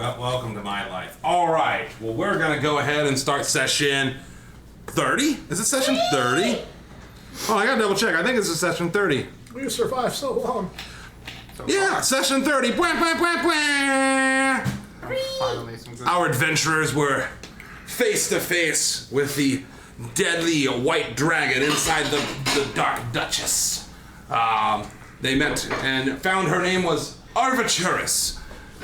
Welcome to my life. All right. Well, we're going to go ahead and start session 30. Is it session 30? Oh, I got to double check. I think it's session 30. We survived so long. Yeah, session 30. Bwah, bwah, bwah, bwah. Our adventurers were face to face with the deadly white dragon inside the Dark Duchess. They met and found her name was Arvaturus.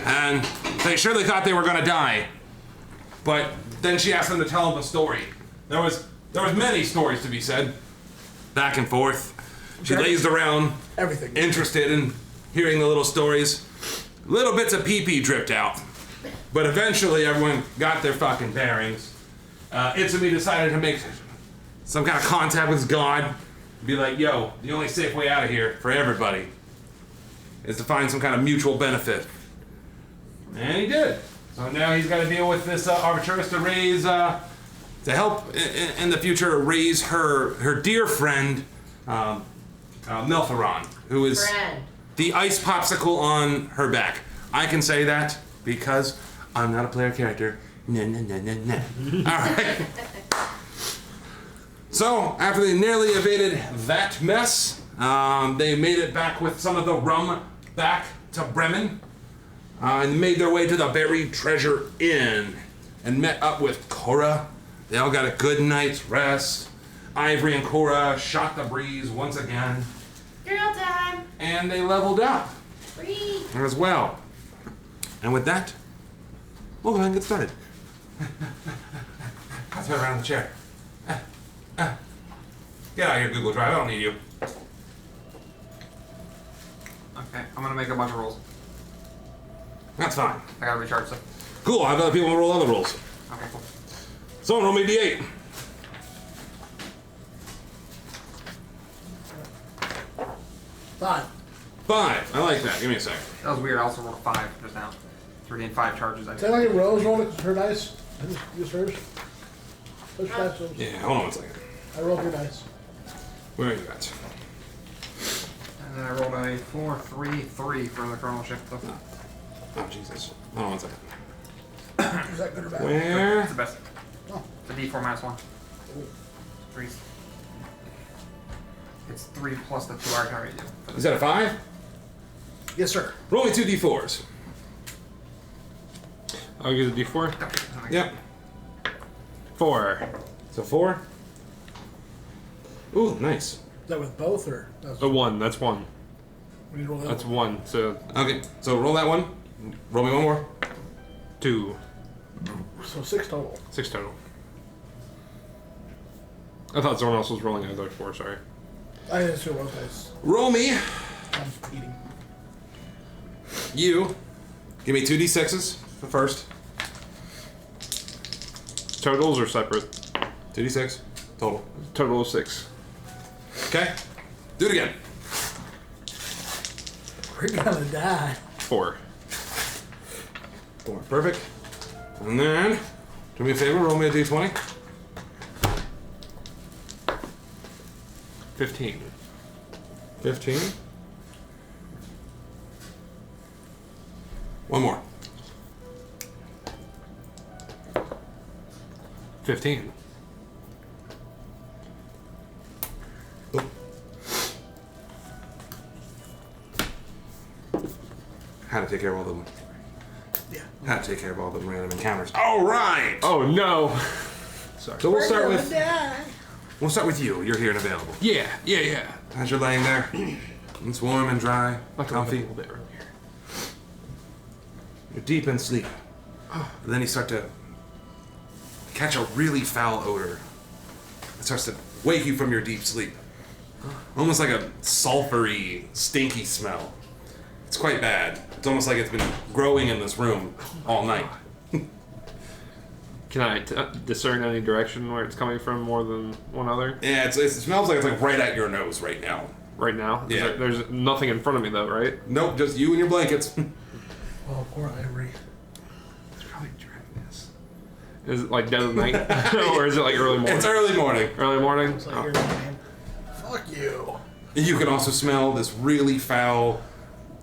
And they surely thought they were going to die. But then she asked them to tell them a story. There was many stories to be said. Back and forth. She lazed around. Everything. Interested in hearing the little stories. Little bits of pee-pee dripped out. But eventually everyone got their fucking bearings. Itsumi decided to make some kind of contact with God. Be like, yo, the only safe way out of here for everybody is to find some kind of mutual benefit. And he did. So now he's got to deal with this Arbitrus to raise, to help in the future raise her dear friend, Meltheron, who is the ice popsicle on her back. I can say that because I'm not a player character. No. All right. So after they nearly evaded that mess, they made it back with some of the rum back to Bremen. And made their way to the Buried Treasure Inn and met up with Cora. They all got a good night's rest. Ivory and Cora shot the breeze once again. Girl time! And they leveled up. Free! As well. And with that, we'll go ahead and get started. I'll throw around the chair. Get out of here, Google Drive. I don't need you. Okay, I'm gonna make a bunch of rolls. That's fine. I gotta recharge stuff. Cool, I've other people roll other rolls. Okay, cool. Someone roll me D8. Five. 5. I like that. Give me a second. That was weird. I also rolled a 5 just now. So we're getting 5 charges. Is that like Rose rolled her dice? I just use hers. Which dice was? Yeah, hold on one second. I rolled your dice. Where are you at? And then I rolled a 4, 3, 3 for the chronal shift stuff. Oh, Jesus. Hold on one second. Is that good or bad? Where? It's the best. Oh. It's a D4 minus 1. 3. It's 3 plus the 2 I already do. Is that a 5? Yes, sir. Roll me 2 D4s. I'll give a D4. Yep. 4. So 4. Ooh, nice. Is that with both or? That's, A 1. That's 1. we need to roll the That's other one. 1. So Okay, so roll that one. Roll me one more. 2. So 6 total. 6 total. I thought someone else was rolling another 4. Sorry. I didn't see Rose dice. Roll me. I'm eating. You. Give me 2 D6s for first. Totals are separate. 2 D6 total. Total of 6. Okay. Do it again. We're gonna die. 4. 4. Perfect. And then, do me a favor, roll me a D20. 15. 15. One more. 15. Oh. How to take care of all them. Yeah. How to take care of all them random encounters. All right. Oh no. Sorry. So we'll start with die. you. You're here and available. Yeah. As you're laying there, it's warm and dry, Like comfy. a little bit earlier. You're deep in sleep. But then you start to catch a really foul odor. It starts to wake you from your deep sleep. Almost like a sulfury, stinky smell. It's quite bad. It's almost like it's been growing in this room all night. Can I discern any direction where it's coming from more than one other? Yeah, it smells like it's like right at your nose right now. Right now? Yeah. There's nothing in front of me though, right? Nope, just you and your blankets. Oh, poor Ivory. It's probably dryness. Is it like dead of night? Or is it like early morning? It's early morning. Early morning? It's like Oh. your name. Fuck you. You can also smell this really foul,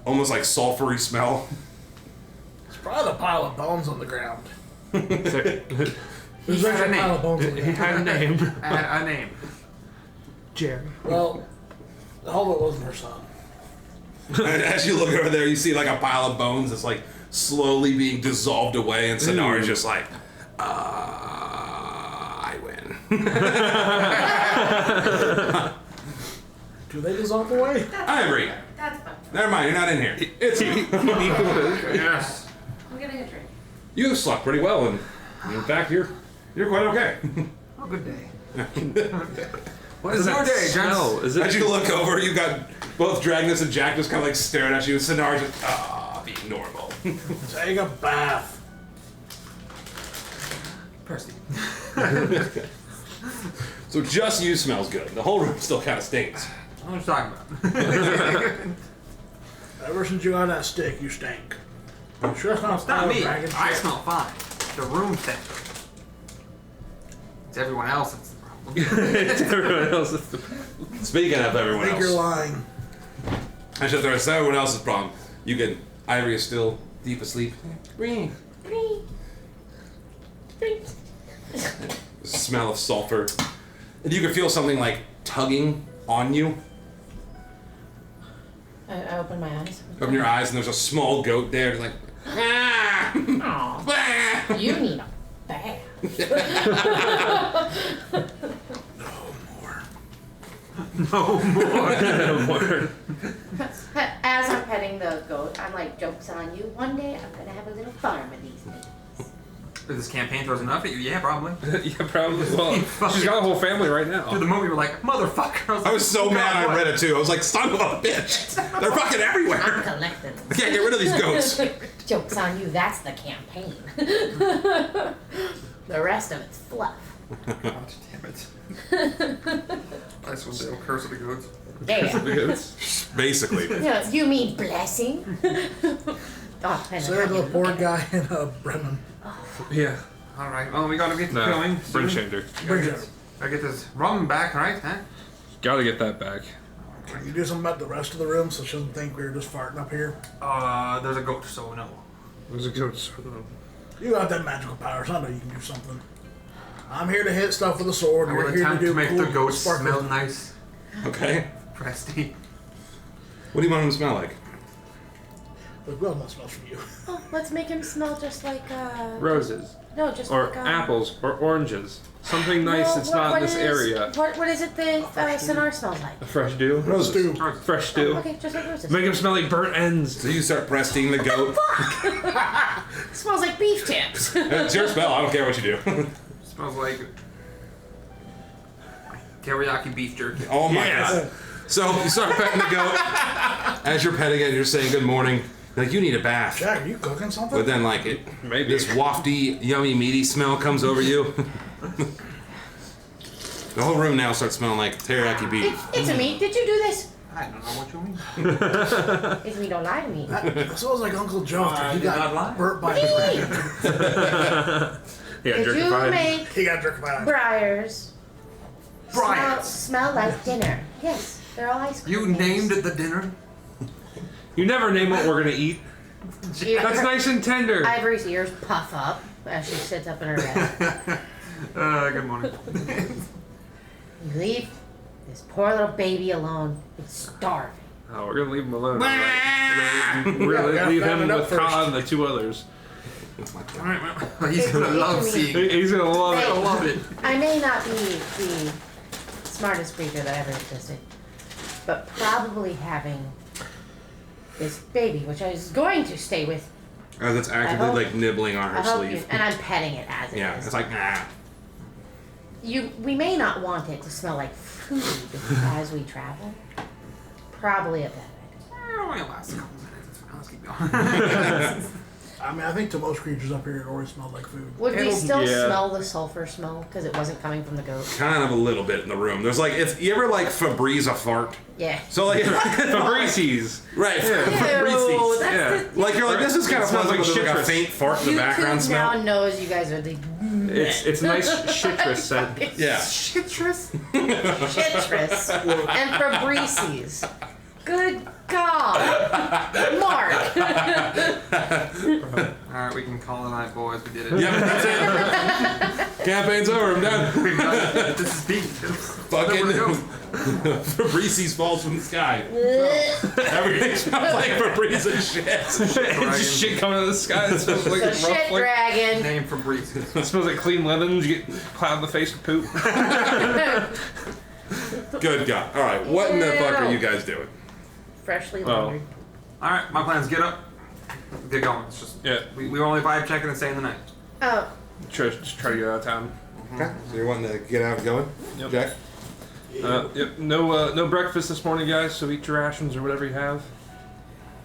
almost like sulfury smell. Probably a pile of bones on the ground. He There's actually a pile of bones on the ground. had a name. Add a name. Jerry. Well, I hope it wasn't her son. And as you look over there, you see like a pile of bones that's like slowly being dissolved away, and Sonara's just like, I win. Do they dissolve away? Ivory, That's fun. never mind, you're not in here. It's Yes. I'm getting a drink. you slept pretty well, and in fact, you're quite okay. Oh, good day. What is Your that day, smell? Is As it? you look over, you got both Dragnus and Jack just kind of like staring at you, and Sonara's just, be normal. Take a bath. Percy. So just you smells good. The whole room still kind of stinks. What are you talking about? Ever since you got that stick, you stink. Sure, it's not It's not me. dragon I shit. smell fine. The room stinks. It's everyone else that's the problem. It's everyone else's. Speaking of I everyone think you're else, lying. I should throw everyone else's problem. You can. Ivory is still deep asleep. Green. Green. The smell of sulfur. And you can feel something like tugging on you. I open my eyes. Open your eyes, and there's a small goat there, just like, ah! Aw, Bah! you need a bath. No more. As I'm petting the goat, I'm like, joke's on you. One day I'm gonna have a little farm of these things. If this campaign throws enough at you, yeah, probably. Yeah, probably. Well, she's got a whole family right Through now. the movie, we're like, motherfucker. I was so mad I what? read it too. I was like, son of a bitch! They're fucking I'm everywhere! collecting I can't get rid of these goats. Joke's on you, that's the campaign. The rest of it's fluff. God damn it. Nice one, Dale. Curse of the goats. Yeah. Basically. You mean blessing? Oh, and Sarah the poor guy in Bremen. Yeah. Alright, well, we gotta get No, going. bring soon. Shander. Gotta get this rum back, right? Huh? Gotta get that back. Can you do something about the rest of the room so she doesn't think we were just farting up here? There's a goat, so no. There's a goat. You got that magical powers. I know you can do something. I'm here to hit stuff with a sword. I You're will here to attempt do to make cool the goat sparkly- smell nice. Okay. Presty. What do you want them to smell like? Look, well, that smells from you. Oh, let's make him smell just like Roses. no, just Or like apples. Or oranges. Something nice No, that's not in this area. What is it the Sonar smells like? A fresh dew. Stew. Fresh stew. Okay, just like roses. Make them smell like burnt ends. So you start breasting the goat. It smells like beef tips. It's your spell. I don't care what you do. Smells like teriyaki beef jerky. Oh my Yes. god. So you start petting the goat. As you're petting it, you're saying good morning. Like, you need a bath. Jack, are you cooking something? But then, like, Maybe. this wafty, yummy, meaty smell comes over you. The whole room now starts smelling like teriyaki beef. It's a me. Did you do this? I don't know what you mean. It's me. Don't lie to me. That smells like Uncle Joe. I He did not got lie. burnt by What his do you dragon. Yeah, Did you jerkified. make He got jerked by Briars Briars. smell like dinner? Yes, they're all ice cream. You things. named it the dinner? You never name what we're gonna eat. That's nice and tender. Ivory's ears puff up as she sits up in her bed. Good morning. You leave this poor little baby alone. It's starving. Oh, we're gonna leave him alone. We're Yeah, we gonna gotta leave fatten him it up with first. Kyle and the two others. Well, he's gonna love seeing. He's gonna love Hey. it. I love it. I may not be the smartest creature that ever existed, but probably having this baby, which I was going to stay with, As it's actively, hope- like, nibbling on I her hope you, sleeve. and I'm petting it as it is. Yeah, it's like, ah. We may not want it to smell like food as we travel. Probably a bad idea. Oh, it'll last a couple minutes. It's fine. Let's keep going. I mean, I think to most creatures up here, it always smelled like food. Would we It'll- still yeah. smell the sulfur smell because it wasn't coming from the goat? Kind of a little bit in the room. There's like, if you ever like Febreze a fart. Yeah. So like, Febreze. right, Ew, Febreze. that's Yeah. the, Like you're like, this is kind It of smells pleasant, like with like a citrus. faint fart in the background YouTube smell. now knows you guys are the It's nice citrus scent. Yeah. Citrus? citrus and Febrezes. Good God. Mark. Alright, we can call it a night, boys. We did it. Yep, that's it. Campaign's over. I'm done. We've done it. This is peak. Fucking Fabrice's falls from the sky. Everything smells like Febreze and shit. It's just shit coming out of the sky. It smells like The rough, shit like, dragon. Name from Breeze. it smells like clean lemons. You get cloud in the face with poop. Good God. All right, what in the fuck are you guys doing? Freshly laundered. Alright, my plan's get up, get going. It's just, Yeah. we only vibe checking and staying the night. Oh, Just try to get out of town. Okay, so you're wanting to get out and going? Yep. Jack? Yep. No breakfast this morning, guys. So eat your rations or whatever you have.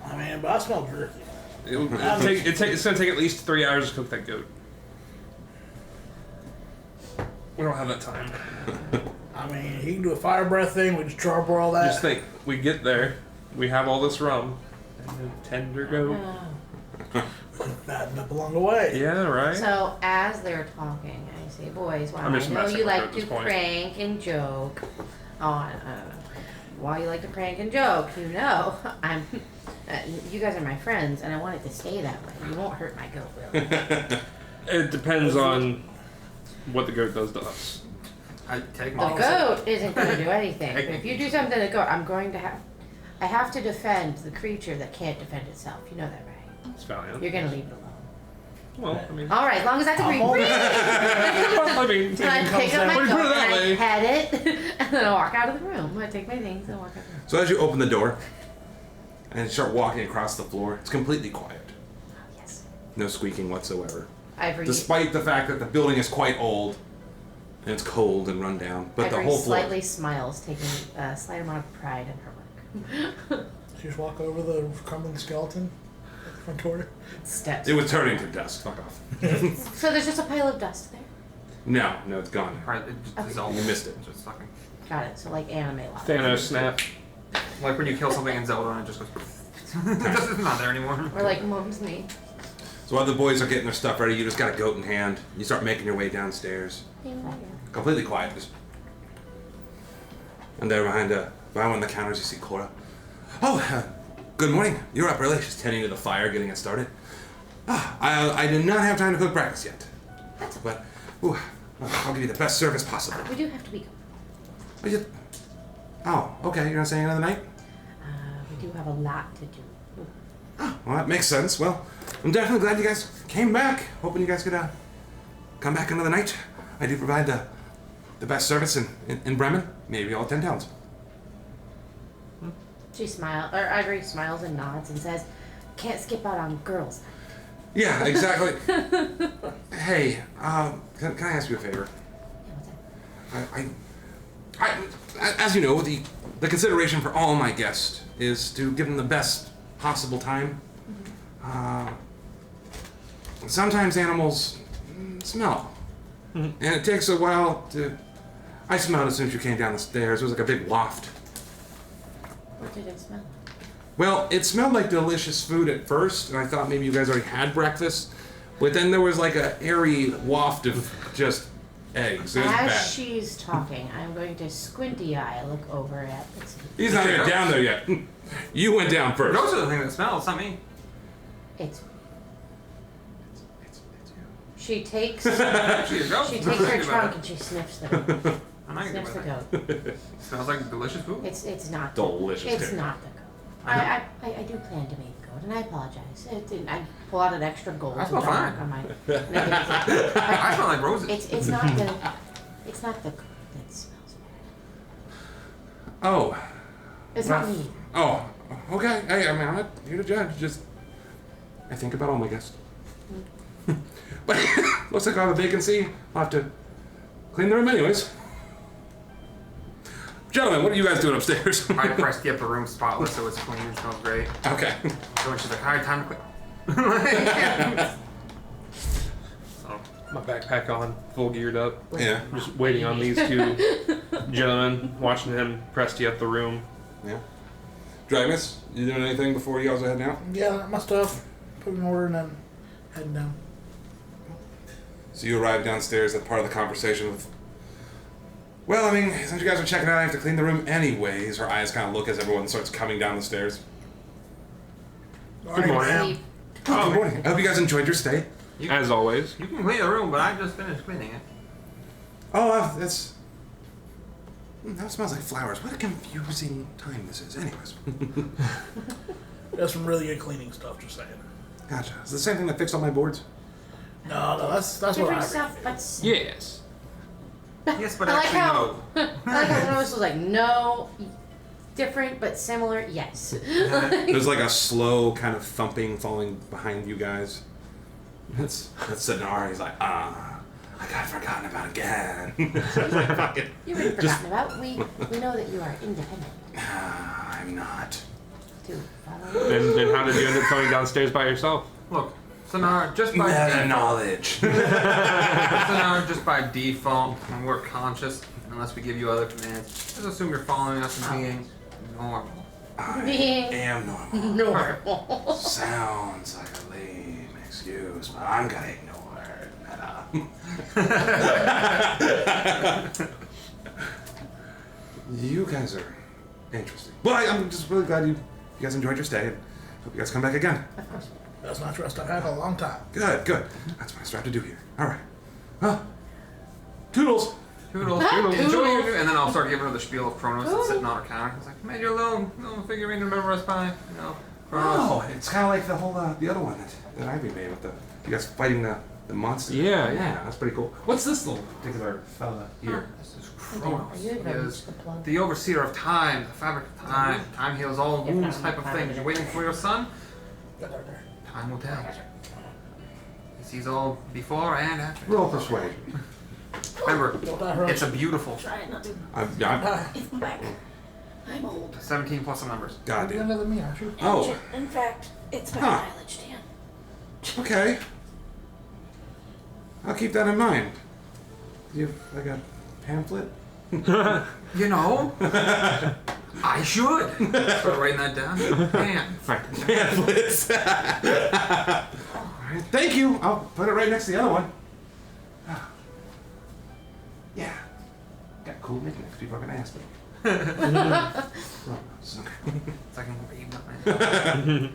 I mean, but I smell jerky. It's gonna take at least 3 hours to cook that goat. We don't have that time. I mean, he can do a fire breath thing. We just charbroil all that. Just think, we get there, we have all this rum, and a tender goat. Fatten up along the way. Yeah, right. so as they're talking, I say, boys, while I'm I just know messing you with her like at this to point. prank and joke on, while you like to prank and joke, you know, you guys are my friends, and I want it to stay that way. You won't hurt my goat, really. It depends on what the goat does to us. I take The my goat isn't going to do anything. But if you do something to the goat, I have to defend the creature that can't defend itself. You know that, right? It's valiant. You're going to leave it alone. Well, I mean, All right, as long as that's agreed. all- I mean, And I pick up my When you goat put it that and I way. pet it, and then I walk out of the room. I take my things and walk out of the room. So as you open the door and you start walking across the floor, it's completely quiet. Yes. No squeaking whatsoever. Ivory, Despite the fact that the building is quite old and it's cold and run down, but Ivory the whole floor. slightly smiles, taking a slight amount of pride in her work. So you just walk over the crumbling skeleton at the front door. Steps. It was turning to dust. Fuck off. So there's just a pile of dust there. No, it's gone. Right, it just dissolves. You missed it. Just fucking. Got it. So like anime lava. Thanos snap. Like when you kill something in Zelda and it just goes. It's not there anymore. Or like mom's knee. So while the boys are getting their stuff ready, you just got a goat in hand. You start making your way downstairs. Completely quiet. And there behind one of the counters, you see Cora. Oh, good morning. You're up early. She's tending to the fire, getting it started. I did not have time to cook breakfast yet. But I'll give you the best service possible. We do have to be. Oh, okay. You're gonna stay another night? We do have a lot to do. Well, that makes sense. Well, I'm definitely glad you guys came back. Hoping you guys could come back another night. I do provide the best service in Bremen, maybe all 10 towns. She smiles, or Ivory smiles and nods and says, "Can't skip out on girls." Yeah, exactly. Hey, can I ask you a favor? I as you know, the consideration for all my guests is to give them the best possible time. Sometimes animals smell, and it takes a while to. I smelled as soon as you came down the stairs. It was like a big waft. What did it smell? Well, it smelled like delicious food at first, and I thought maybe you guys already had breakfast. But then there was like an airy waft of just eggs. It was As bad. she's talking, I'm going to squinty eye look over at the He's not even down there yet. You went down first. Those are the thing that smells, not me. It's. It's you. She takes. She She takes her trunk and she sniffs the goat. I'm not gonna Sniffs do the that. goat. Smells like delicious food. It's not. Delicious. It's too. not the goat. I do plan to make goat, and I apologize. I pull out an extra gold. I smell and fine. on my. I smell like roses. It's not the. It's not the goat that smells bad. Oh. It's not me. Oh. Okay. Hey, I mean, I'm not here to judge. Just I think about all my guests. But looks like I have a vacancy. I'll have to clean the room anyways. Gentlemen, what are you guys doing upstairs? I pressed the upper room spotless so it's clean. It smells great. Okay. So when she's like, alright, time to quit. Oh, my backpack on, full geared up. Yeah. Just waiting on these two gentlemen, watching him Presty up the room. Yeah. Dragus, you doing anything before you guys are heading out? Yeah, my stuff. Put in order and then heading down. So you arrive downstairs at part of the conversation with Well, I mean, since you guys are checking out, I have to clean the room anyways. Her eyes kind of look as everyone starts coming down the stairs. Good morning. Sleep. Oh, good morning. I hope you guys enjoyed your stay. As always. You can clean the room, but I just finished cleaning it. Oh, that's... That smells like flowers. What a confusing time this is. Anyways. That's some really good cleaning stuff, just saying. Gotcha. It's the same thing that fixed all my boards? No, that's what Different I stuff, read. but Yes. Yes, but I like actually how no. I like how one of us was like, no, different but similar. Yes. There's like a slow kind of thumping falling behind you guys. That's Sinar. He's like, I got forgotten about again. It's like, fucking, You've been forgotten about. We know that you are independent. I'm not. To follow. Then how did you end up coming downstairs by yourself? Look, Sonar, just by Meta default, knowledge. Sonar, just by default, when we're conscious, unless we give you other commands, just assume you're following us and being normal. I Being am normal. normal. Sounds like a lame excuse, but I'm gonna ignore Meta. You guys are interesting. Well, I'm just really glad you guys enjoyed your stay, and hope you guys come back again. Of course. That's not trust I've had in a long time. Good. That's what I strive to do here. All right. Well, toodles. Toodles, enjoy your, and then I'll start giving her the spiel of Kronos that's sitting on her counter. It's like, made your little figurine to remember us by, Kronos. Oh, it's kind of like the whole the other one that Ivy made with you guys fighting the monster. Yeah. That's pretty cool. What's this little particular fella here? This is Are Kronos. you He going is to the plug? the overseer of time, the fabric of time. Time heals all Yeah, wounds but type of I'm thing. fine. You're waiting for your son? Right there. Time will tell. He sees all before and after. Roll persuasion. Remember, Don't die, Rose. it's a beautiful Try not to. I'm It's my back. I'm old. 17 plus some numbers. You're goddamn. younger than me, aren't you? Oh, In fact, it's my Huh. mileage, Dan. okay. I'll keep that in mind. Do you have like a pamphlet? You know, I should. Start writing that down. Man, Pamphlets. All right. Thank you. I'll put it right next to the other one. Yeah. Got cool nicknames. People are gonna ask me. it's like I'm reading up, man.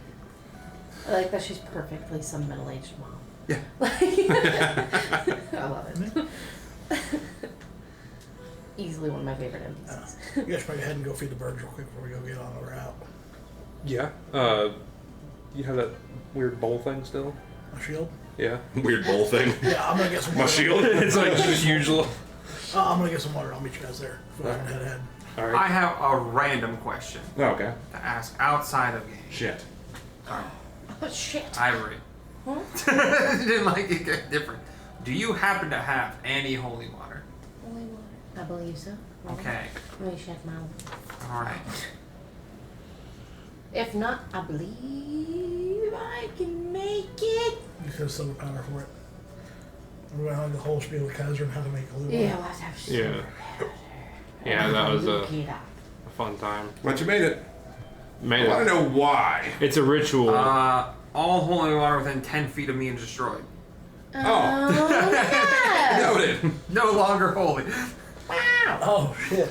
I like that she's perfectly some middle-aged mom. Yeah. I love it. Easily one of my favorite NPCs. You guys probably go ahead and go feed the birds real quick before we go get on the route. Yeah. You have that weird bowl thing still? My shield? Yeah. Weird bowl thing. Yeah, I'm gonna get some My water. shield. It's like just usual. I'm gonna get some water. I'll meet you guys there. Head ahead. All I right. have a random question Oh, okay. to ask outside of game. Shit. Sorry. Oh shit. Ivory. Huh? Didn't like it get different. Do you happen to have any holy water? Holy water. I believe so. Okay. Let me check my. Alright. If not, I believe I can make it. You have silver powder for it. We're gonna have the whole spiel with Kaiser and how to make a little Yeah, we'll have to have some. Yeah. Yeah, that was Look a it up. fun time. But you made it. Made I want it. to know why. It's a ritual. All holy water within 10 feet of me is destroyed. Oh. Yeah. Noted. No longer holy. Wow. Oh shit.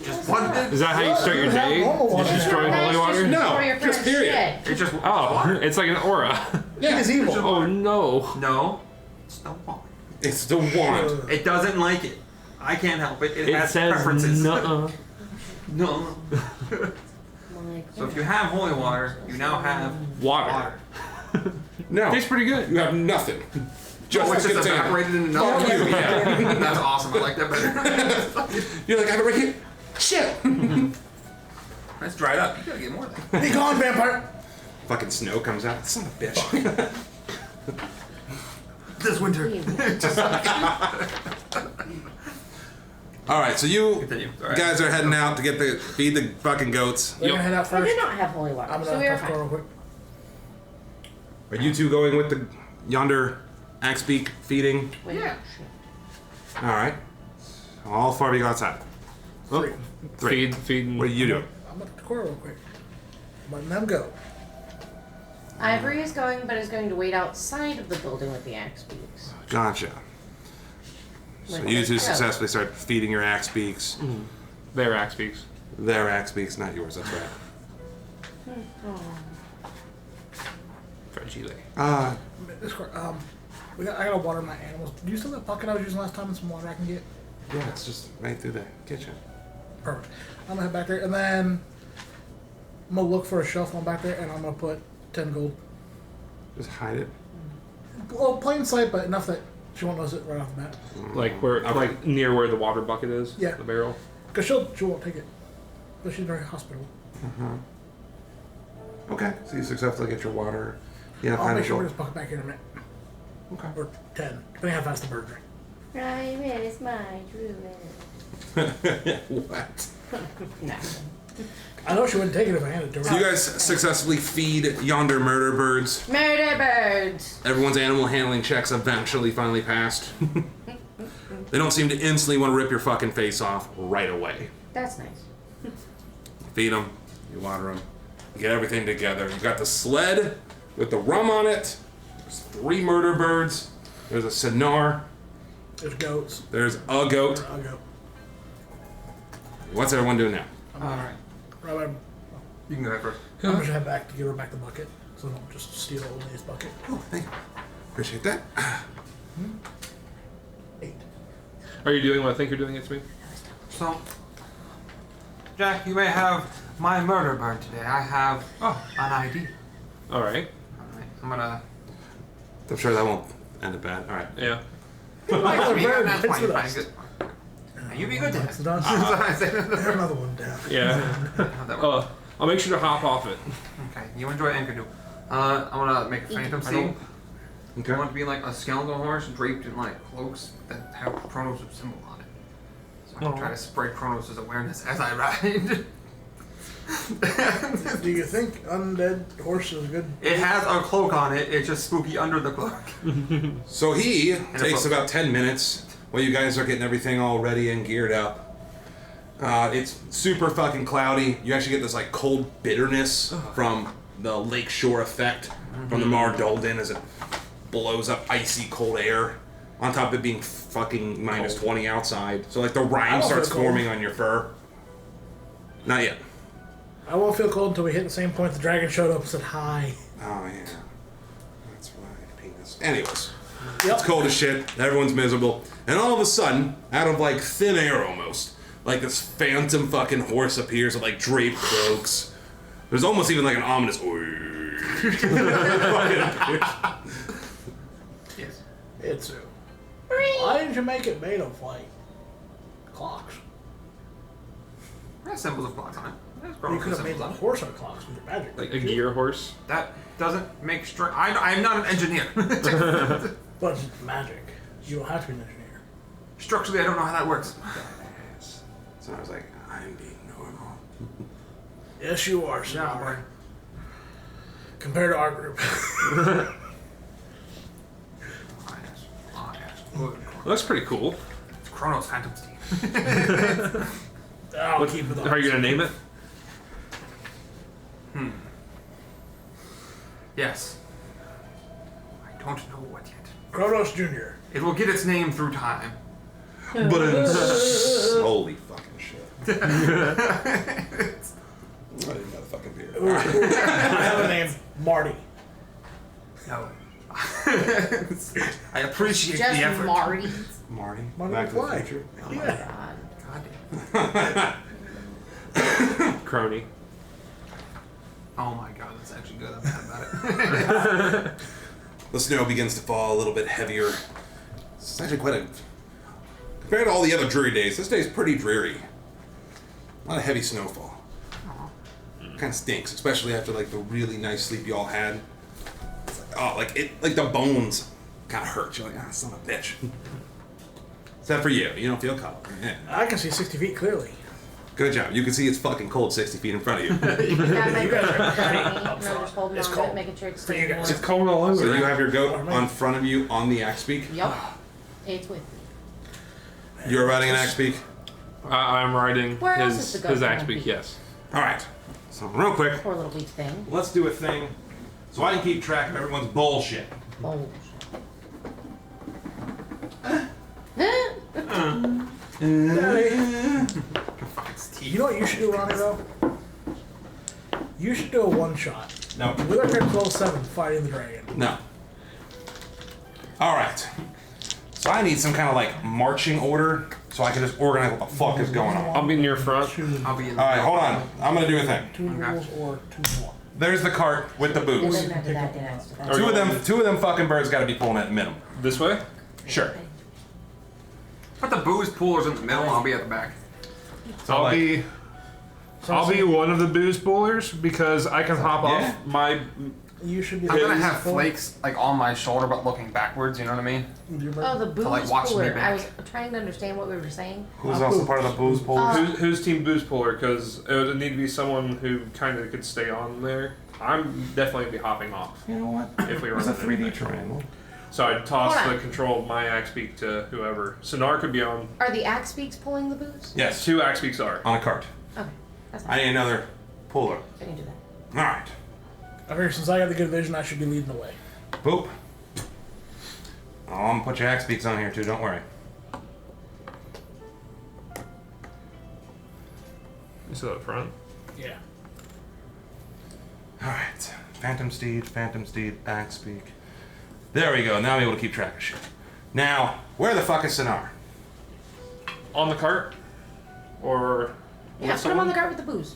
Just one bit. Is that how you start your day? Normal water. Just destroy holy water? No, Destroy your just friend's period. shit. It's just Oh, water. it's like an aura. Yeah, it's evil. Oh no. No. It's no water. It's the wand. It doesn't like it. I can't help it. It It has says preferences. no. No. Like, So if you have holy water, you now have Water. water. No. Tastes pretty good. You have nothing. Just Which the is container. evaporated into Fuck nothing. you. Yeah. That's awesome. I like that better. You're like, I have it right here. Shit. That's dried up. You gotta get more of that. Be gone, vampire. Fucking snow comes out. Son of a bitch. This winter. All right, so you Continue. Sorry. guys are heading out to feed the fucking goats. We're gonna head out I first. did not have holy water, I'm so gonna we were talk to her fine. real quick. Are you two going with the yonder axe beak feeding? Wait, Yeah. shit. All right. How far do you go outside? Oh, three. Feed. What are you doing? I'm gonna talk to Cora real quick. I'm letting them go. Ivory is going, but is going to wait outside of the building with the axe beaks. Gotcha. So With you the two goat. successfully start feeding your axe beaks. Their axe beaks. Their axe beaks, not yours. That's right. Fragile. I gotta water my animals. Do you still have that bucket I was using last time and some water I can get? Yeah, it's just right through the kitchen. Perfect. I'm gonna head back there and then I'm gonna look for a shelf on back there and I'm gonna put 10 gold. Just hide it. Well, plain sight, but enough that she won't notice it right off the bat. Like where, like near where the water bucket is. Yeah. The barrel. Because she won't take it. But she's very hospitable. Okay, so you successfully get your water. Yeah, I'll hide make it. sure we just bucket back here in a minute. Okay. Or 10, depending how fast the bird drink. Right, it's my druid. What? No. I know she wouldn't take it if I handed it to her. So you guys successfully feed yonder murder birds. Murder birds. Everyone's animal handling checks eventually finally passed. They don't seem to instantly want to rip your fucking face off right away. That's nice. Feed them, you water them, you get everything together. You got the sled with the rum on it. There's 3 murder birds. There's a Sinar. There's goats. There's a goat. I'll go. What's everyone doing now? Alright. Right, You can go ahead first. I'm gonna head back to give her back the bucket, so I don't just steal old lady's bucket. Oh, thank you. Appreciate that. 8. Are you doing what I think you're doing it to me? So, Jack, you may have my murder bird today. I have an ID. All right. Alright, I'm gonna. I'm sure that won't end up bad. All right. Yeah. That's fine, fine, good. Now, you be good to That's him. the done. I say. There's another one down. Yeah. I'll make sure to hop off it. Okay, you enjoy Enkidu. I'm gonna make a phantom scene. Okay. I want it to be like a skeletal horse draped in like cloaks that have Kronos' symbol on it. So I can try to spread Kronos' awareness as I ride. Do you think undead horse is good? It has a cloak on it, it's just spooky under the cloak. So he takes a- about 10 minutes while you guys are getting everything all ready and geared up. It's super fucking cloudy. You actually get this like cold bitterness from the lakeshore effect from the Mar Dolden as it blows up icy cold air. On top of it being fucking minus 20 outside. So like the I rime don't starts feel cold. forming on your fur. Not yet. I won't feel cold until we hit the same point the dragon showed up and said hi. Oh yeah. That's right, penis. Anyways. Yep. It's cold as shit. Everyone's miserable. And all of a sudden, out of like thin air almost, like this phantom fucking horse appears with like draped cloaks. There's almost even like an ominous. Yes. It's why didn't you make it made of like clocks? It has symbols of clocks on it. It has You Kronos' could have made symbols the on it. horse on clocks with your magic. Like a gear horse. That doesn't make straight. I'm not an engineer. But it's magic. You don't have to be an engineer. Structurally, I don't know how that works. So I was like, I'm being normal. Yes, you are, Yeah, Star. boy. Compared to our group. Well, that's pretty cool. It's Kronos Phantom Steam. I'll keep it on. How are you gonna name it? Yes. I don't know what yet. Kronos Jr. It will get its name through time. But it's holy fucking shit. I didn't know the fucking beer. I have a name, Marty. No. I appreciate Just the effort. Marty. Marty. Marty Back to the McFly. Future. Oh my Yeah. god. God Crony. oh my god, that's actually good. I'm mad about it. The snow begins to fall a little bit heavier. It's actually quite a... Compared to all the other dreary days, this day's pretty dreary. A lot of heavy snowfall. Kind of stinks, especially after like the really nice sleep you all had. It's like, like the bones kind of hurt. You're like, son of a bitch. Except for you. You don't feel cold. Yeah. I can see 60 feet clearly. Good job. You can see it's fucking cold 60 feet in front of you. Yeah, my You guys are and I'm up front. just holding It's on to cold. it, making sure it's For you staying guys. warm. It's cold all over. So you have your goat on front of you on the axe beak. Yup. It's with me. You're riding an axe beak. I'm riding Where else is the goat his axe gonna beak. be? Yes. All right. So real quick, Poor little weak thing. let's do a thing so I can keep track of everyone's bullshit. Oh. You should do a one shot. No. With our character level 7 fighting the dragon. No. Alright. So I need some kind of like marching order so I can just organize what the fuck is going on. I'll be near front. I'll be in the Alright, hold on. I'm gonna do a thing. 2 rules or 2 more. There's the cart with the It booze. doesn't have to that, then after that. Two of them fucking birds gotta be pulling at minimum. This way? Sure. Put the booze poolers in the middle, I'll be at the back. I'll be one of the booze pullers because I can hop off my. You should be. I'm gonna have flakes like on my shoulder but looking backwards, you know what I mean? Oh, the booze like, watch me cooler. back. I was trying to understand what we were saying. Who's also part of the booze pool? Who's team booze puller? Because it would need to be someone who kind of could stay on there. I'm definitely gonna be hopping off You know what? if we run It's a into 3D anything. triangle. So I'd toss Hold on. the control of my axe beak to whoever. Sonar could be on. Are the axe beaks pulling the booze? Yes, 2 axe beaks are. on a cart. Okay, that's I fine. need another puller. I can do that. Alright. I figure since I got the good vision, I should be leading the way. Boop. Oh, I'm gonna put your axe beaks on here too, don't worry. You still up front? Yeah. Alright. Phantom steed, axe beak. There we go, now I'm able to keep track of shit. Now, where the fuck is Sonar? On the cart? Or. Yeah, put him on the cart with the booze.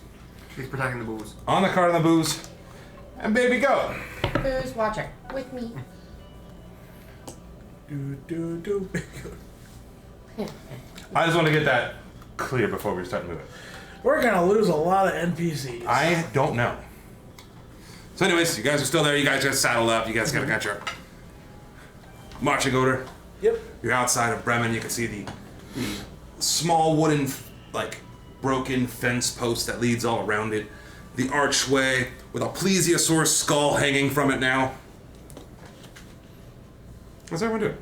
He's protecting the booze. On the cart on the booze. And baby go. Booze watcher with me. Do. I just want to get that clear before we start moving. We're gonna lose a lot of NPCs. I don't know. So anyways, you guys are still there, you guys just saddled up, you guys got your marching order. Yep. You're outside of Bremen, you can see the small wooden, like, broken fence post that leads all around it. The archway with a plesiosaur skull hanging from it now. What's everyone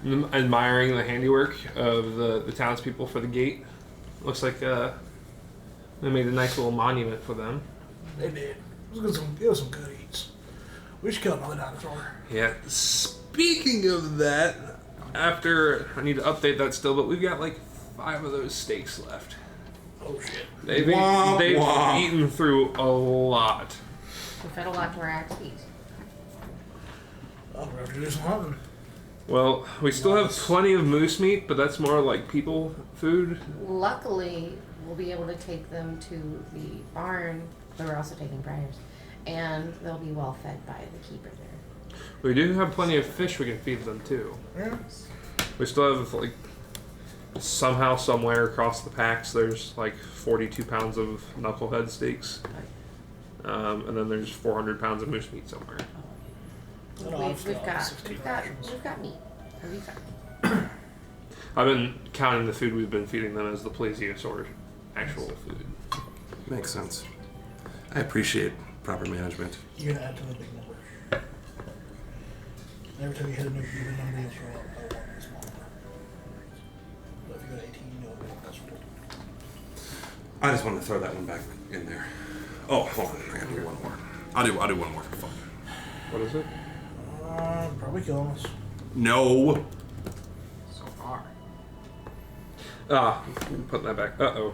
doing? Admiring the handiwork of the townspeople for the gate. Looks like they made a nice little monument for them. They did. It was some good eats. We should kill another dinosaur. Yeah. Speaking of that, after I need to update that still, but we've got like 5 of those steaks left. Oh shit. They've Womp womp. eaten through a lot. We fed a lot to our axe beaks. Oh, we're gonna do some hunting. Well, we still have plenty of moose meat, but that's more like people food. Luckily, we'll be able to take them to the barn, but we're also taking briars, and they'll be well fed by the keeper there. We do have plenty of fish we can feed them too. Yeah. We still have like somehow, somewhere across the packs, there's like 42 pounds of knucklehead steaks, and then there's 400 pounds of moose meat somewhere. We've got meat. We'll be fine. I've been counting the food we've been feeding them as the plesiosaur actual food. Makes sense. I appreciate proper management. You're gonna add to the big number. Every time you hit a new even number, you'll throw out by 1 or smaller. But if you got 18, you'll get plus 4. I just wanted to throw that one back in there. Oh, hold on. I gotta do one more. I'll do one more for fun. What is it? Probably killing us. No. So far. Ah, I'm putting that back. Uh-oh.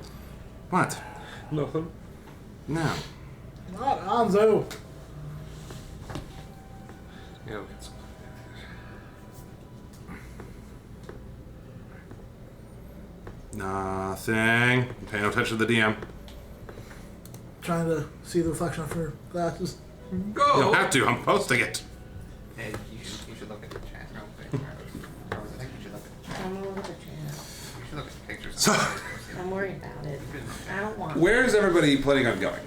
What? Nothing. No. Not Anzo. Yeah, look at some. Nothing. Pay no attention to the DM. Trying to see the reflection of her glasses. You Go! don't have to. I'm posting it. Hey, you should look at the chat real quick. I think you should look at the chat. I'm a little bit chance. You should look at the pictures. So- I'm worried about it. I don't want. Where is everybody planning on going?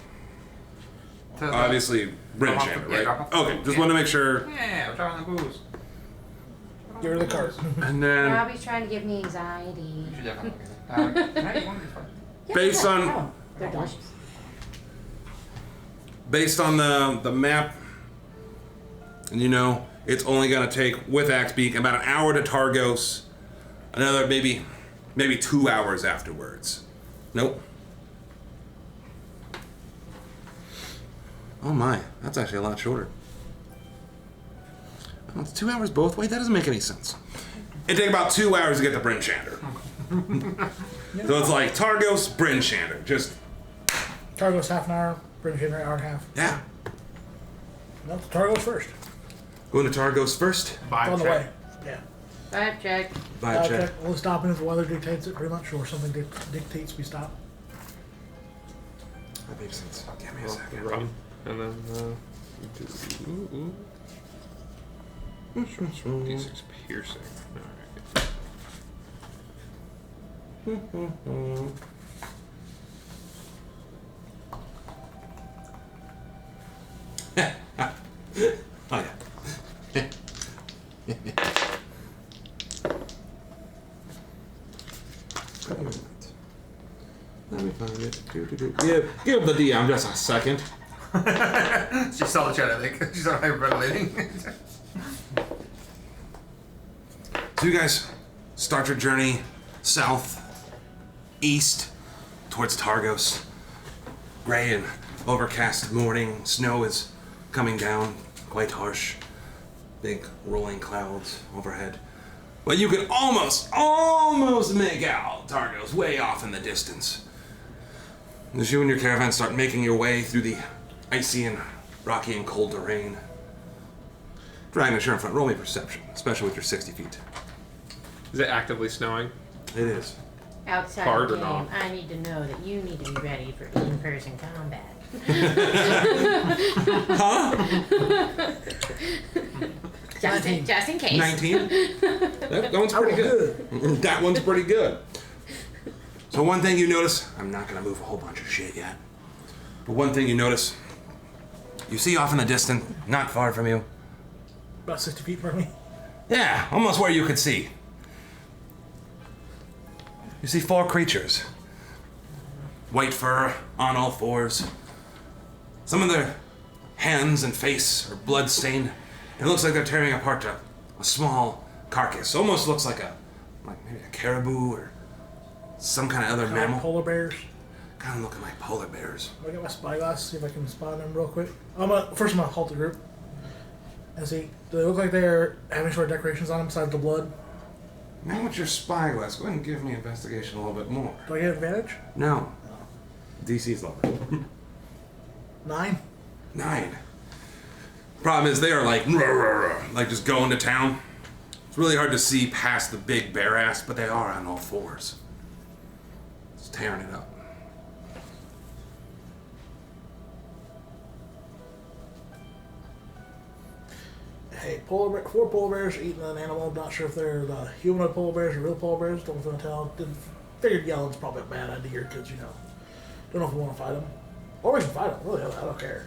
To the- Obviously, Bryn Drop off Chamber, the- yeah, right? drop off the Okay, food, just yeah. want to make sure. Yeah, we're trying the booze. Give her the card. And then, Robbie's trying to give me anxiety. You should definitely look at it. Hey, one of these fucking- Yeah, Based yeah, on- have 'em. They're delicious. based on the map, and you know, it's only going to take, with Axbeak, about an hour to Targos, another maybe 2 hours afterwards. Nope. Oh my, that's actually a lot shorter. Oh, it's 2 hours both ways? That doesn't make any sense. It'd take about 2 hours to get to Bryn Shander. So it's like Targos, Bryn Shander. Just Targo's half an hour. Brings you an hour and a half. Yeah. No, Targo's first. Going to Targos first. It's on the way. Yeah. Vibe check. Vibe check. We'll stop in if the weather dictates it, pretty much, or something dictates we stop. That makes sense. Give me a Well, second. run. And then, D6 piercing. Alright. Oh yeah. Let me find it. Give the DM just a second. She saw the chat, I think. She's not hyperventilating. So you guys start your journey south, east, towards Targos. Gray and overcast morning. Snow is coming down, quite harsh. Big rolling clouds overhead. But you can almost make out Targos way off in the distance. As you and your caravan start making your way through the icy and rocky and cold terrain. Dragon, you're in front. Roll me perception, especially with your 60 feet. Is it actively snowing? It is. Outside Hard the or game, not? I need to know that you need to be ready for in-person combat. Huh? Just in case. 19? That one's pretty good. That one's pretty good. So one thing you notice, I'm not gonna move a whole bunch of shit yet, but one thing you notice, you see off in the distance, not far from you. About 60 feet from me. Yeah, almost where you could see. You see 4 creatures. White fur, on all fours. Some of their hands and face are blood-stained. It looks like they're tearing apart a small carcass. Almost looks like maybe a caribou or some kind of other Kind of mammal. polar bears. Kind of looking like polar bears. I'll get my spyglass, see if I can spot them real quick. First I'm gonna halt the group. And see, do they look like they're having sort of decorations on them besides the blood? Now with your spyglass, go ahead and give me investigation a little bit more. Do I get advantage? No. DC's lower. 9. 9. Problem is they are like just going to town. It's really hard to see past the big bear ass, but they are on all fours. Just tearing it up. Hey, 4 polar bears eating an animal. I'm not sure if they're the humanoid polar bears or real polar bears. Don't know if I'm gonna tell. Figured yelling's probably a bad idea because, don't know if we want to fight them. Or we can fight them. Really, I don't care.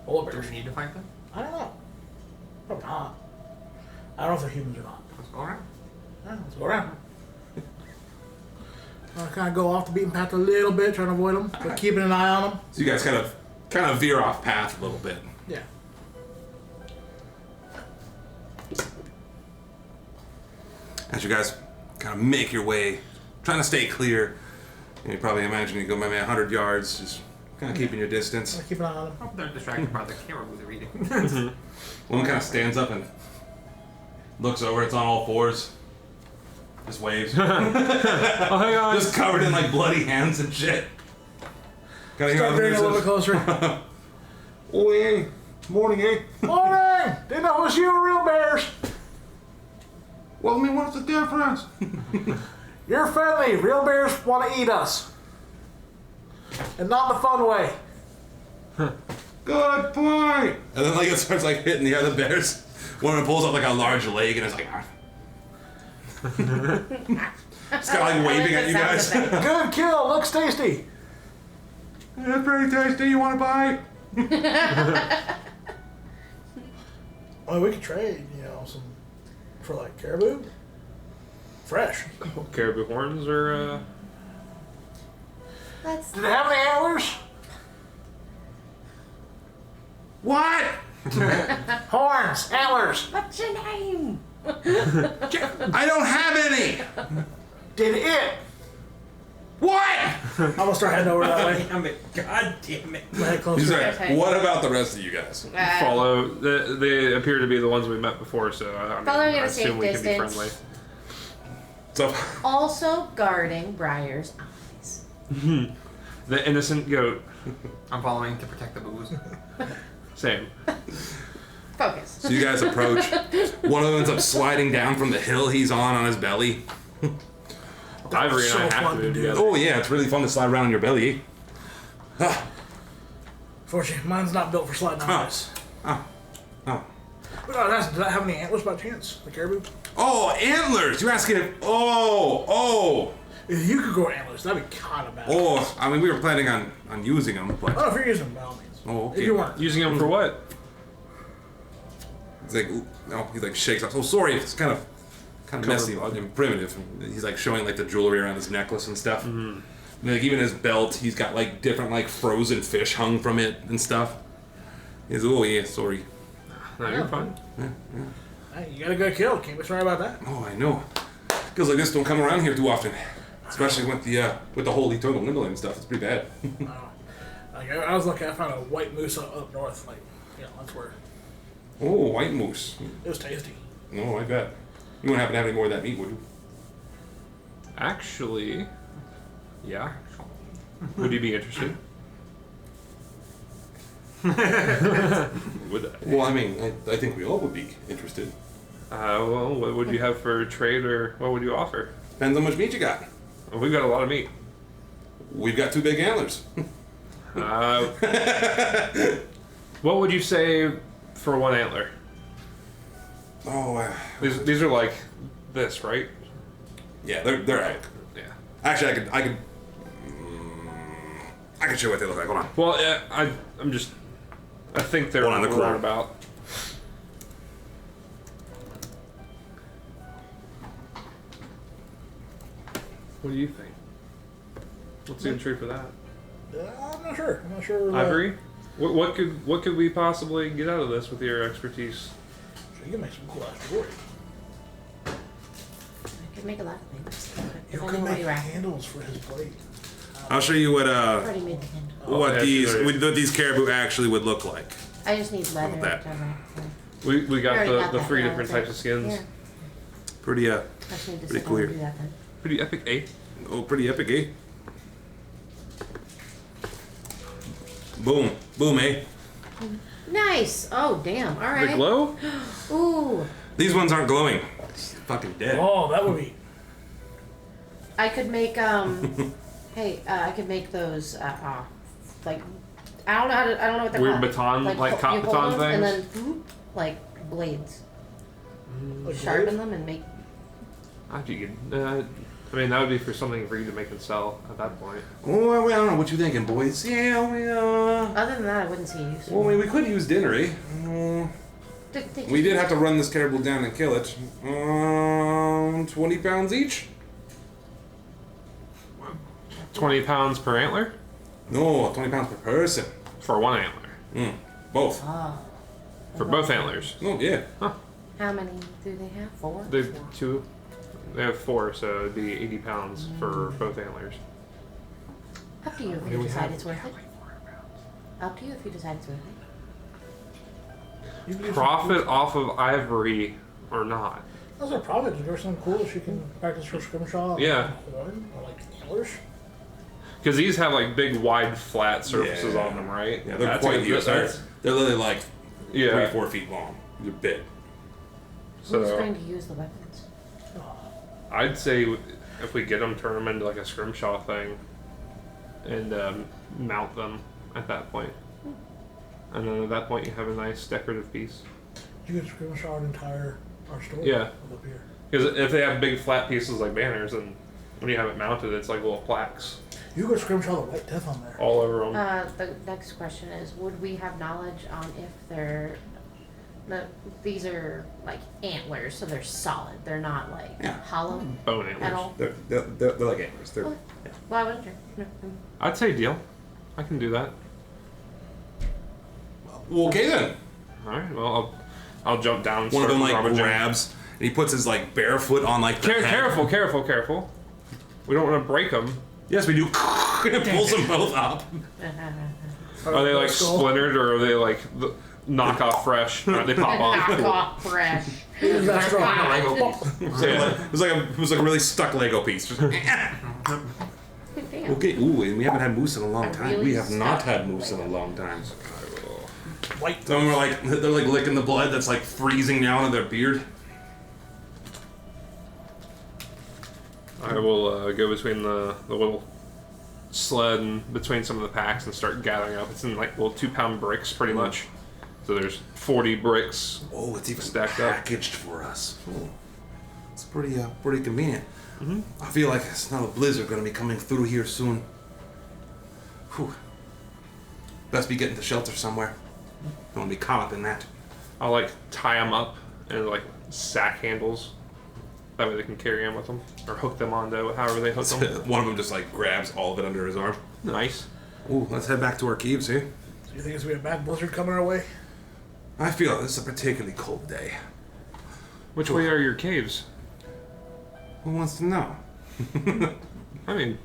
Polar Do bears. we need to fight them? I don't know. Probably not. I don't know if they're humans or not. Let's go around. Yeah, let's go around. I kind of go off the beaten path a little bit, trying to avoid them, but keeping an eye on them. So you guys kind of veer off path a little bit. Yeah. As you guys kind of make your way, trying to stay clear, you probably imagine you go maybe 100 yards, just kind of keeping your distance. Keep an eye on them. Oh, they're distracted by the caribou they're eating. One kind of stands up and looks over. It's on all fours. Just waves. Oh, hang on. Just covered in like bloody hands and shit. Gotta hear Start all the getting a little bit voices. closer. Oh, yeah. Morning, eh? Morning! Didn't know it was you, real bears. Well, I mean, what's the difference? You're friendly. Real bears want to eat us. And not in the fun way. Good point. And then like it starts like hitting the other bears. One of them pulls up like a large leg and it's like, it's kind of like waving at you guys. Good kill. Looks tasty. That's pretty tasty. You want to buy? Well, we could trade, some for like caribou. Fresh. Caribou horns or, Let's Did it have any antlers? What? Horns, antlers. What's your name? I don't have any. Did it? What? I'm gonna start heading over that way. Damn it. God damn it. My head He's closer. like, Okay. what about the rest of you guys? follow. They appear to be the ones we met before, so I Following at I a safe assume we can be distance. friendly. So, Also guarding Briar's eyes. The innocent goat. I'm following to protect the booze. Same. Focus. So you guys approach. One of them ends up sliding down from the hill he's on his belly. Ivory and I so have fun to to do do. together. Oh yeah, it's really fun to slide around on your belly. Eh? Ah, Fortunately, mine's not built for sliding on ice. oh. But does that have any antlers by chance? The caribou? Oh, antlers! You're asking if... Oh! If you could grow antlers, that'd be kind of bad. Oh, I mean, we were planning on using them, I but... don't know if you're using them by all means. Oh, okay. If you weren't. Using them for what? He's like, no, he like shakes up. Oh, sorry, it's kind of messy blood. and primitive. He's like showing like the jewelry around his necklace and stuff. And, like even his belt, he's got like different like frozen fish hung from it and stuff. He's oh yeah, sorry. No, you're fine. Hey, you got a good kill. Can't be sorry about that. Oh, I know. Kills like this don't come around here too often, especially with the whole eternal nibbling and stuff. It's pretty bad. Like, I was lucky I found a white moose up north. Like, that's where Oh, white moose. it was tasty. No, I bet. You wouldn't happen to have any more of that meat, would you? Actually, yeah. Would you be interested? Would I? Well, I mean, I think we all would be interested. Well, what would you have for trade, or what would you offer? Depends how much meat you got. Well, we've got a lot of meat. We've got 2 big antlers. What would you say for 1 antler? Oh, These are like this, right? yeah, they're right. Yeah. Actually, I can show you what they look like. Hold on. Well, I think they're One on the corner. about. What do you think? What's the entry for that? I'm not sure. I'm not sure. Ivory? What could we possibly get out of this with your expertise? So you can make some cool ass jewelry. I could make a lot of things. You Depending could on what make you rack. handles for his blade. I'll show you what I already made the handle. what yeah, these caribou actually would look like. I just need leather to that? wrap them. We got already got the that, 3 yeah, different okay. types of skins. Yeah. Pretty I just need to Pretty sit down clear. and do that then. Pretty epic, eh? oh, pretty epic, eh? Boom, boom, eh? Nice. Oh damn. All The right. glow? Ooh. These ones aren't glowing. It's fucking dead. Oh, that would be. I could make hey, I could make those like I don't know how to, I don't know what they're Weird called. baton, like cop you hold baton them and things? then whoop, like blades. Like Sharpen them and make. I think I mean, that would be for something for you to make and sell at that point. Oh, I don't know what you thinking, boys. Yeah, Other than that, I wouldn't see use. well, we could use dinner, eh? We did have to run this caribou down and kill it. 20 pounds each? 20 pounds per antler? No, 20 pounds per person. For 1 antler. Both. Oh. For both antlers. Oh, yeah. How many do they have? 4? They have 2. They have 4, so it'd be 80 pounds for both antlers. Up to you if you decide it's worth it. Up to you if you decide it's worth it. You can do Profit off of ivory or not? That's a profit. Is there something cool she can practice her scrimshaw? Yeah. Or like antlers? Because these have like big, wide, flat surfaces Yeah. on them, right? Yeah, they're That's quite a- huge. They're that's- literally like Yeah. 3-4 feet long. They're big. Who's So going to use the weapons? I'd say if we get them, turn them into like a scrimshaw thing, and mount them at that point. And then at that point, you have a nice decorative piece. You could scrimshaw an entire our store. Yeah. Up here. Because if they have big flat pieces like banners, and when you have it mounted, it's like little plaques You could scrimshaw the white death on there. all over them. The next question is: would we have knowledge on if they're these are like antlers, so they're solid. They're not like Yeah. hollow Bone at antlers. all. They're like antlers. They're, Okay. Well, I wasn't sure. No. I'd say deal. I can do that. well, okay then. All right. Well, I'll jump down. And One of start them like rummaging. grabs and he puts his like bare foot on like the head. Careful. We don't want to break them. Yes, we do. And it pulls them both up. Are they like Skull. splintered, or are they like knock off fresh? Or they pop Knock off. off fresh. Who's that strong? It was like a really stuck Lego piece. Just- Damn. Okay. Ooh, and we haven't had moose in a long I'm time. really We have not stuck had moose in a right long time. White. Some are like they're like licking the blood that's like freezing down in their beard. I will go between the little sled and between some of the packs and start gathering up. It's in like little 2-pound bricks, pretty much. So there's 40 bricks. Oh, it's even Stacked up. packaged for us. Oh, it's pretty convenient. I feel like it's another blizzard going to be coming through here soon. Whew. Best be getting to shelter somewhere. Don't want to be caught up in that. I'll like tie them up in like sack handles. That way they can carry them with them or hook them onto however they hook them. One of them just like grabs all of it under his arm. Nice. Ooh, let's head back to our caves, eh? Do you think it's gonna be a bad blizzard coming our way? I feel this is a particularly cold day. Which way are your caves? Who wants to know? I mean,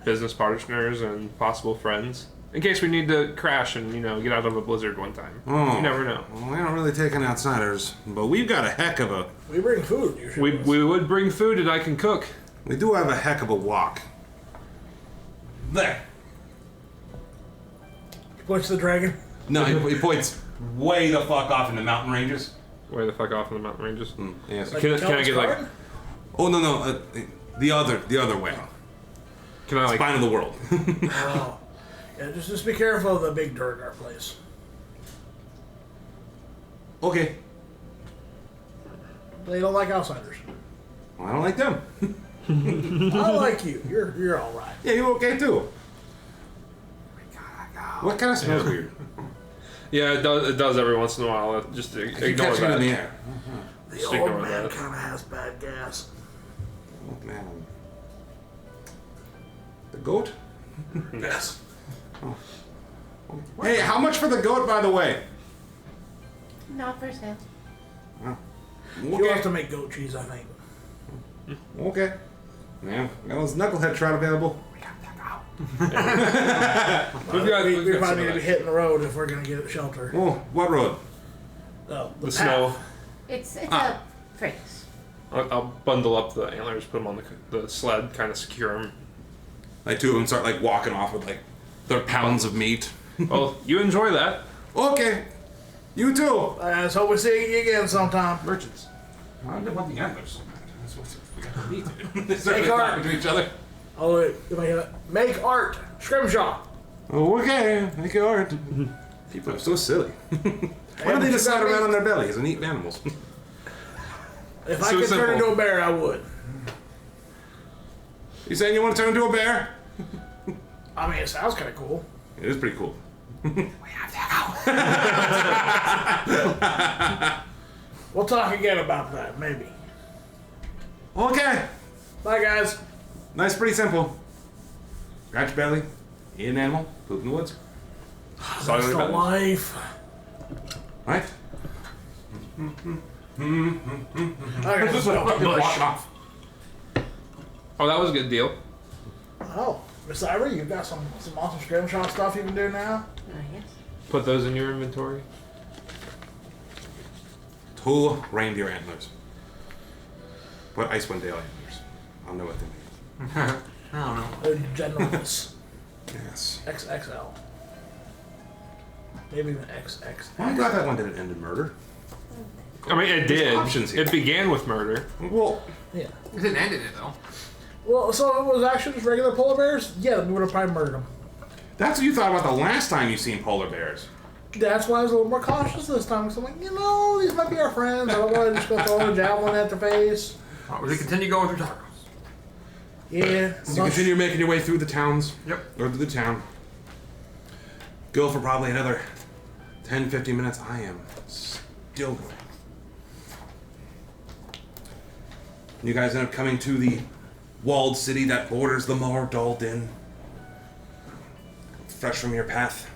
business partners and possible friends. In case we need to crash and, get out of a blizzard one time. Oh, You never know. Well, we don't really take in outsiders, but we've got a heck of a... We bring food usually. We would bring food and I can cook. We do have a heck of a walk. There. He points to the dragon. No, he points way the fuck off in the mountain ranges. Way the fuck off in the mountain ranges. Yes. Like Can I Kellen's get, like- garden? Oh no, the other way. Can I Spine of the world. Oh. Yeah, just be careful of the big dirt in our place. Okay. They don't like outsiders. Well, I don't like them. I like you. You're all right. Yeah, you okay too? What kind of smells weird? Yeah, it does every once in a while. Just You ignore catch it in that. the air. The Just old ignore man that. kind of has bad gas. Oh man. The goat? Yes. Hey, how much for the goat, by the way? Not for sale. You'll have to make goat cheese, I think. Okay. Yeah, got those knucklehead trout available. We've got We some probably of need to that. be hitting the road if we're going to get shelter. Oh, what road? Oh, The path. snow. It's Ah. a phrase. I'll bundle up the antlers, put them on the sled, kind of secure them. Like two of them start like walking off with like their pounds of meat. Well, you enjoy that. Okay. You too. Let's hope we see you again sometime. Merchants. I don't want the antlers so bad. That's what we got the meat. They Make start art. talking to each other. Oh, wait. Make art. Scrimshaw. Oh, okay. Make it art. People are so silly. Why don't they just sit around on their bellies and eat animals? If I So could turn simple. into a bear, I would. You saying you want to turn into a bear? I mean, it sounds kind of cool. It is pretty cool. We'll talk again about that, maybe. Okay. Bye, guys. Nice, pretty simple. Scratch your belly, eat an animal, poop in the woods. That's Sorry the about that. life. Right? Okay, Just so, walk off. Oh, that was a good deal. oh, Miss Ivory, you've got some awesome scrimshaw stuff you can do now. Yes. Put those in your inventory. 2 reindeer antlers. Put Icewind Dale antlers. I'll know what they mean. I don't know. They're generous. Yes. XXL. Maybe even XX. I'm glad that one didn't end in murder. I mean, it did. options here. It began with murder. Well, Yeah. It didn't end in it though. Well, so it was actually just regular polar bears? Yeah, we would have probably murdered them. that's what you thought about the last time you seen polar bears. That's why I was a little more cautious this time. Because I'm like, these might be our friends. I don't want to just go throw a javelin at their face. We're gonna continue going through tacos. Yeah. So you continue making your way through the towns. Yep. Or through the town. Go for probably another 10, 15 minutes. I am still going. You guys end up coming to the walled city that borders the Mordal Den. Fresh from your path.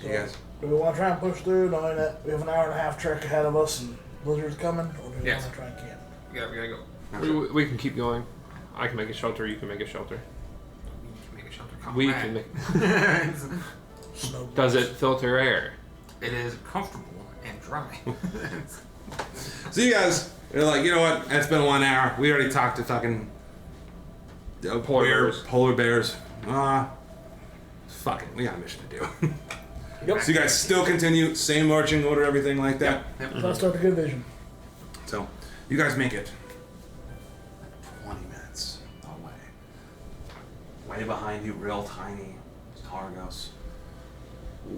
You guys. Do we want to try and push through knowing that we have an hour and a half trek ahead of us and blizzard's coming? Or do we Yes. want to try and camp? We gotta go. We can keep going. I can make a shelter. You can make a shelter. We can make a shelter. We can make. Snow Does it filter air? It is comfortable and dry. So you guys are like, you know what? It's been 1 hour. We already talked to fucking Polar bears. Fuck it. We got a mission to do. Yep. So you guys still continue, same marching order, everything like that? Yep. So I start the good vision. So, you guys make it 20 minutes away. Way behind you, real tiny Targos.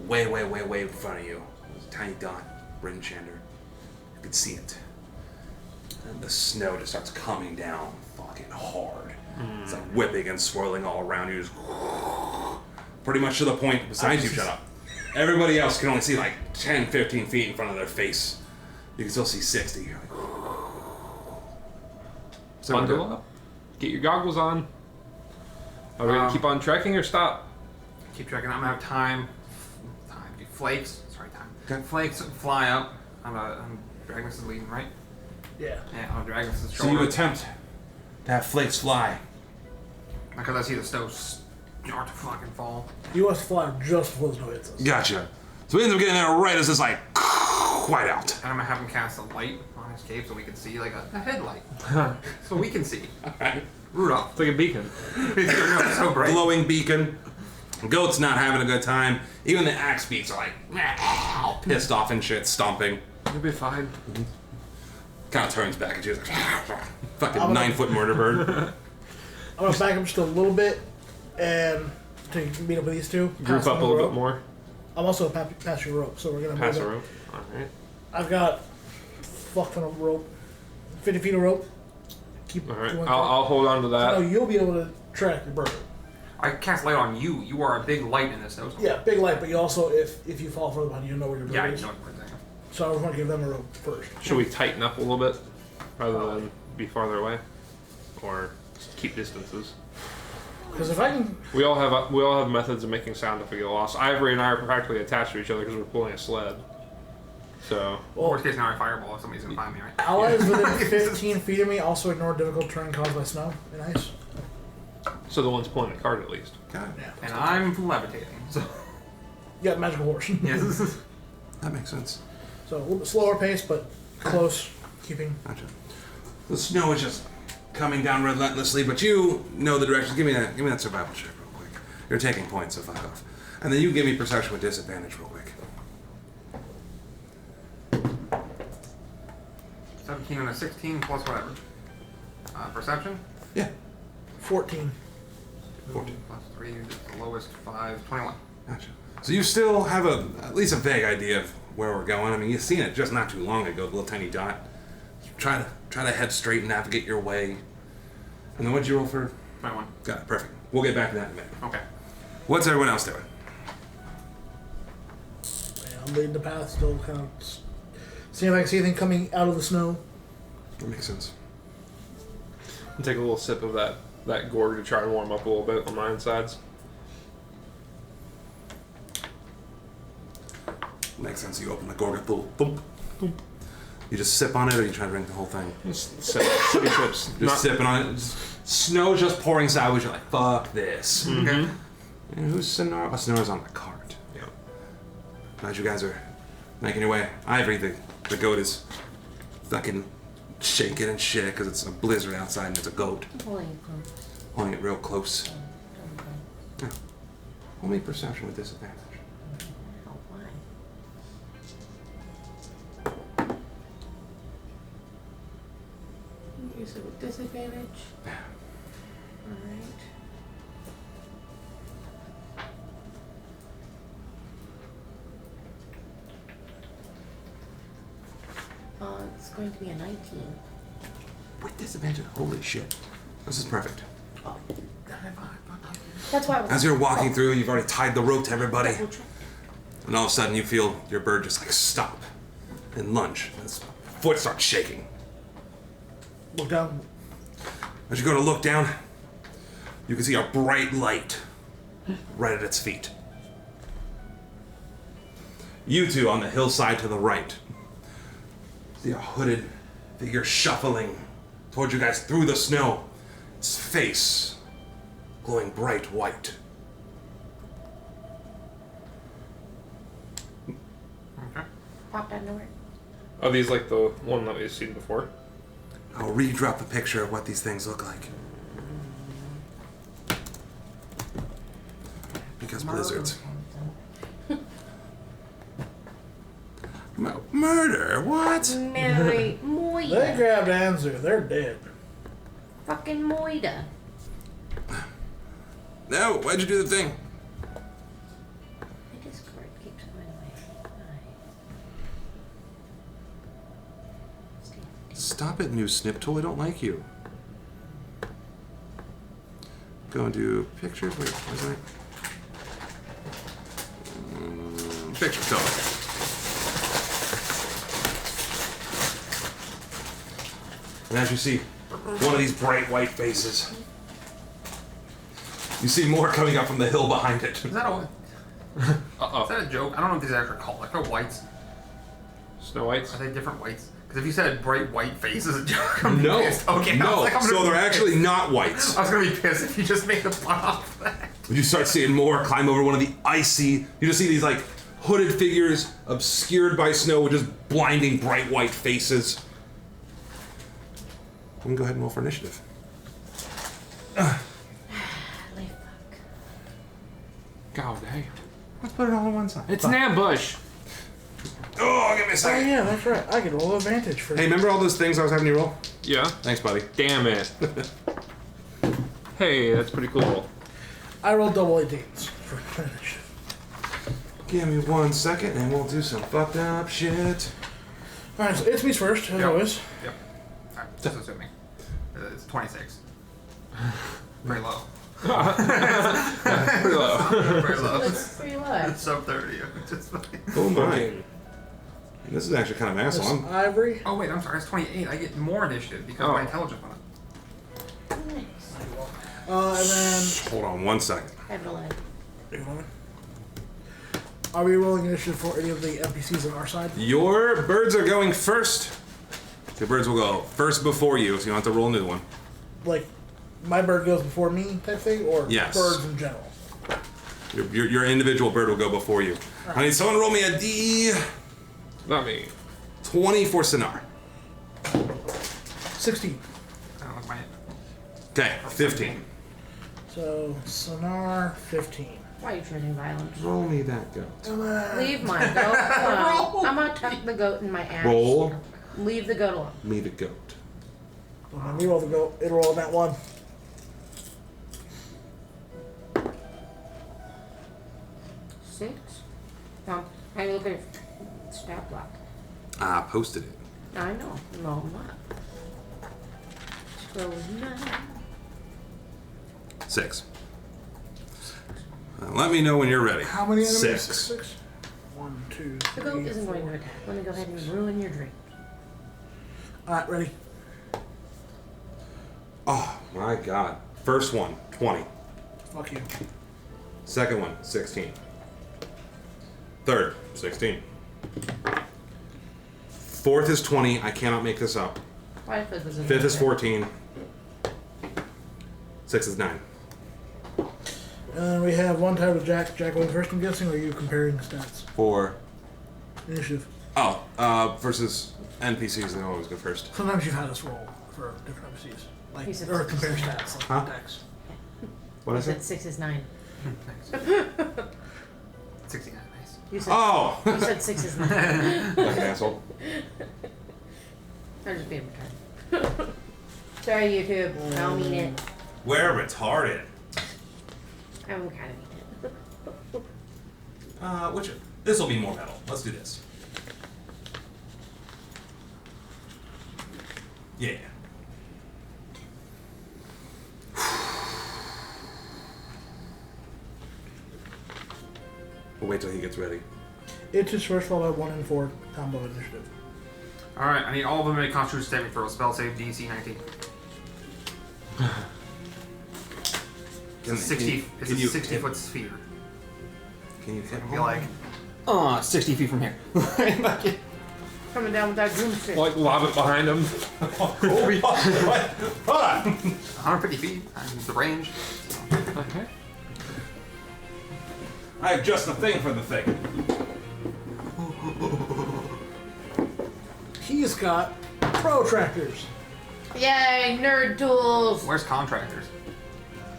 Way in front of you. There's a tiny dot, Bryn Chander. You can see it. And the snow just starts coming down fucking hard. It's like whipping and swirling all around you. Just pretty much to the point, besides you, shut up. Everybody else can only see like 10, 15 feet in front of their face. You can still see 60. You're like, so Bundle up. Get your goggles on. Are we gonna keep on trekking or stop? Keep trekking. I'm gonna have time. Flakes. Sorry, time. Okay. Flakes fly up. I'm Dragnus is leading, right? Yeah. Yeah, I'm Dragnus' So shoulder. you attempt to have flakes fly. Because I see the snow start to fucking fall. He wants to fly just before the snow hits us. Gotcha. So we end up getting there right as it's like white out. And I'm gonna have him cast a light on his cape so we can see, like a headlight. So we can see. Alright. Rudolph. It's like a beacon. It's so bright. Glowing beacon. Goat's not having a good time. Even the axe beaks are like all pissed off and shit, stomping. You'll be fine. Kind of turns back at you. Like, fucking 9-foot murder bird. I'm gonna back him just a little bit and to meet up with these two. Group up a little bit more. I'm also pass your rope, so we're gonna Pass move the it. rope. Alright. I've got fuck ton of rope, 50 feet of rope. Keep Alright. going. I'll hold on to So that. you'll be able to track your bird. I cast light on you. You are a big light in this snowstorm. Yeah, big light, but you also, if you fall further behind, you know where your bird Yeah, I is. know what you're saying. So I was going to give them a rope first. Should we tighten up a little bit rather than be farther away, or just keep distances? Because if I can, We all have methods of making sound if we get lost. Ivory and I are practically attached to each other because we're pulling a sled. So well, Worst case now I fireball if somebody's gonna find me, right? allies within 15 feet of me also ignore difficult terrain caused by snow and ice. the one's pulling the cart at least. Got it. Yeah. And I'm levitating. So You got a magical horse. yes. That makes sense. So a little bit slower pace, but close, keeping. Gotcha. The snow is just coming down relentlessly, but you know the directions. Give me that survival check real quick. You're taking points, so fuck off. And then you give me perception with disadvantage real quick. 17 and a 16 plus whatever. Perception? Yeah. 14. 14. Plus 3 is the lowest. 5, 21. Gotcha. So you still have at least a vague idea of where we're going. I mean, you've seen it just not too long ago, the little tiny dot. Try to head straight and navigate your way. And then what'd you roll for? 21. Got it. Perfect. We'll get back to that in a minute. Okay. What's everyone else doing? Yeah, I'm leading the path, still kind of seeing if I can see anything coming out of the snow. That makes sense. And take a little sip of that gourd to try and warm up a little bit on my insides. Makes sense. You open the gourd, little thump, thump. You just sip on it, or you try to drink the whole thing? Just sippy sips. Just sipping on it. Snow's just pouring sideways. You're like, fuck this. Okay. And who's Sonora? Oh, Sonora's on the cart. Yeah. As you guys are making your way, Ivory, the goat, is fucking shaking and shit because it's a blizzard outside and it's a goat. Holding it real close. Yeah. Only perception with disadvantage. Use it with disadvantage. Yeah. Alright. It's going to be a 19. With disadvantage? Holy shit. This is perfect. Oh. That's why I was As you're walking through, you've already tied the rope to everybody. double check. And all of a sudden you feel your bird just like stop and lunge. His foot starts shaking. Look down. As you go to look down, you can see a bright light right at its feet. You two on the hillside to the right see a hooded figure shuffling towards you guys through the snow. Its face glowing bright white. Okay. Popped out of nowhere. Are these like the one that we've seen before? I'll redrop a picture of what these things look like. because blizzards. Murder? What? Mary They Moida. grabbed Anzu. They're dead. Fucking Moida. No, why'd you do the thing? My Discord keeps going away. Stop it, new snip tool. I don't like you. Go and do pictures. Wait, where's that? Pictures. Go. And as you see, one of these bright white faces. You see more coming up from the hill behind it. Is that a Is that a joke? I don't know what these are actually called. Like they're whites. Snow Whites? Are they different whites? Because if you said bright white face as a joke, I'm No. pissed. Okay, I No. was like, I'm So gonna they're be actually pissed. not whites. I was gonna be pissed if you just made a pun off that. You start seeing more climb over one of the icy. You just see these like hooded figures obscured by snow with just blinding bright white faces. We can go ahead and roll for initiative. God, hey. Let's put it all on one side. It's an ambush. Oh, give me a Oh second. yeah, that's right. I could roll advantage for Hey, remember all those things I was having you roll? Yeah. Thanks, buddy. Damn it. Hey, that's pretty cool. I rolled double 18s for initiative. Give me 1 second and we'll do some fucked up shit. Alright, so it's me's first, as Yep. always. Yep. Alright, just assuming. It's 26. Very low. Pretty low. Very low. That's pretty low. It's sub 30. Just fucking- Oh my. This is actually kind of This asshole. Ivory. Oh wait, I'm sorry. It's 28. I get more initiative because of my intelligence on it. And then Hold on 1 second. I have 11. are we rolling initiative for any of the NPCs on our side? Your birds are going first. Your birds will go first before you, so you don't have to roll a new one. Like, my bird goes before me type thing, or Yes. birds in general? Your individual bird will go before you. I need someone to roll me a Not me. D20 for Sinar. 16. I don't know if my Okay, 15. So, Sonar, 15. Why are you choosing violence? Roll me that goat. And then Leave my goat alone. I'm gonna tuck the goat in my ass. Roll Leave the goat alone. me the goat. when we roll the goat, it'll roll that one. Six? No, I look at stat block. I posted it. I know. No, I'm not. Scroll 9. 6. Let me know when you're ready. How many enemies? 6. 6. 1, 2, The goat 3, isn't going to 4. attack. Let me go ahead and ruin your dream. Alright, ready? Oh my god. First one, 20. Fuck you. Second one, 16. Third, 16. Fourth is 20. I cannot make this up. Why fifth is Fifth is 14. Sixth is 9. And then we have one time with Jack. Jack going first, I'm guessing, or are you comparing stats? 4. Initiative. Oh, versus NPCs, they always go first. Sometimes you've had us roll for different NPCs. Like, He said or six. compare stats, like Huh? decks. What I is said it? 6 is 9. Thanks. 69. Nice. You said, Oh! you said 6 is 9. Like an asshole. I'm just being retarded. Sorry, YouTube. I don't mean it. We're retarded. I'm kind of mean it. This will be more metal. Let's do this. Yeah. We'll wait till he gets ready. It's his first roll at 1 and 4 combo initiative. Alright, I need all of them to make Constitution saving throw. Spell save DC 19. It's a 60, it's a 60 foot sphere. Can you hit It'd be like, 60 feet from here. Back in. Coming down with that broomstick. Like, lob it behind him. What? Hold on. 150 feet. And the range. So. Okay. I have just the thing for the thing. He's got protractors. Yay, nerd tools. Where's contractors?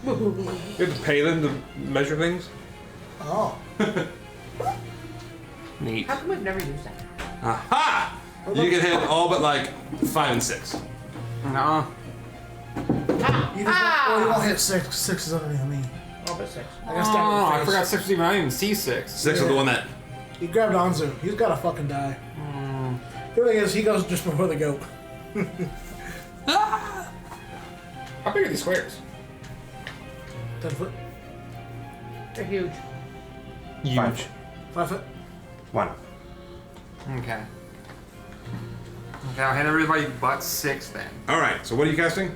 You have to pay them to measure things? Oh. Neat. How come we've never used that? Aha! You can hit all but like 5 and 6. No. You won't hit 6. 6 is underneath me. Oh, but 6. I guess I forgot 6 was even. I didn't even see 6. 6 is the one that. He grabbed Anzu. He's gotta fucking die. The thing is, he goes just before the goat. How big are these squares? 10 foot. They're huge. Huge. 5 foot. 1. Okay. Okay, I'll hit everybody but 6 then. Alright, so what are you casting?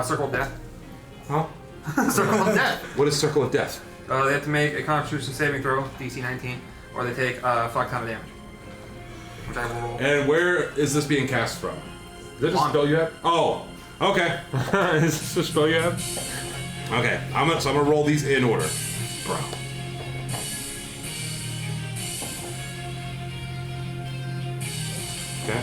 Circle of Death. Huh? Circle of Death. What is Circle of Death? They have to make a Constitution saving throw, DC 19, or they take a fuck ton of damage. Which I will roll. And where is this being cast from? Is that just a spell you have? Oh, okay. Is this a spell you have? Okay, I'm gonna roll these in order. Bro. Okay.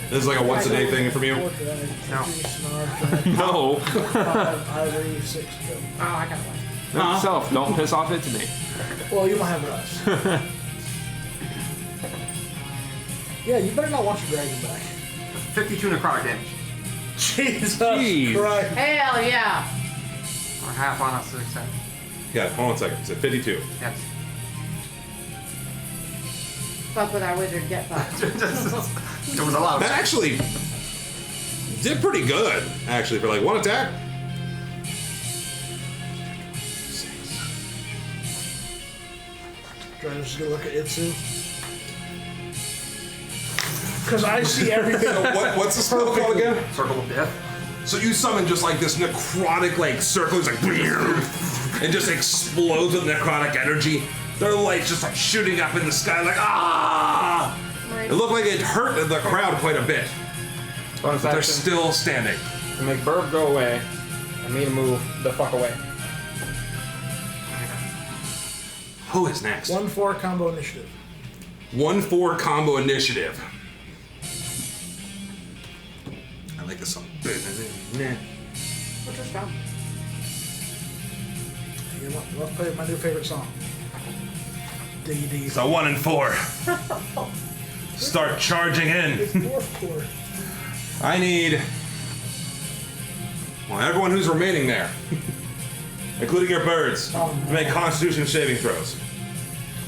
This is like a once a day thing from you? No. No. 5 ivory, 6 goat. Oh, I got one. Yourself. Don't piss off it to me. Well, you might have us. Yeah, you better not watch your dragon back. 52 necrotic damage. Jesus Jeez. Christ. Hell yeah! Or half on us, 6 7. Yeah, hold on a second. It's at 52. Yes. Fuck with our wizard, get fucked. It was allowed. That actually did pretty good, actually, for like one attack. Trying to just go look at Itsu. Because I see everything. What's the spell called again? Circle of Death. So you summon just like this necrotic like circle, it's like and just explodes with necrotic energy. Their lights just like shooting up in the sky like ah! It looked like it hurt the crowd quite a bit, Bonus but they're action still standing. to make Burb go away and me to move the fuck away. Who is next? 1-4 combo initiative. 1-4 combo initiative. I like this song. What's your spell? Let's play my new favorite song. Diggy diggy. So 1 and 4. Start charging in. It's fourth core. I need, well, everyone who's remaining there, including your birds, to make Constitution saving throws.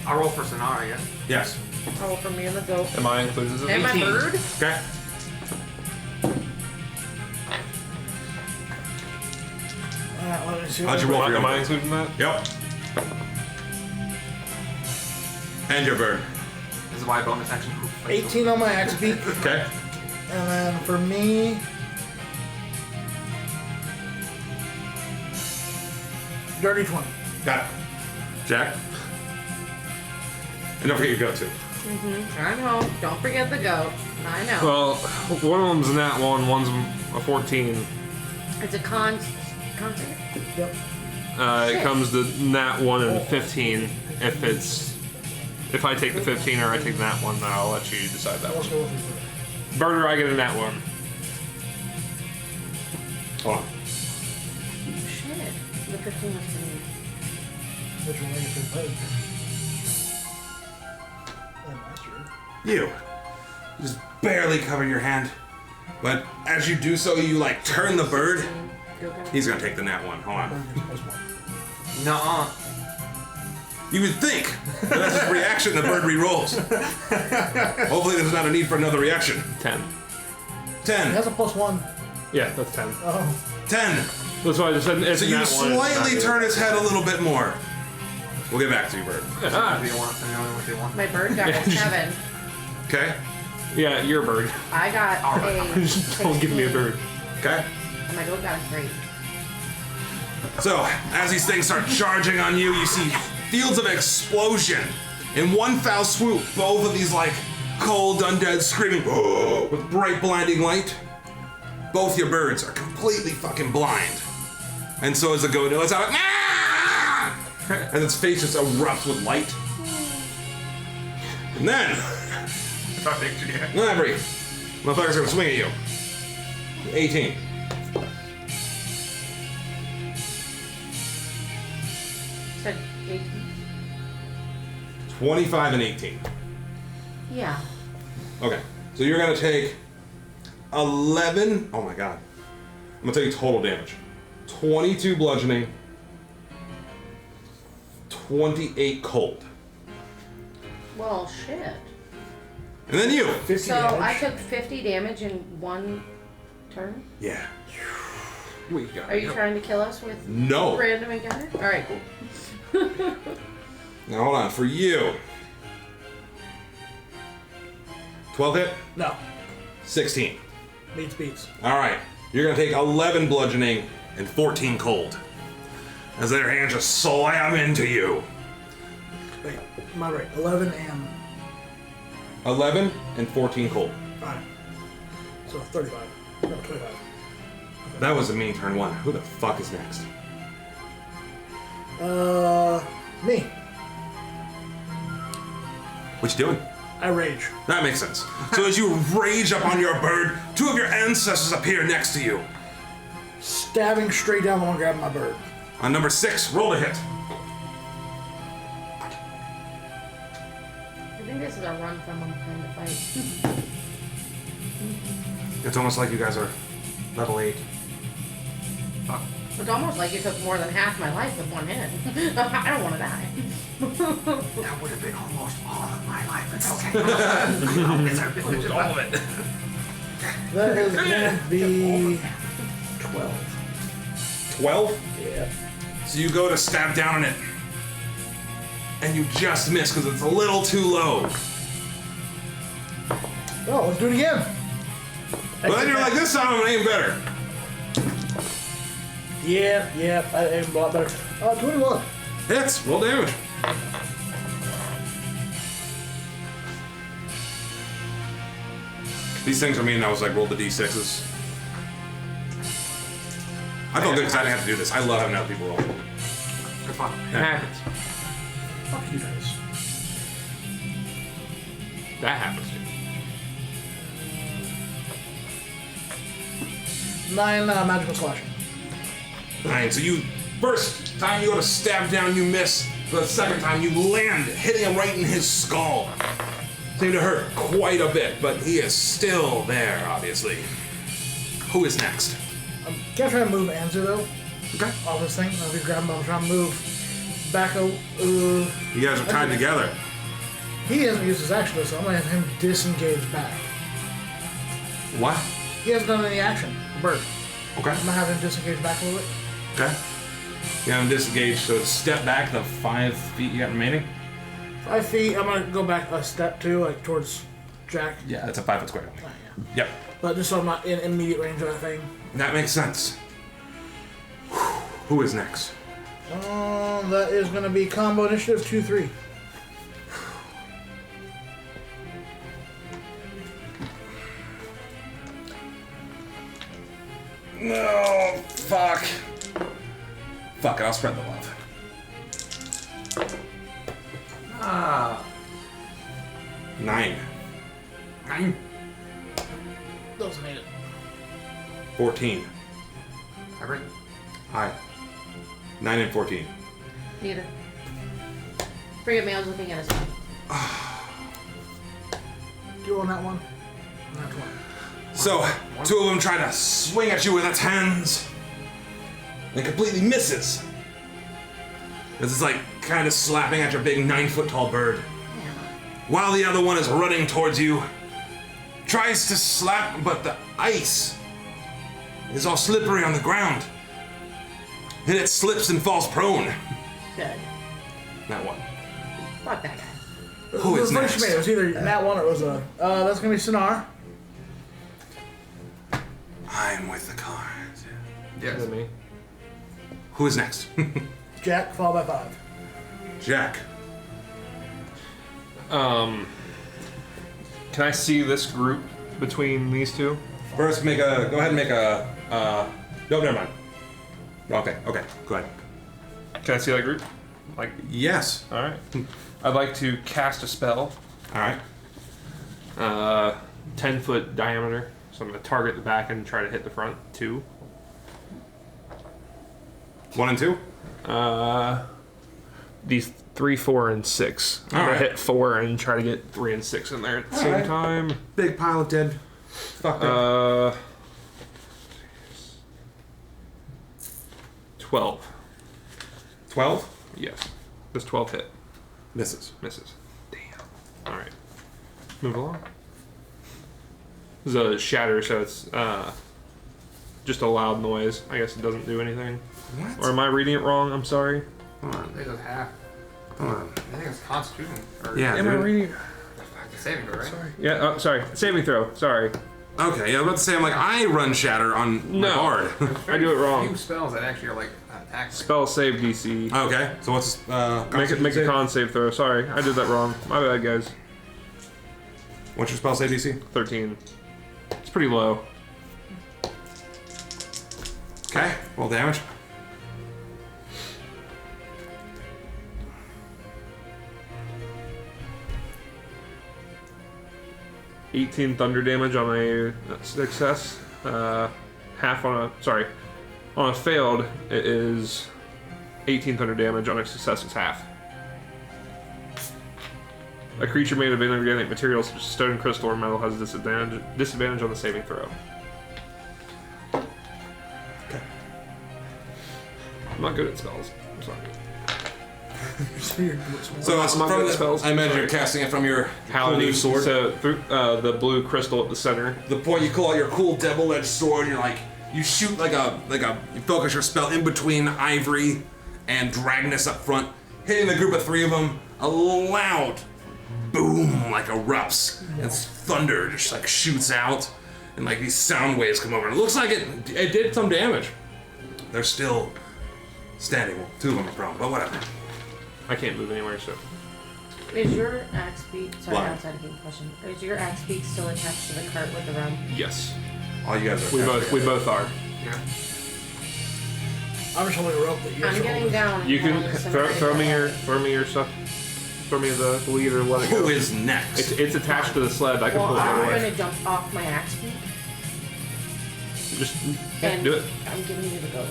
I'll roll for Sonara, I guess. Yes. Oh, for me and the goat. Am I included in And my 18. bird? Okay. Let me see. How'd you roll for your Am I bird? included in that? Yep. And your bird. This is why bonus action. 18 on my axe beak. Okay. And then for me, dirty 20. Got it. Jack. And don't forget your goat too. I know. Don't forget the goat. I know. Well, one of them's a nat 1, one's a 14. It's a con save? Yep. It comes to nat 1 and 15. If I take the 15 or I take the nat 1, then I'll let you decide that Let's one. go with it. Bird or I get a nat 1. Hold on. Shit. The 15 was for me. Which will make it through play. And master. You just barely cover your hand, but as you do so, you like turn the bird. Go, go. He's gonna take the nat 1. Hold on. Nuh-uh. You would think that that's his reaction. The bird re-rolls. Hopefully, there's not a need for another reaction. 10. He 10. has a +1. Yeah, that's 10. Oh. 10. That's why I just said it's So a you nat 1. slightly turn his head a little bit more. We'll get back to you, bird. If you want, then you only want to do one. My bird got a 7. Okay? Yeah, you're a bird. I got a Just don't give me a 16, bird. Okay? And my goat got a 3. So, as these things start charging on you, you see fields of explosion. In one foul swoop, both of these, like, cold undead screaming with bright blinding light. Both your birds are completely fucking blind. And so as the goat lets out, ah! And its face just erupts with light. And then, If I pictured you. every motherfucker's gonna swing at you. 18. said 18. 25 and 18. Yeah. Okay, so you're gonna take 11. Oh my god. I'm gonna tell you total damage. 22 bludgeoning, 28 cold. Well, shit. And then you. 50 So damage. I took 50 damage in one turn? Yeah. We got Are you trying to kill us with No. random encounter? Alright, cool. Now hold on, for you. 12 hit? No. 16. Beats. Alright, you're gonna take 11 bludgeoning and 14 cold. As their hands just slam into you. Wait, am I right? 11 and... 11 and 14 cold. Alright. So 35. No, 25. That was a mean turn one. Who the fuck is next? Me. What you doing? I rage. That makes sense. So as you rage up on your bird, two of your ancestors appear next to you. Stabbing straight down the one grabbing my bird. On number 6, roll to hit. I think this is a run from them kind of fight. It's almost like you guys are level 8. It's almost like you took more than half my life with one hit. I don't want to die. That would have been almost all of my life. It's okay. all of it. That is going to be 12. 12? Yeah. So you go to stab down on it, and you just miss because it's a little too low. Well, let's do it again. But then you're like, this time I'm gonna aim better. Yeah, I aimed a lot better. 21. Hits, roll damage. These things are mean. I was like, roll the d6s. I felt good because I didn't have to do this. I love having other people roll. It's fine. It happens. Fuck you guys. That happens to you. 9 magical slashing. 9. So you first time you go to stab down, you miss. The second time you land, hitting him right in his skull. Seemed to hurt quite a bit, but he is still there, obviously. Who is next? I'm gonna try to move Anzu though. Okay. Off this thing. I'll be grabbing him. I'm trying to move back. You guys are tied together. He hasn't used his action though, so I'm gonna have him disengage back. What? He hasn't done any action. The bird. Okay. I'm gonna have him disengage back a little bit. Okay. You have him disengaged, so step back the 5 feet you got remaining. 5 feet. I'm gonna go back a step too, like towards Jack. Yeah, that's a 5 foot square. Oh, yeah. Yep. But just so I'm not in immediate range of that thing. That makes sense. Who is next? That is gonna be combo initiative 2-3. No, fuck. Fuck it, I'll spread the love. Ah. 9. 9. Doesn't need it. 14. Hybrid. Hi. 9 and 14. Neither. Forget me, I was looking at his phone. You on that one? Not one. So, two of them try to swing at you with its hands. And it completely misses. Because it's like kind of slapping at your big 9 foot tall bird. While the other one is running towards you. Tries to slap, but the ice is all slippery on the ground. And it slips and falls prone. Good. That one. Fuck that guy. Who is It next? was either that one or it was a. That's gonna be Sonar. I'm with the card. Yes. Is it me? Who is next? Jack, followed by 5. Jack. Can I see this group between these two? First, go ahead and make a, no, never mind. Okay, go ahead. Can I see that group? Like, Yes. alright. I'd like to cast a spell, Alright. 10-foot diameter. So I'm going to target the back and try to hit the front. 2. 1 and 2? these 3, 4, and 6. I'm gonna hit 4 and try to get 3 and 6 in there at the same time. Big pile of dead. Fuck up. 12. 12? Yes. Does 12 hit? Misses. Misses. Damn. Alright. Move along. This is a shatter, so it's just a loud noise. I guess it doesn't do anything. What? Or am I reading it wrong? I'm sorry. Hold I on. think it's half. Hold on. I think it's Constitution. Or Yeah, Am I dude. reading? It's saving throw, right? Sorry. Yeah, oh, sorry. Saving throw. Sorry. Okay, yeah, I was about to say, I'm like, I run shatter on my No. bard. I do it Few wrong. spells that actually are like attack. Spell save DC. Okay, so what's Make a con save throw. Sorry, I did that wrong. My bad, guys. What's your spell save DC? 13. It's pretty low. Okay, roll damage. $18 thunder damage on a success. Half on a on a failed it is 18 thunder damage. On a success it's half. A creature made of inorganic materials such as stone, crystal, or metal has disadvantage on the saving throw. Okay. I'm not good at spells. I'm sorry. So it's I'm not from good at the, spells. I imagine Sorry. you're casting it from your Paladin new sword. So through the blue crystal at the center. The point you pull out your cool double-edged sword, and you're like, you shoot you focus your spell in between Ivory and Dragnus up front, hitting the group of 3 of them. A loud boom like erupts, and thunder just like shoots out, and like these sound waves come over. It looks like it did some damage. They're still standing. Well, 2 of them are prone, but whatever. I can't move anywhere, so. Is your axe beak, sorry, Blind. outside of game question, is your axe beak still attached to the cart with the rum? Yes. All you guys are. We both are. Yeah. I'm just holding a rope that you're I'm getting holding. down. You can and having some throw me your idea. stuff. Throw me the lead or let it Who go. is next? It's attached to the sled. I can Well, pull it I'm right away. going to jump off my axe beak Just and do it. I'm giving you the goat.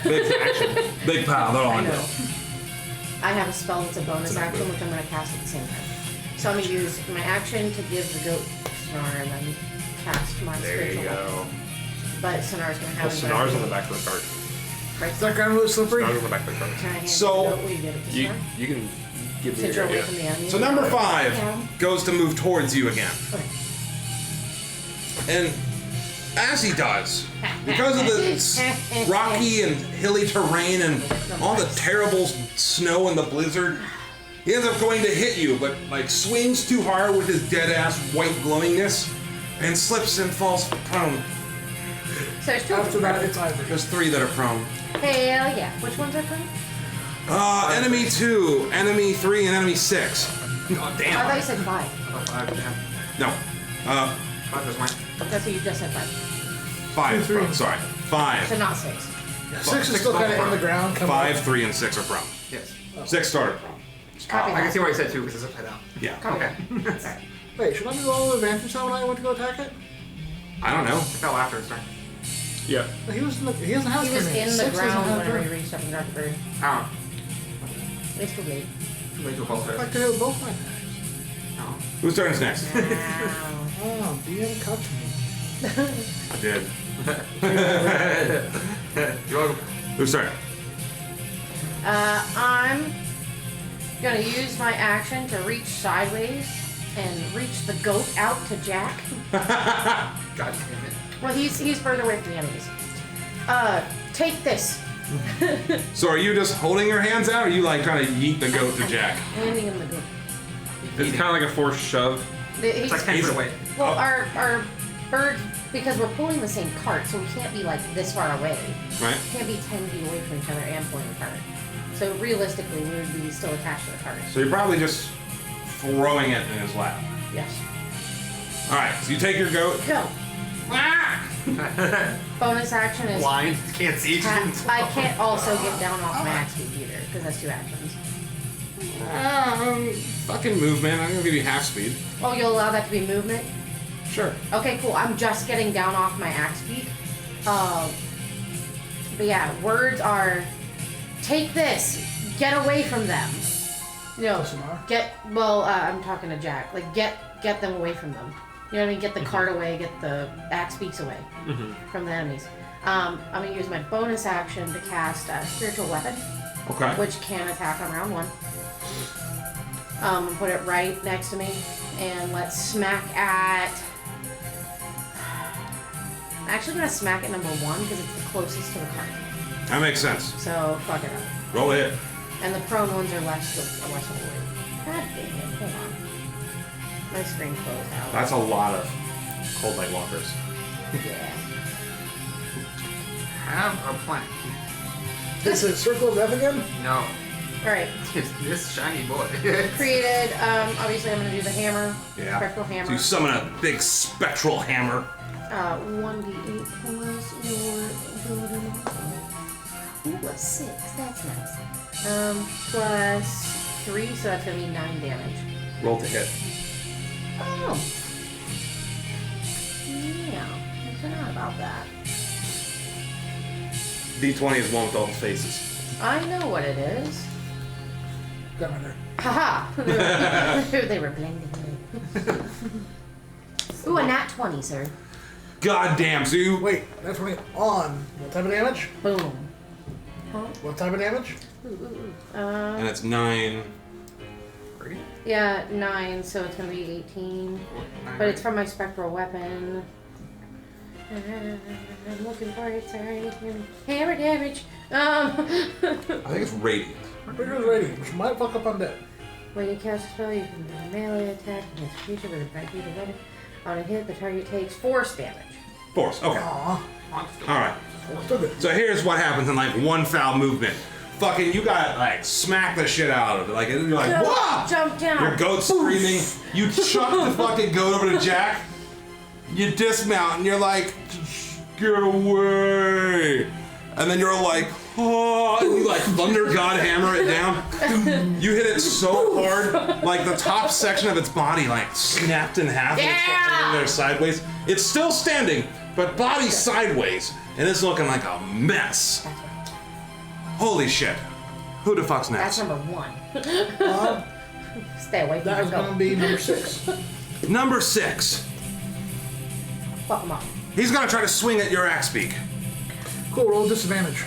Big action. Big pile. They're all I in know. there. I have a spell that's a bonus action, which I'm going to cast at the same time. So I'm going to use my action to give the goat Sonar and then cast my There you spiritual. go. But Sonar's going to Well, have Sonar's on the back of the cart. Right. Is that ground really slippery? Sonar's on the back of the cart. Can I hand So, you the goat? Will you give it to You Sonar? you can give me Since you're your away from the enemy. So number 5 Yeah. goes to move towards you again. Okay. And as he does, because of the rocky and hilly terrain and all the terrible snow and the blizzard, he ends up going to hit you, but like swings too hard with his dead ass white glowingness and slips and falls prone. So there's 2 of After them. that, right? it's Ivory. There's 3 that are prone. Hell yeah. Which ones are prone? Enemy 2, enemy 3, and enemy 6. God I thought you damn. said 5. 5, yeah. No, 5 just went. That's what you just said 5. 5 is 3, prone. and Sorry, So 5. not 6. Yeah, 6 is still kind of in the ground. Coming 5, up. 3, and 6 are prone. Yes. 6 started prone. Copy I can that. see why you said 2 because it's upside down. Yeah. Copy Okay. that. Wait, should I do all the advantage now when I went to go attack it? I don't know. It fell after his turn. Yeah. He was in the, he doesn't have He was turn in the 6 doesn't ground have whenever turn. he reached up and grabbed the bird. Oh. It's too late. Too late to fall I there. like to hit both my attacks. Oh. Whose turn is next? Wow. Oh, DM cut to me. I did. You're welcome. Whose turn? I'm gonna use my action to reach sideways and reach the goat out to Jack. God damn it. Well, he's further away from the enemies. Take this. So are you just holding your hands out, or are you like trying to yeet the goat to Jack? Handing him the goat. It's kind of like a forced shove. It's like 10 feet away. Well, our bird, because we're pulling the same cart, so we can't be like this far away. Right? We can't be 10 feet away from each other and pulling the cart. So realistically, we would be still attached to the cart. So you're probably just throwing it in his lap. Yes. Alright, so you take your goat. Go. Bonus action is. Blind. Can't see. I can't also get down off my axe speed either, because that's 2 actions. Fucking movement. I'm gonna give you half speed. Oh, you'll allow that to be movement? Sure. Okay, cool. I'm just getting down off my axe peak. But yeah, words are take this, get away from them. No, Samara? I'm talking to Jack. Like, get them away from them. You know what I mean? Get the cart away, get the axe beaks away from the enemies. I'm going to use my bonus action to cast a spiritual weapon. Okay. Which can attack on round 1. Put it right next to me, and let's smack at... I'm actually going to smack at number 1 because it's the closest to the cart. That makes sense. So, fuck it up. Roll it. And the prone ones are less of a weight. God damn it, hold on. My screen closed out. That's a lot of Cold Light Walkers. Yeah. Have a plan. This is Circle of Death again? No. Alright. It's this shiny boy. Created, obviously I'm going to do the hammer. Yeah. Spectral hammer. So you summon a big spectral hammer. 1d8 plus your ability. Ooh, a 6. That's nice. Plus 3, so that's going to be 9 damage. Roll to hit. Oh. Yeah. I forgot about that. D20 is one with all the faces. I know what it is. Gunrunner. Haha! They were blending in. Ooh, a nat 20, sir. Goddamn, so you... Wait, that's when on. What type of damage? Boom. Huh? What type of damage? And it's 9. Yeah, 9, so it's gonna be 18. But it's from my spectral weapon. I'm looking for it, sorry. Hammer damage. I think it's radiant. Trigger's radiant, which might fuck up undead. When you cast a spell, you can do a melee attack against a creature with a bright beat of weapon. On a hit, the target takes force damage. Force, okay. Aw, Alright. still good. So here's what happens in like one foul movement. Fucking, you got like smack the shit out of it. Like, you're like, whoa! Jump down. Your goat's screaming. You chuck the fucking goat over to Jack. You dismount and you're like, get away. And then you're like, oh, and you like thunder god hammer it down. You hit it so hard, like the top section of its body like snapped in half and it's fucking in there sideways. It's still standing, but body sideways, and it's looking like a mess. Holy shit. Who the fuck's next? That's number 1. Stay away from That the is going to goat. be number 6. Number 6. Fuck him up. He's gonna try to swing at your axe beak. Cool, roll disadvantage.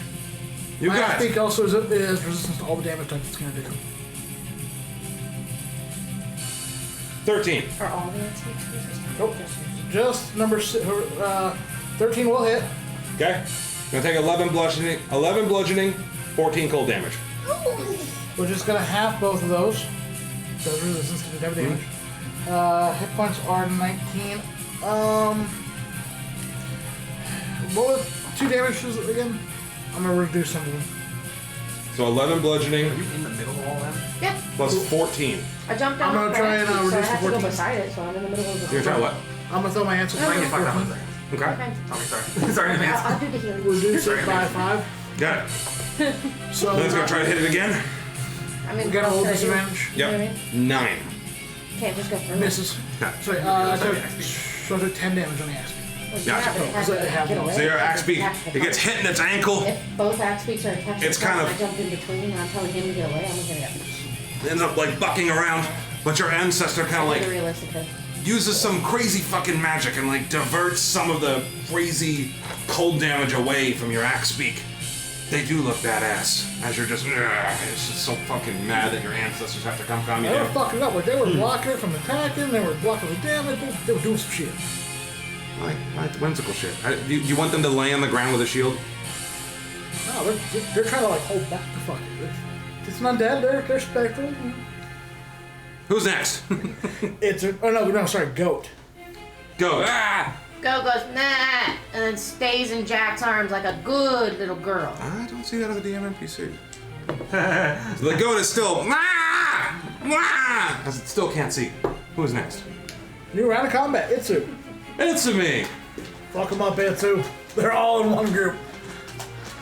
You My got axe it. beak also is resistance to all the damage types it's going to do. 13. Are all the antiques resistant? Nope. Just number 13 will hit. Okay? Gonna take 11 bludgeoning, 14 cold damage. We're just going to half both of those. So resistance to the damage. Hit points are 19. What was 2 damages again? I'm going to reduce some of them. So 11 bludgeoning Are you in the middle of all them? Yep. plus 14. I jumped down. I'm gonna off try my and, axe, so I reduce have to to go 14. beside it, so I'm in the middle of the You're gonna try what? I'm going to throw my answer Try and get fucked up in a 14. second. Okay. Okay. Oh, sorry. Sorry in advance. I'll do the healing. Reduce Sorry, it by man. 5. Got it. So Then it's gonna try to hit it again. I mean, we got a roll what should I do? disadvantage. You know what I Yep. mean? 9. Can't just go through. Misses. Okay. Sorry, I took 10 damage on the axe. Gotcha. But it has to get away. So your axe beak, it gets hit in its ankle. If both axe beaks are attached, It's kind of- I jump in between and I'm telling him to get away. I'm gonna get It ends up like bucking around, but your ancestor kind of like realistically. uses some crazy fucking magic and like diverts some of the crazy cold damage away from your axe beak. They do look badass as you're just, it's just so fucking mad that your ancestors have to come calm you They were down. fucking up. Like, they were blocking it from attacking, they were blocking the damage, they were doing some shit. Like whimsical shit. Do you want them to lay on the ground with a shield? No, they're trying to like hold back the fucking. It's not dead, they're spectral. Who's next? Goat. Go. Ah! Go goes, nah, and then stays in Jack's arms like a good little girl. I don't see that as a DM NPC. So the goat is still, as it still can't see. Who's next? New round of combat, Itsu. It's me. Fuck them up, Itsu. They're all in one group.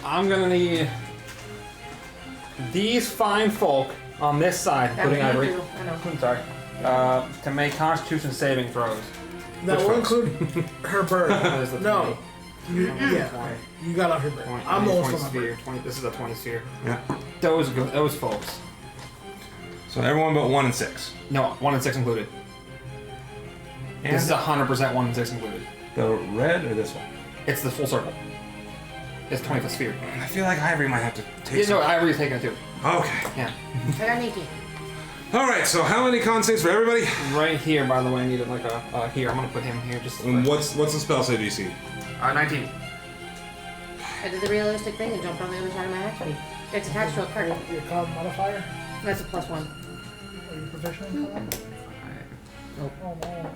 I'm gonna need these fine folk on this side, That including would Ivory. be true. I know. I'm sorry. To make Constitution saving throws. That Which will folks? include her bird. That is the No. 20. You got off her bird. I'm the one from my bird. 20 sphere. 20. This is a 20 sphere. Yeah. those folks. So everyone but 1 and 6. No, 1 and 6 included. And This is 100% 1 and 6 included. the red or this one? It's the full circle. It's 20 foot sphere. I feel like Ivory might have to take Yeah, some. no, Ivory's taking it too. Okay. Yeah. I got an 18. All right. So how many con saves for everybody? Right here, by the way, I needed like a here. I'm gonna put him here just. And what's the spell save DC? 19. I did the realistic thing and jumped on the other side of my action. It's attached to a card. Your con modifier? That's a +1. Are you proficient in con? Nope. Oh no.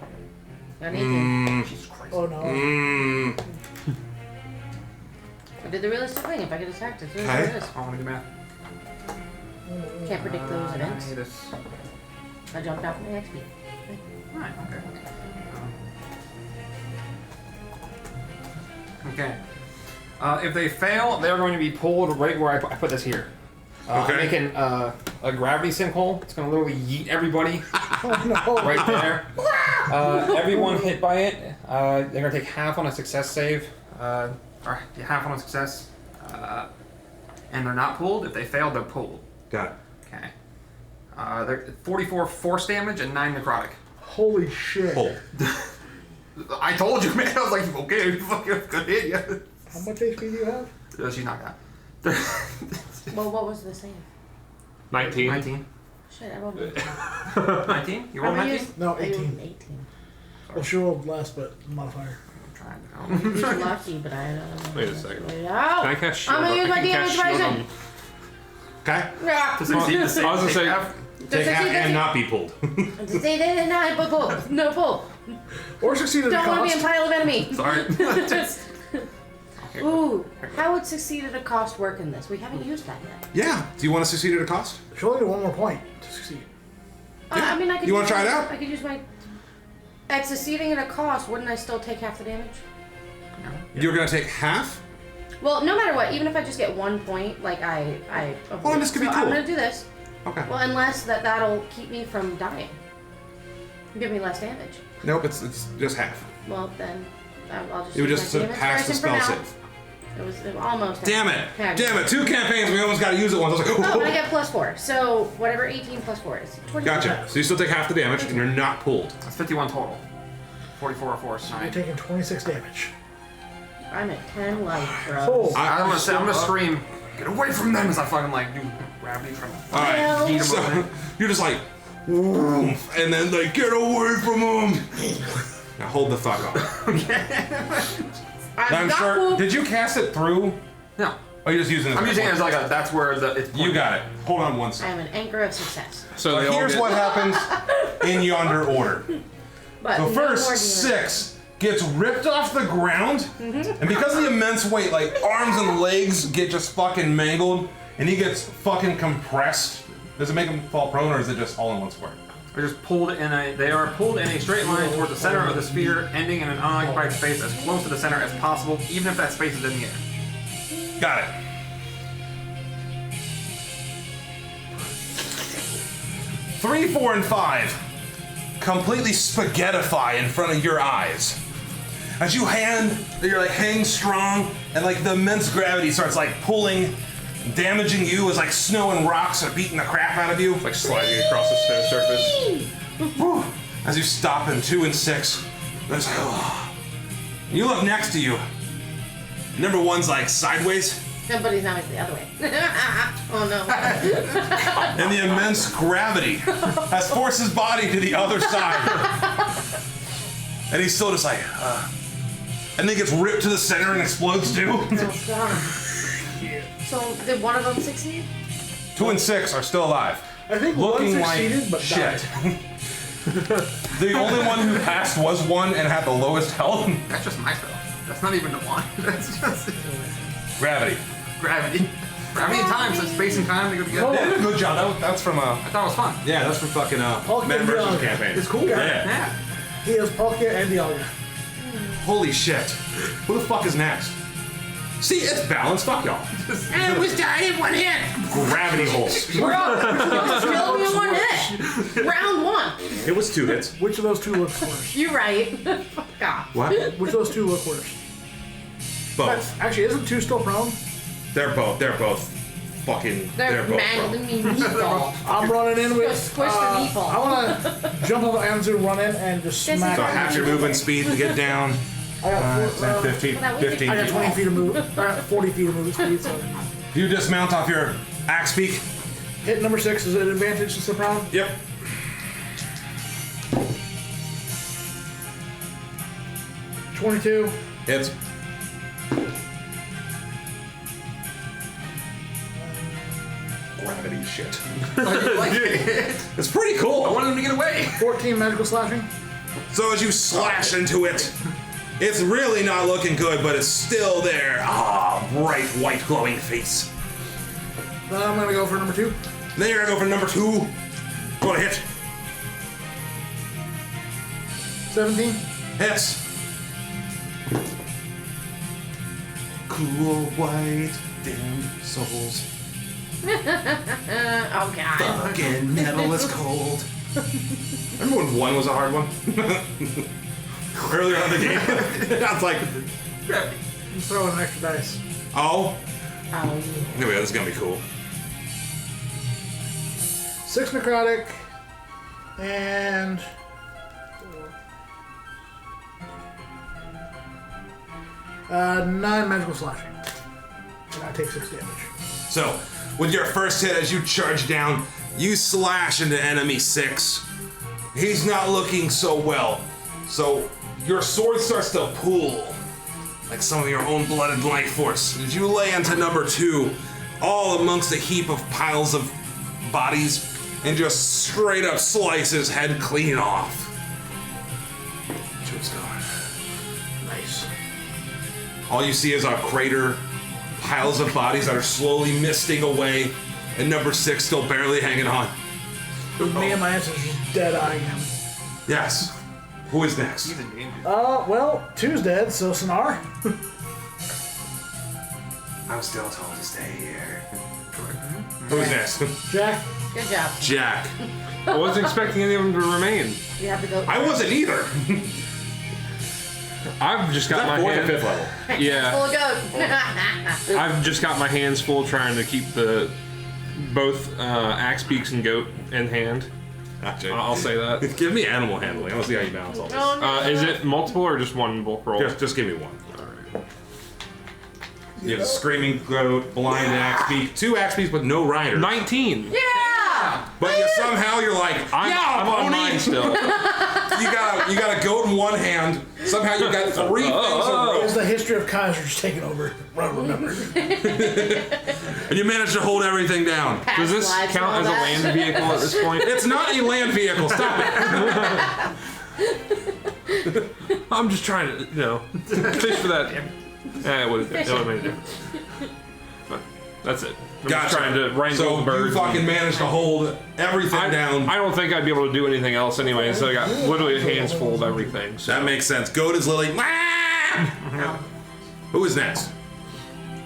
Got an 18. Jesus Christ. Oh no. I did the realistic thing. If I get attacked, it's what Okay. it is. I want to do math. Can't predict those events. This. I jumped out from the XP. Right, okay. Okay. If they fail, They're going to be pulled right where I put this here. Okay. I'm making a gravity sinkhole. It's going to literally yeet everybody Oh no. right there. Everyone hit by it, they're going to take half on a success save. Alright, half on a success. And they're not pulled. If they fail, they're pulled. Got it. Okay. They're 44 force damage and 9 necrotic. Holy shit. Hold. I told you, man. I was like, okay, you fucking good hit you. How much HP do you have? She's knocked out. Well, what was the save? 19. 19. Shit, I rolled 19? You rolled 19? No, I used 18. 18. Well, she rolled less, but modifier. I'm trying to You're lucky, but I don't know. Wait a second. Wait, Can I oh! cast shield? I'm gonna use my I can cast damage shield poison. Okay. Yeah. To succeed, I was gonna say- Take half and not be pulled. To say that and not pull. No pull. Or succeed at a Don't want to be a cost. pile of enemy. Sorry. Ooh, how would succeed at a cost work in this? We haven't used that yet. Yeah. Do you want to succeed at a cost? She'll only get 1 more point to succeed. I mean, I could. You wanna use try it my- out? I could use my. At succeeding at a cost, wouldn't I still take half the damage? You're gonna take half. Well, no matter what, even if I just get 1 point, like I avoid. Well, this could be So cool. I'm gonna do this. Okay. Well, unless that'll keep me from dying. Give me less damage. Nope. It's just half. Well, then I'll just. It would use just my damage pass the person for spell now. save. It was almost. Damn it! Yeah. Damn it! 2 campaigns. We almost got to use it once. I was like, Oh, but I get +4. So whatever 18 + 4 is. 20. Gotcha. So you still take half the damage, and you're not pulled. That's 51 total. 44 force. You're 9. taking 26 damage. I'm at 10 life, bro. Oh. I'm gonna scream, get away from them as I fucking like do gravity from All right. Well- Eat 'em So over. you're just like, "Woof," and then like, get away from him. Now hold the fuck on. I'm not sure. cool. Did you cast it through? No. Or you just using it? I'm using it as like a, that's where it's You got it. Hold on one I second. am an anchor of success. So they all Here's get- what happens in yonder order. But The no first more demons. 6 gets ripped off the ground, and because of the immense weight, like arms and legs get just fucking mangled, and he gets fucking compressed. Does it make him fall prone, or is it just all in one square? They're just pulled in they are pulled in a straight line towards the center of the sphere, ending in an unoccupied space as close to the center as possible, even if that space is in the air. Got it. 3, 4, and 5 completely spaghettify in front of your eyes. As you you're like hang strong, and like the immense gravity starts like pulling, damaging you as like snow and rocks are beating the crap out of you. like sliding across the snow surface. Whew. As you stop in 2 and 6, there's like, oh. You look next to you. Number 1's like sideways, Somebody's now it's the other way. Oh no. and the immense gravity has forced his body to the other side. And he's still just like, and then gets ripped to the center and explodes too. Oh, God. So did one of them succeed? 2 and 6 are still alive. I think Looking one like succeeded, but shit. died. The only one who passed was 1 and had the lowest health. That's just my spell. That's not even the one. That's just Gravity. gravity. Gravity and time, so space and time, they go together. They did a good job. That's from I thought it was fun. yeah, that's from fucking Hulk Man and vs. Dialga. campaign. It's cool. Yeah. Yeah. He has Palkia and Dialga. Holy shit. Who the fuck is next? See, it's balanced. Fuck y'all. And we died in one hit. Gravity holes. Kill me in one hit. Round 1. It was 2 hits. Which of those two looks worse? You're right. Fuck off. What? Which of those two look worse? Both. Actually, isn't 2 still prone? They're both fucking. They're both mangling meatball. I'm running in with. Squish the meatball. I want to jump over Anzu, run in, and just This is smack. So right. half your movement speed to get down. I got 10, 15, Well, that we 15 I got feet. 20 feet of move. I got 40 feet of movement speed. So You dismount off your axe peak. hit number 6 is an advantage. Is the problem? Yep. $22. Hits. Gravity shit. It's pretty I cool. wanted him to get away. 14 magical slashing. So as you slash into it, it's really not looking good, but it's still there. Ah, bright white glowing face. Then I'm gonna go for number 2. Then you're gonna go for number 2. Go to hit. 17. Hits. Cool white damn souls. Oh god. Fucking metal is cold. Remember when 1 was a hard one? Earlier on in the game. I was like, I'm throwing an extra dice. oh. Oh, Anyway, this is gonna be cool. 6 necrotic. And... 9 magical slashing. And I take 6 damage. So, with your first hit, as you charge down, you slash into enemy 6. He's not looking so well. So, your sword starts to pool, like some of your own blooded life force. As you lay into number 2, all amongst a heap of piles of bodies, and just straight up slice his head clean off. Chip's going. Nice. All you see is a crater, piles of bodies that are slowly misting away, and number 6 still barely hanging on. With me and my ancestors dead-eyeing him. Yes. Who is next? He's in danger. Well, 2's dead, so Sonar. I'm still told to stay here. Who's next? Jack. good job. Jack. I wasn't expecting any of them to remain. You have to go. I wasn't either. I've just got my 4th or hand. 5th level. Yeah, Full of goat. I've just got my hands full trying to keep both axe beaks and goat in hand. Gotcha. I'll say that. Give me animal handling. I want to see how you balance all this. Oh, no. Is it multiple or just one bulk roll? Just give me one. You have screaming goat, blind axe beak, 2 axe beaks, but no rider. 19. Yeah! But you're like, I'm on pony! mine still. You got a goat in one hand. Somehow you got 3 things of rope. Is the history of Kaiser's taking over? Remember. And you managed to hold everything down. Does this Past lives and all count as a that. land vehicle at this point? It's not a land vehicle. Stop it. I'm just trying to, fish for that. It would have made a difference. But that's it. I'm just Gotcha. trying to wrangle So birds. you fucking managed to hold everything down. I don't think I'd be able to do anything else anyway, so I got literally hands full of everything. So. That makes sense. Goat is Lily. Ow. Who is next?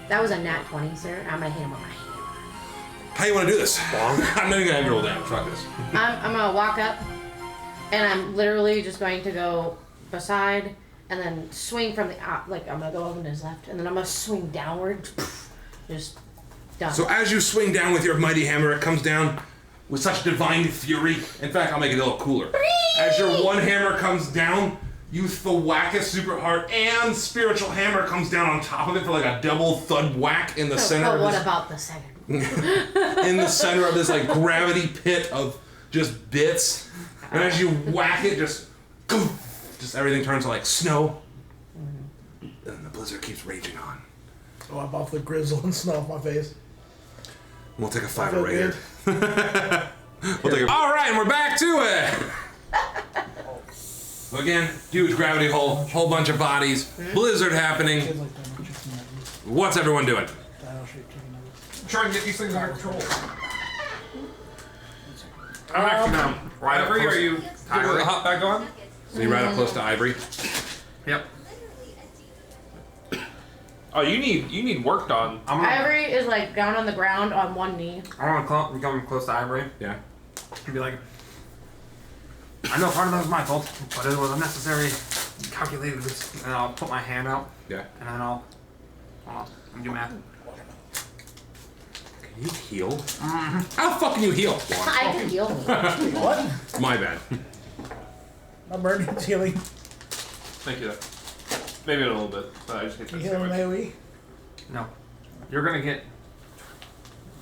That was a nat 20, sir. I'm gonna hit him with my hammer. How you want to do this? I'm not even gonna have you roll damage. Fuck this. I'm gonna walk up, and I'm literally just going to go beside, and then swing from the like I'm gonna go over to his left, and then I'm gonna swing downward. Just done. So as you swing down with your mighty hammer, it comes down with such divine fury. In fact, I'll make it a little cooler. As your one hammer comes down, you thwack it super hard, and spiritual hammer comes down on top of it for like a double thud whack in the center But of what this, about the second? in the center of this like gravity pit of just bits. And as you whack it, just everything turns to like snow. And the blizzard keeps raging on. So I off the grizzle and snow off my face. We'll take a I 5 feel raider. good. All right, and we're back to it. So again, huge gravity hole, whole bunch of bodies, blizzard happening. Kids like that, chicken nuggets, What's everyone doing? dino-shaped chicken nuggets. Try and get these things under control. I'm actually now. Right over here, are you Tiger. the hot back on? So you ride up close to Ivory. Yep. Oh, you need work done. I'm gonna, Ivory is like down on the ground on one knee. I want to come close to Ivory Yeah. and be like, I know part of that was my fault, but it was unnecessary, calculated risk. And I'll put my hand out, Yeah. and then I'll do math. Can You heal? How the fuck can you heal? I can heal me. What? My bad. My burn needs healing. Thank you. Maybe in a little bit. But I just hit You that healing sandwich. AoE? No. You're gonna get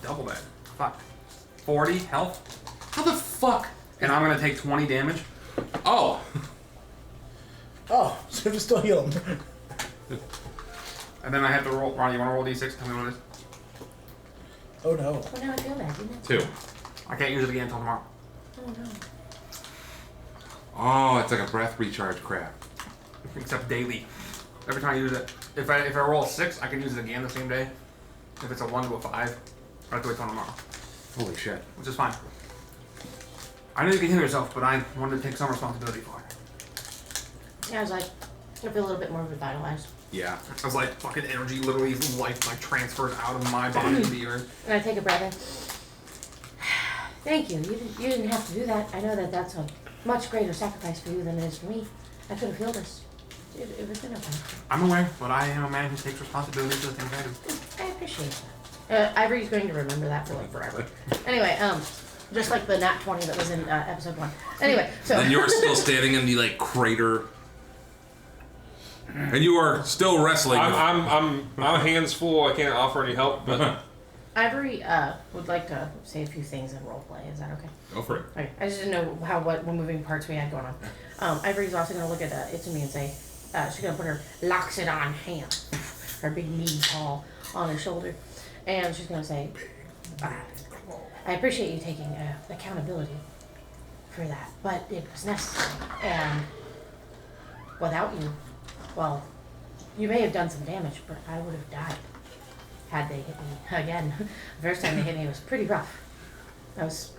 double that. Fuck. 40 health, How the fuck? and I'm gonna take 20 damage. Oh. Oh, so you're just still healing. And then I have to roll. Ronnie, you wanna roll d6? Tell me what it is. Oh no. Oh, now I feel bad, didn't it? 2. I can't use it again until tomorrow. Oh, no. Oh, it's like a breath recharge crap. Except daily. Every time I use it. If I roll a 6, I can use it again the same day. If it's a 1 to a 5, I have to wait till tomorrow. Holy shit. Which is fine. I know you can heal yourself, but I wanted to take some responsibility for it. Yeah, I was like, I feel a little bit more revitalized. Yeah. I was like, fucking energy, literally life like transfers out of my body into the earth. And I take a breath in. Thank you. You didn't have to do that. I know that that's a much greater sacrifice for you than it is for me. I could have healed us. It was been okay. I'm aware, but I am a man who takes responsibility for the things I do. I appreciate that. Ivory's going to remember that for like forever. Anyway, just like the nat 20 that was in episode 1. Anyway, so. Then you're still standing in the like crater. And you are still wrestling. I'm hands full. I can't offer any help, but Ivory would like to say a few things in roleplay. Is that okay? Go for it. Okay. I just didn't know what moving parts we had going on. Ivory's also going to look at Itsumi and say, she's going to put her Loxodon hand, her big meaty paw, on her shoulder. And she's going to say, I appreciate you taking accountability for that, but it was necessary. And without you, well, you may have done some damage, but I would have died had they hit me again. The first time they hit me was pretty rough. I was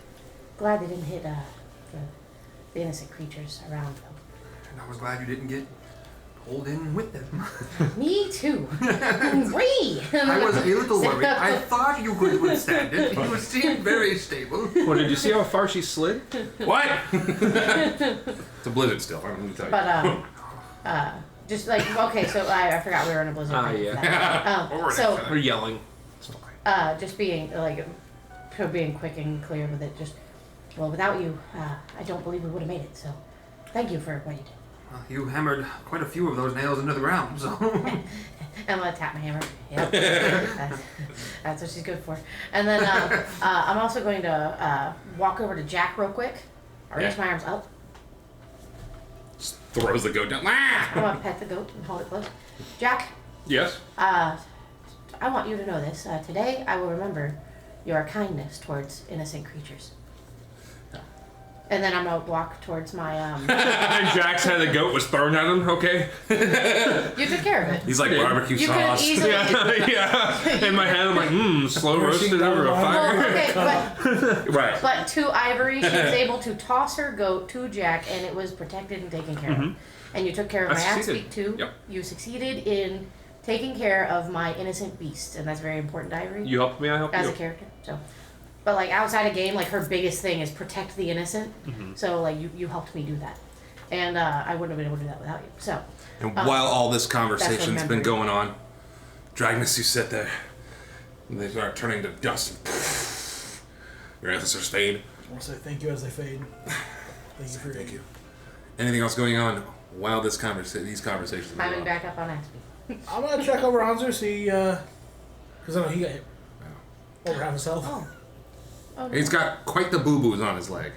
glad they didn't hit the innocent creatures around them. And I was glad you didn't get pulled in with them. Me too. Wee! I was a little worried. I thought you could withstand it. You seemed very stable. well, did you see how far she slid? What? It's a blizzard still. I'm going to tell you. But, just like, okay, so I forgot we were in a blizzard. Yeah. So, We're yelling. just being, like, being quick and clear with it, just, well, without you, I don't believe we would have made it, so thank you for what you did. Well, you hammered quite a few of those nails into the ground, so... I'm gonna tap my hammer. Yep. That's what she's good for. And then I'm also going to walk over to Jack real quick. I'll reach my arms up. Just throws the goat down. I'm gonna pet the goat and hold it close. Jack, Yes. I want you to know this. Today I will remember your kindness towards innocent creatures. And then I'm gonna walk towards my Jack's head of the goat was thrown at him. Okay. You took care of it. He's like barbecue You could have sauce. easily. Yeah. In my head, I'm like, slow roasted over a fire. Well, okay, but Right. But to Ivory, she was able to toss her goat to Jack, and it was protected and taken care of. And you took care of I my succeeded. axe too. Yep. You succeeded in taking care of my innocent beast, and that's very important to Ivory You helped me, I helped as you. a character. So, but like outside of game, like her biggest thing is protect the innocent. So like you helped me do that, and I wouldn't have been able to do that without you. So. And while all this conversation's been remembered. going on, Dragnus, you sit there, and they start turning to dust. Your ancestors fade. I want to say thank you as they fade. Thank you for Thank you. Anything else going on while these conversations are going Climbing on? back up on Axby. I'm gonna check over Anzu, see, because I know he got hit over half his health. Oh. Oh, no. He's got quite the boo-boos on his leg.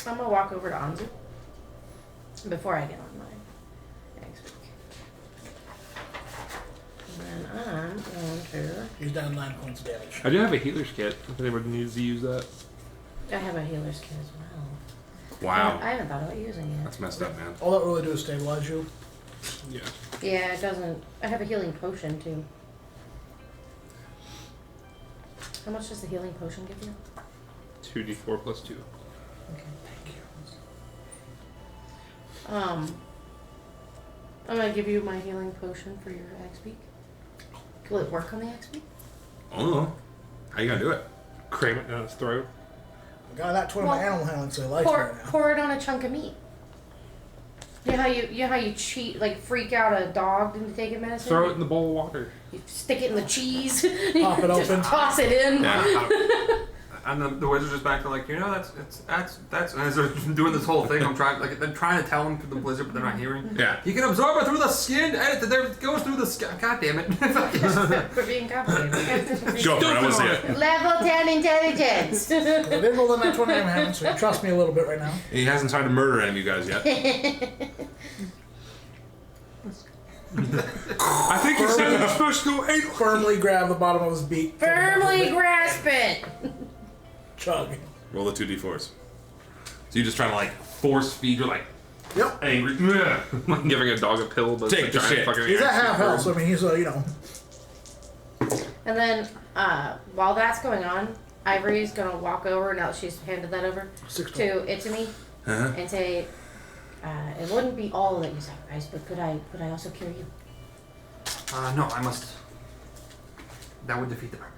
I'm gonna walk over to Anzu before I get on my next week. And then I'm going to. He's down 9 points of damage. I do have a healer's kit. If anyone needs to use that. I have a healer's kit as well. Wow. I haven't thought about using it. That's messed up, man. All that really do is stabilize you. Yeah. Yeah, it doesn't. I have a healing potion too. How much does the healing potion give you? 2d4 plus 2. Okay. Thank you. I'm gonna give you my healing potion for your axe beak. Will it work on the axe beak? Oh, how you gonna do it? Cram it down his throat. I got that 20 my Well, animal handling, so he likes me right now. Pour it on a chunk of meat. You know how you cheat, like freak out a dog into taking medicine? Throw it in the bowl of water. You stick it in the cheese. Pop it just open. toss it in. Yeah. And the wizard's just back there like, that's and as they're doing this whole thing, they're trying to tell them through the blizzard, but they're not hearing. Yeah. You can absorb it through the skin, and it goes through the skin. God damn it. For being complicated. Go for it. I want to see it. Level 10 intelligence. I did roll the next one I'm having, so you trust me a little bit right now. He hasn't tried to murder any of you guys yet. I think you said you're supposed to go 8. Firmly grab the bottom of his beak. Firmly grasp it. Chug. Roll the 2d4s. So you're just trying to like force feed. You're like Yep. angry. Yeah. Like giving a dog a pill, but Take it's the a giant shit. fucking He's at action half figure. health, so I mean, he's, you know. And then, while that's going on, Ivory's gonna walk over, now that she's handed that over, 6 to Itami Uh-huh. and say, it wouldn't be all that you sacrifice, but could I also cure you? No, I must. That would defeat the purpose.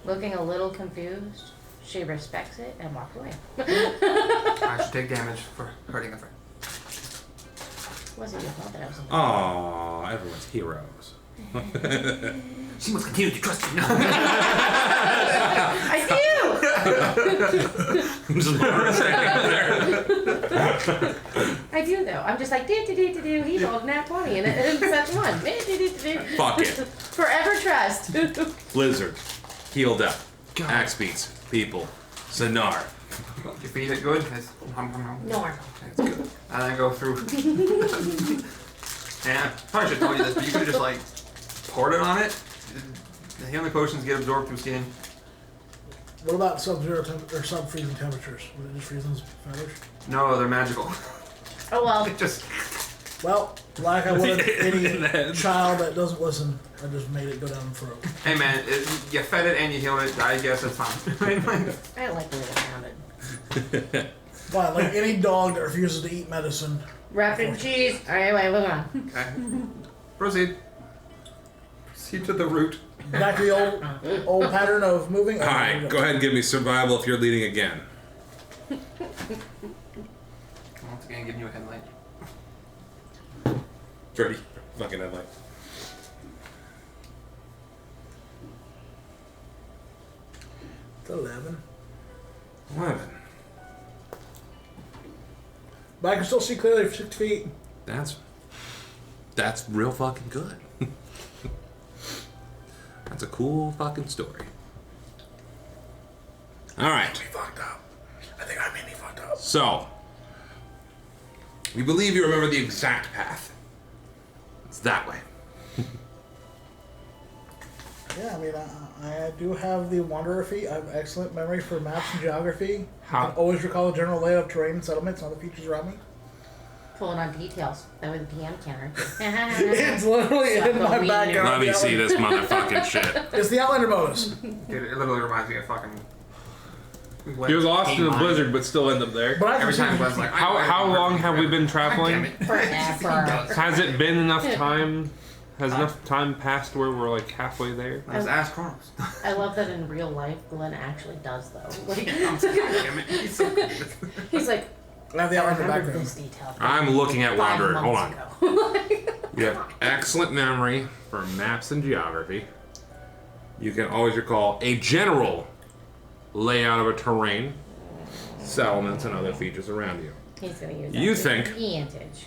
Looking a little confused, she respects it and walks away. I should take damage for hurting a friend. Wasn't your fault that I was in the Aww, everyone's heroes. She must continue to trust me. I I'm just I do though. I'm just like do. He rolled nat 20 and it's such one. Fuck it. Forever trust. Blizzard. Healed up. Axe beats. People. Sonar. You feed it good. Normal. That's good. And then go through. And I probably should tell you this, but you could have just like poured it on it. The healing potions get absorbed through skin. What about sub-zero or sub-freezing temperatures? Would it just freeze those feathers? No, they're magical. Oh well. It just. Well, like I would any child that doesn't listen, I just made it go down the throat. Hey man, you fed it and you healed it. I guess it's fine. I don't like the way it sounded. But like any dog that refuses to eat medicine, Wrapped in cheese. Alright, wait, move on. Okay. Proceed. Proceed to the root. back to the old pattern of moving. Alright, go ahead and give me survival if you're leading again. Once again, giving you a headlight. 30. Fucking headlight. It's 11. 11. But I can still see clearly for 6 feet. That's real fucking good. That's a cool fucking story. Alright. We fucked up. I think I made me fucked up. So, we believe you remember the exact path. It's that way. Yeah, I mean, I do have the Wanderer feat. I have excellent memory for maps and geography. How- I can always recall the general layout of terrain and settlements and other features around me. Pulling on details. That way the PM counter. It's literally in my background. Let me see this motherfucking shit. It's the Outlander bonus. It literally reminds me of fucking. You're lost in a blizzard, but still end up there. But I Every can time see Glenn's like, How long have we been traveling? Forever. Has it been enough time? Has enough time passed where we're like halfway there? Let's ask Kronos. I love that in real life, Glenn actually does though. Like, Damn it. He's so good. he's like, I have the I Outlander remember background. this detail. I'm looking at 5 Wanderer. Hold months on. ago. You have excellent memory for maps and geography. You can always recall a general layout of a terrain, settlements, and other features around you. He's gonna use You that think- advantage.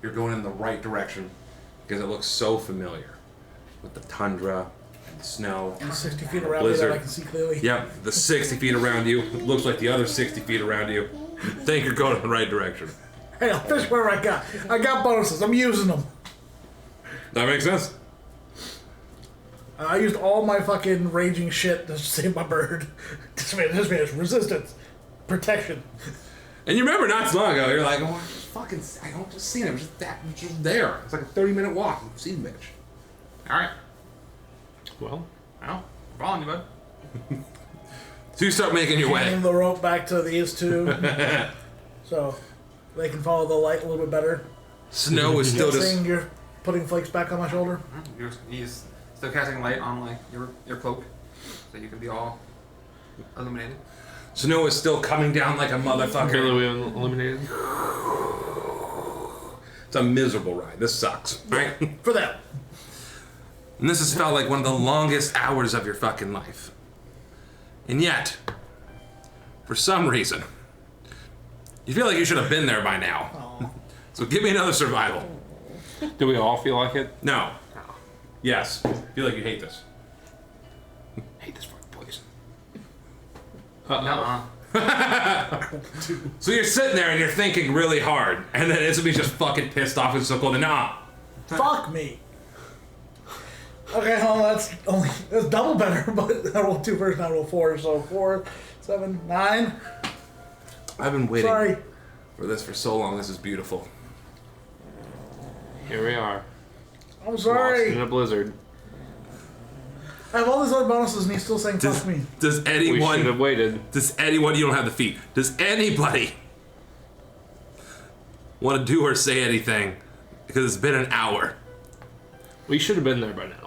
You're going in the right direction because it looks so familiar with the tundra and the snow. And 60 feet around me Blizzard. that I can see clearly. Yep, the 60 feet around you looks like the other 60 feet around you. Think you're going in the right direction. Hey, I'll fish wherever I got. I got bonuses. I'm using them. That makes sense? I used all my fucking raging shit to save my bird. This man is resistance, protection. And you remember not so long ago, you're like, oh, I don't just see him. It's just there. It's like a 30-minute walk. You've seen the bitch. Alright. Well, Well, we're following you, bud. So you start making your way. Handing the rope back to these two, so they can follow the light a little bit better. Snow is still just... Guessing you're putting flakes back on my shoulder. He's still casting light on like your cloak, so you can be all illuminated. Snow is still coming down like a motherfucker. Barely illuminated. It's a miserable ride. This sucks, right? For them. And this has felt like one of the longest hours of your fucking life. And yet, for some reason, you feel like you should have been there by now. Aw. So give me another survival. Do we all feel like it? No. Yes. Feel like you hate this. Hate this fucking place. Nuh-uh. So you're sitting there and you're thinking really hard, and then instantly just fucking pissed off and so cold. Nah. Fuck me. Okay, well, that's double better, but I rolled 2 first, now I rolled 4, so 4, 7, 9. I've been waiting Sorry. for this for so long. This is beautiful. Here we are. I'm Lost sorry. in a blizzard. I have all these other bonuses and he's still saying fuck me. Does We should have anyone? waited. You don't have the feet. Does anybody want to do or say anything? Because it's been an hour. We should have been there by now.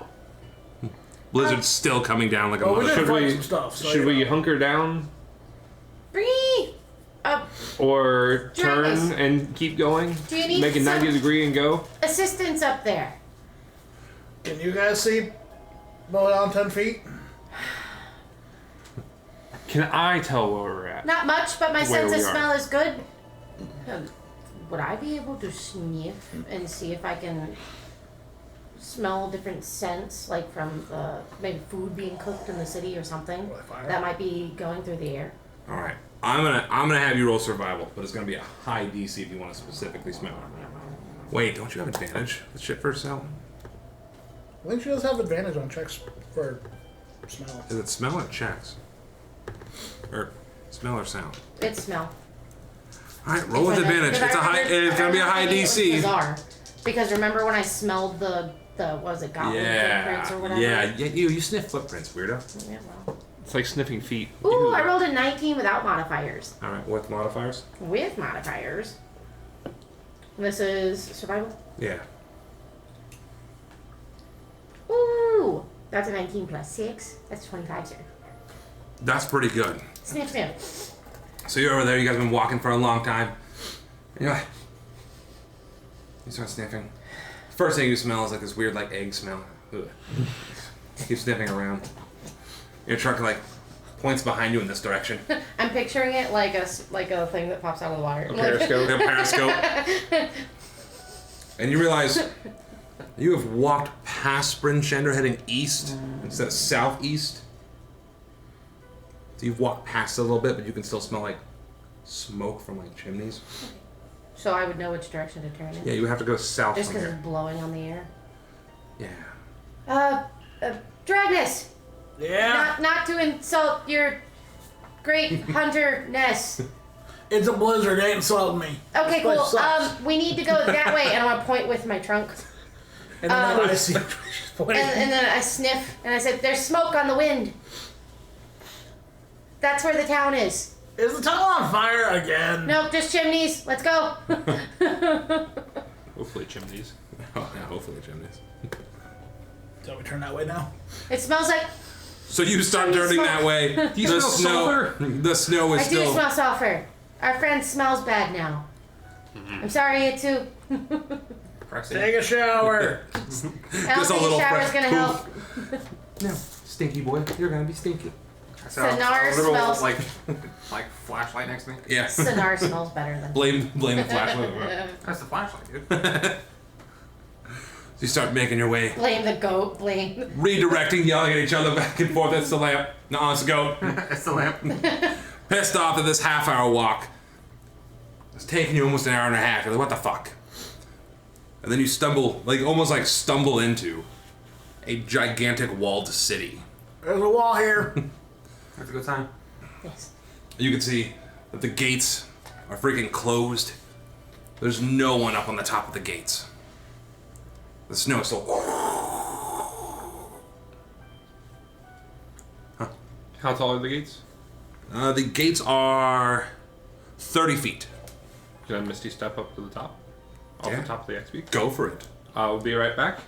Blizzard's still coming down like a Well, we did motherfucker. fight we- some stuff, so Should we you know. hunker down Bree! or turn Travis, and keep going? do you need Make a some- 90-degree and go? Assistance up there. Can you guys see below down 10 feet? Can I tell where we're at? Not much, but my Where sense of we are. smell is good. Would I be able to sniff and see if I can smell different scents, like from maybe food being cooked in the city or something By fire? that might be going through the air? All right, I'm gonna have you roll survival, but it's gonna be a high DC if you want to specifically smell it. Wait, don't you have advantage with shit first out? I think she does have advantage on checks for smell. Is it smell or checks? Or smell or sound? It's smell. All right, roll with advantage. It's a high. It's gonna be a high It was DC. bizarre. Because remember when I smelled the was it goblin footprints or whatever? Yeah. You sniff footprints, weirdo. Yeah, well. It's like sniffing feet. Ooh, I rolled a 19 without modifiers. All right, with modifiers? With modifiers. This is survival. Yeah. Ooh, that's a 19 plus 6. That's 25, sir. That's pretty good. Sniff, sniff. So you're over there. You guys have been walking for a long time. And you're like, you start sniffing. First thing you smell is like this weird like egg smell. Ugh. Keep sniffing around. Your truck like points behind you in this direction. I'm picturing it like a thing that pops out of the water. A periscope. Like a periscope. And you realize you have walked past Spring Shender heading east instead of southeast. So you've walked past it a little bit, but you can still smell like smoke from like chimneys. So I would know which direction to turn in. Yeah, you would have to go south Just from because here. it's blowing on the air. Yeah. Dragness! Yeah. Not to insult your great hunter-ness. It's a blizzard, it ain't insulting me. Okay, This cool. place sucks. We need to go that way, and I want to point with my trunk. And then I see she's pointing. And then I sniff, and I said, "There's smoke on the wind. That's where the town is." Is the tunnel on fire again? Nope, just chimneys. Let's go. Hopefully chimneys. Oh, yeah, hopefully chimneys. So we turn that way now? It smells like. So you start Chimney turning smoke. that way. Do you the smell snow, sulfur? the snow is I do still. smell sulfur. Our friend smells bad now. I'm sorry, you too. Take a shower. I don't Just a think little a shower's fresh gonna help. No, stinky boy, you're gonna be stinky. Sonar a little smells. like flashlight next to me. Yeah. Sonar smells better than. blame the flashlight. That's the flashlight, dude. So you start making your way, Blame the goat. Blame. redirecting, yelling at each other back and forth. It's the lamp. No, it's the goat. It's the lamp. Pissed off at this half-hour walk. It's taking you almost an hour and a half. You're like, what the fuck? And then you stumble, almost stumble into a gigantic walled city. There's a wall here. That's a good time. Yes. You can see that the gates are freaking closed. There's no one up on the top of the gates. The snow is still. How tall are the gates? The gates are 30 feet. Can I Misty step up to the top? Off Yeah. the top of the X-Peak? Go for it. I'll be right back.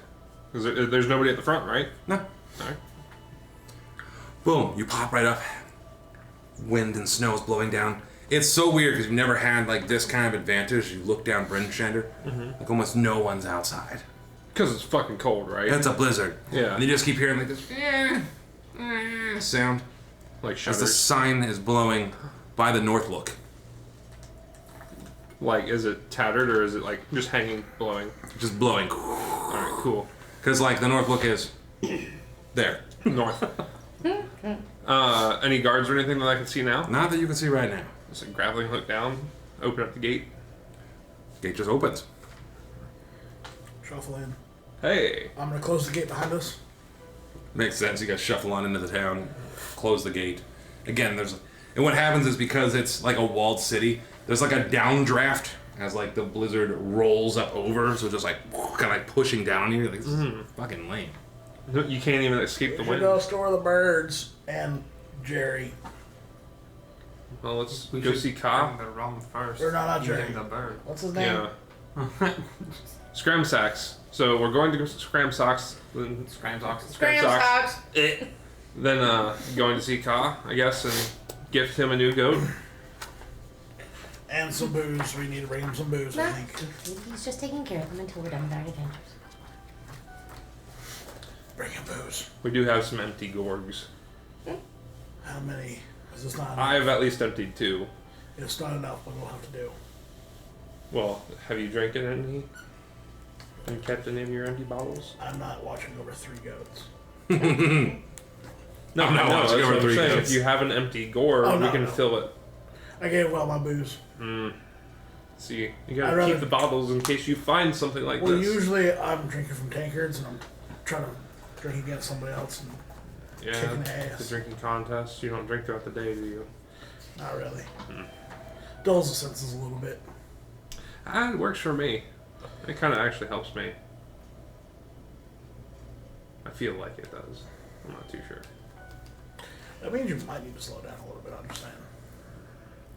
Because there's nobody at the front, right? No. Alright. Boom. You pop right up. wind and snow is blowing down. It's so weird because you've never had like this kind of advantage. You look down Bryn Shander, like almost no one's outside. Because it's fucking cold, right? It's a blizzard. Yeah. And you just keep hearing like this sound Like as the shudders. sign is blowing by the North Look. Like, is it tattered or is it like just hanging, blowing? Just blowing. Alright, cool. Because like the North Look is there. North. Any guards or anything that I can see now? Not that you can see right now. Just a grappling hook down, open up the gate. Gate just opens. Shuffle in. Hey! I'm gonna close the gate behind us. Makes sense. You guys shuffle on into the town, close the gate. Again, and what happens is because it's like a walled city, there's like a downdraft as like the blizzard rolls up over, so just like kind of like pushing down on you. Like this is fucking lame. You can't even escape the We should wind. go store the birds and Jerry. Well, let's We go should see Ka. bring the rum first. Or no, not Eating Jerry. the bird. What's his name? Yeah. Scram sacks. So we're going to go to Scram socks. Then Scram socks. Scram socks. Then going to see Ka, I guess, and gift him a new goat. And some booze. We need to bring him some booze, I Nah, think. he's just taking care of them until we're done with our adventures. Bring him booze. We do have some empty gorgs. How many? Is this not enough? I have at least emptied 2. It's not enough, but we'll have to do. Well, have you drank any? And kept any of your empty bottles? I'm not watching over 3 goats. No, I'm not no, watching that's over what I'm 3 saying. goats. If you have an empty gourd, Oh, we no, can no. fill it. I gave Will my booze. See, you I'd gotta rather- keep the bottles in case you find something like Well, this. usually I'm drinking from tankards and I'm trying to drink against somebody else and Yeah, kicking ass. the drinking contest. You don't drink throughout the day, do you? not really. Dulls the senses a little bit. It works for me. It kind of actually helps me. I feel like it does. I'm not too sure. That means you might need to slow down a little bit, I'm just saying.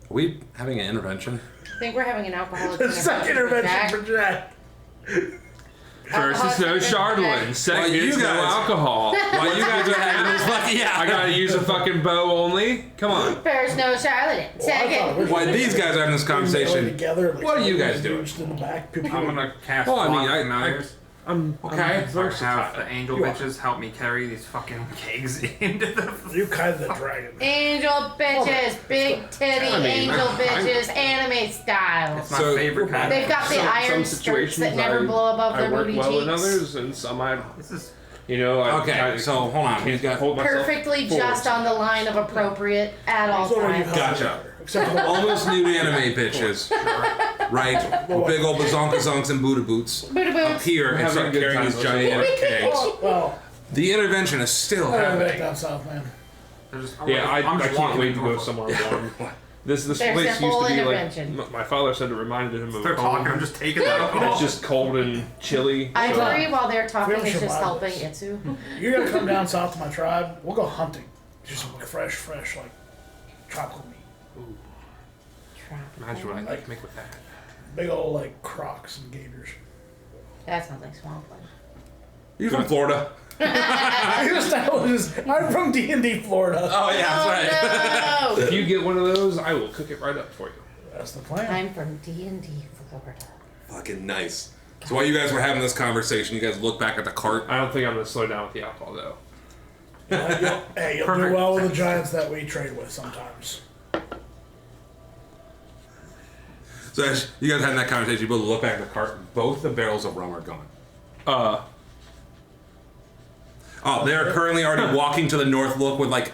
Are we having an intervention? I think we're having an alcoholic The second intervention for Jack. First is no Chardonnay. Second Well, you is no guys- alcohol. While you guys are having this fucking I gotta use a fucking bow only? Come on. First, no Charlotte. Second. While these guys are having this conversation, Together, like, what are you guys doing? just in the back, pew, pew. I'm gonna cast Well, I mean, Flock I- Familiars. I'm Okay. I'm Or versatile. have the angel You are. bitches help me carry these fucking kegs into the. You kind of the dragon. Angel bitches, big titty I mean, angel I- bitches, anime style. It's my So- favorite kind. They've got the iron some skirts that situations never blow above I their work booty well in cheeks. others, and some I, This is Okay, so hold on. He's got hold myself Perfectly forward. just on the line of appropriate at all So when you times. help Gotcha. Except for the almost nude anime bitches, right? With big old bazonka zonks and Buddha boots. Buddha Up boots. here We're and having start a good carrying time these with gigantic kegs. well, The intervention is still I haven't been happening. down south, man. they're just. Yeah, I I'm just can't walking wait to go north. somewhere warm. This There's place a used whole to be intervention. like my father said it reminded him of They're home. talking. I'm just taking that It's alcohol. just cold and chilly. I so- agree while they're talking, Finish it's your just helping Bibles. Itsu. You gotta come down south to my tribe. We'll go hunting. Just like fresh, like tropical meat. Imagine what I could make with that. Big old like crocs and gators. That sounds like swampland. You from Florida? He establishes I'm from D&D, Florida. Oh yeah, that's right. Oh If you get one of those, I will cook it right up for you. That's the no! plan. I'm from D&D, Florida. Fucking nice. So while you guys were having this conversation, you guys look back at the cart. I don't think I'm gonna slow down with the alcohol though. Hey, you'll Perfect. do well with the giants that we trade with sometimes. So as you guys had that conversation, you both look back at the cart. Both the barrels of rum are gone. Oh, they are currently already walking to the North Look with like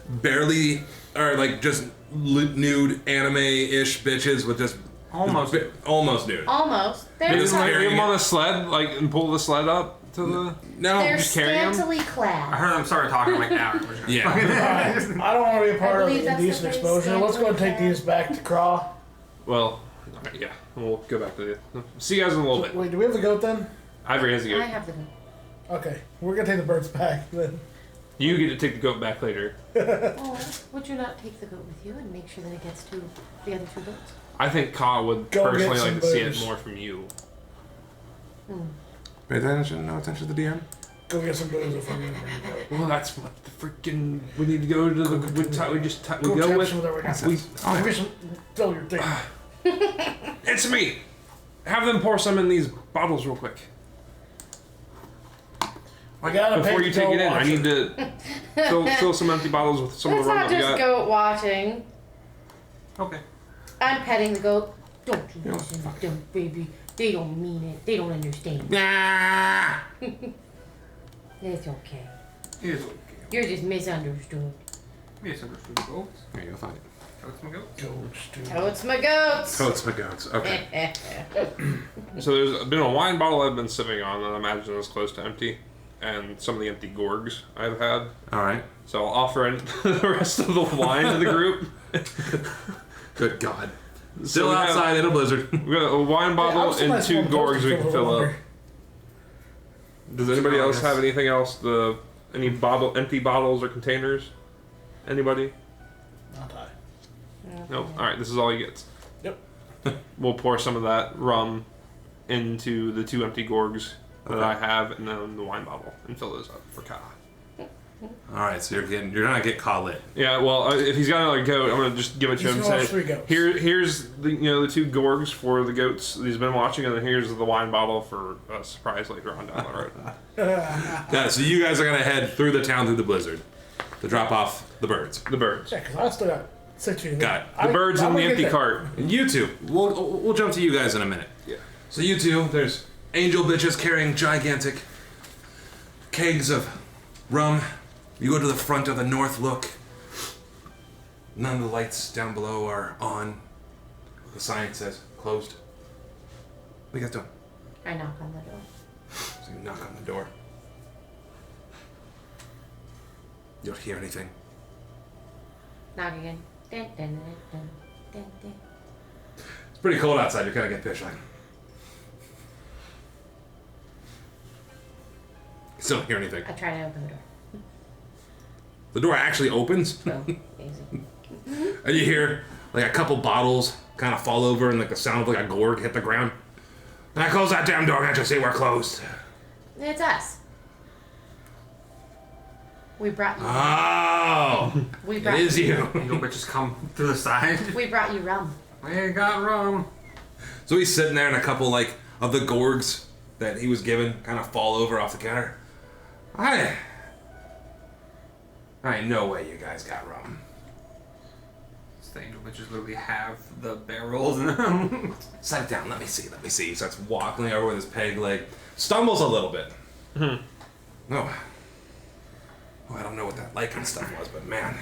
barely, or like just nude anime-ish bitches with just Almost. almost nude. Almost. Maybe They're, Just like carrying leave them it. on a sled, like, and pull the sled up to the. No, they're just carry 'em? scantily I clad. heard them start talking like now. yeah. Alright, I don't want to be a part of believe that's the indecent phrase, exposure. Let's go and take scantily these back to Craw. Well, alright, yeah, we'll go back to the. See you guys in a little bit. Wait, do we have the goat then? Ivory has a I goat. have the. Okay, we're gonna take the birds back then. You get to take the goat back later. Oh, would you not take the goat with you and make sure that it gets to the other 2 goats? I think Ka would Go personally get like some to see it booze. more from you. Pay attention. No attention to the DM. Go get some booze if we're gonna Well, that's what the freaking. We need to go to the. We tap with. some of that right now. We, Maybe some, fill your thing. it's me. Have them pour some in these bottles real quick. I gotta Before pay you to take go it in, I watch need to fill some empty bottles with some It's of the rum not that we just got. goat watching. Okay. I'm petting the goat. Don't you listen to them, baby. They don't mean it. They don't understand. Ah! It's okay. Here's okay. You're just misunderstood. Misunderstood goats. Here, you'll find it. Goats my goats. Totes my goats. Coats my goats. Okay. So there's been a wine bottle I've been sipping on that I imagine is close to empty, and some of the empty gorgs I've had. All right. So I'll offer in the rest of the wine to the group. Good God. So Still we have- outside in a blizzard. We got a wine bottle and 2 gorgs we can fill up. Does anybody else have anything else? Any empty bottles or containers? Anybody? Not I. No. All right. This is all he gets. Yep. We'll pour some of that rum into the 2 empty gorgs that I have, and then the wine bottle, and fill those up for Ka. All right, so you're gonna get caught lit. Yeah. Well, if he's got another goat, I'm gonna just give it to He's him. gonna And watch 3 say, goats. here's the 2 gorgs for the goats that he's been watching, and then here's the wine bottle for a surprise later on down the road. Yeah, so you guys are gonna head through the town through the blizzard to drop off the birds. The birds. Yeah, because I still got 16. Got it. The birds in the empty cart. And you two, we'll jump to you guys in a minute. Yeah. So you two, there's angel bitches carrying gigantic kegs of rum. You go to the front of the north look. None of the lights down below are on. The sign says closed. What are you guys doing? I knock on the door. So you knock on the door. You don't hear anything. Knock again. Dun, dun, dun, dun, dun, dun. It's pretty cold outside. You're kind of getting pitch black. Still don't hear anything. I try to open the door. The door actually opens, Oh, easy. and you hear like a couple bottles kind of fall over, and like the sound of like a gourd hit the ground. Now close that damn door! Can't you see we're closed? It's us. We brought you. Oh, we it brought is you. Angel bitches come through the side. We brought you rum. We got rum. So he's sitting there, and a couple like of the gourds that he was given kind of fall over off the counter. I ain't no way you guys got rum. The angel bitches literally have the barrels in them. Set it down. Let me see. He starts walking over with his peg leg. Stumbles a little bit. No. Oh, I don't know what that lichen stuff was, but man.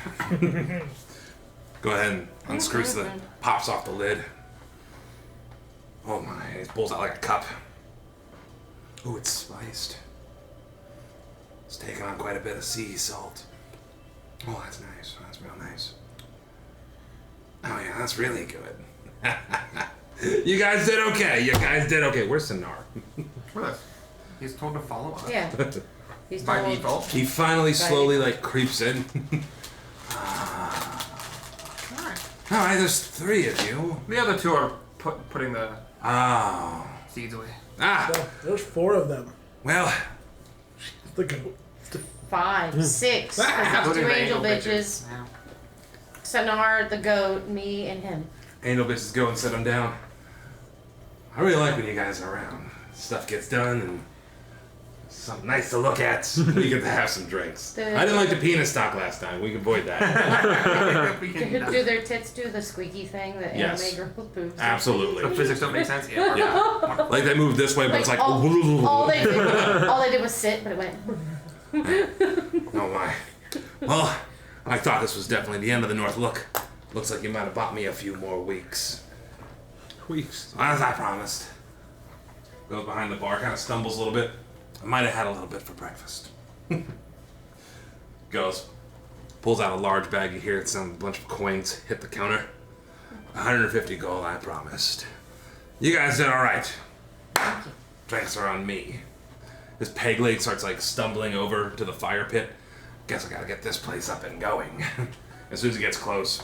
Go ahead and unscrews pops off the lid. Oh my, he pulls out like a cup. Oh, it's spiced. It's taken on quite a bit of sea salt. Oh, that's nice. That's real nice. Oh yeah, that's really good. You guys did okay. Where's Sinar? Where the? He's told to follow us. Yeah. He's By told- default. He finally slowly like creeps in. Alright, there's 3 of you. The other 2 are putting the Oh. seeds away. Well, there's 4 of them. Well, The goat. 5, 6. Because it's Including 2 the angel bitches. Yeah. Sonar, the goat, me, and him. Angel bitches go and sit him down. I really like when you guys are around. Stuff gets done and something nice to look at. We get to have some drinks. I didn't like the penis talk last time. We can avoid that. We Do, can, do their tits do the squeaky thing that Yes. anime girls boobs? the Absolutely. physics don't make sense. Yeah. Yeah. Like they move this way, but Like it's like. all they did was sit, but it went. Oh my. Well, I thought this was definitely the end of the North Look. Looks like you might have bought me a few more weeks. Weeks. As I promised. Goes behind the bar, kind of stumbles a little bit. I might have had a little bit for breakfast. Goes, pulls out a large bag. You hear it sound a bunch of coins hit the counter. 150 gold, I promised. You guys did all right. Drinks are on me. His peg leg starts like stumbling over to the fire pit. Guess I gotta get this place up and going. As soon as he gets close,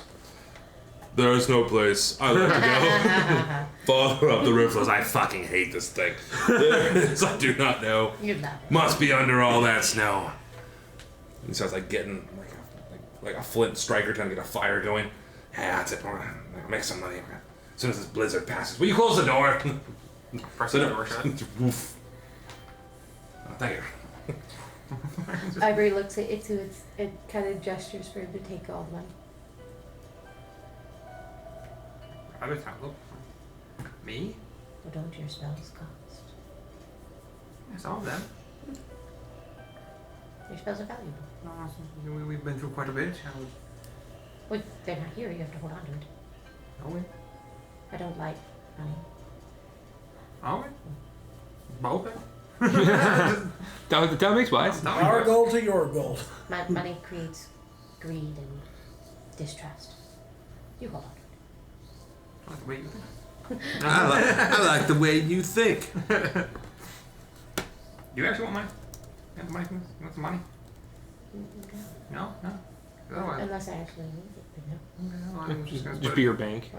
There's no place I like to go. Farther up the river. I fucking hate this thing. I do not know. You're not. Must be under all that snow. He starts like getting like a flint striker trying to get a fire going. Yeah, that's it. I'll make some money. As soon as this blizzard passes. Will you close the door? Press the door shut. Woof. Oh, thank you. Ivory looks at it it kind of gestures for him to take all the money. How does that look? Me? What don't your spells cost? Yeah, some of them. Your spells are valuable. No, we've been through quite a bit. Well, they're not here. You have to hold on to it. Are we? I don't like money. Are we? Okay. That makes wise. Our gold to your gold. Money creates greed and distrust. You hold on to it. I like the way you think. I like the way you think. You actually want money? You want money? You want some money? No? No? Otherwise, Unless I actually need it, but no. I'm just gonna Just be your bank.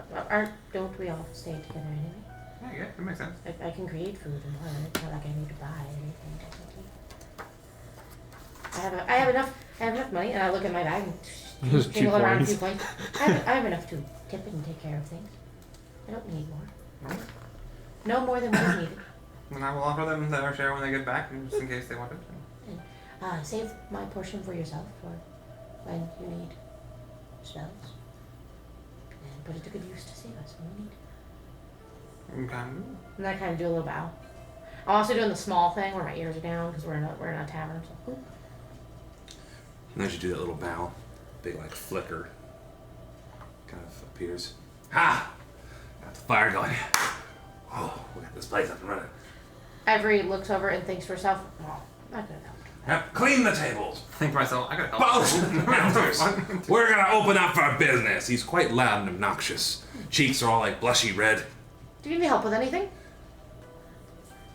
Don't we all stay together anyway? Yeah, that makes sense. I can create food and water. It's not like I need to buy anything technically. I have enough money, and I look at my bag and Just 2 jingle around a coins. few points. I have enough to tip and take care of things. I don't need more. Alright. No more than what is needed. And I will offer them their share when they get back, just in case they want it. Save my portion for yourself for when you need spells. And put it to good use to save us when we need it. Okay. And I kind of do a little bow. I'm also doing the small thing where my ears are down because we're in a tavern. So. And as you do that little bow, big like flicker kind of appears. Ha! Got the fire going. Oh, we got this place up and running. Ivory looks over and thinks to herself, "Oh, I could help." Yep, clean the tables. Think to myself, I gotta help. Polish the counters. We're gonna open up for business. He's quite loud and obnoxious. Cheeks are all like blushy red. Do you need help with anything?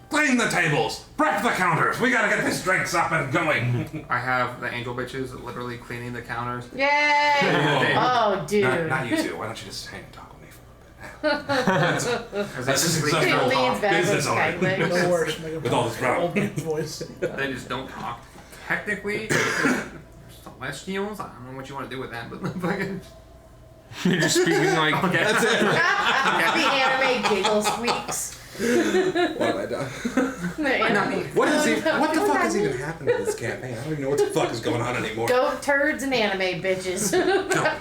Clean the tables. Prep the counters. We gotta get these drinks up and going. I have the angel bitches literally cleaning the counters. Yay! Oh, dude. Not you two. Why don't you just hang and talk with me for a little bit? That's just He exactly leans back business with owner. his legs. No worse. Make a With all this brown. old man's voice. They just don't talk. Technically, celestials. I don't know what you want to do with that, but fucking. You're just speaking like. Okay. That's it. The anime giggle squeaks. What have I done? What the fuck has even happened to this campaign? I don't even know what the fuck is going on anymore. Goat turds and anime bitches.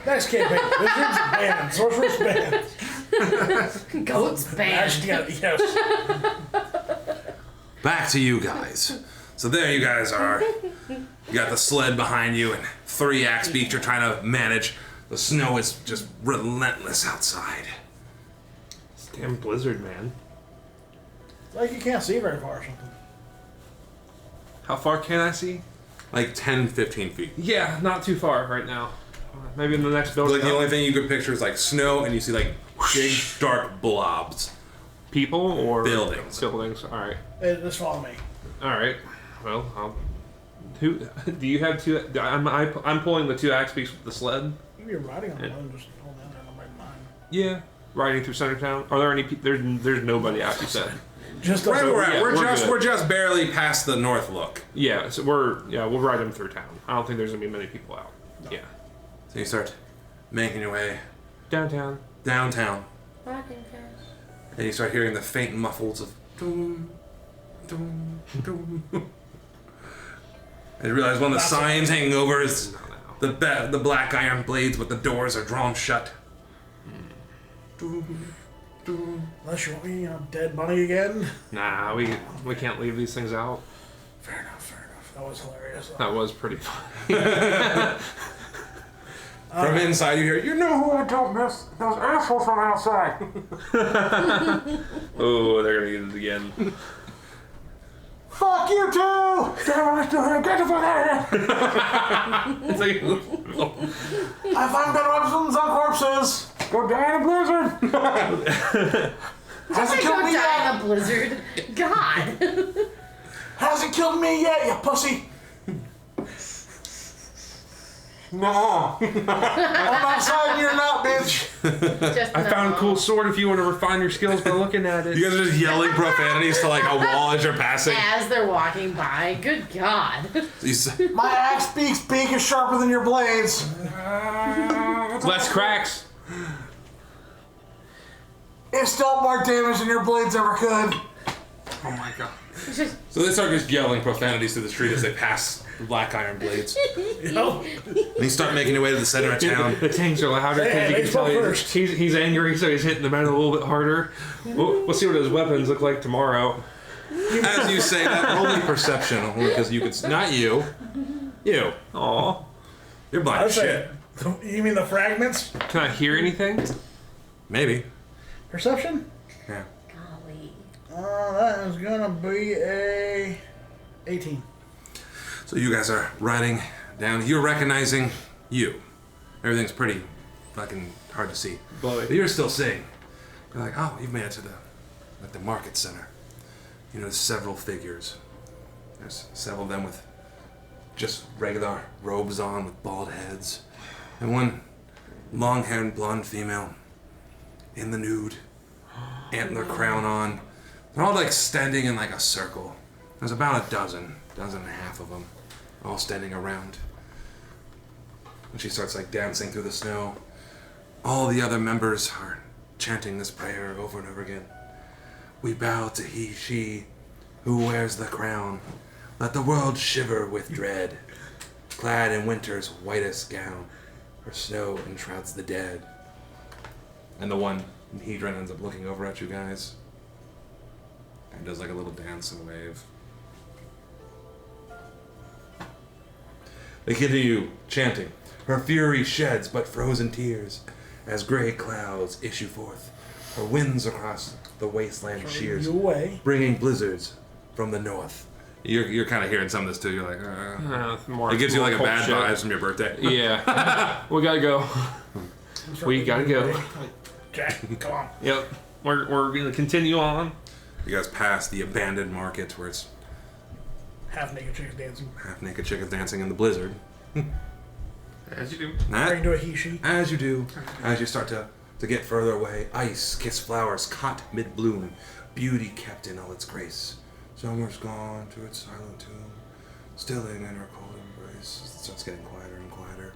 Next campaign. Wizards banned. Sorcerers banned. Goats banned. Yes. Back to you guys. So there you guys are. You got the sled behind you and 3 axe beaks you're trying to manage. The snow is just relentless outside. This damn blizzard, man. It's like you can't see very far or something. How far can I see? Like 10, 15 feet. Yeah, not too far right now. Maybe in the next building. Like the only thing you could picture is like snow and you see like big dark blobs. People or Buildings. Buildings. All right. Just follow me. All right. Well, who do you have 2? I'm pulling the 2 axe beaks with the sled. You're riding on one, just hold down there, nobody mind. Yeah. Riding through center town. Are there any? There's nobody out. You said. Just Right where we're at. yeah, We're we're just barely past the north look. Yeah. So we'll ride them through town. I don't think there's gonna be many people out. No. Yeah. So you start making your way Downtown. downtown. Rockin' fast. And you start hearing the faint muffles of doom, doom, doom. And you realize one of the signs hanging over is the black iron blades with the doors are drawn shut. Doom, doom. Unless you want me, dead money again. Nah, we can't leave these things out. Fair enough. That was hilarious. That was pretty funny. From inside you hear, you know who I don't miss? Those assholes from outside. Oh, they're gonna get it again. Fuck you too! Get the fuck out of here! It's like, I find better weapons on corpses! Go die in a blizzard! Hasn't killed me yet. In a blizzard. God. Hasn't killed me yet, you pussy. No. I'm outside and you're not, bitch. Just I found a cool sword if you want to refine your skills by looking at it. You guys are just yelling profanities to like a wall as you're passing. As they're walking by. Good God. My axe beak's beak is sharper than your blades. Less cracks. It's dealt more damage than your blades ever could. Oh my god. So they start just yelling profanities to the street as they pass the black iron blades. You know? And you start making your way to the center of town. The tanks are louder because you can tell he's angry, so he's hitting the metal a little bit harder. We'll see what his weapons look like tomorrow. As you say that, only perception, only because you could. Not you. You. Aw. You're blind I as shit. say, you mean the fragments? Can I hear anything? Maybe. Perception? Yeah. Golly. That is gonna be a 18. So you guys are riding down. You're recognizing you. Everything's pretty fucking hard to see. But you're still seeing. You're like, oh, you've made it to the market center. You know, several figures. There's several of them with just regular robes on with bald heads. And one long-haired blonde female in the nude, antler crown on. They're all like standing in like a circle. There's about a dozen and a half of them, all standing around. And she starts like dancing through the snow. All the other members are chanting this prayer over and over again. We bow to he, she, who wears the crown. Let the world shiver with dread. Clad in winter's whitest gown, her snow enshrouds the dead. And the one Hedron ends up looking over at you guys and does like a little dance and wave. They continue chanting. Her fury sheds but frozen tears as gray clouds issue forth. Her winds across the wasteland shears, You away. bringing blizzards from the north. You're kind of hearing some of this too. You're like, More, it gives you like a more bad shit. vibes from your birthday. Yeah. We gotta go. We gotta go. Jack, come on. Yep. We're gonna continue on. You guys pass the abandoned market where it's Half-naked chickens dancing. half-naked chickens dancing in the blizzard. As you do. Bring to a he-she. As you do, as you start to get further away, ice, kiss flowers, caught mid-bloom, beauty kept in all its grace. Summer's gone to its silent tomb, stilling in her cold embrace. It starts getting quieter and quieter.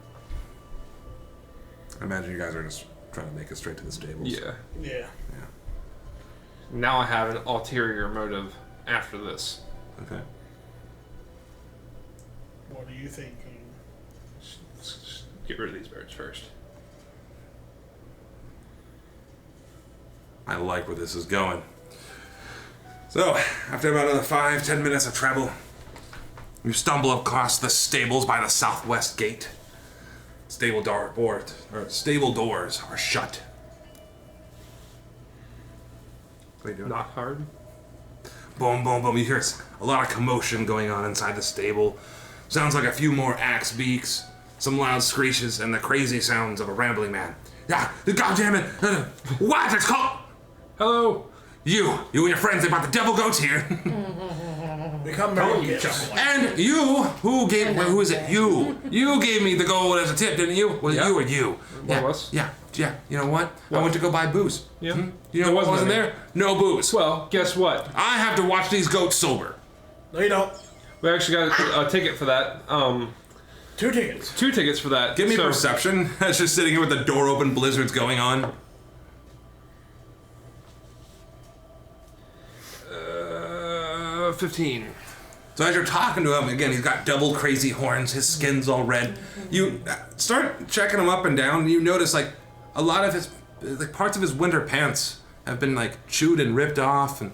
I imagine you guys are just trying to make it straight to the stables. Yeah. Yeah. Now I have an ulterior motive after this. Okay. What are you thinking? Let's get rid of these birds first. I like where this is going. So, after about another 5-10 minutes of travel, you stumble across the stables by the southwest gate. Stable doors are shut. What are you doing? Knock hard. Boom, boom, boom. You hear a lot of commotion going on inside the stable. Sounds like a few more axe beaks, some loud screeches, and the crazy sounds of a rambling man. Yeah, goddamn it! What? It's called. Hello. You and your friends, they brought the devil goats here. Become married, gifts. And you, who is it? You gave me the gold as a tip, didn't you? Was it you or you? One of us. Yeah. You know what? I went to go buy booze. Yeah. You know what wasn't there? No booze. Well, guess what? I have to watch these goats sober. No, you don't. We actually got a ticket for that. 2 tickets. 2 tickets for that. Give me perception. That's just sitting here with the door open, blizzards going on. 15. So as you're talking to him, again, he's got double crazy horns, his skin's all red. You start checking him up and down, and you notice, like, a lot of his, like, parts of his winter pants have been, like, chewed and ripped off, and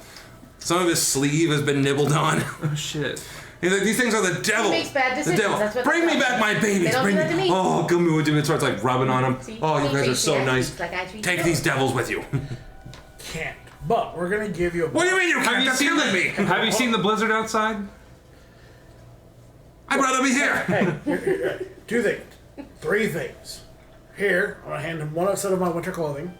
some of his sleeve has been nibbled on. Oh, shit. He's like, these things are the devil. He makes bad decisions. The devil. That's what Bring they me are. back my babies. They don't Bring do that to me. Oh, come with him. And starts, like, rubbing on him. See? Oh, you He guys are treats so me nice. like I treat Take you. these devils with you. Can't. But we're going to give you a... What do you mean you can't? Have you That's seen killing me. Have you seen the blizzard outside? I'd rather be here. Hey, here. 2 things. 3 things. Here, I'm going to hand him 1 set of my winter clothing.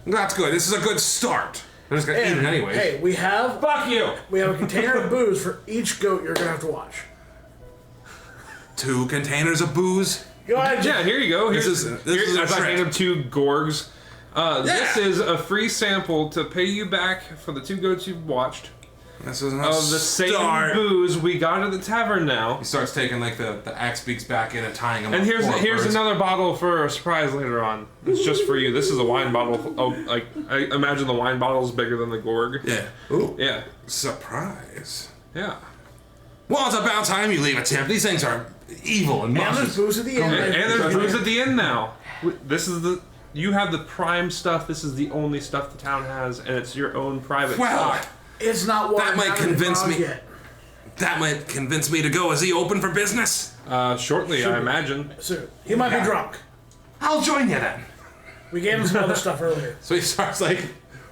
That's good. This is a good start. I'm just going to eat it anyway. Hey, we have Fuck you! a container of booze for each goat you're going to have to watch. 2 containers of booze. Go ahead. Yeah, here you go. This is a I trick. gave him 2 Gorgs. This is a free sample to pay you back for the 2 goats you've watched This is of the same booze we got at the tavern now. He starts taking like the axe beaks back in and tying them. And up here's forwards. another bottle for a surprise later on. It's just for you. This is a wine bottle. Oh, like I imagine the wine bottle is bigger than the Gorg. Yeah. Ooh. Yeah. Surprise. Yeah. Well, it's about time you leave a tip. These things are evil and And there's malicious. booze at the end. And there's booze at the end now. This is you have the prime stuff. This is the only stuff the town has, and it's your own private Well, stock. It's not watered That might down in convince grog me. yet. That might convince me to go. Is he open for business? Shortly, I imagine. So, he might be drunk. I'll join you then. We gave him some other stuff earlier. So he starts like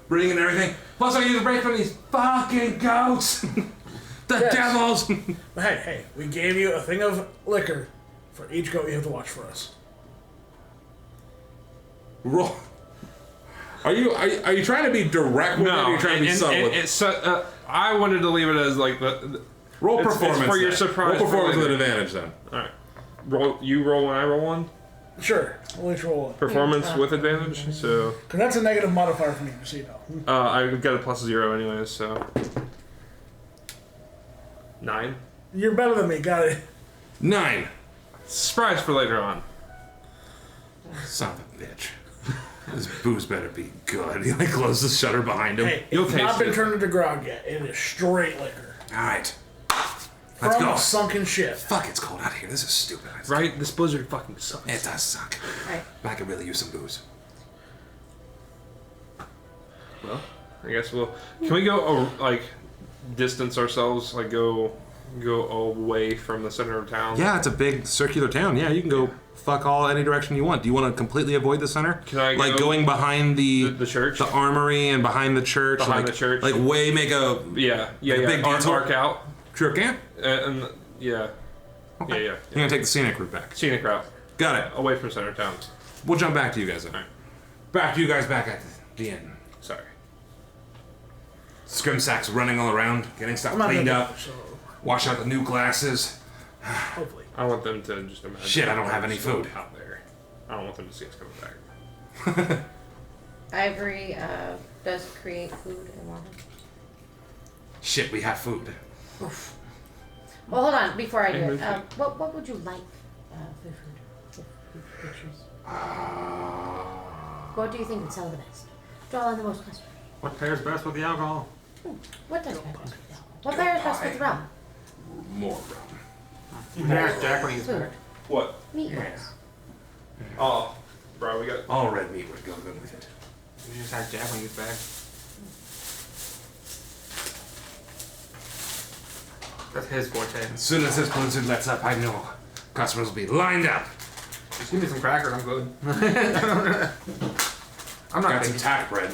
bringing everything. Plus, I need to break from these fucking goats. The Yes. devils. But hey, we gave you a thing of liquor for each goat you have to watch for us. Roll. Are you trying to be direct with it? Or are you trying to be subtle with it? I wanted to leave it as like the Roll it's performance for your then. surprise Roll performance for with later. advantage then. All right. Roll when I roll one. Sure, we'll let you roll it. Performance with advantage. So Because that's a negative modifier for me, so you know. I got a +0 anyways. So 9. You're better than me, got it. 9. Surprise for later on. Son of a bitch. This booze better be good. He like closes the shutter behind him. Hey, You'll it's not taste been it. turned into grog yet. It is straight liquor. Alright. Let's From go. a sunken ship. Fuck, it's cold out here. This is stupid. Right? This blizzard fucking sucks. It does suck. Right. I could really use some booze. Well, I guess we'll. Can we go like distance ourselves? Like go away from the center of town? Yeah, it's a big circular town. Yeah, you can go fuck all any direction you want. Do you want to completely avoid the center? Can I like go- going behind the church? the armory, and behind the church? Behind like, the church. Like way make a Yeah. a big detour? Arc out. sure can. And yeah. Yeah. You're gonna take the scenic route back. Scenic route. Got it. Away from center of town. We'll jump back to you guys then. Alright. Back to you guys back at the inn. Sorry. Scrimsack's running all around, getting stuff I'm not cleaned gonna up, do it, so wash out the new glasses. hopefully. I want them to just imagine. Shit, I don't have any food. out there. I don't want them to see us coming back. Ivory does create food and water. Shit, we have food. Well, hold on. Before I do Hey, it, Ruthie. what would you like for food? For pictures. What do you think would sell the best? Draw on the most customers. What pairs best with the alcohol? What does best with the alcohol? What pairs best with rum? More rum. You can ask Jack when he's Food. back. What? Meat Yeah. ones. Oh, bro, we got. All red meat would go good with it. You just ask Jack when he's back. That's his forte. As soon as this blizzard lets up, I know customers will be lined up. Just give me some crackers, I'm good. I'm not Got some picky. tack bread.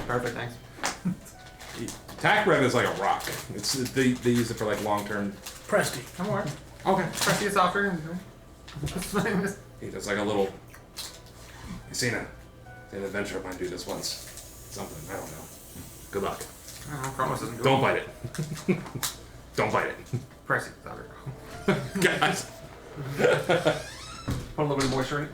Perfect, thanks. Tack bread is like a rock. It's they use it for like long term. Presti. Come on. Okay. Press it softer. He does like a little. You seen an adventure of mine do this once. Something I don't know. Good luck. I promise doesn't do Don't it. bite it. Don't bite it. Press it softer. Guys. Put a little bit of moisture in it.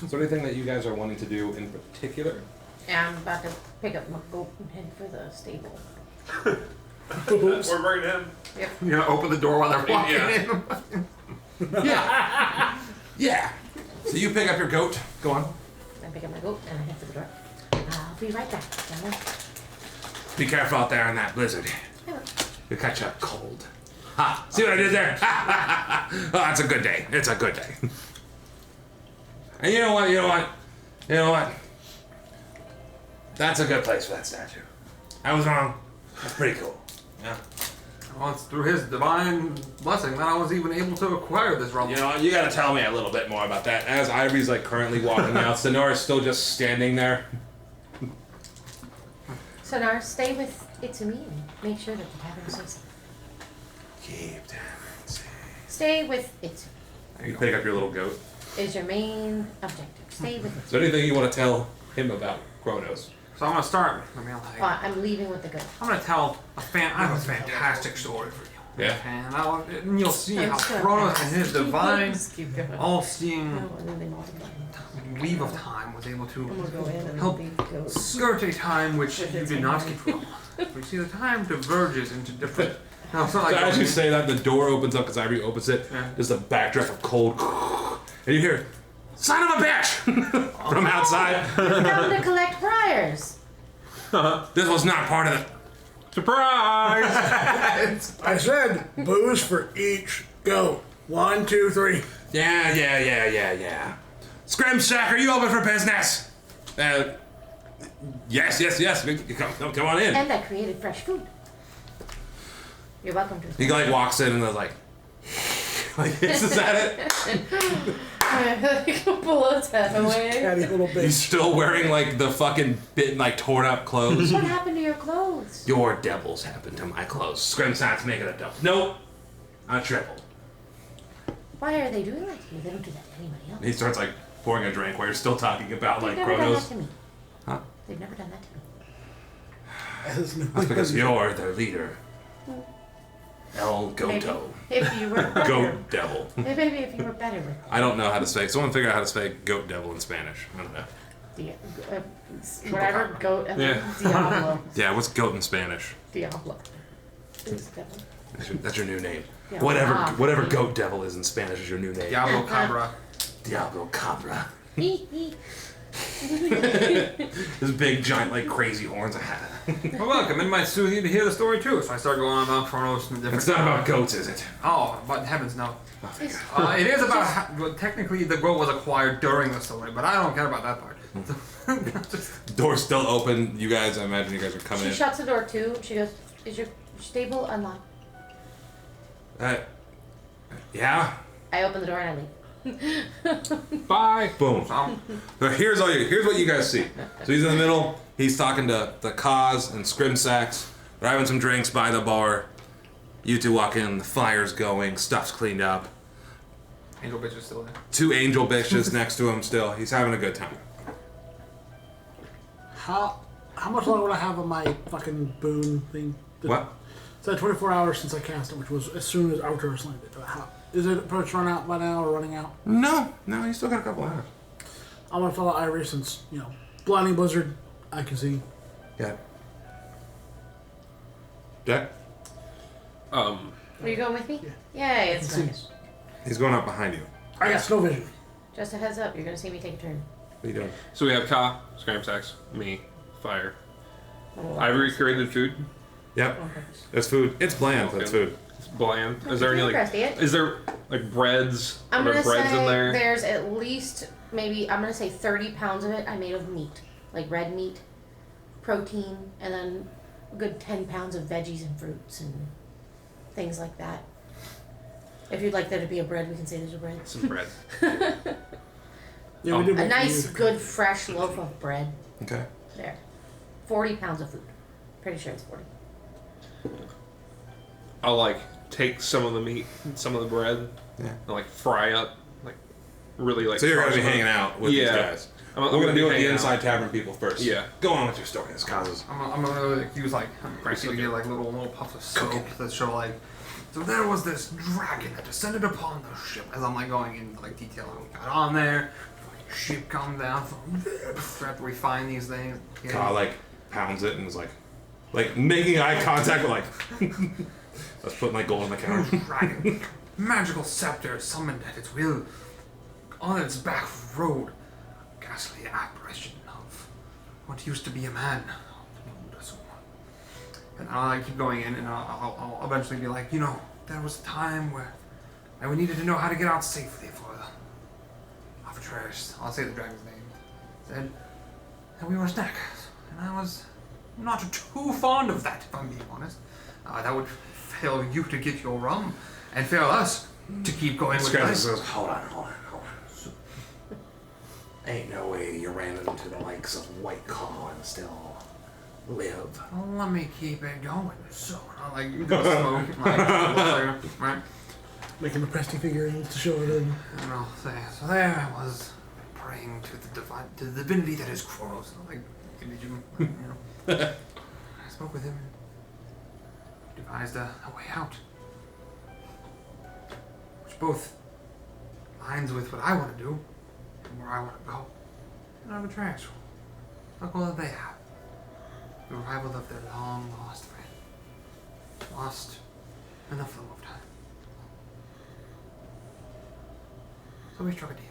Is there anything that you guys are wanting to do in particular? Yeah, I'm about to pick up my goat and head for the stable. We're bringing him. Yep. You're gonna open the door while they're walking Yeah. in. Yeah. So you pick up your goat. Go on. I pick up my goat and I head for the door. I'll be right back. Gentlemen. Be careful out there in that blizzard. I will. You'll catch a cold. Ha! See what I did there? Oh, it's a good day. It's a good day. And you know what? You know what? You know what? That's a good place for that statue. I was wrong. That's pretty cool. Yeah. Well, it's through his divine blessing that I was even able to acquire this realm. You know, you gotta tell me a little bit more about that. As Ivory's like currently walking out, Sonora's still just standing there. So now stay with It's-A-Me and make sure that the tavern stays safe. Keep down. Stay with It's-A-Me. You pick up your little goat. Is your main objective. Stay with Is there anything you want to tell him about Kronos? So I'm gonna start. I mean, I'm leaving with the goat. I'm gonna tell I have a fantastic story for you. Yeah. And you'll see how Kronos and his divine, Just keep going. all-seeing No, and then they multiply. weave of time was able And we'll to go in and help it'll be goes. skirt a time which you did not control. We see the time diverges into different. No, it's not like So as you say that, the door opens up because Ivory opens it. Yeah. There's a backdraft of cold, and you hear, "Son of a bitch!" from outside. Come to collect priors. This was not part of it. Surprise! I said booze for each goat. 1, 2, 3. Yeah. Scrimsack, are you open for business? Yes. Come on in. And I created fresh food. You're welcome to. He like walks in and they're like this. Is that it? Pull his head away. Catty little He's bitch. still wearing like the fucking torn up clothes. What happened to your clothes? Your devils happened to my clothes. Scrimsack's making a double. Nope. A triple. Why are they doing that to you? They don't do that to anybody else. He starts like pouring a drink while you're still talking about They've like never done that Kronos. to me. Huh? They've never done that to me. That's because you're their leader. El Goto. Maybe if you were better. Goat devil. Maybe if you were better with I don't know how to say. Someone figure out how to say goat devil in Spanish. I don't know. Whatever goat and Yeah. Diablo. Yeah, what's goat in Spanish? Diablo. It's devil. That's your new name. Yeah. Whatever goat devil is in Spanish is your new name. Diablo Cabra. Diablo Cabra. Hee hee. This big giant like crazy horns. Well, welcome. It might soothe you to hear the story too. So I start going on about Kronos and the different. It's not about goats, is it? Oh, but heavens no. It's- It is about well, technically the goat was acquired during the story, but I don't care about that part. Just, Door's still open. You guys, I imagine you guys are coming She in. shuts the door too. She goes, "Is your stable unlocked?" Yeah. I open the door and I leave. Bye. Boom. so, So here's what you guys see. So he's in the middle. He's talking to the Kaz and Scrimsacks. They're having some drinks by the bar. You two walk in. The fire's going. Stuff's cleaned up. Angel bitch is still there. 2 angel bitches next to him. Still, he's having a good time. How much longer will I have on my fucking boon thing? What? It's at 24 hours since I cast it, which was as soon as Outdoors landed. Is it approach run out by now or running out? No, you still got a couple hours. I'm gonna follow Ivory since, blinding blizzard, I can see. Yeah. Jack? Are you going with me? Yeah, it's nice. He's going up behind you. I got snow vision. Just a heads up, you're gonna see me take a turn. What are you doing? So we have Ka, Scramsacks, me, Fire. Oh, Ivory created food. Yep. on purpose. It's food. It's bland, but it's food. It's bland. Is there any Crusty, is there like breads? I'm Are gonna there breads say in there? there's at least maybe I'm gonna say 30 pounds of it I made of meat, like red meat, protein, and then a good 10 pounds of veggies and fruits and things like that. If you'd like there to be a bread, we can say there's a bread. Some bread. Yeah, we did A make nice, music. good, fresh loaf of bread. Okay. There. 40 pounds of food. Pretty sure it's 40. I'll like take some of the meat, and some of the bread, Yeah. and like fry up, like really like. So you're gonna be crush them. hanging out with these Yeah. guys. I'm We're gonna be deal with the hanging out. inside tavern people first. Yeah. Go on with your story, this causes. I'm gonna use like basically get like little puffs of smoke that show like. So there was this dragon that descended upon the ship. As I'm like going into like detail how we got on there. Ship come down from there. After we find these things. Ka like pounds it and is like making eye contact with like let's put my gold on the counter. Dragon, magical scepter summoned at its will. On its back rode a ghastly apparition of what used to be a man. And I'll keep going in, and I'll eventually be like, there was a time where we needed to know how to get out safely for the arbitraries. I'll say the dragon's name. Said that we were snackers, and I was not too fond of that, if I'm being honest. That would fail you to get your rum, and fail us to keep going with Scrabble this. goes, hold on. Ain't no way you ran into the likes of White Claw and still live. Well, let me keep it going. So, I like do smoke, right? Making the Presty figurines to show it in. And I'll say, so there I was praying to the divinity that is Kronos. And I'm like, did you, I spoke with him and devised a way out. both aligns with what I want to do and where I want to go. And I'm a trans. Look all that they have. The revival of their long lost friend. Lost in the flow of time. So we struck a deal.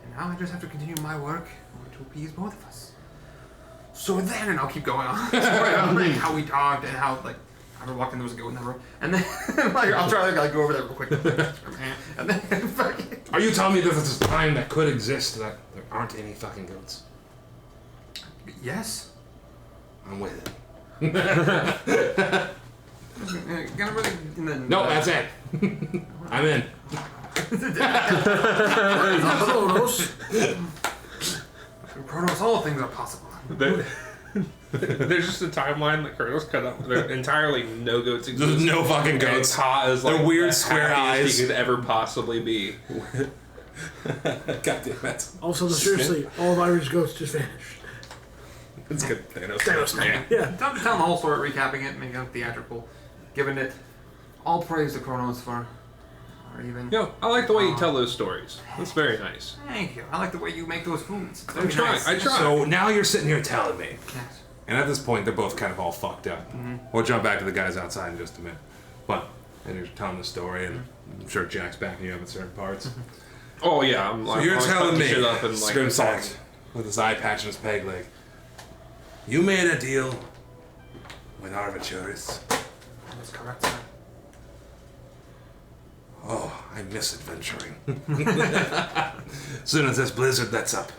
And now I just have to continue my work in order to appease both of us. So then, and I'll keep going on. Sorry, about, like, how we talked and how, like, I ever walked in, there was a goat in the room. And then, like, I'll try to, like, go over there real quick. And then, fucking... Are you telling me that there's a time that could exist that there aren't any fucking goats? Yes. I'm with it. Gonna really... No, that's it. I'm in. Kronos, all things are possible. There's just a timeline that Kronos cut up. There entirely no goats exist. There's no fucking goats. And Ka is like they're weird the square happiest eyes. he could ever possibly be. God damn it. Also, seriously, all of Irish goats just vanished. It's good. Thanos, Yeah. yeah. Telling the whole story, recapping it, making it theatrical, giving it all praise to Kronos for, or even... Yo, I like the way you tell those stories. That's very nice. Thank you. I like the way you make those foods. I'm trying. I try. So now you're sitting here telling me. Yes. And at this point, they're both kind of all fucked up. We'll jump back to the guys outside in just a minute. But, and you're telling the story, and I'm sure Jack's backing you up in certain parts. Oh yeah, I'm So like, you're telling me, shit up and like Scrimsack, with his eye patch and his peg leg, you made a deal with Arbitrus. That's correct, sir. Oh, I miss adventuring. As soon as this blizzard lets up,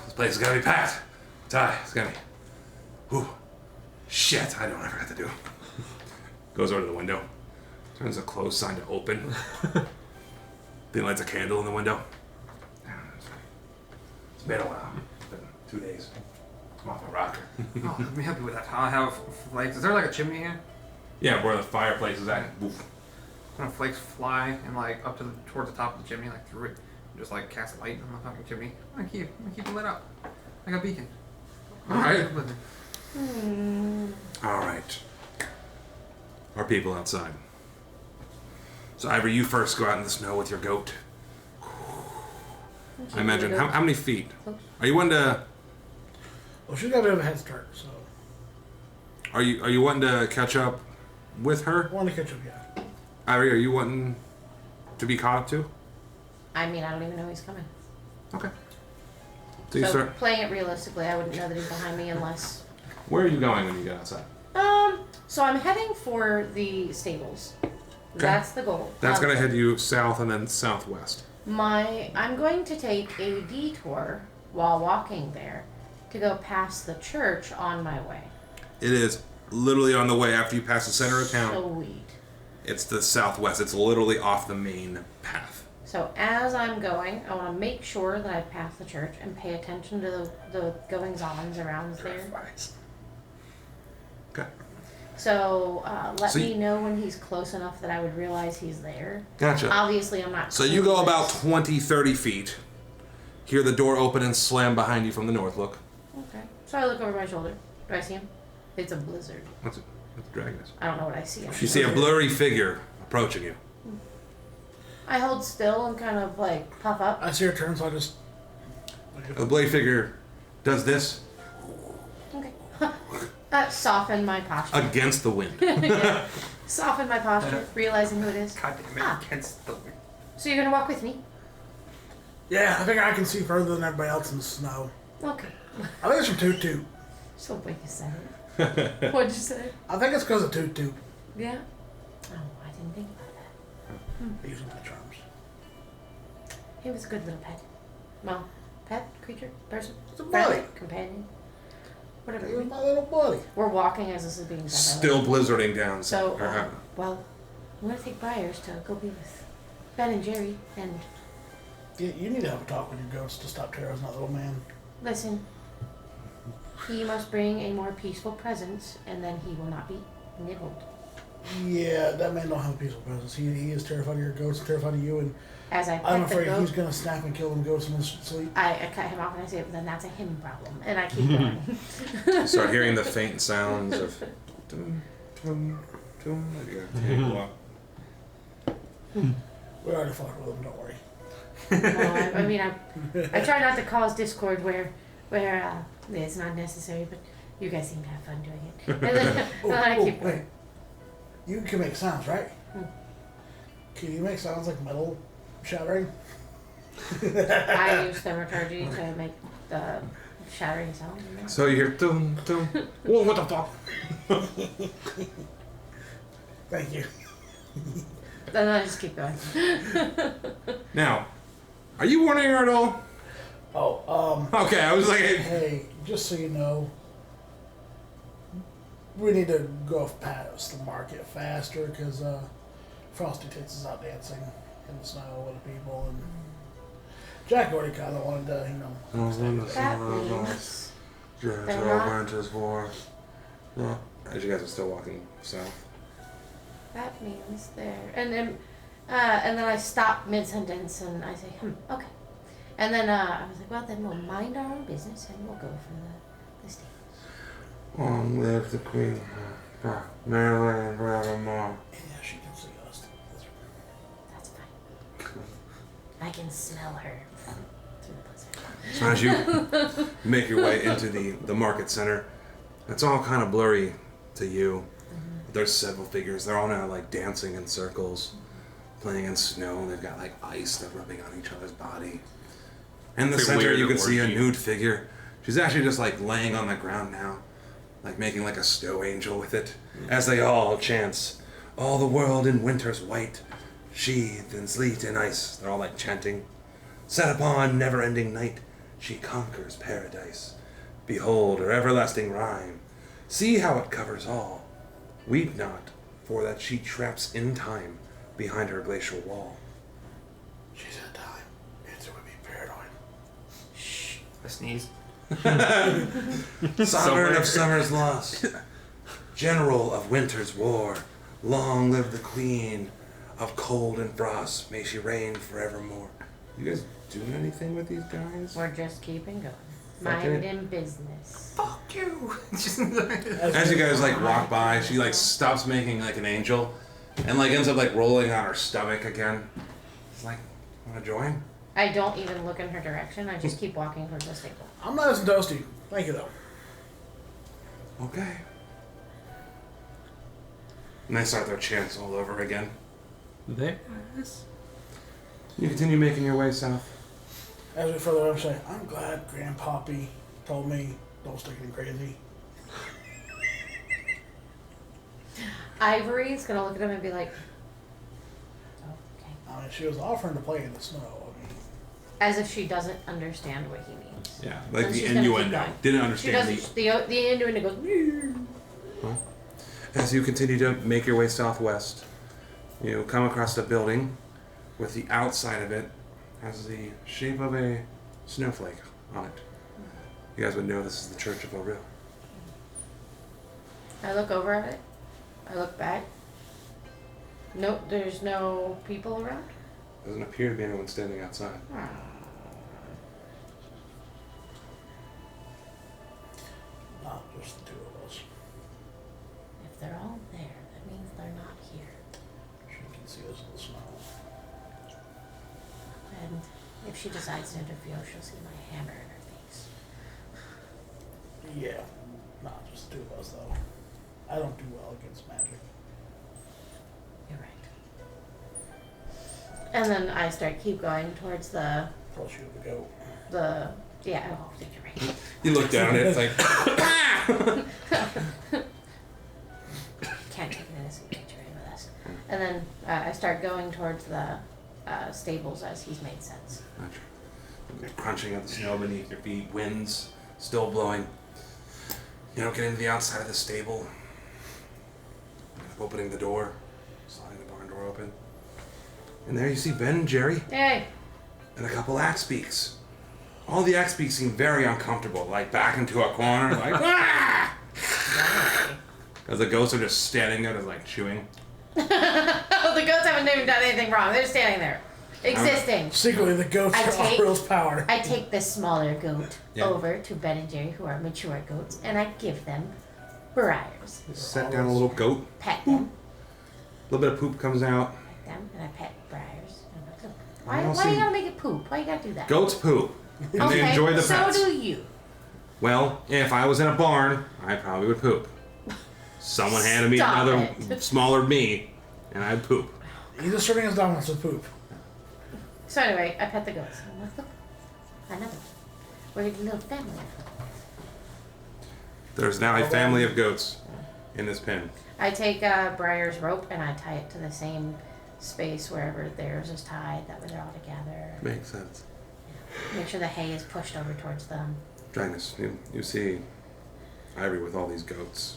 this place is gonna be packed. It's gonna be... Whew. Shit, I don't ever have to do. Goes over to the window. Turns the closed sign to open. Then lights a candle in the window. It's been a while. It's been 2 days. I'm off my rocker. Oh, let me help you with that. I have flakes. Is there like a chimney here? Yeah, where the fireplace is at. Oof. Kind of flakes fly and like up to towards the top of the chimney, like through it. Just like cast light on the fucking chimney. I'm gonna keep it lit up. Like a beacon. Alright. Alright. Our people outside. So Ivory, you first go out in the snow with your goat. I imagine, how many feet? Are you wanting to... Well, she's got a bit of a head start, so... Are you wanting to catch up with her? I want to catch up, yeah. Ivory, are you wanting to be caught up too? I mean, I don't even know he's coming. Okay. So you So start... playing it realistically, I wouldn't know that he's behind me unless... Where are you going when you get outside? So I'm heading for the stables. That's the goal. That's going to head you south and then southwest. I'm going to take a detour while walking there to go past the church on my way. It is literally on the way after you pass the center of town. Sweet. It's the southwest. It's literally off the main path. So as I'm going, I want to make sure that I pass the church and pay attention to the goings-ons around there. Okay. So let So me know when he's close enough that I would realize he's there. Gotcha. Obviously, I'm not. So you go about 20, 30 feet. Hear the door open and slam behind you from the north. Look. Okay. So I look over my shoulder. Do I see him? It's a blizzard. What's it? What the dragon is? I don't know what I see. You see a blurry figure approaching you. I hold still and kind of like puff up. I see her turn, so I just... The blurry figure does this Okay. Soften my posture. against the wind. Yeah. Soften my posture, realizing who it is. God damn it, Ah. against the... So you're gonna walk with me? Yeah, I think I can see further than everybody else in the snow. Okay. I think it's from Toot Toot. Just the way you said it. What'd you say? I think it's because of Toot Toot. Yeah. Oh, I didn't think about that. Using my charms. He was a good little pet. Well, pet, creature, person, It's a friend, buddy. companion, whatever. He was my little buddy. We're walking as this is being said. Still blizzarding down. So, or, well, I'm gonna take Briars to go be with Ben and Jerry. And You need to have a talk with your ghost to stop terrorizing that little man. listen, he must bring a more peaceful presence, and then he will not be nibbled. Yeah, that man don't have a peaceful presence. He is terrified of your ghost, terrified of you, and As I I'm pet the afraid goat, he's gonna snap and kill them ghosts in his sleep. I cut him off and I say, then that's a him problem. And I keep going. you start hearing the faint sounds of... Dum, dum, dum, as you continue to walk. We already fucked with them, don't worry. No, I mean, I try not to cause discord where it's not necessary, but you guys seem to have fun doing it. And then I keep going. Wait. You can make sounds, right? Hmm. Can you make sounds like metal shattering? I use thermaturgy to make the shattering sound. You know? So you hear dum dum. Whoa, what the fuck? Thank you. Then I just keep going. Now, are you warning her at all? Oh, Okay, I was like, hey, just so you know, we need to go past the market faster because Frosty Tits is out dancing in the snow with the people, and Jack already kind of wanted to, That means they're not- Yeah. As you guys are still walking south. That means they're and then I stop mid sentence and I say okay, and then I was like, well then we'll mind our own business and we'll go for the state. Long live the Queen. Maryland forevermore. Yeah, she can see us. That's fine. I can smell her through the blizzard. So as you make your way into the market center, it's all kind of blurry to you. There's several figures. They're all now like dancing in circles, playing in snow. They've got like ice that's rubbing on each other's body. In the It's like center, weird you can see a orgy. nude figure. She's actually just like laying on the ground now, like making like a snow angel with it, as they all chants, "All the world in winter's white, sheathed in sleet and ice." They're all like chanting. "Set upon never-ending night, she conquers paradise. Behold her everlasting rhyme. See how it covers all. Weep not, for that she traps in time behind her glacial wall." She's in time. It's would be paranoid. Shh. I sneeze. Sovereign of summer's lost, general of winter's war, long live the queen of cold and frost, may she reign forevermore. You guys doing anything with these guys? We're just keeping going. Fucking- Minding business. Fuck you. Just As you guys like walk by, she like stops making like an angel, and like ends up like rolling on her stomach again. It's like, wanna join? I don't even look in her direction. I just keep walking towards the stable. I'm nice and toasty. Thank you, though. Okay. And they start their chants all over again. There. You continue making your way south. As we further up, say, I'm glad Grandpappy told me don't stick it in crazy. Ivory's gonna look at him and be like, okay. I mean, she was offering to play in the snow. I mean, As if she doesn't understand what he means. Yeah, like And the she's gonna keep innuendo. going. Didn't She understand doesn't. The innuendo goes. As you continue to make your way southwest, you come across a building with the outside of it has the shape of a snowflake on it. You guys would know this is the Church of Auril. I look over at it. I look back. Nope, there's no people around. Doesn't appear to be anyone standing outside. not just the two of us. If they're all there, that means they're not here. She can see us in the snow. And if she decides to interfere, she'll see my hammer in her face. Yeah, not just the two of us, though. I don't do well against magic. You're right. And then I keep going towards the Plus, you have the goat. yeah. Oh, I think you're right. You look down and it's like, Can't take an innocent creature in with us. And then I start going towards the stables as he's made sense. crunching of the snow beneath your feet, winds still blowing. You know, get into the outside of the stable, opening the door, sliding the barn door open. And there you see Ben and Jerry Hey. and a couple axe beaks. All the axe beaks seem very uncomfortable, like back into a corner, like ah! As the ghosts are just standing there, just like chewing. Oh, the goats haven't even done anything wrong. They're standing there, existing. Secretly, the goats I are take- Auril's power. I take the smaller goat Yeah. over to Ben and Jerry, who are mature goats, and I give them briars. Set down a little goat. Pet them. A little bit of poop comes out. pet them, and I pet Briars. Why you gotta make it poop? Why you gotta do that? Goats poop. And Okay, they enjoy the so pets. do you. Well, if I was in a barn, I probably would poop. Someone handed me Stop another it. smaller me, and I'd poop. He's asserting his dominance with poop. So anyway, I pet the goats. I'm like, look, another one. We're a little family. There's now a family of goats in this pen. I take Briar's rope and I tie it to the same space wherever theirs is tied. That way they're all together. Makes sense. Make sure the hay is pushed over towards them. Dragnus, you see Ivory with all these goats.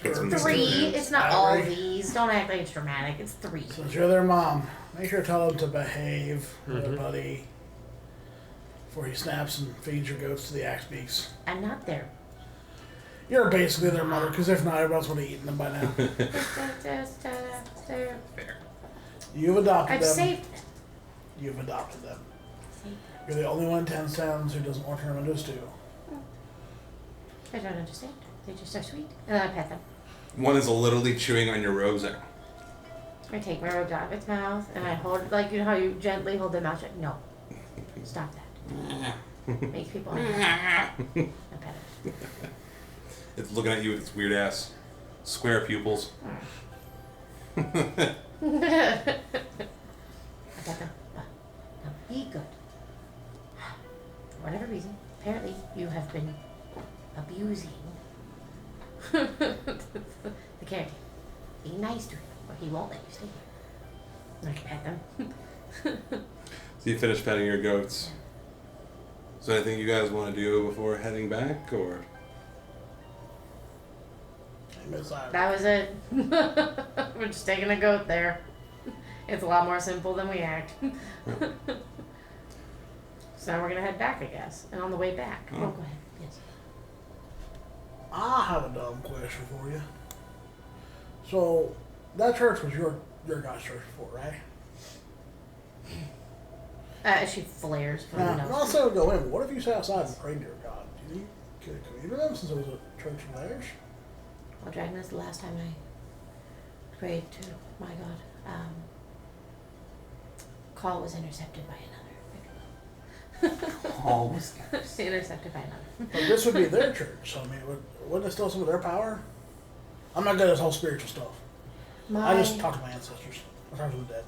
Puts them in the 3. same It's not all Ivory. these. Don't act like it's dramatic. It's 3. Since you're their mom, make sure to tell him to behave, little buddy, before he snaps and feeds your goats to the axe beaks. I'm not there. You're basically their mother, because if not, everyone else would have eaten them by now. Fair. You've adopted I've them. saved them. You've adopted them. Saved them. You're the only one in 10 towns who doesn't want to turn them into a stew. I don't understand. They're just so sweet. And then I pet them. One is literally chewing on your robes. Like, I take my robe out of its mouth and I hold it like you know how you gently hold their mouth shut. No. Stop that. Makes people uncomfortable. I pet it. it's looking at you with its weird ass square pupils. I pet them. Now be good. For whatever reason, apparently you have been abusing the caretaker. Be nice to him, or he won't let you stay here. I can pet them. So you finish petting your goats. Is there anything you guys want to do before heading back, or? That was it. We're just taking a goat there. It's a lot more simple than we act. So now we're gonna head back, I guess. And on the way back. Oh, go ahead. Yes. I have a dumb question for you. So, that church was your guys' church before, right? She flares from Now, the I'm nose. not saying go in, but what if you sat outside and prayed to your God? Do you think you could commune with them since it was a church of theirs? Well, Dragon, that's the last time I prayed to my God. Call was intercepted by another. Call was Intercepted by another. But this would be their church, so I mean, wouldn't it still some of their power? I'm not good at this whole spiritual stuff. I just talk to my ancestors. I talk to the dead.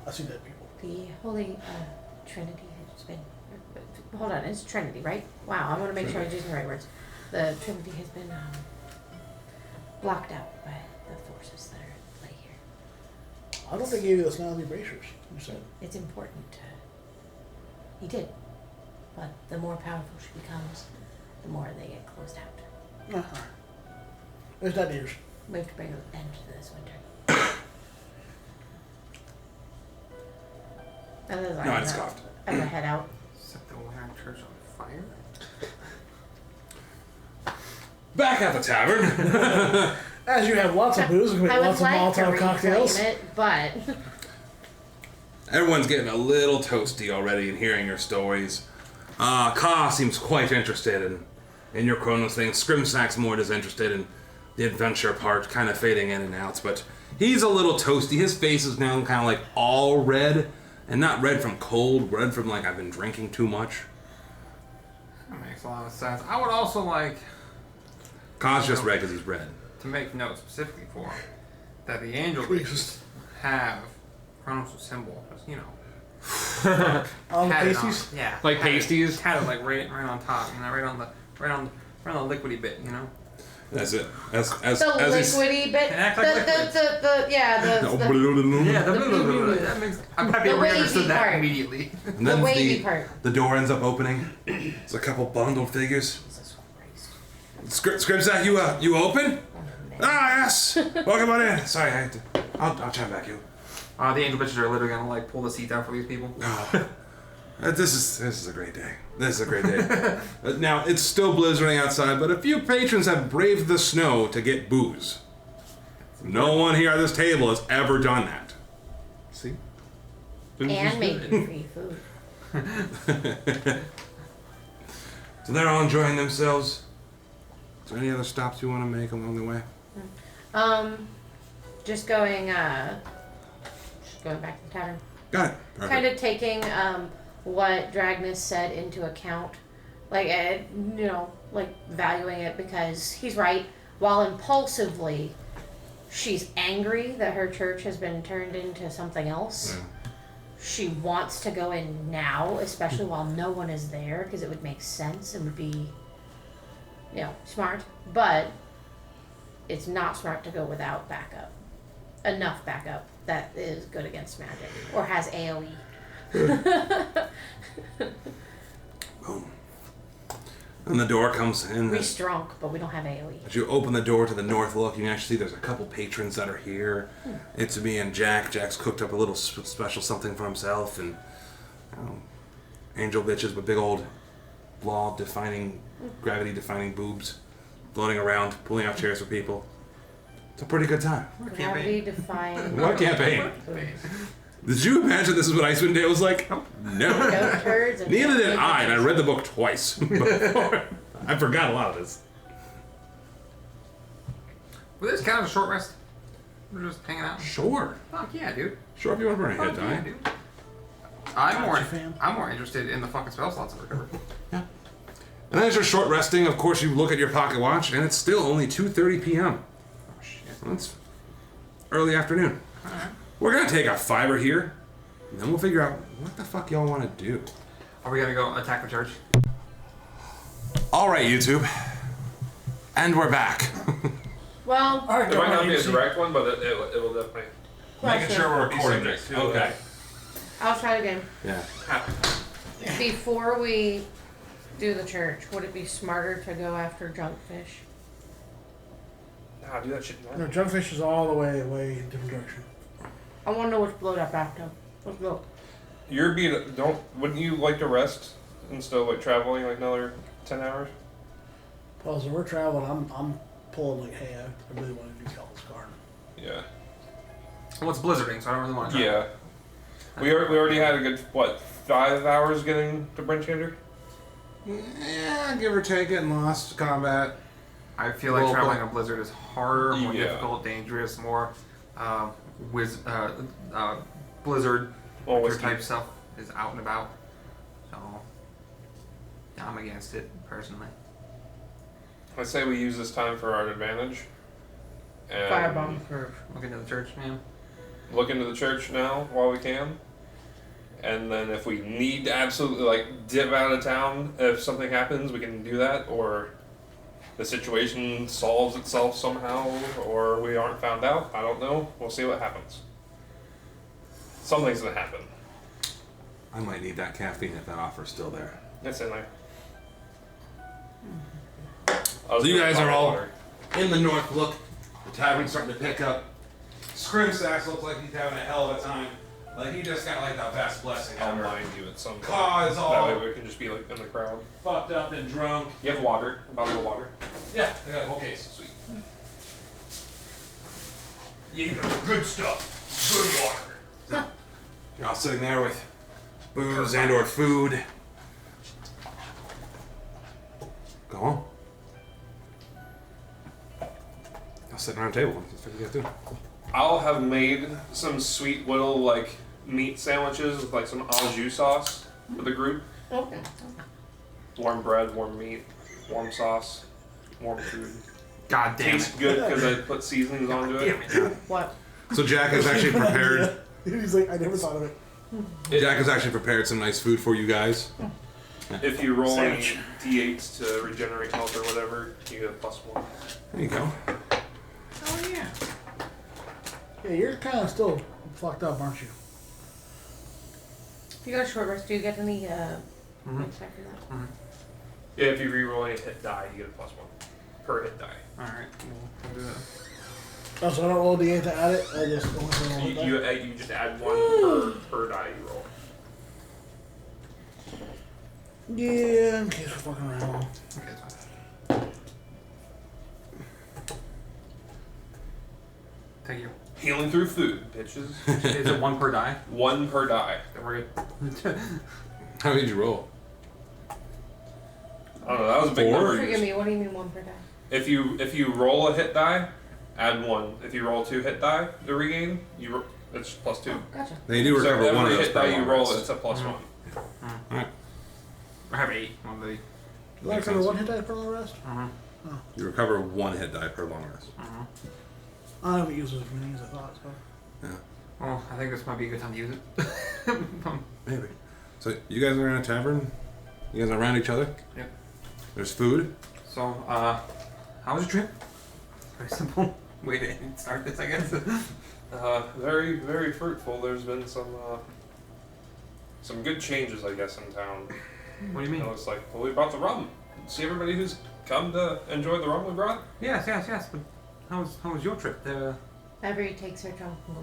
I see dead people. The Holy Trinity has been. Hold on, it's Trinity, right? Wow, I want to make sure I'm using the right words. The Trinity has been blocked out by the forces that are at play here. I don't think they gave you the snazzy bracers, you said. It's important. He did. But the more powerful she becomes, the more they get closed out. Uh-huh. There's that ears. We have to bring an end to this winter. And as No, I scoffed. As I head out. Set the Wild Church on fire. Back at the tavern. As you have lots of booze, you can make I would lots of like to Molotov cocktails. reclaim it, but Everyone's getting a little toasty already in hearing your stories. Ka seems quite interested in your Kronos thing. Scrimsack's more disinterested in the adventure part, kind of fading in and out. But he's a little toasty. His face is now kind of like all red. And not red from cold, red from like I've been drinking too much. That makes a lot of sense. I would also like Ka's just red because he's red. to make note specifically for him that the angel witches have Kronos' symbol, just, you know. On the tatted on- pasties? Yeah. Like tatted- pasties? Tatted like right on top, you know, right on the liquidy bit, you know. That's it. the As liquidy bit. Act like liquids. Yeah, the Yeah, the that makes. I'm happy The we understood wavy that part. immediately. And then wavy part. the door ends up opening. There's a couple bundled figures. Jesus Christ. Scrimsack, you open? Ah, yes. Welcome on in. Sorry, I had to. I'll chime back you. The angel bitches are literally gonna like pull the seats out for these people. This is a great day. This is a great day. Now, it's still blizzarding outside, but a few patrons have braved the snow to get booze. No one here at this table has ever done that. See? And making free food. So they're all enjoying themselves. Is there any other stops you want to make along the way? Just going just going back to the tavern. Got it. Perfect. Kind of taking what Dragnus said into account, like like valuing it, because he's right. While impulsively, she's angry that her church has been turned into something else. Yeah. She wants to go in now, especially while no one is there, because it would make sense and would be, smart. But it's not smart to go without backup. Enough backup that is good against magic or has AoE. Boom. And the door comes in. We're strong, but we don't have AoE. As you open the door to the north look, you can actually see there's a couple patrons that are here. It's me and Jack. Jack's cooked up a little special something for himself, and angel bitches with big old gravity-defying boobs floating around, pulling out chairs for people. It's a pretty good time. Gravity defying. What campaign? Did you imagine this is what Icewind Dale was like? No. Goat turds and Neither did I, and I read the book twice before. I forgot a lot of this. Well, this kind of a short rest. We're just hanging out. Sure. Fuck yeah, dude. Sure, if you want to burn a hit Fuck yeah, die. dude. I'm fam. more interested in the fucking spell slots I've recovered. Yeah. And as you're short resting, of course, you look at your pocket watch, and it's still only 2:30 p.m. Oh shit. That's early afternoon. Alright. We're gonna take a fiver here, and then we'll figure out what the fuck y'all want to do. Are we gonna go attack the church? All right, YouTube. And we're back. Well, All right, It might not be a see. direct one, but it will definitely. Making sure we're Be recording subject this. to, Okay. I'll try it again. Yeah. Before we do the church, would it be smarter to go after junk fish? Nah, do that shit now. No, junkfish is all the way away in a different direction. I want to know which blowed up after. Let's go. Wouldn't you like to rest instead of like traveling like another 10 hours? Well, as we're traveling, I'm pulling like, hey, I really want to do Kelton's garden. Yeah. Well, it's blizzarding, so I don't really want to. Yeah. We already had a good 5 hours getting to Brinchander? Yeah, give or take, getting lost, combat. I feel like Well, traveling in a blizzard is harder, more Yeah. difficult, dangerous, more blizzard Well, winter whiskey. type stuff is out and about. So yeah, I'm against it personally. I say we use this time for our advantage. And Firebomb. Look into the church, man. look into the church now while we can. And then if we need to absolutely dip out of town, if something happens, we can do that, or the situation solves itself somehow, or we aren't found out. I don't know. We'll see what happens. Something's gonna happen. I might need that caffeine if that offer's still there. It's in there. So you guys are all in the north look. The tavern's starting to pick up. Scrimsax looks like he's having a hell of a time. Like he just got the best blessing I'll ever. mind you at some point. Claw is That all way we can just be in the crowd. fucked up and drunk. You have water, a bottle of water. Yeah, I got a whole case. Sweet. Yeah, good stuff. Good water. You're all sitting there with booze and or food. Go on. I'll sit around the table. That's what you guys do. I'll have made some sweet little meat sandwiches with some au jus sauce for the group. Okay. Warm bread, warm meat, warm sauce, warm food. God damn Tastes it. good because I put seasonings onto it. What? So Jack has actually prepared. He's like, I never thought of it. Jack has actually prepared some nice food for you guys. If you roll any Sandwich. d8s to regenerate health or whatever, you get a +1. There you go. Oh yeah. Yeah, you're kind of still fucked up, aren't you? If you got a short rest, do you get any points after that? Yeah, if you reroll any hit die, you get a +1 per hit die. Alright, we'll do that. Oh, so I don't roll D8 to add it? I just go with You, it. you just add 1 per die you roll. Yeah, in case we're fucking around. Okay, it's fine. Thank you. Healing through food, bitches. Is it 1 per die? 1 per die. Then we're good. How did you roll? I don't know. That was a big 4? number. Forgive me, what do you mean 1 per die? If you roll a hit die, add 1. If you roll 2 hit die to regain, It's +2. Oh, gotcha. They do So recover every one of those hit per die you long roll, rest. it's a +1. Alright. I have 8 on the. You Makes like for sense. one hit die per long rest? You recover 1 hit die per long rest. I haven't used as many as I thought, so. Yeah, Well, I think this might be a good time to use it. maybe. So you guys are in a tavern? You guys are around each other? Yep. There's food? So, how was your trip? Very simple way to start this, I guess. Very, very fruitful. There's been some good changes, I guess, in town. What do you mean? It's like, well, we brought the rum. See everybody who's come to enjoy the rum we brought? Yes. But how was your trip? Ivory takes her trunk and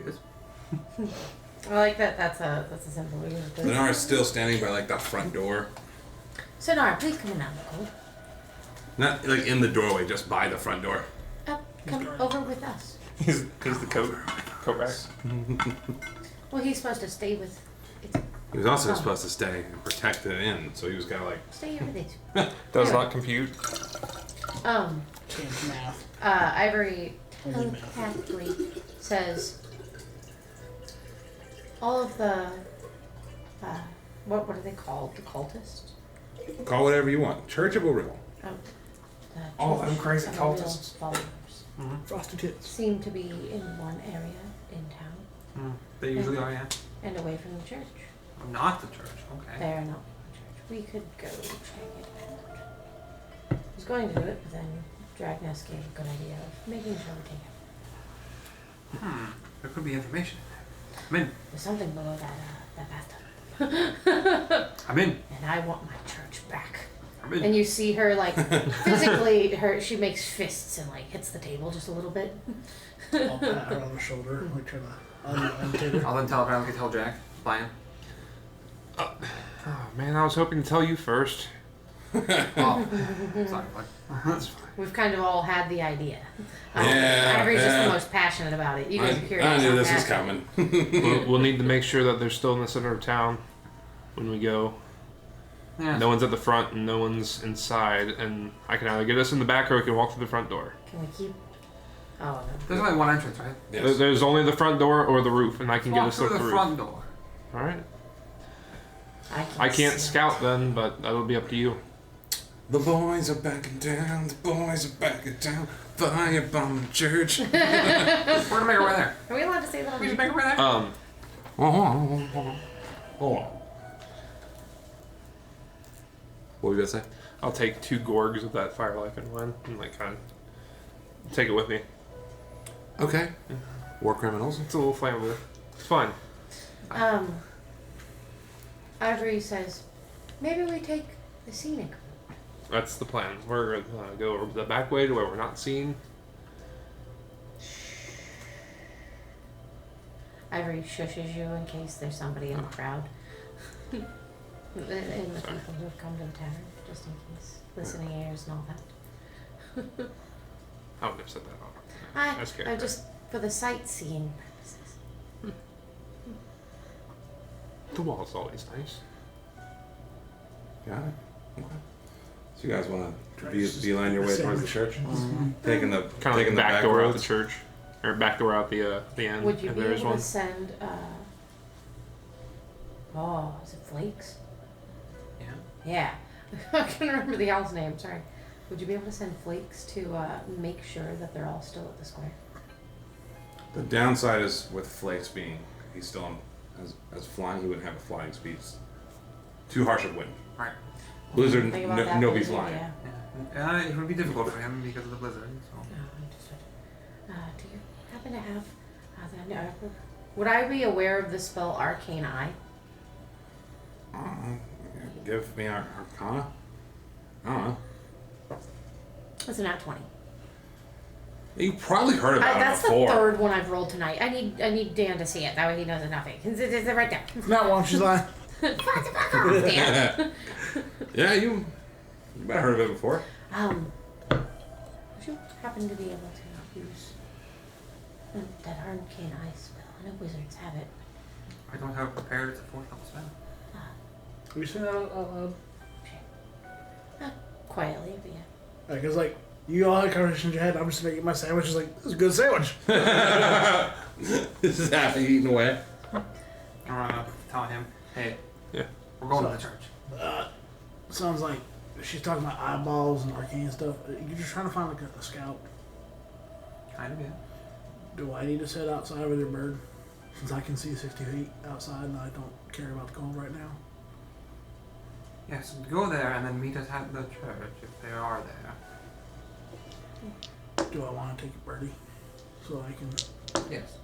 goes. Yes. I like that. That's a simple way. Lenara's still standing by like that front door. Sonara, please come in, Nicole. Not like in the doorway, just by the front door. Come over with us. He's the coat rack. Well, he's supposed to stay with. He was also supposed to stay and protect the inn, so he was kind of like. Stay here with it. Does not compute. Change math. Ivory Only math. telepathically says all of the what are they called? The cultists? Call whatever you want. Church of Auril. The All of them Church crazy of Auril cultists. followers Frosty tits. seem to be in one area in town They usually are, yeah. and away from the church. Not the church, okay. They are not the church. We could go check it out. I was going to do it, but then Dragness gave a good idea of making sure we take it. There could be information in there. I'm in. There's something below that bathtub. I'm in. And I want my church back. I'm in. And you see her like physically, she makes fists and like hits the table just a little bit. I'll pat her on the shoulder, like trying to untate her. I'll then telepathically tell Jack. Buy Oh man, I was hoping to tell you first. Oh, sorry, bud. That's fine. We've kind of all had the idea. Yeah, Ivory's just yeah. the most passionate about it. You guys are curious. I knew I'm this was passionate. coming. We'll need to make sure that they're still in the center of town when we go. Yeah. No one's at the front and no one's inside, and I can either get us in the back or we can walk through the front door. Can we keep? Oh no. There's only one entrance, right? Yes. There's only the front door or the roof, and I can get Walk us through through the the roof. front door. All right. I I can't see scout then, but that'll be up to you. The boys are backing down. The boys are backing down. Firebomb church. We're gonna make our way there. Are we allowed to say that on We just the make our way there. Hold on. What were you gonna say? I'll take 2 gorgs of that fire life and wine and like kind of take it with me. Okay. War criminals. It's a little flammable. It's fine. Ivory says, maybe we take the scenic route. That's the plan. We're gonna go the back way to where we're not seen. Ivory shushes you in case there's somebody in the crowd. in the people who have come to the tavern, just in case. Listening ears and all that. I would have said that off. That's I'm character. just for the sightseeing purposes. The wall's always nice. Got it. Okay. So you guys want to beeline your way towards the church? Taking the Kind of like taking the back door out the roads? church, or back door out the end. Would you if be there is able one. to send, oh, is it Flakes? Yeah. Yeah. I can't remember the owl's name, sorry. Would you be able to send Flakes to make sure that they're all still at the square? The downside is with Flakes being he's still on, as flying, he wouldn't have a flying speed. It's too harsh of wind. Right. Blizzard, Think about that, no be Blizzard, flying. Yeah. It would be difficult for him because of the blizzard. So. Oh, understood. Do you happen to have would I be aware of the spell Arcane Eye? Give me our Arcana. I don't know. It's a nat 20. You probably heard about That's it before. the third one I've rolled tonight. I need Dan to see it. That way he knows enough. It's right there. Not one, she's lying. Fuck off, Dan. Yeah, you might have heard of it before. Would you happen to be able to use that Arcane Eye spell? I know wizards have it. I don't have it prepared. It's a 4th level spell. Have you seen that out loud? Not quietly, but yeah. Because, like, You all had conversations you had. I'm just gonna eat my sandwich. It's like, this is a good sandwich. This is happy eating away. I'm gonna tell him, hey, Yeah. we're going to the church. Sounds like she's talking about eyeballs and arcane stuff. You're just trying to find like a scout. Kind of, yeah. Do I need to sit outside with your bird? Since I can see 60 feet outside and I don't care about the cold right now. Yes, go there and then meet us at the church if they are there. Do I want to take a birdie? So I can... Yes.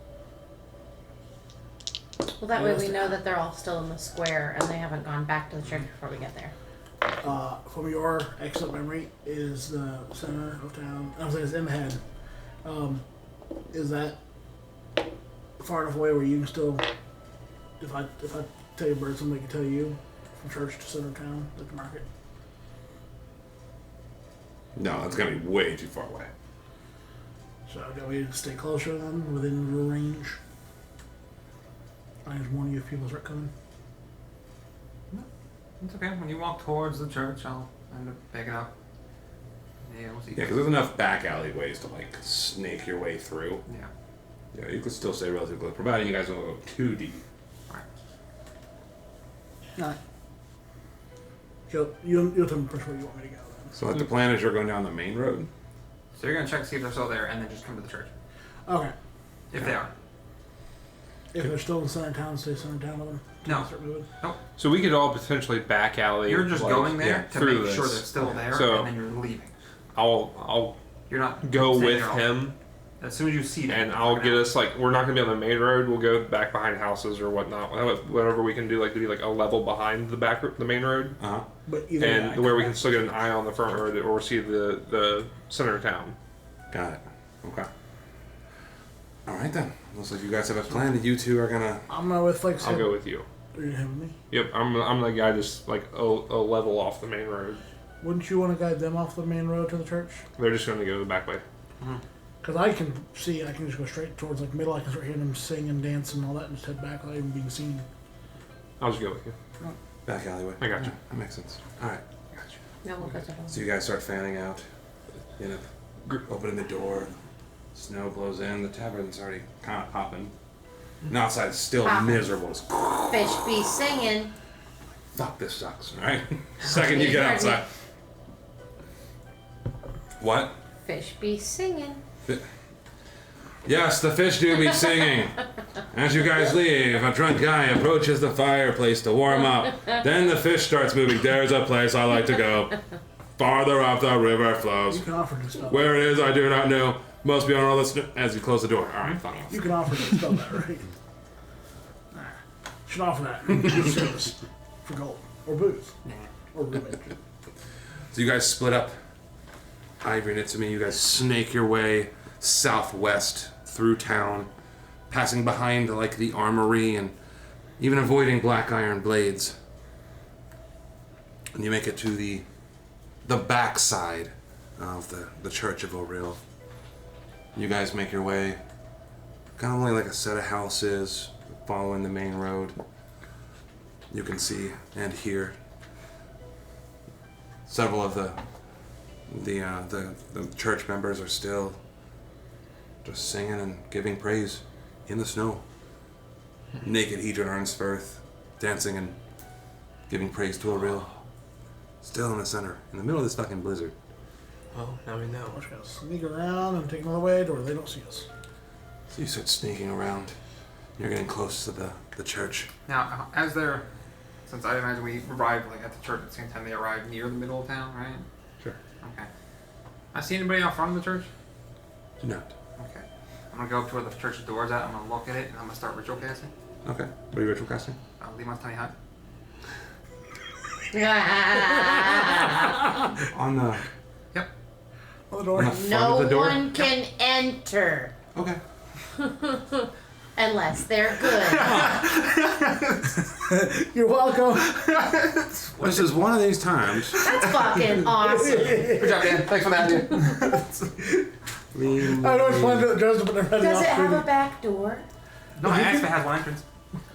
Well, that way we know that they're all still in the square and they haven't gone back to the church before we get there. From your excellent memory, is the center of town, I was saying it's in the head, is that far enough away where you can still, if I tell you bird, somebody can tell you from church to center of town, at the market? No, that's gonna be way too far away. So do we need to stay closer then, within your range? I just warn you if people start coming. It's okay. When you walk towards the church, I'll end up picking up. Yeah, we'll see. Yeah, because there's enough back alleyways to like snake your way through. Yeah. Yeah, you could still stay relatively close, providing you guys don't go too deep. Alright. Alright. You'll tell me first where you want me to go then. So like the plan is you're going down the main road. So you're gonna check to see if they're still there and then just come to the church. Okay. If they are. If they're still in center of town, stay center of town with them. No. Start moving. So we could all potentially back alley. You're just like, going there yeah, to through make sure this. they're still there So- and then you're leaving. I'll You're not go staying with there all- him, As soon as you see them. and I'll get us like we're not gonna be on the main road. We'll go back behind houses or whatnot. Whatever we can do, like to be like a level behind the main road, But either and way, where we can still get an eye on the front road or see the center of town. Got it. Okay. All right then. Looks like you guys have a plan. And you two are gonna. I'm with like I'll go with you. Are you having me? Yep, I'm the guy just like a level off the main road. Wouldn't you want to guide them off the main road to the church? They're just gonna go the back way. Because I can see, I can just go straight towards like middle. I can start hearing them sing and dance and all that, and just head back without even being seen. I'll just go with you. Back alleyway. I got you. That makes sense. All right. Got you. No, we'll go to them. So you guys start fanning out. You know, opening the door. Snow blows in. The tavern's already kind of popping. And outside it's still Popping. miserable. As Fish be singing. fuck, this sucks. All right. Second you get outside. What? Fish be singing. Yes, the fish do be singing. As you guys leave, a drunk guy approaches the fireplace to warm up. Then the fish starts moving. There's a place I like to go. Farther up the river flows. You can offer to spell. Where it is, I do not know. Must be on all this. As you close the door. All right, fine. You can offer to spell that, right? Nah. Should offer that. Good service for gold or booze or roommate. So you guys split up. Ivory and Itsumi, you guys snake your way southwest through town, passing behind like the armory and even avoiding black iron blades. And you make it to the backside of the Church of Auril. You guys make your way, kind of only like a set of houses following the main road. You can see and hear several of the church members are still just singing and giving praise in the snow. Naked Hedron Arnsfirth dancing and giving praise to Auril. Still in the center, in the middle of this fucking blizzard. Oh, now we know. We're just gonna sneak around and take another way, or they don't see us. So you start sneaking around. You're getting close to the church. Now, as they're, since I imagine we arrived like at the church at the same time they arrived near the middle of town, right? Sure. Okay. I see anybody out front of the church? Do not. Okay. I'm gonna go up to where the church's door's at. I'm gonna look at it and I'm gonna start ritual casting. Okay. What are you ritual casting? Leave my tiny hut. On the Yep. On the door. on the front No of the door? one can enter Okay. unless they're good. You're welcome. This is one of these times. That's fucking awesome. Good job, Dan. Thanks for that idea. I don't plan to address it, but they're ready Does off it have screen. a back door? No, I asked if it has one entrance.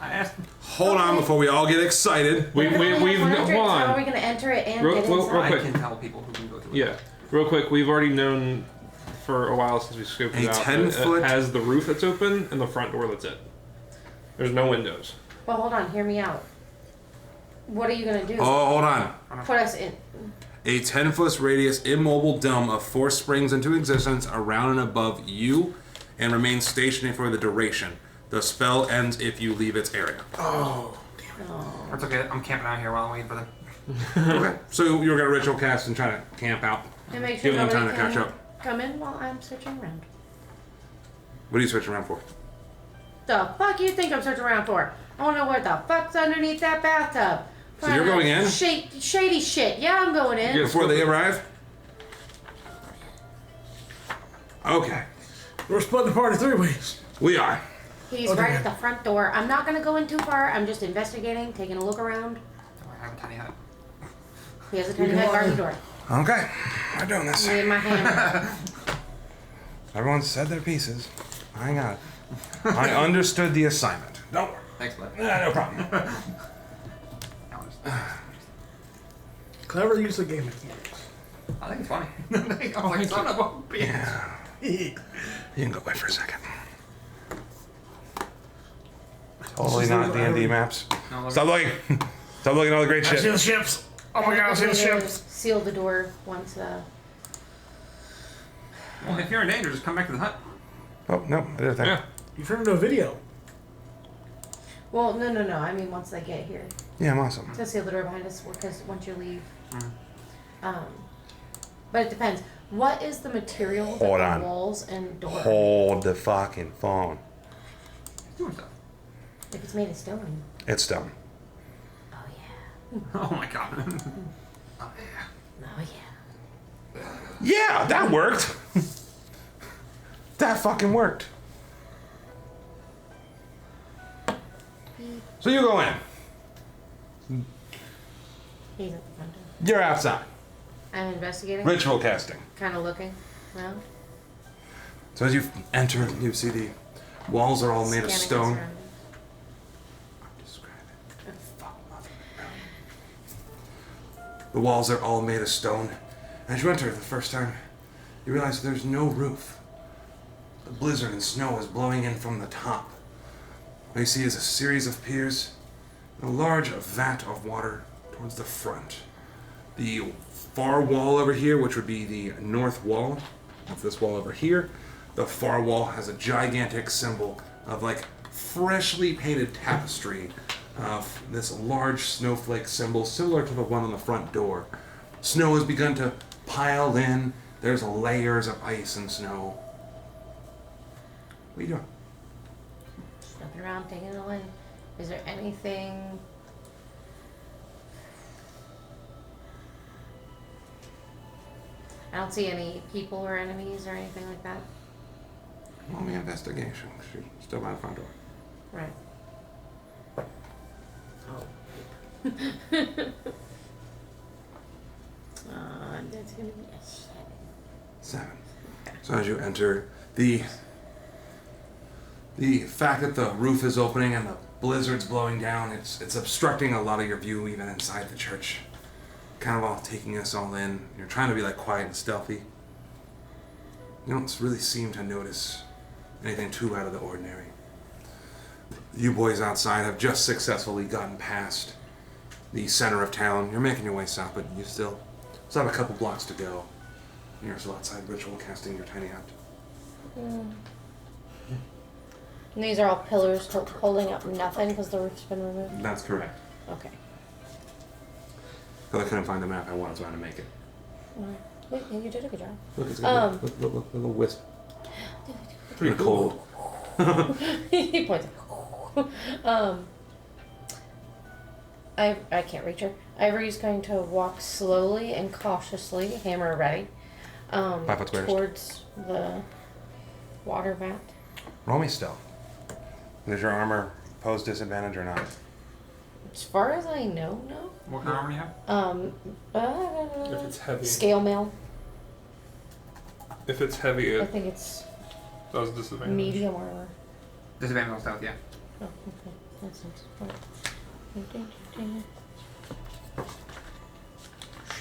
I asked. Hold on before we all get excited. We've If it only has hold one entrance, How are on. we gonna enter it and Real- get real inside? quick. I can tell people who can go through it. Yeah. Real quick, we've already known for a while since we scoped it A out. 10-foot It has the roof that's open and the front door that's it. There's no windows. Well, hold on. Hear me out. What are you gonna do? Oh, hold on. Put us in. A 10-foot radius immobile dome of force springs into existence around and above you and remains stationary for the duration. The spell ends if you leave its area. Oh. That's okay. I'm camping out here while I'm waiting for them. Okay. So you're going to ritual cast and try to camp out. And make sure Give them nobody time to catch can up. come in while I'm searching around. What are you switching around for? The fuck you think I'm searching around for? I wanna know what the fuck's underneath that bathtub. So you're going in? Shady shit. Yeah, I'm going in. Before they arrive? Okay. We're splitting the party 3 ways. We are. He's Okay. right at the front door. I'm not gonna go in too far. I'm just investigating, taking a look around. I have a tiny hut. He has a tiny head guard the door. Okay. We're doing this. Me and my hammer. Everyone said their pieces. I got it. I understood the assignment. Don't worry. Thanks, bud. No problem. Clever use of game mechanics. I think it's funny. I'm like, son of a bitch. Yeah. You can go away for a second. Totally not D&D maps. No, look. Stop looking. Stop looking at all the great I see shit. the ships. Oh my god, I see the ships. Seal the door once. Well, if you're in danger, just come back to the hut. Oh, no. I did a thing. Yeah. You turned into a video. Well, no. I mean, once they get here, Yeah, I'm awesome. to seal the door behind us, because once you leave. But it depends. What is the material that Hold the on. walls and door? Hold the fucking phone. He's doing stuff. If it's made of stone. It's done. Oh yeah. Oh my god. Oh yeah. Oh yeah. Yeah, that worked. That fucking worked. So you go in. He's at the front door. You're outside. I'm investigating. Ritual casting. Kind of looking. No. So as you enter, you see the walls are all made of Scanning the stone. surroundings. Describe it. The walls are all made of stone. As you enter the first time, you realize there's no roof. The blizzard and snow is blowing in from the top. What you see is a series of piers and a large vat of water towards the front. The far wall over here, which would be the north wall, of this wall over here, the far wall has a gigantic symbol of like freshly painted tapestry of this large snowflake symbol similar to the one on the front door. Snow has begun to pile in. There's layers of ice and snow. What are you doing? Just looking around, taking it all in. Is there anything? I don't see any people or enemies or anything like that. Roll me investigation. 'Cause you're still by the front door. Right. That's gonna be a 7. 7. So as you enter, the fact that the roof is opening and the blizzard's blowing down, it's obstructing a lot of your view even inside the church. Kind of all taking us all in. You're trying to be like quiet and stealthy. You don't really seem to notice anything too out of the ordinary. You boys outside have just successfully gotten past the center of town. You're making your way south, but you still have a couple blocks to go. You're still outside ritual casting your tiny hut. And these are all pillars holding up nothing because the roof's been removed? That's correct. Okay. Because I couldn't find the map I wanted, so I had to make it. Wait, you did a good job. Look, it's got look, a little wisp. Pretty cold. He points. I can't reach her. Ivory's going to walk slowly and cautiously, hammer ready, 5 foot squares. towards the water vat. Roll me stealth. Does your armor pose disadvantage or not? As far as I know, no. What kind of armor do you have? If it's heavy. Scale mail. If it's heavy, I it think it's does disadvantage. medium armor. Disadvantage on stealth, yeah. Oh, okay. That sounds fine.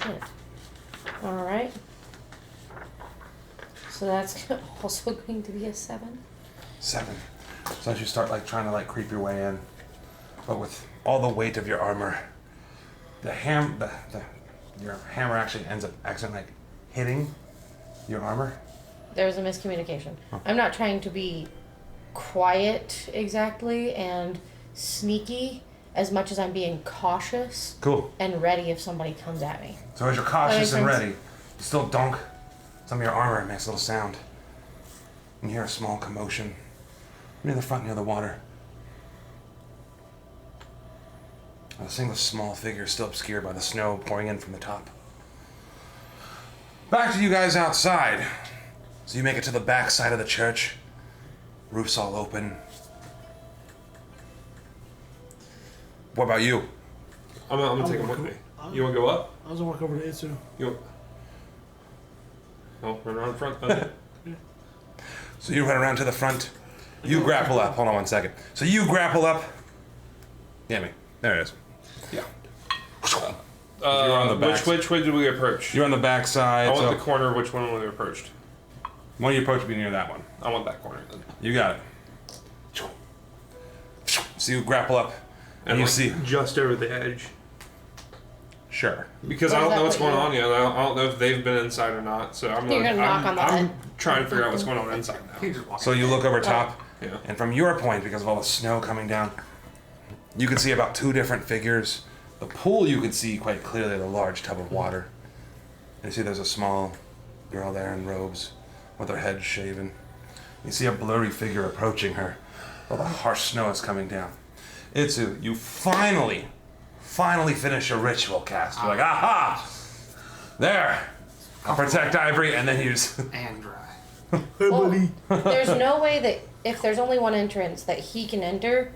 Shit. Alright. So that's also going to be a 7. 7. So as you start like trying to like creep your way in, but with all the weight of your armor, your hammer actually ends up accidentally like hitting your armor. There was a miscommunication. I'm not trying to be quiet exactly and sneaky as much as I'm being cautious. Cool. And ready if somebody comes at me. So as you're cautious and sense? ready, you still donk some of your armor. It makes a little sound. And you hear a small commotion near the front, near the water. A single small figure still obscured by the snow pouring in from the top. Back to you guys outside. So you make it to the back side of the church. Roof's all open. What about you? I'm gonna take him with me. You wanna go up? I was gonna walk over to Itsu. You run around front. Okay. So you run around to the front. You grapple up. Hold on 1 second. So you grapple up. Damn me. There it is. Yeah. You're on the back. Which way did we approach? You're on the back side. I want so the corner of which one we approached. one you approach would be near that one. I want that corner then. You got it. So you grapple up, and you like, see. just over the edge. Sure. Because I don't know what's going on yet. I don't know if they've been inside or not. So I'm You're gonna knock on the I'm hut. trying to figure out what's going on inside now. So you look over top, Yeah. and from your point, because of all the snow coming down, you can see about 2 different figures. The pool you can see quite clearly, the large tub of water. And you see there's a small girl there in robes with her head shaven. You see a blurry figure approaching her while the harsh snow is coming down. Itsu, you finally finish your ritual cast. You're like, aha! There! I'll protect Ivory, and then you just... And dry. Well, there's no way that if there's only one entrance that he can enter,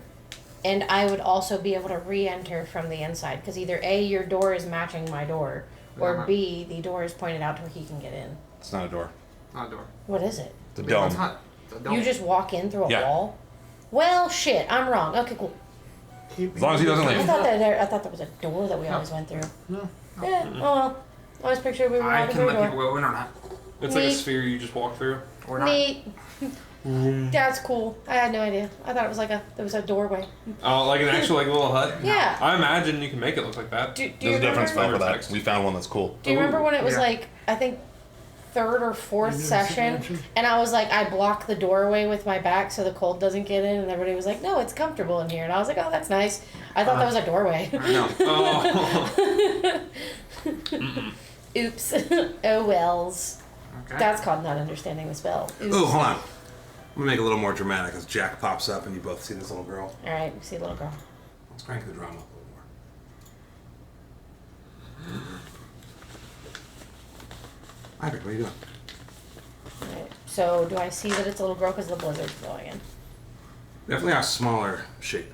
and I would also be able to re-enter from the inside, because either A, your door is matching my door, or B, the door is pointed out to where he can get in. It's not a door. Not a door. What is it? It's a It's dome. not a dome. You just walk in through a Yeah. wall? Well, shit, I'm wrong. Okay, cool. As long as he doesn't I leave. thought that was a door that we always went through. No. Yeah, oh well. I always pictured we were I out can of a let door. people go in or not. It's like a Neat. sphere you just walk through. Or not. Neat. That's cool. I had no idea. I thought it was there was a doorway. Oh, like an actual like little hut. Yeah. I imagine you can make it look like that. Do you There's a different remember? spell for that. Text. We found one that's cool. Do you remember when it was Yeah. like I think 3rd or 4th You did a session, session? and I was like I block the doorway with my back so the cold doesn't get in, and everybody was like, "No, it's comfortable in here," and I was like, "Oh, that's nice." I thought that was a doorway. I know. Oh. Oops. Oh wells. Okay. That's called not understanding the spell. Oops. Oh, hold on. I'm gonna make it a little more dramatic as Jack pops up and you both see this little girl. All right, we see a little girl. Let's crank the drama up a little more. Ivory, what are you doing? All right. So do I see that it's a little girl because the blizzard's blowing in? Definitely a smaller shape.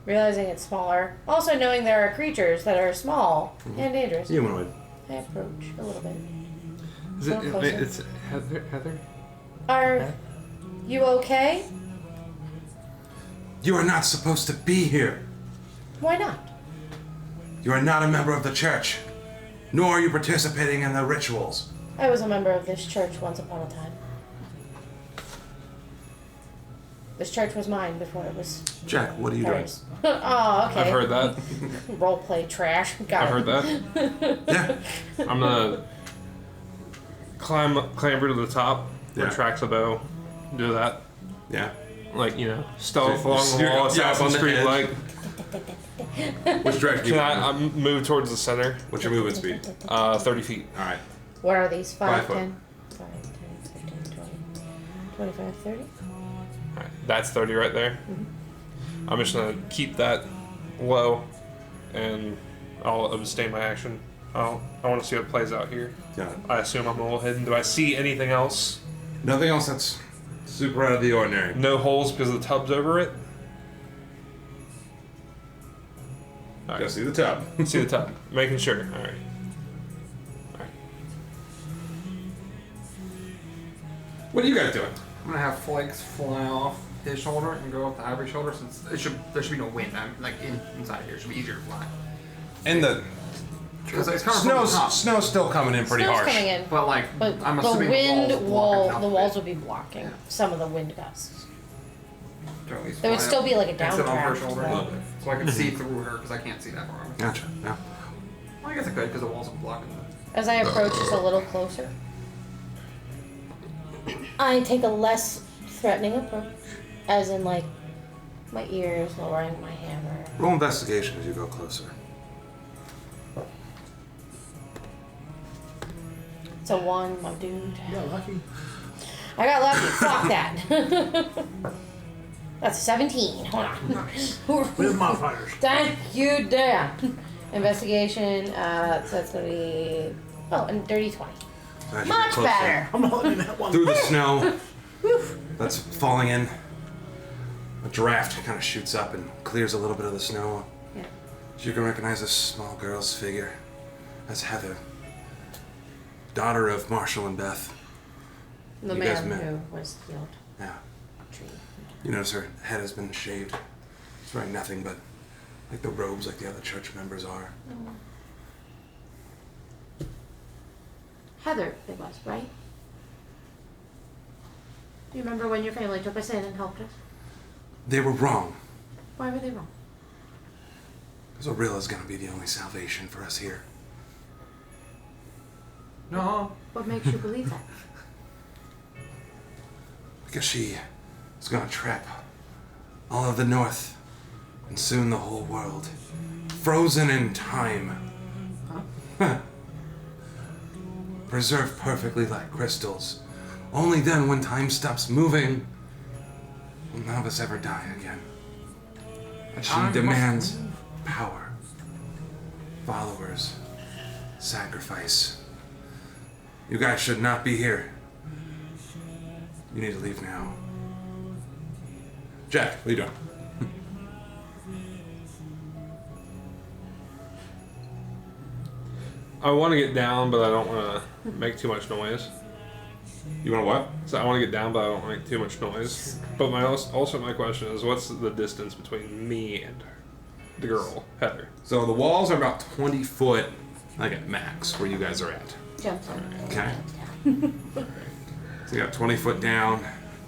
Realizing it's smaller, also knowing there are creatures that are small and dangerous, Humanoid. I approach a little bit. Is Come closer. it's Heather? Are you okay? You are not supposed to be here. Why not? You are not a member of the church, nor are you participating in the rituals. I was a member of this church once upon a time. This church was mine before it was Jack, what are you doing? hers. Oh, okay. I've heard that. Roleplay trash. Got I've it. heard that. Yeah. I'm gonna clamber to the top where Yeah. tracks a bow. Do that. Yeah. Like, stealth So along the you're wall, up on Assassin's the Creed edge. like. Which direction do Can you I move towards the center? What's your movement speed? 30 feet. Alright. What are these? 5, 5 foot. 10, 5, 10, 15, 20, 25, 30? Alright, that's 30 right there. I'm just gonna keep that low, and I'll abstain my action. I want to see what plays out here. Got it. I assume I'm a little hidden. Do I see anything else? Nothing else that's super out of the ordinary. No holes because the tub's over it? Alright, Go see the tub. see the tub. Making sure. Alright. What are you guys doing? I'm gonna have flakes fly off his shoulder and go up the Ivory's shoulder since there should be no wind. I'm like inside here. It should be easier to fly. in the Because it's coming from the top. snow's still coming in pretty Snow's harsh. coming in. But like, But I'm the assuming wind the walls, wall, the walls would be blocking some of the wind gusts. There would still be like a Sit on her downdraft. shoulder, but- so I can see through her because I can't see that far. Gotcha. Yeah. Well, I guess I could because the walls are blocking. As I approach just a little closer, I take a less threatening approach, as in like my ears, lowering my hammer. Roll investigation as you go closer. It's a 1, my dude. Yeah, lucky. I got lucky. Fuck that. That's a 17. Hold on. With modifiers. Thank you, Dan. Investigation. So that's gonna be and dirty 20. So as you get Much closer, better. I'm not looking at that one. Through the snow that's falling in, a draft kind of shoots up and clears a little bit of the snow. Yeah. You can recognize a small girl's figure as Heather, daughter of Marshall and Beth. The You guys man met. who was healed. Yeah. Tree. You notice her head has been shaved. It's wearing nothing but like the robes like the other church members are. Heather, it was, right? Do you remember when your family took us in and helped us? They were wrong. Why were they wrong? Because Auril is going to be the only salvation for us here. No. What makes you believe that? Because she is going to trap all of the North and soon the whole world. Frozen in time. Preserved perfectly like crystals. Only then, when time stops moving, will none of us ever die again. And she Time demands power, followers, sacrifice. You guys should not be here. You need to leave now. Jack, what are you doing? I want to get down, but I don't want to make too much noise. You want to what? So I want to get down, but I don't want to make too much noise. But also my question is, what's the distance between me and the girl, Heather? So the walls are about 20 foot, like at max, where you guys are at. Jumps on. Okay. So you got 20 foot down,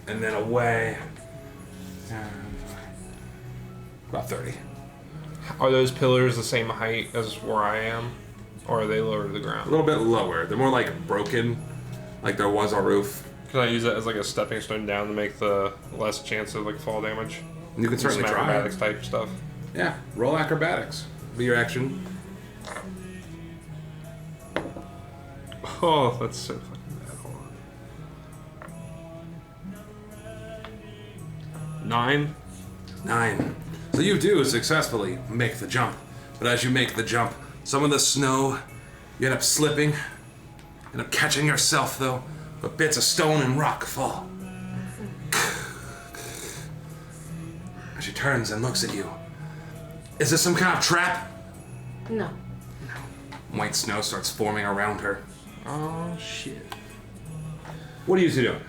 and then away. About 30. Are those pillars the same height as where I am? Or are they lower to the A ground? little bit lower. They're more like broken, like there was a roof. Can I use that as like a stepping stone down to make the less chance of like fall damage? You can certainly Some try. acrobatics type stuff. Yeah, roll acrobatics. Be your action. Oh, that's so fucking bad. Hold on. 9. 9. So you do successfully make the jump. But as you make the jump, some of the snow, you end up slipping. End up catching yourself though, but bits of stone and rock fall. As she turns and looks at you. Is this some kind of trap? No. White snow starts forming around her. Oh, shit. What are you two doing?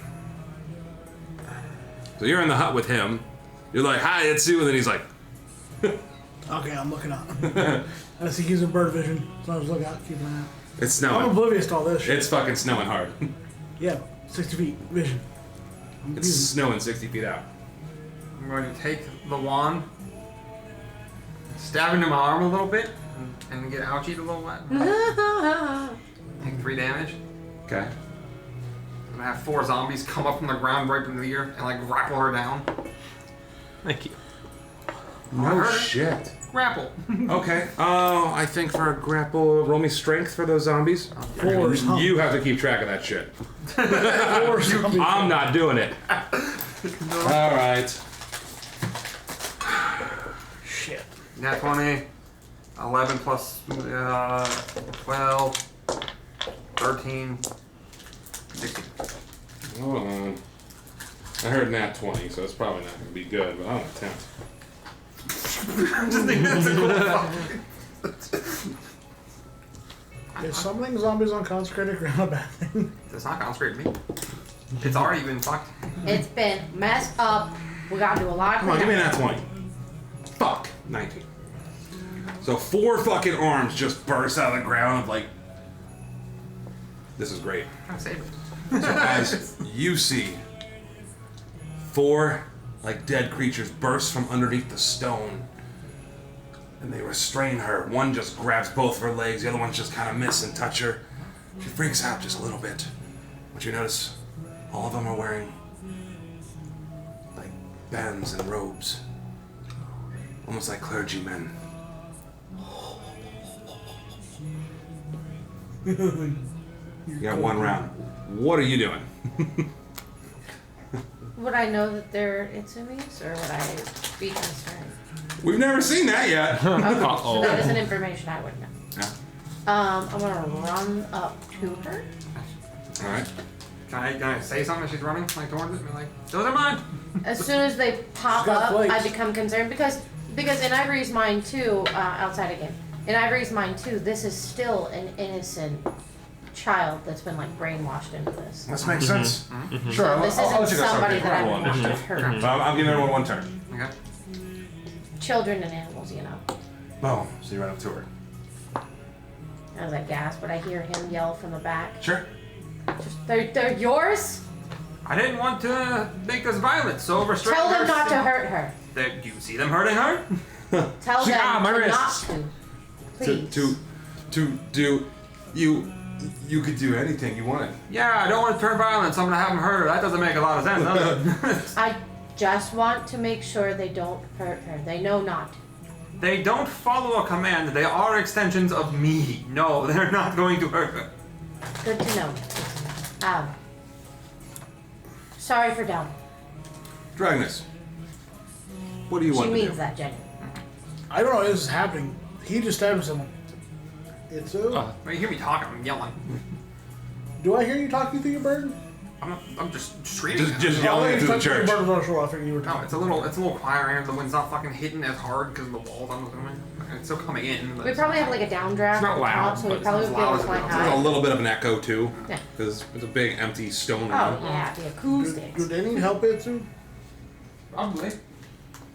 So you're in the hut with him. You're like, hi, it's you, and then he's like, Okay, I'm looking up. I see he's in bird vision, so I was looking out, keeping an eye out. it's I'm snowing. oblivious to all this shit. It's fucking snowing hard. Yeah, 60 feet vision. I'm It's using- snowing 60 feet out. I'm going to take the wand, stab into my arm a little bit, and get ouchied a little bit. Take 3 damage. Okay. I'm gonna have 4 zombies come up from the ground right into the ear and like grapple her down. Thank you. No shit. Grapple. Okay. Oh, I think for a grapple, roll me strength for those zombies. 4 zombies. You have to keep track of that shit. 4 zombies. I'm not doing it. All right. Shit. Nat 20, 11 plus 12, 13, 16. Hold on. I heard nat 20, so it's probably not going to be good, but I'll attempt. I just think that's a cool fucking. Is summoning zombies on consecrated ground a bad thing? It's not consecrated me. It's already been fucked. It's been messed up. We gotta do a lot of Come on, give me a cleanup. nat 20. Fuck. 19. So 4 fucking arms just burst out of the ground of like. This is great. Trying to save it. So as you see 4 like dead creatures burst from underneath the stone, and they restrain her. One just grabs both of her legs, the other one's just kind of miss and touch her. She freaks out just a little bit. But you notice all of them are wearing like bands and robes, almost like clergymen. You got 1 round. What are you doing? Would I know that they're Itsumis, or would I be concerned? We've never seen that yet. Okay, so that isn't information I would know. Yeah. I'm gonna run up to her. All right. Can I say something as she's running like towards it? And be like, those are mine. As soon as they pop She's got up, plates. I become concerned because in Ivory's mind too. Outside again. In Ivory's mind too, this is still an innocent child that's been like brainwashed into this. This makes sense. Sure, So this I'll let isn't you guys somebody start. that I Roll would want to initiative. hurt. But I'm giving everyone 1 turn. Okay. Children and animals, you know. Oh, so you run up to her. As I gasp, but I hear him yell from the back. Sure. They're yours? I didn't want to make this violent, so restrain Tell her. them not to hurt her. Do you see them hurting her? Tell them my to wrists. not to. Please. To do you could do anything you wanted. Yeah, I don't want to turn violent, so I'm gonna have them hurt her. That doesn't make a lot of sense, does it? I just want to make sure they don't hurt her. They know not. They don't follow a command. They are extensions of me. No, they're not going to hurt her. Good to know. Sorry for doubting. Dragnus, what do you She want to means do? that genuinely. I don't know what is happening. He just stabbed someone. It's When you hear me talking, I'm yelling. Do I hear you talking through your bird? I'm just screaming. Just yelling into the church. Bird was on shore. I figured you were No, talking. it's a little quieter. The wind's not fucking hitting as hard because of the walls. I'm assuming it's still coming in. But We probably have like a downdraft It's not at the loud, top, so but we it's probably not as would be able loud to as fly it is. There's a high. little bit of an echo too, Yeah. because it's a big empty stone Oh room. yeah, the Do acoustics. they need help, Itsu? Probably.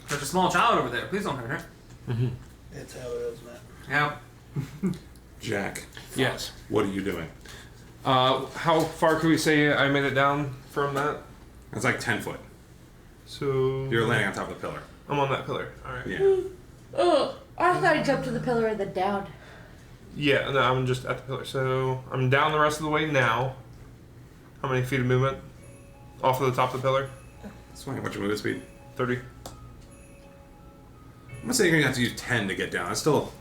There's a small child over there. Please don't hurt her. It's how it is, man. Yep. Jack, Yes. what are you doing? How far could we say I made it down from that? It's like 10 foot. So You're landing on top of the pillar. I'm on that pillar. All right. Yeah. Oh, I thought I jumped to the pillar and then down. Yeah. No, I'm just at the pillar. So I'm down the rest of the way now. How many feet of movement off of the top of the pillar? Swing. What's your movement speed? 30. I'm gonna say you're gonna have to use 10 to get down. It's still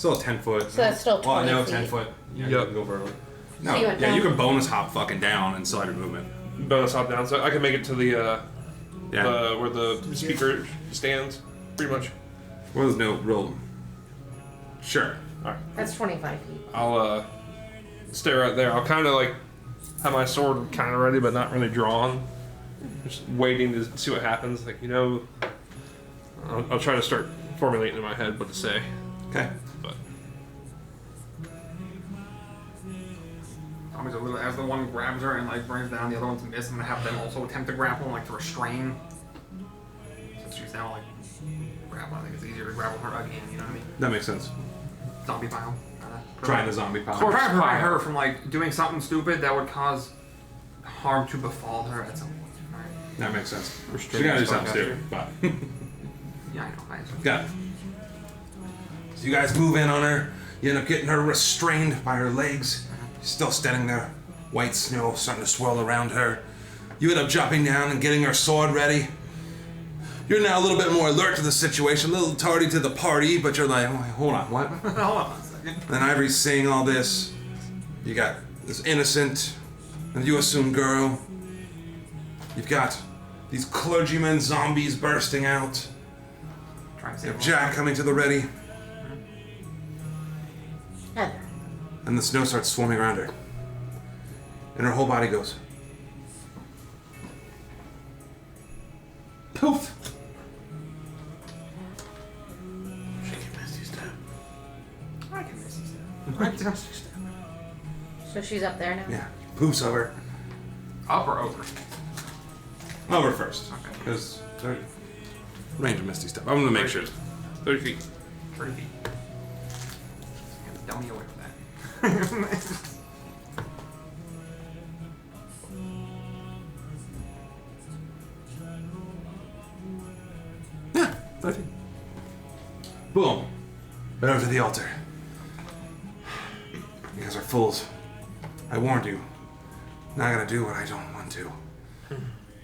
a 10 foot. So that's still 20 no, feet. 10 foot. Yeah, Yep. you can go further. No, So you went yeah, you down? can bonus hop fucking down and still have your movement. Bonus hop down, so I can make it to the Yeah. where the speaker stands, pretty much. Well, there's no real. Sure. All right. That's 25 feet. I'll stay right there. I'll kind of like have my sword kind of ready, but not really drawn. Just waiting to see what happens. Like I'll try to start formulating in my head what to say. Okay. But Tommy's a little, as the one grabs her and like brings down, the other one to miss. I'm gonna have them also attempt to grapple and like to restrain. Since she's now like grapple, I think it's easier to grapple her again. You know what I mean? That makes sense. Zombie pile. Trying the zombie power. Try to prevent her from like doing something stupid that would cause harm to befall her at some point. Right? That makes sense. Restrain You gotta do spellcaster. something stupid, but Yeah, I know. got it. So you guys move in on her. You end up getting her restrained by her legs. She's still standing there. White snow starting to swirl around her. You end up jumping down and getting her sword ready. You're now a little bit more alert to the situation, a little tardy to the party, but you're like, oh, hold on, what? Hold on a second. Then Ivory's seeing all this. You got this innocent, and you assume girl. You've got these clergymen zombies bursting out. Trying to You save have Jack coming to the ready, Heather. and the snow starts swarming around her. And her whole body goes poof. She can miss you step. I can miss you. I just So she's up there now? Yeah, poofs over. up or over. Over first, Okay. because range of Misty Step. I'm gonna make sure. 30 feet. 30 feet. dummy away from that. Yeah, 13. Boom. Right over to the altar. You guys are fools. I warned you. Now I gotta do what I don't want to.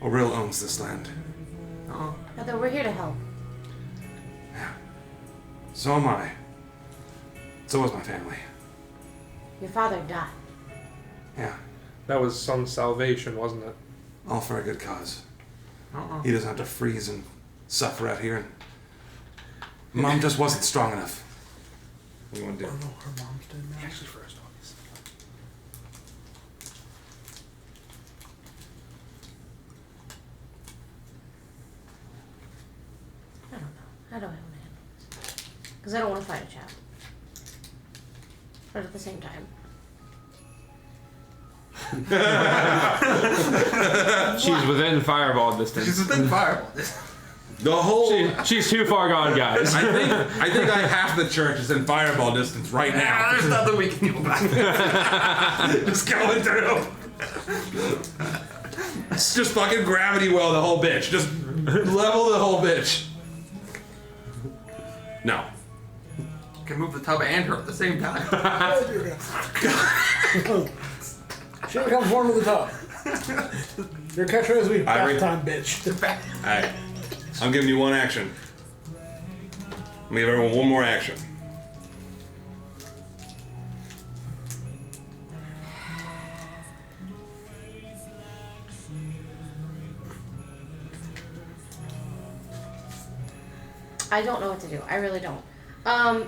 Auril owns this land. Oh. Although we're here to help. So am I. So was my family. Your father died. Yeah. That was some salvation, wasn't it? All for a good cause. Uh-uh. He doesn't have to freeze and suffer out here. And Mom just wasn't strong enough. What do you want to do? Oh, no, her mom's dead now. Actually, first August. I don't know. How do I want to handle this? Because I don't want to fight a chap. But at the same time. She's within fireball distance. She's within fireball. The whole... She's too far gone, guys. I think half the church is in fireball distance right now. There's nothing we can do about it. Just going through. It's just fucking gravity well the whole bitch. Just level the whole bitch. No. Can move the tub and her at the same time. She becomes one with the top. Your catchphrase will be Ivory. bath time, bitch. Alright. I'm giving you one action. I'm gonna give everyone one more action. I don't know what to do. I really don't.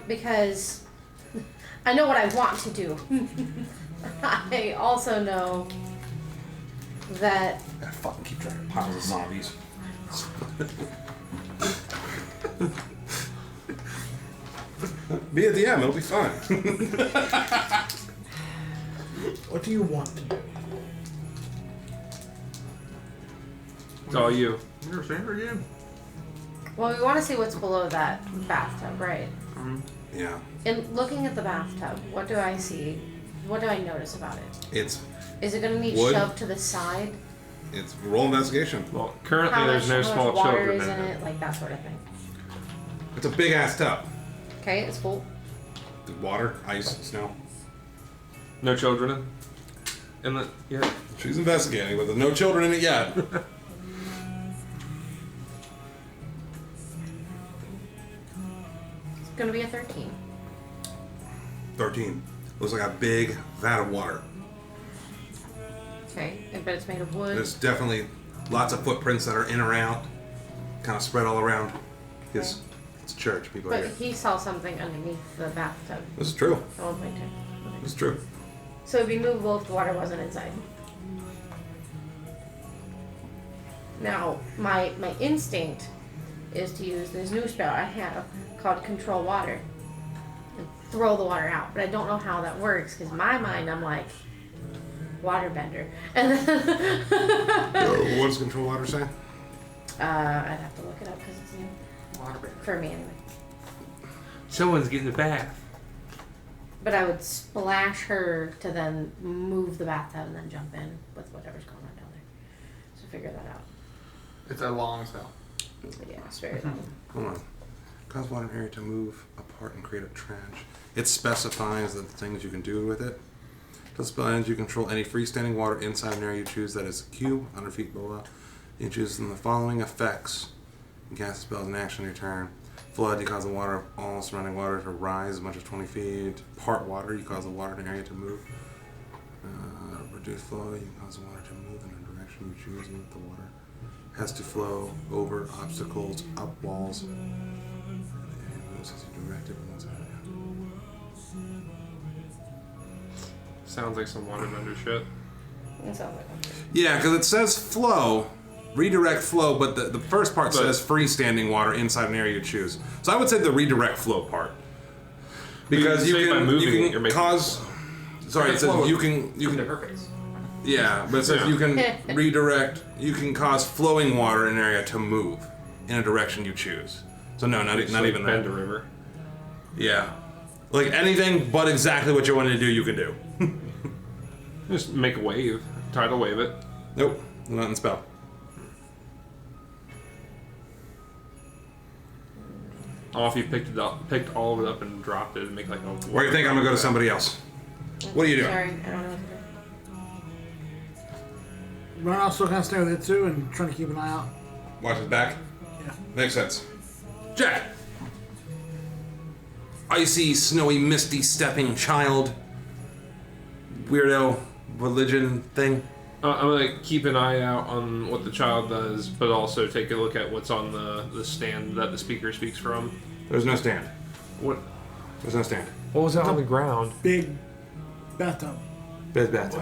Because I know what I want to do. I also know that Gotta fucking keep track of piles of zombies. Be at the end, it'll be fun. What do you want to do? It's all you. You never seen her again? well, we want to see what's below that bathtub, right? Yeah. And looking at the bathtub, what do I see? What do I notice about it? It's Is it going to need Wood. shoved to the side? roll investigation. Well, currently How there's no much small water children is in in it. it? Like that sort of thing. It's a big ass tub. Okay, it's full. Water, ice, snow. No children in it yet. She's investigating, but there's no children in it yet. It's going to be a 13. 13. Looks like a big vat of water. Okay, but it's made of wood. There's definitely lots of footprints that are in or out, kind of spread all around. It's a church, people are But here. he saw something underneath the bathtub This is true. at one point too. This is true. So it'd be movable if the water wasn't inside. Now, my instinct is to use this new spell I have called Control Water and throw the water out. But I don't know how that works because in my mind I'm like, waterbender. And then What does control water say? I'd have to look it up because it's new. Waterbender. For me anyway. Someone's getting a bath. But I would splash her to then move the bathtub and then jump in with whatever's going on down there. So figure that out. It's a long spell. But yeah, it's very long. Hold on. Cause water area to move apart and create a trench. It specifies the things you can do with it. The spell ends, you control any freestanding water inside an area you choose that is a cube, 100 feet below. You choose from the following effects. You cast a spell as an action on your turn. Flood, you cause the water of all surrounding water to rise as much as 20 feet. Part water, you cause the water in an area to move. Reduce flow, you cause the water to move in a direction you choose, and the water has to flow over obstacles, up walls. And it moves as you direct it once it. Sounds like some waterbender shit. It sounds like one. Yeah, because it says flow, redirect flow, but the first part says freestanding water inside an area you choose. So I would say the redirect flow part. Because You can say by moving it, you you're can making cause. Sorry, it says you can Into her face. yeah, but it says you can redirect. You can cause flowing water in an area to move in a direction you choose. So no, not It's even like bend that. a river. Yeah, Like anything but exactly what you wanted to do, you can do. Just make a wave. Try to wave it. Nope, nothing spell. Oh, if you picked all of it up and dropped it and make like a. Where do you think I'm gonna go to somebody else? What are you doing? Sorry, I don't know what to do. Run out, still kind of stay with it too, and trying to keep an eye out. Watch his back. Yeah. Makes sense. Jack. Icy, snowy, misty stepping child. Weirdo religion thing. I'm gonna keep an eye out on what the child does, but also take a look at what's on the stand that the speaker speaks from. There's no stand. What? There's no stand. What was that on the ground? Big bathtub. Bed bathtub.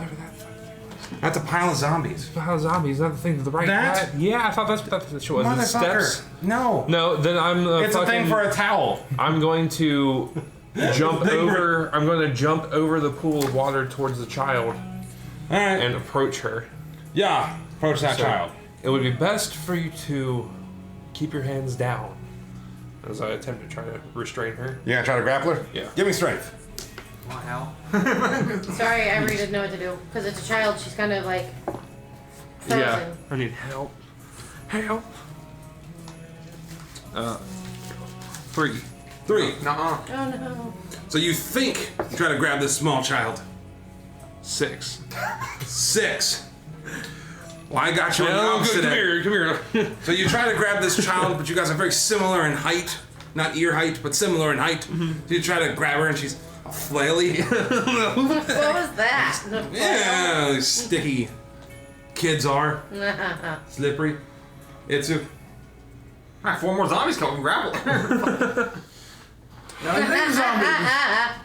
That's a pile of zombies. How zombies? Not the thing to the right. That? Yeah, I thought that's what that was. Motherfucker. Steps. No. No, then I'm. It's a thing for a towel. I'm going to jump over. I'm going to jump over the pool of water towards the child All right. and approach her. Yeah. Approach that So, child. It would be best for you to keep your hands down as I attempt to try to restrain her. You gonna try to grapple her? Yeah. Give me strength. What the hell? Sorry, I really didn't know what to do. Because it's a child, she's kind of like frozen. Yeah. I need help. Help. 3. 3. Nuh-uh. Oh no. So you think you try to grab this small child. 6. 6. Well, I got you on the No, opposite come end. here. So you try to grab this child, but you guys are very similar in height. Not ear height, but similar in height. So you try to grab her and she's flaily. What was that? Yeah, these sticky kids are. Slippery. Itsu. Alright, 4 more zombies come and grapple.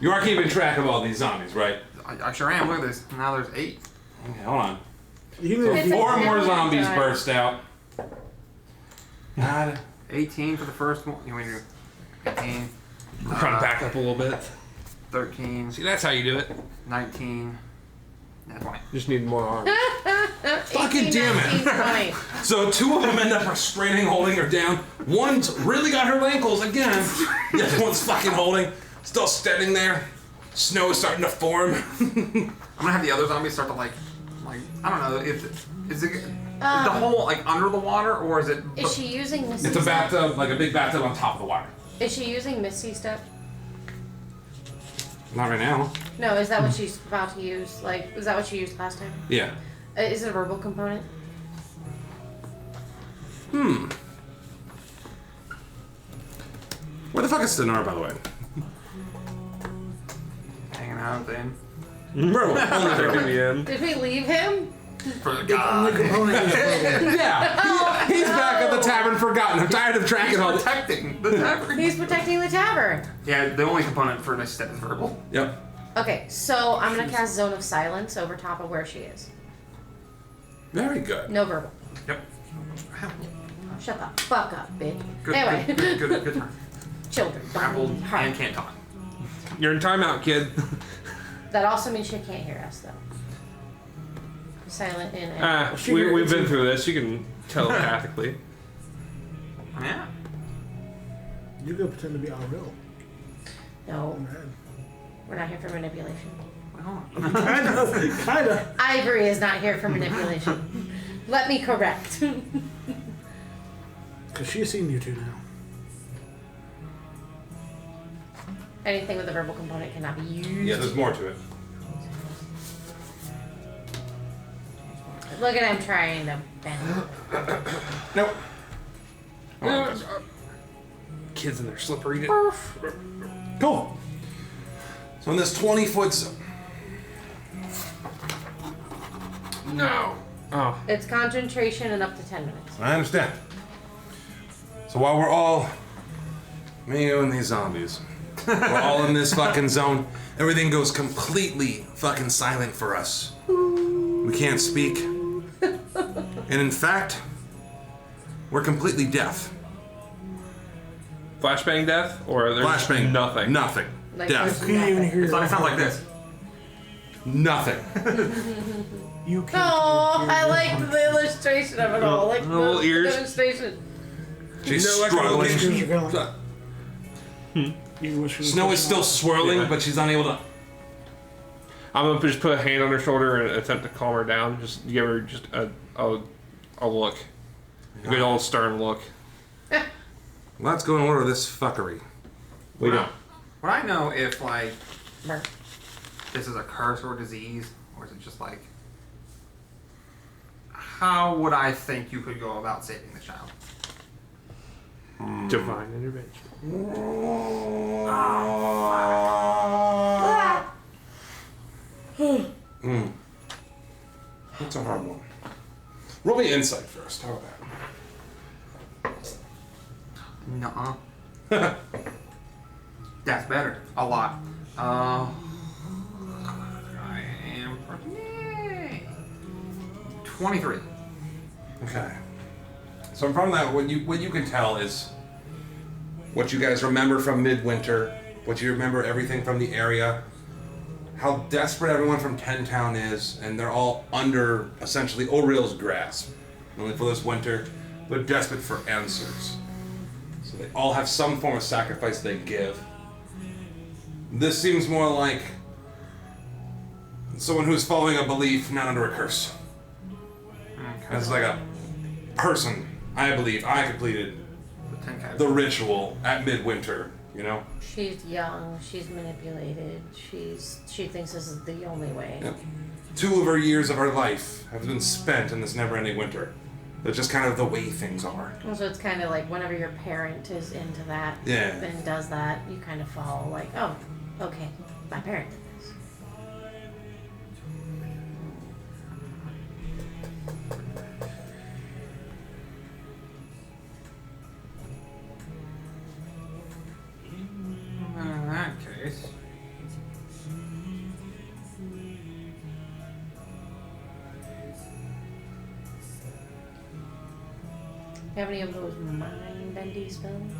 You are keeping track of all these zombies, right? I sure am. Look at this. Now there's 8. Okay, hold on. You So can It's 4 a more million zombies times. burst out. God. 18 for the first one. You want to do 18, Trying to back up a little bit. 13, See, that's how you do it. 19. That's 20. Just need more arms. Fucking damn it. 20. So 2 of them end up restraining, holding her down. One's really got her ankles again. The other one's fucking holding, still standing there. Snow is starting to form. I'm gonna have the other zombies start to like I don't know if is it the whole like under the water or is it? Is she using Misty It's a Step? bathtub, like a big bathtub on top of the water. Is she using Misty Step? Not right now. No, is that what she's about to use? Like, is that what she used last time? Yeah. Is it a verbal component? Where the fuck is Stenora, by the way? Hanging out then Bro, In the end. Did we leave him? for the only god. component is verbal. yeah, he's back at the tavern forgotten. I'm tired of tracking all this. Protecting the tavern. He's protecting the tavern. Yeah, the only component for this step is verbal. Yep. Okay, so I'm gonna cast Zone of Silence over top of where she is. Very good. No verbal. Yep. Shut the fuck up, bitch. Good. Anyway, Good turn. children. Grappled Heart. and can't talk. You're in timeout, kid. That also means she can't hear us, though. Silent in and Ah, we've been through this. You can telepathically. Yeah. You could pretend to be Auril. No, in her head. we're not here for manipulation. Wait, hold on. Kinda. Ivory is not here for manipulation. Let me correct. Because she's seen you two now. Anything with a verbal component cannot be used. Yeah, there's more to it. Look at him trying to bend. Nope. Kids in their slippery. Cool. So in this 20-foot zone. No. Oh. It's concentration and up to 10 minutes. I understand. So while we're all, me, you, and these zombies, we're all in this fucking zone, everything goes completely fucking silent for us. We can't speak. And in fact, we're completely deaf. Flashbang death? Or there's Flashbang. nothing? Nothing. Like, Deaf. there's You can't even nothing. hear It sounds like this. Nothing. You can't. Oh, I like the illustration of it all. Like Little the ears. demonstration. She's No struggling. Ears are going like, You wish you Snow is still swirling, Yeah. but she's unable to. I'm gonna just put a hand on her shoulder and attempt to calm her down. Just give her just a look, a good old stern look. Let's go and order this fuckery. We don't. Would I know if like Burp. this is a curse or disease, or is it just like? How would I think you could go about saving the child? Divine intervention. That's a hard one. Roll me insight first. How about Nuh-uh. That's better. A lot. I am 23. that? Okay. So from that, what you can tell is what you guys remember from Midwinter, what you remember everything from the area, how desperate everyone from Ten Town is, and they're all under essentially Auril's grasp, only for this winter, but desperate for answers. So they all have some form of sacrifice they give. This seems more like someone who's following a belief, not under a curse. Okay. It's like a person, I believe, I completed The 10K. the ritual at Midwinter, you know? She's young. She's manipulated. She thinks this is the only way. Yep. 2 of her years of her life have been spent in this never-ending winter. That's just kind of the way things are. Also, it's kind of like whenever your parent is into that Yeah. and does that, you kind of follow like, oh, okay, my parent did this. In that case. You have any of those mind bendy spells?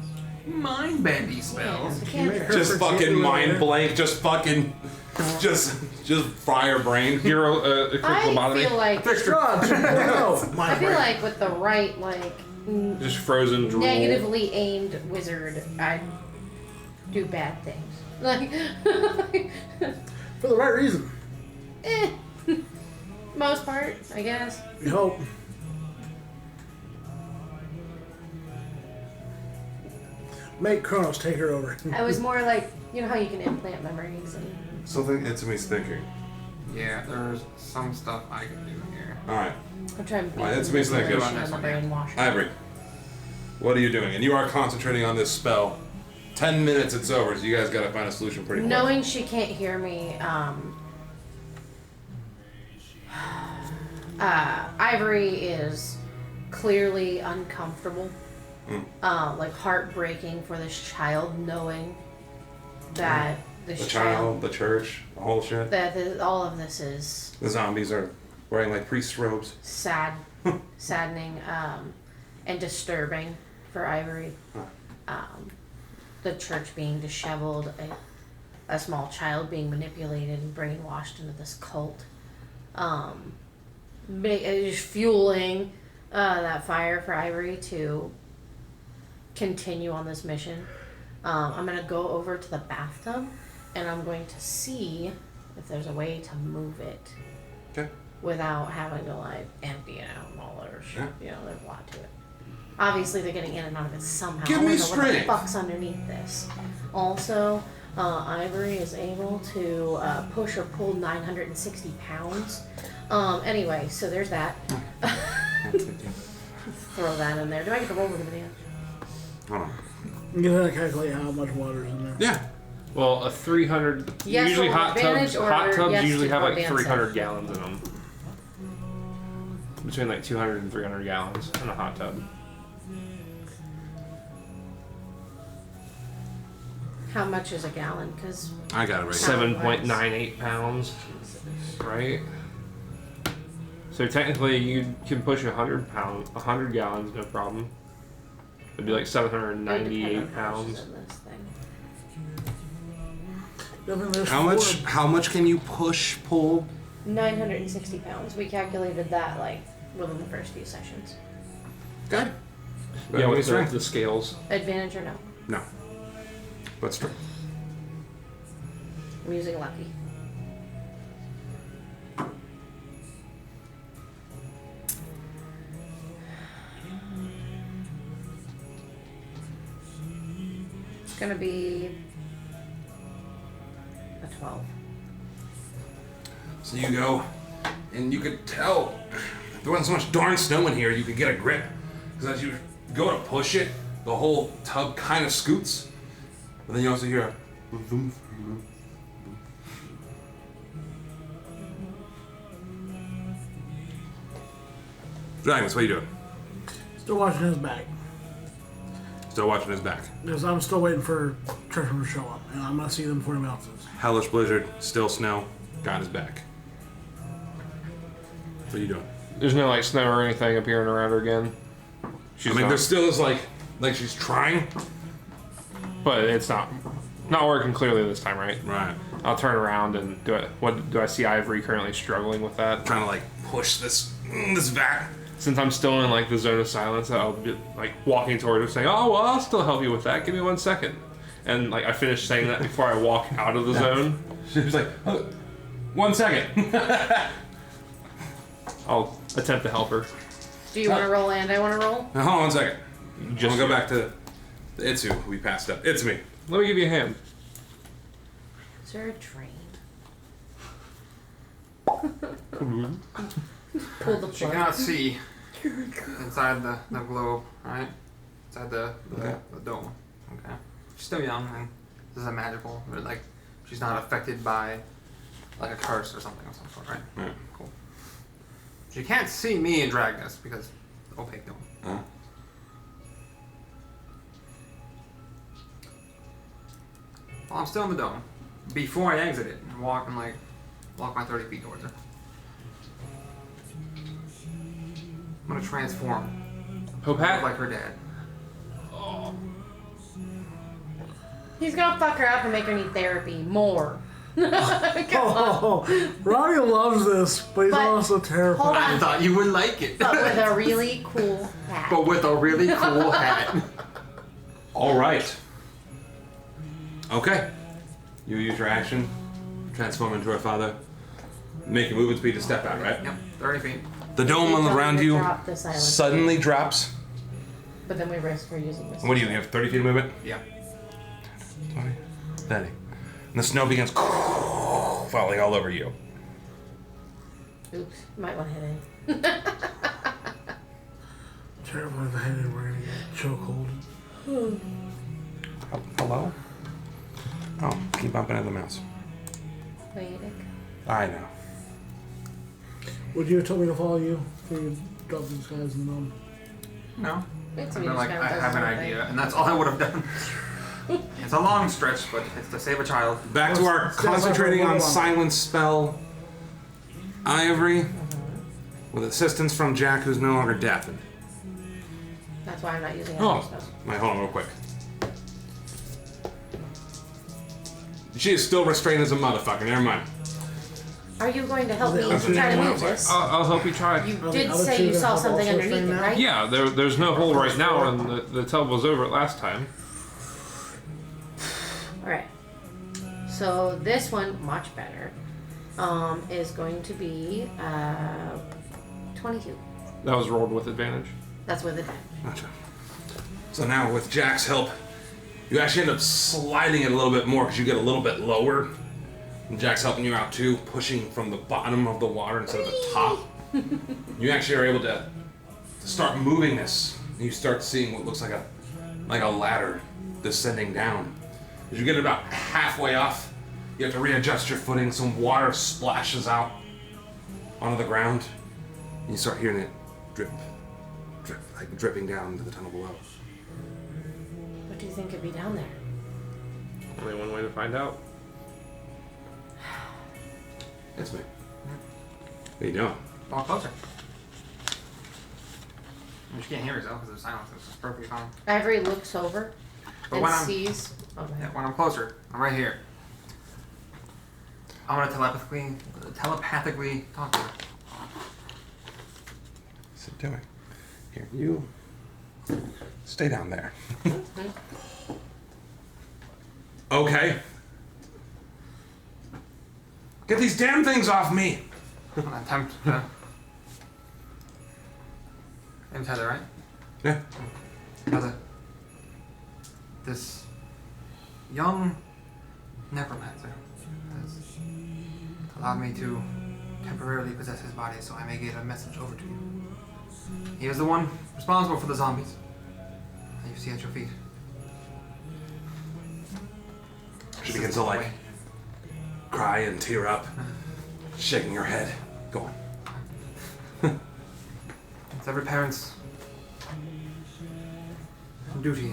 Mind bendy spells. Yeah, can't- Just fucking mind blank, just fucking, just fry her brain. Hero, quick I lobotomy. feel like God, no. I feel like with the right Just frozen drool. negatively aimed wizard, I'd do bad things. Like, For the right reason. most part, I guess. We hope. Make Kronos take her over. I was more like, you know how you can implant memories and Something Intimate's thinking. Yeah, there's some stuff I can do here. Alright. I'm trying to Well, that's me thinking. on the brainwash. Ivory, what are you doing? And you are concentrating on this spell. 10 minutes it's over, so you guys gotta find a solution pretty quick. Knowing she can't hear me, Ivory is clearly uncomfortable. Like heartbreaking for this child, knowing that this The child, the church, the whole shit. that all of this is The zombies are wearing like priest robes. saddening, and disturbing for Ivory. The church being disheveled, a small child being manipulated and brainwashed into this cult, just fueling that fire for Ivory to continue on this mission. I'm gonna go over to the bathtub and I'm going to see if there's a way to move it Okay. without having to like empty it out and all their shit. Yeah. You know, there's a lot to it. Obviously, they're getting in and out of it somehow. Give I me wanna know what the strength. fuck's underneath this. Also, Ivory is able to push or pull 960 pounds. Anyway, so there's that. Throw that in there. Do I get to roll with the video? Hold on. You gotta calculate how much water's in there. Yeah. Well, a 300. Yes, usually roll hot advantage tubs. or Hot tubs yes usually to have like advance 300 gallons in them. Between like 200 and 300 gallons in a hot tub. How much is a gallon? Because I got it right. 7.98 pounds, right? So technically, you can push 100 gallons, no problem. It'd be like 798 pounds. How much can you pull? 960 pounds. We calculated that like within the first few sessions. Good. Yeah, with the scales. Advantage or no? No. But strength. I'm using lucky. It's gonna be a 12. So you go, and you could tell if there wasn't so much darn snow in here, you could get a grip. Because as you go to push it, the whole tub kind of scoots. But then you also hear a boom. Dragons, what are you doing? Still watching his back. Still watching his back. Because I'm still waiting for Churchman to show up, and I'm gonna see them before anybody else is. Hellish blizzard, still snow, got his back. What are you doing? There's no like snow or anything appearing around her again. She's there still is like she's trying. but it's not working clearly this time, right? Right. I'll turn around and do I see Ivory currently struggling with that? Trying to like push this back. Since I'm still in like the zone of silence, I'll be like walking toward her saying, "Oh well, I'll still help you with that. Give me 1 second." And like I finish saying that before I walk out of the zone. She was like, oh, 1 second. I'll attempt to help her. Do you want to roll and I want to roll? Now, hold on 1 second. Just We'll go back to the Itsu we passed up. It's me. Let me give you a hand. Is there a train? Pull the She plug. cannot see inside the globe, right? Inside the dome. Okay. She's still young, and this is a magical. Or like, she's not affected by like a curse or something of some sort, right? Yeah. Cool. She can't see me and Dragnus because opaque dome. Huh? Well, I'm still in the dome. Before I exit it and walk my 30 feet towards her. I'm gonna transform. Hope hat. Like her dad. He's gonna fuck her up and make her need therapy more. Come on. Oh, Ronnie loves this, but he's But- also terrified. Hold I on. thought you would like it. But with a really cool hat. But with a really cool hat. All right. Okay. You use your action, transform into her father, make your movement speed to step out, right? Yep, 30 feet. The dome around you Drop the silence. suddenly drops. But then we risk her using this. What do you have? 30 feet of movement? Yeah. 20, 30. And the snow begins falling all over you. Oops. Might want to hit in. Terrible if I had it, we're gonna get chokehold. Hello? Oh, keep bumping into the mouse. Wait. I know. Would you have told me to follow you before you dropped these guys in the dome? No. It's I've been like, I have an idea, and that's all I would have done. It's a long stretch, but it's to save a child. Back to our concentrating on silence spell. Ivory, with assistance from Jack, who's no longer deafened. That's why I'm not using Oh, other spells. wait, hold on real quick. She is still restrained as a motherfucker, never mind. Are you going to help me That's try to what I move was like, this? I'll help you try. You Are did the other say two you gonna saw help something also underneath strain it, now? right? Yeah, there's no hole right now, and the tub was over it last time. Alright. So this one, much better, is going to be 22. That was rolled with advantage. That's with it. Gotcha. So now, with Jack's help, you actually end up sliding it a little bit more because you get a little bit lower. And Jack's helping you out too, pushing from the bottom of the water instead of the top. You actually are able to start moving this. You start seeing what looks like a ladder descending down. As you get about halfway off, you have to readjust your footing. Some water splashes out onto the ground. And you start hearing it drip, drip, like dripping down into the tunnel below. What do you think could be down there? Only one way to find out. It's me. What are you doing? Walk closer. I mean, she can't hear herself because of silence. It's perfectly fine. Ivory looks over But and when I'm- sees. Oh, go Yeah, ahead. when I'm closer, I'm right here. I'm gonna telepathically talk to her. What's it doing? Here, you stay down there. Okay. Get these damn things off me. I'm gonna attempt to. Aim tether, right? Yeah. Brother, this young necromancer has allowed me to temporarily possess his body so I may get a message over to you. He is the one responsible for the zombies that you see at your feet. She begins to like cry and tear up, shaking her head. Go on. It's every parent's duty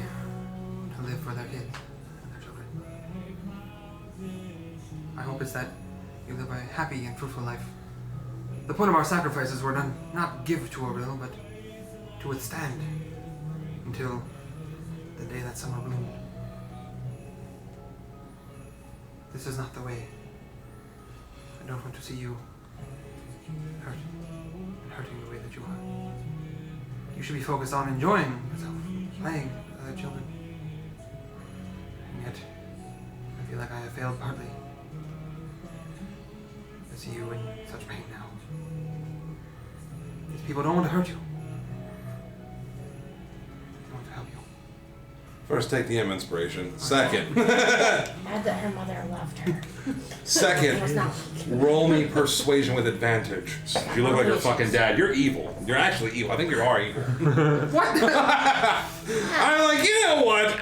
to live for their kids and their children. My hope is that you live a happy and fruitful life. The point of our sacrifices were not give to Auril, but to withstand until the day that summer bloomed. This is not the way. I don't want to see you hurt and hurting the way that you are. You should be focused on enjoying yourself, playing with other children. And yet, I feel like I have failed partly. I see you in such pain now. These people don't want to hurt you. They want to help you. First, take the M inspiration. Second, Mad that her mother left her. It was second, not. roll me persuasion with advantage. You look like your fucking dad. You're evil. You're actually evil. I think you are evil. What? I'm like, you know what?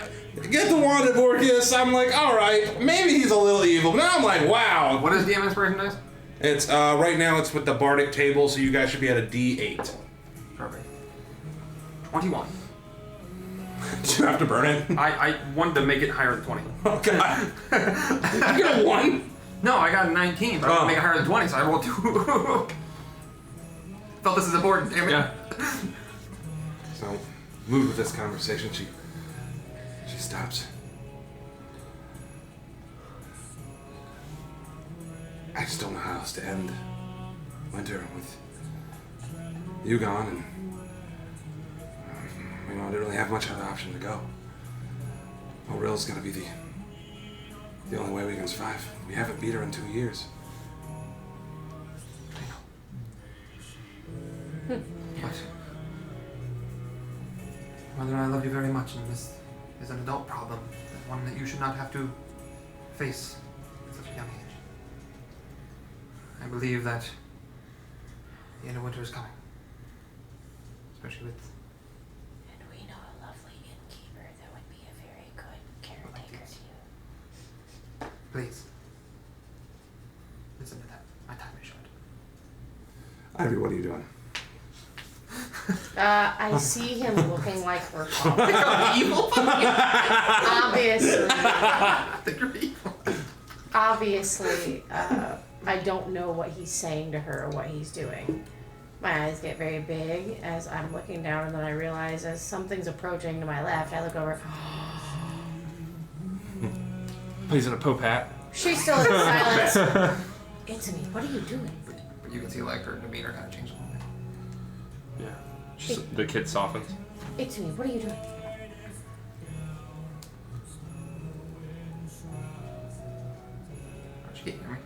Get the wand of Orcus. I'm like, all right, maybe he's a little evil. But now I'm like, wow. What is DM inspiration dice? It's right now. It's with the bardic table, so you guys should be at a D8. Perfect. 21. Do you have to burn it? I wanted to make it higher than 20. Oh God! You got a 1. No, I got a 19, but I want to make it higher than 20, so I rolled 2. Felt this is important, damn it. Yeah. So, moved with this conversation, she stops. I just don't know how else to end winter with you gone, and I didn't really have much other option to go. Auril's gonna be the only way we can survive. We haven't beat her in 2 years. But Mother, I love you very much, and this is an adult problem, one that you should not have to face at such a young age. I believe that the end of winter is coming, especially with. And we know a lovely innkeeper that would be a very good caretaker to you. Please listen to that. My time is short. Ivy, what are you doing? I see him looking like her father. Evil? Obviously. I think you're evil. Obviously, I don't know what he's saying to her or what he's doing. My eyes get very big as I'm looking down, and then I realize as something's approaching to my left, I look over. He's in a Pope hat. She's still in silence. Anthony, what are you doing? But you can see like her demeanor kind of change a little bit. Yeah. The kid softens. Anthony, what are you doing? Oh, she can't hear me.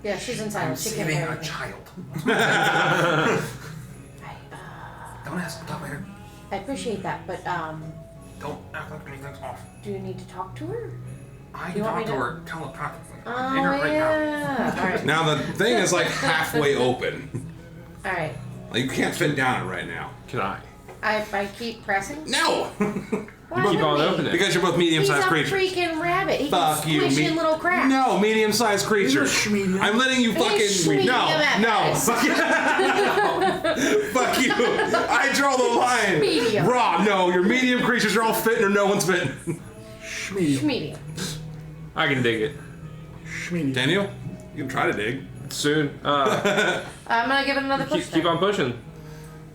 Yeah, she's in I'm silence. She can't saving hear a anything. child. I, Don't ask. Talk later. I appreciate that, but Don't act like anything's off. do you need to talk to her? I You can want talk me to to- her telepathically. Oh I'm in her right now. yeah. All right. Now the thing is like halfway open. All right. Like you can't fit down it right now. Can I? I keep pressing. No! Why Keep on wouldn't he? opening. Because you're both He's a medium-sized creatures. freaking rabbit. He Fuck can you, squish in little cracks. No, medium-sized creatures. He's a schmedium. I'm letting you fucking. He's schmedium at No. best. Fuck you. I draw the line. Medium. Raw. No, your medium creatures are all fitting or no one's fitting. Schmedium. Medium. I can dig it. Schmedium. Can you? You can try to dig. Soon. I'm gonna give it another push. Keep on pushing.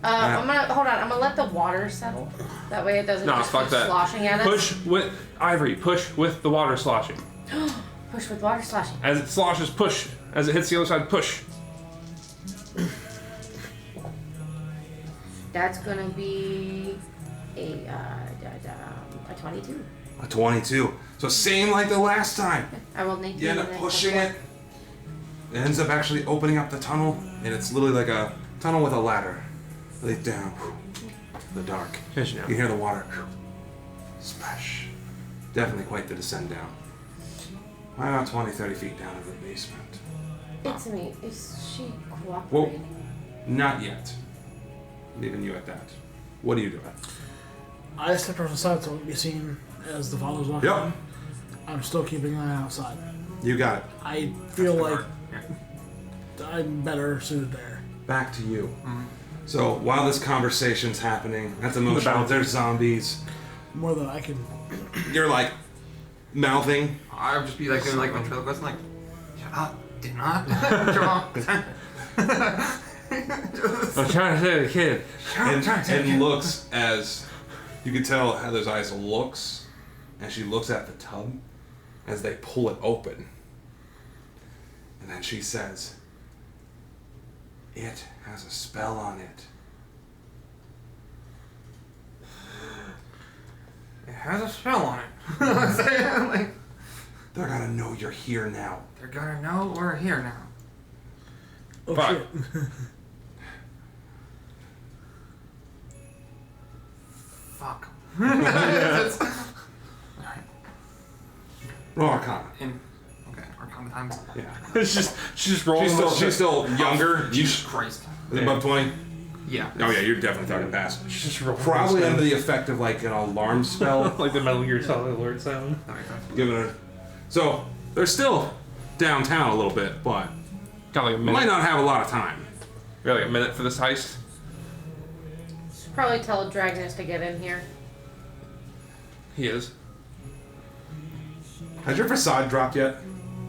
I'm gonna hold on. I'm gonna let the water settle. That way it doesn't No, just fuck keep that. sloshing at us. Push with Ivory. Push with the water sloshing. Push with water sloshing. As it sloshes, push. As it hits the other side, push. That's gonna be a 22. A 22. So same like the last time. I rolled an 18. You end and up then pushing +1. it. It ends up actually opening up the tunnel, and it's literally like a tunnel with a ladder. Lead down. The dark. Yes, you know. You hear the water. Splash. Definitely quite the descent down. About 20, 30 feet down into the basement. It's me. Is she Whoa. cooperating? Not yet. Leaving you at that. What are you doing? I stepped off the side so I wouldn't be seen as the father's walking Yep. in. I'm still keeping an eye outside. You got it. I feel like Yeah. I'm better suited there. Back to you. So while this conversation's happening, at the most there's zombies. More than I can. You're like mouthing. I would just be like doing like ventriloquist, like, shut up, do not draw. I'm trying to say to the kid. And looks as you can tell Heather's eyes looks and she looks at the tub as they pull it open. And then she says, "It has a spell on it." It has a spell on it. Like, They're gonna know you're here now. they're gonna know we're here now. Oh Fuck. shit. Fuck. That's- Roll Arcana. Okay, Arcana times. Yeah. She's just rolling. She's still younger. Jesus Christ. Is it above 20? Yeah. Oh yeah, you're definitely talking past. She's just rolling. Probably under the effect of like an alarm spell. like the Metal Gear Solid Lord sound. That makes sense. Giving her. So they're still downtown a little bit, but Got like a minute. might not have a lot of time. We got like a minute for this heist. Probably tell Dragonus to get in here. He is. Has your facade dropped yet?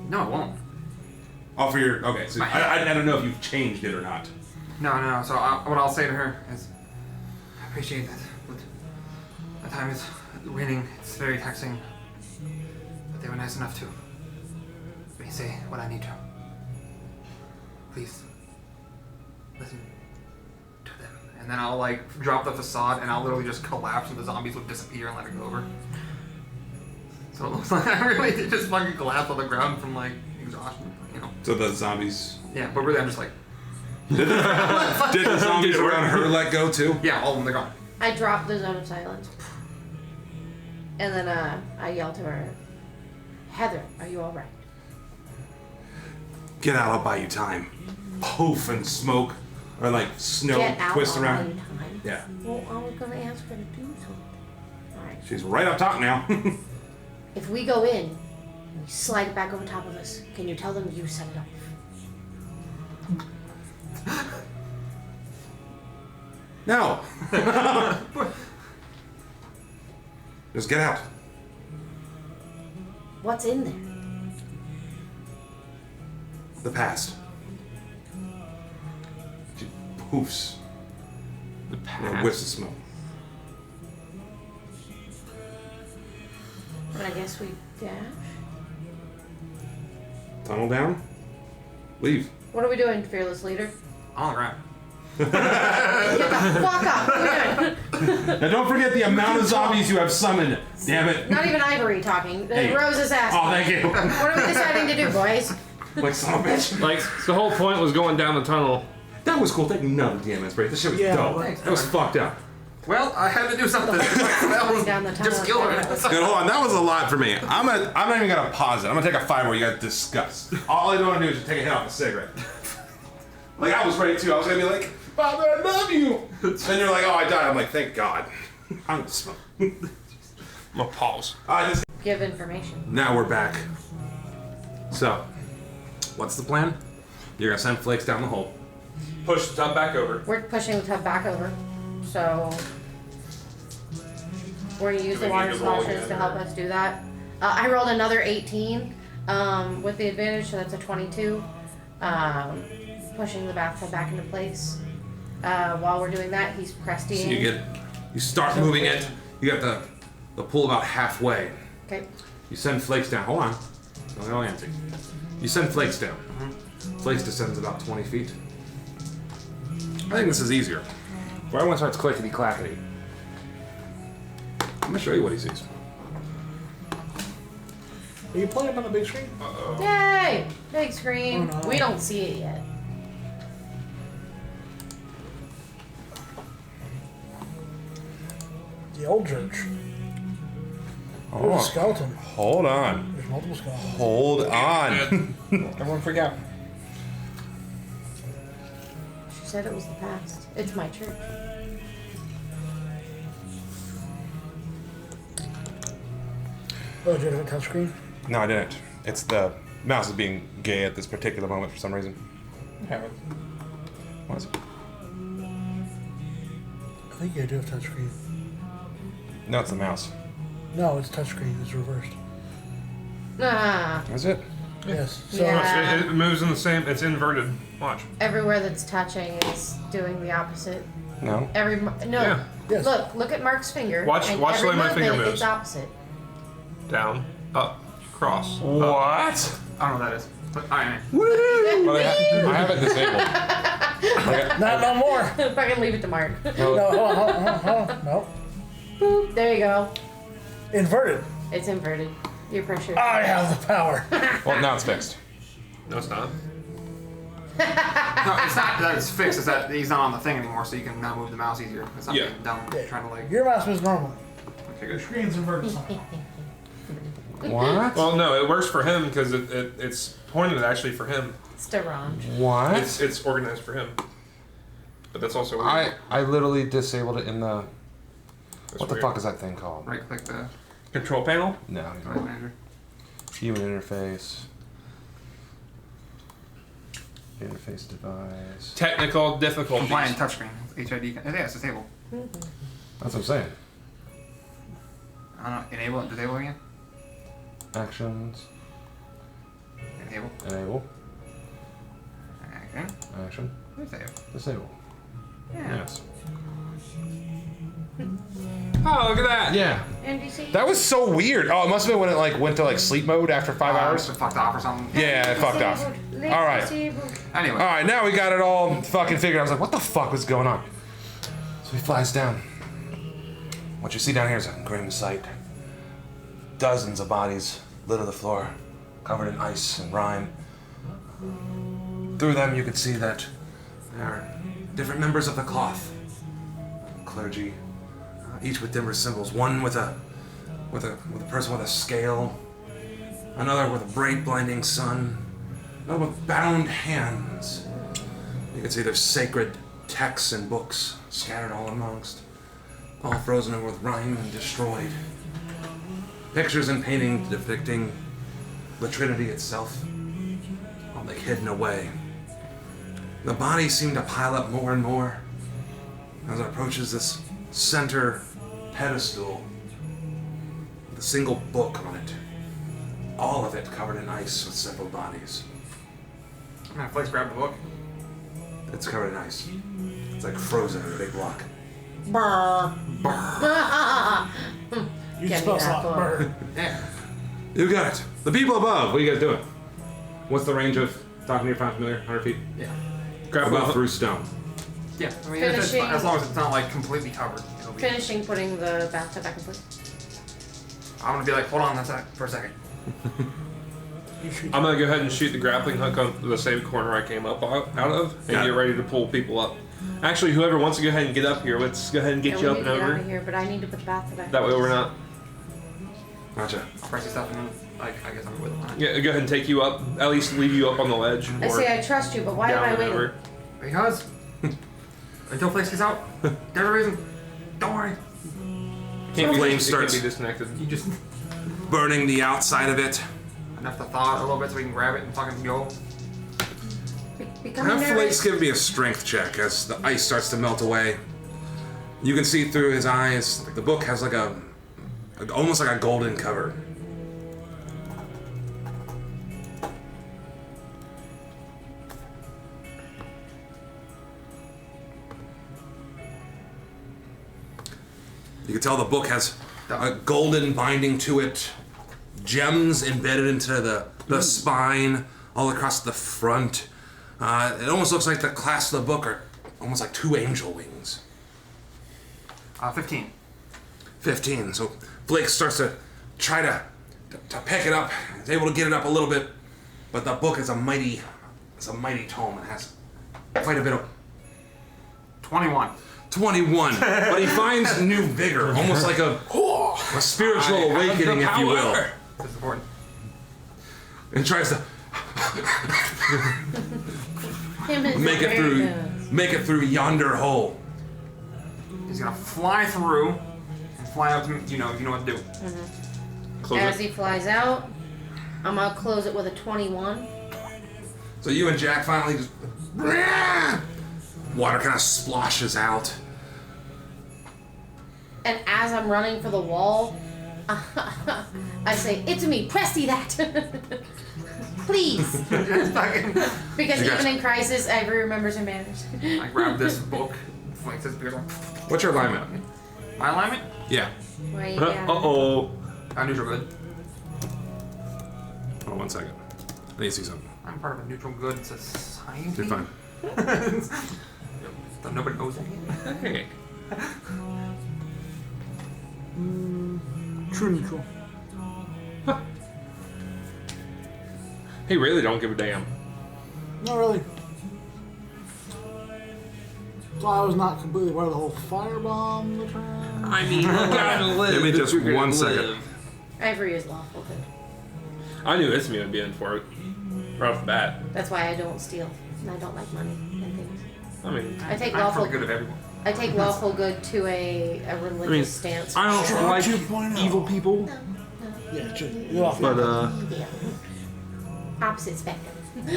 No, it won't. Oh, for your okay. So I don't know if you've changed it or not. No. So what I'll say to her is, I appreciate that. But my time is waning. It's very taxing. But they were nice enough to let me say what I need to. Please listen to them. And then I'll like drop the facade and I'll literally just collapse and the zombies will disappear and let it go over. So it looks like I really did just fucking collapse on the ground from like exhaustion, you know. So the zombies. Yeah, but really I'm just like, Did the zombies around her let go too? yeah, all of them, they're gone. I dropped the zone of silence. And then I yelled to her, Heather, are you alright? Get out! I'll buy you time. Poof and smoke, or like snow Get out twist on around. my time. Yeah, Well, I was gonna ask her to do something. Alright. she's right up top now. If we go in and we slide it back over top of us, can you tell them you set it off? No. Just get out. What's in there? The past. She poofs. The And past. whiffs of smoke. And I guess we dash. Tunnel down. Leave. What are we doing, fearless leader? On the ground. Get the fuck up! What are we doing? Now don't forget the amount of zombies you have summoned. Damn it. Not even Ivory talking. Hey. Rose is asking. Oh, thank you. What are we deciding to do, boys? Like son of a bitch. Like the whole point was going down the tunnel. That was cool. Take none of the DMS break. This shit was Yeah, dope. but- That was fucked up. Well, I had to do something. That was Down the tunnel. just kill her. Good, hold on. That was a lot for me. I'm not even gonna pause it. I'm gonna take a 5 where you guys discuss. All I don't want to do is just take a hit off a cigarette. Like I was ready to. I was gonna be like, Father, I love you. Then you're like, oh, I died. I'm like, thank God. I'm gonna smoke. I'm gonna pause. Give information. Now we're back. So, what's the plan? You're gonna send flakes down the hole. Push the tub back over. We're pushing the tub back over. So we're gonna use Do the we water need to roll splashes again, to help or- us do that. I rolled another 18 with the advantage, so that's a 22. Pushing the bathtub back into place. While we're doing that, he's pressed So in. you start moving it. You got the pool about halfway. Okay. You send flakes down. Hold on. No answer. You send flakes down. Flakes descends about 20 feet. I think this is easier. Where everyone starts clickety clackety. I'm gonna show you what he sees. Are you playing on the big screen? Yay! Big screen. Oh, no. We don't see it yet. The old church. There's Oh, a skeleton. hold on. There's multiple skeletons. Hold on. Everyone freak out. She said it was the past. It's my church. Oh, did you have a touchscreen? No, I didn't. It's the mouse is being gay at this particular moment for some reason. Have it. What is it? I think you do have touchscreen. No, it's the mouse. No, it's touchscreen. It's reversed. Ah. Is it? Yes. So Yeah. It moves in the same. It's inverted. Watch. Everywhere that's touching is doing the opposite. No. No. Yeah. Yes. Look at Mark's finger. Watch- and watch the every way my finger movement, moves. It's opposite. Down. Up. Cross. Up. What? I don't know what that is. But alright. Well, I have it disabled. not no more. Fucking leave it to Mark. No, hold on. No. Boop. There you go. Inverted. It's inverted. Your pressure. I have the power. Well, now it's fixed. No, it's not. No, it's not that it's fixed. It's that he's not on the thing anymore, so you can now move the mouse easier. It's not Yeah. being dumb trying to like. Your mouse was normal. Okay, Your good. screen's inverted somehow. What? Well, no, it works for him because it's pointed actually for him. It's Derange. What? It's organized for him. But that's also weird. I literally disabled it in the. That's What the weird. fuck is that thing called? Right click the Control panel. No. right manager. Human interface. Interface device. Technical difficulties. Compliant touchscreen. HID. Yeah, it's disabled. That's what I'm saying. I don't know. Enable it. Disable again. Actions. Enable. Enable. Okay. Action. Disable. Disable. Yeah. Yes. Oh, look at that. Yeah. NDC. That was so weird. Oh, it must have been when it like went to like sleep mode after 5 hours. It fucked off or something. Yeah, it fucked off. All right. Anyway. All right, now we got it all fucking figured out. I was like, what the fuck was going on? So he flies down. What you see down here is a grim sight. Dozens of bodies litter the floor, covered in ice and rime. Through them, you could see that there are different members of the cloth, clergy, each with different symbols. One with a person with a scale, another with a bright, blinding sun, another with bound hands. You can see there's sacred texts and books scattered all amongst, all frozen over with rime and destroyed. Pictures and paintings depicting the Trinity itself, all like hidden away. The bodies seem to pile up more and more as it approaches this center pedestal with a single book on it. All of it covered in ice with several bodies. Flex grab the book. It's covered in ice. It's like frozen in a big block. Brr. You Get spell me that something. book. Bird. Yeah. You got it. The people above, what are you guys doing? What's the range of talking to your friend familiar? 100 feet? Yeah. Grab About a through stone. Yeah. I mean, it's Finishing- as long as it's not like completely covered. It'll be, Finishing putting the bathtub back in place. I'm gonna be like, hold on for a second. You should. I'm gonna go ahead and shoot the grappling hook on the same corner I came up out of, and Got get it. ready to pull people up. Actually, whoever wants to go ahead and get up here, let's go ahead and get Yeah, you we up need and to get out over. of here, but I need to put the bathtub back. That way we're not. Gotcha. I'll press your stuff and then, like, I guess I'm with it. Yeah, go ahead and take you up. At least leave you up on the ledge. I or say I trust you, but why am down I and waiting? over. Because until Flex gets out, there's a reason. Don't worry. Can't be, Flame it can't starts- be disconnected. You just Burning the outside of it. enough to thaw it a little bit so we can grab it and fucking go. Becoming Have Flakes nervous. give me a strength check as the ice starts to melt away. You can see through his eyes. The book has like almost like a golden cover. You can tell the book has a golden binding to it, gems embedded into the spine, all across the front. It almost looks like the clasps of the book are almost like two angel wings. 15. 15. So Blake starts to try to to pick it up. He's able to get it up a little bit, but the book is a mighty tome. It has quite a bit of 21. 21, but he finds new vigor, almost like a spiritual awakening, if you will. That's important. And tries to Him and make it through yonder hole. He's gonna fly through and fly up to, you know what to do. Close As it. he flies out, I'm gonna close it with a 21. So you and Jack finally just... Water kind of splashes out. And as I'm running for the wall, I say, "It's me, Presty that." Please. Because You guys- even in crisis, Ivory remembers her manners. I grab this book, flanks this beard. What's your alignment? My alignment? Yeah. Why you got Uh-oh. Neutral good. Hold on 1 second. I need to see something. I'm part of a neutral good society. You're fine. So nobody knows me. Hey. True neutral. He really don't give a damn. Not really. So I was not completely aware of the whole firebomb return. I mean, you gotta live. Give me just You're gonna 1 second. live. Ivory is lawful good. I knew Ismi would be in for it. Right off the bat. That's why I don't steal. And I don't like money and things. I mean, I take I'm for lawful. the good of everyone. I take lawful good to a religious stance. I don't Sure, like 2.0. evil people, Yeah, true. You're off. but Yeah. Opposite spectrum. I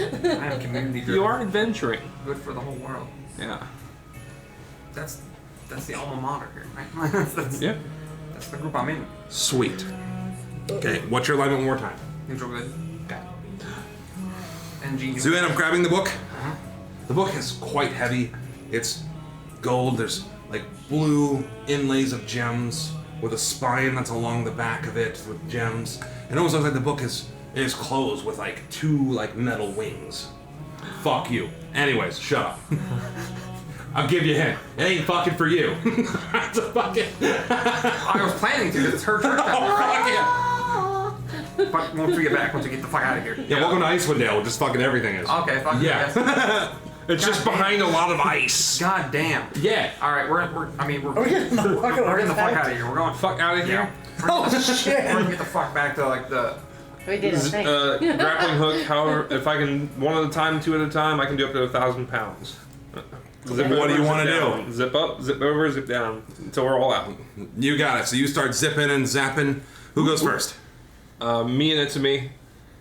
am community driven. you are adventuring. Good for the whole world. Yeah. That's the alma mater here, right? that's Yeah. That's the group I'm in. Sweet. Okay, what's your alignment one more time? Neutral good. NG. So you end up grabbing the book. The book is quite heavy. It's gold. There's like blue inlays of gems with a spine that's along the back of it with gems. It almost looks like the book is closed with like two like metal wings. Fuck you. Anyways, shut up. I'll give you a hint. It ain't fucking for you. It's a fucking. I was planning to. It's her church. Fuck yeah. But once we get back, once we get the fuck out of here. Yeah, welcome to Icewind Dale, where just fucking everything is. Okay, fuck Yeah. yes. It's just behind a lot of ice. God damn. Yeah. All right, we're Are we getting the fucking we're getting the fuck out of here. We're going Fuck out of here. Oh We're shit! gonna get the fuck back to like the. We did a thing. Grappling hook. However, if I can one at a time, two at a time, I can do up to 1,000 pounds. Zip What do you over, wanna zip do? down. Zip up, zip over, zip down until we're all out. You got it. So you start zipping and zapping. Who goes first? Me and Itsumi,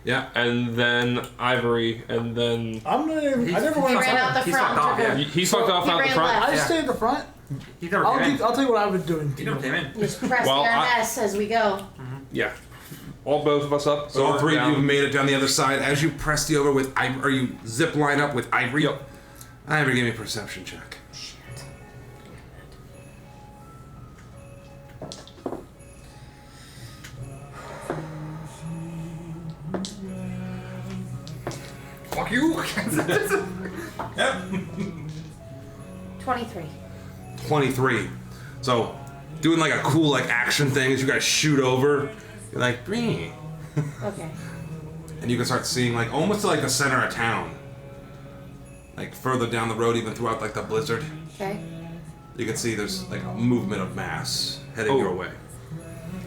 Yeah. and then Ivory, and then I'm not even. I never He went. ran out the He's front. fucked off, took a- yeah. he fucked off he out the ran front. left. I Yeah. stayed at the front. He never came in. I'll tell you what I was doing. He never came in. Just press Well, the I- RMS as we go. Yeah, both of us up. So all over, three of you down. have made it down the other side. As you press the over with Ivory, or you zip line up with Ivory. Yep. Ivory, give me a perception check. Fuck you. Yep. 23. 23. So, doing like a cool like action thing as you guys shoot over. You're like, "Bree." Okay. And you can start seeing like almost to like the center of town. Like further down the road, even throughout like the blizzard. Okay. You can see there's like a movement of mass heading Oh. your way.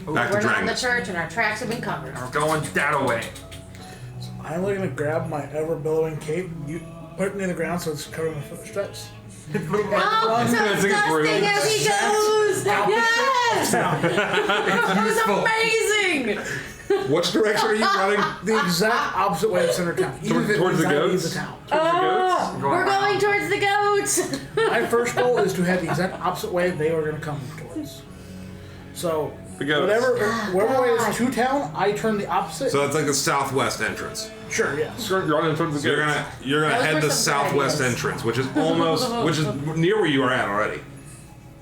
Back to We're not in the dragons. church and our tracks have been covered. We're going that way. I'm gonna grab my ever billowing cape. You put it near the ground so it's covering my footsteps. Oh, so I think it's rude. disgusting as he goes! Yes! That was amazing! Which direction are you running? The exact opposite way of center town. Even if it Towards the means I leave goats? the town. Oh, Going we're going towards the goats! My first goal is to head the exact opposite way they were gonna come towards. So The goats. whatever way is to town, I turn the opposite. So it's like the southwest entrance. Sure, yes. You're running towards the So you're goats. gonna Those head were the some good southwest ideas. entrance, which is near where you are at already.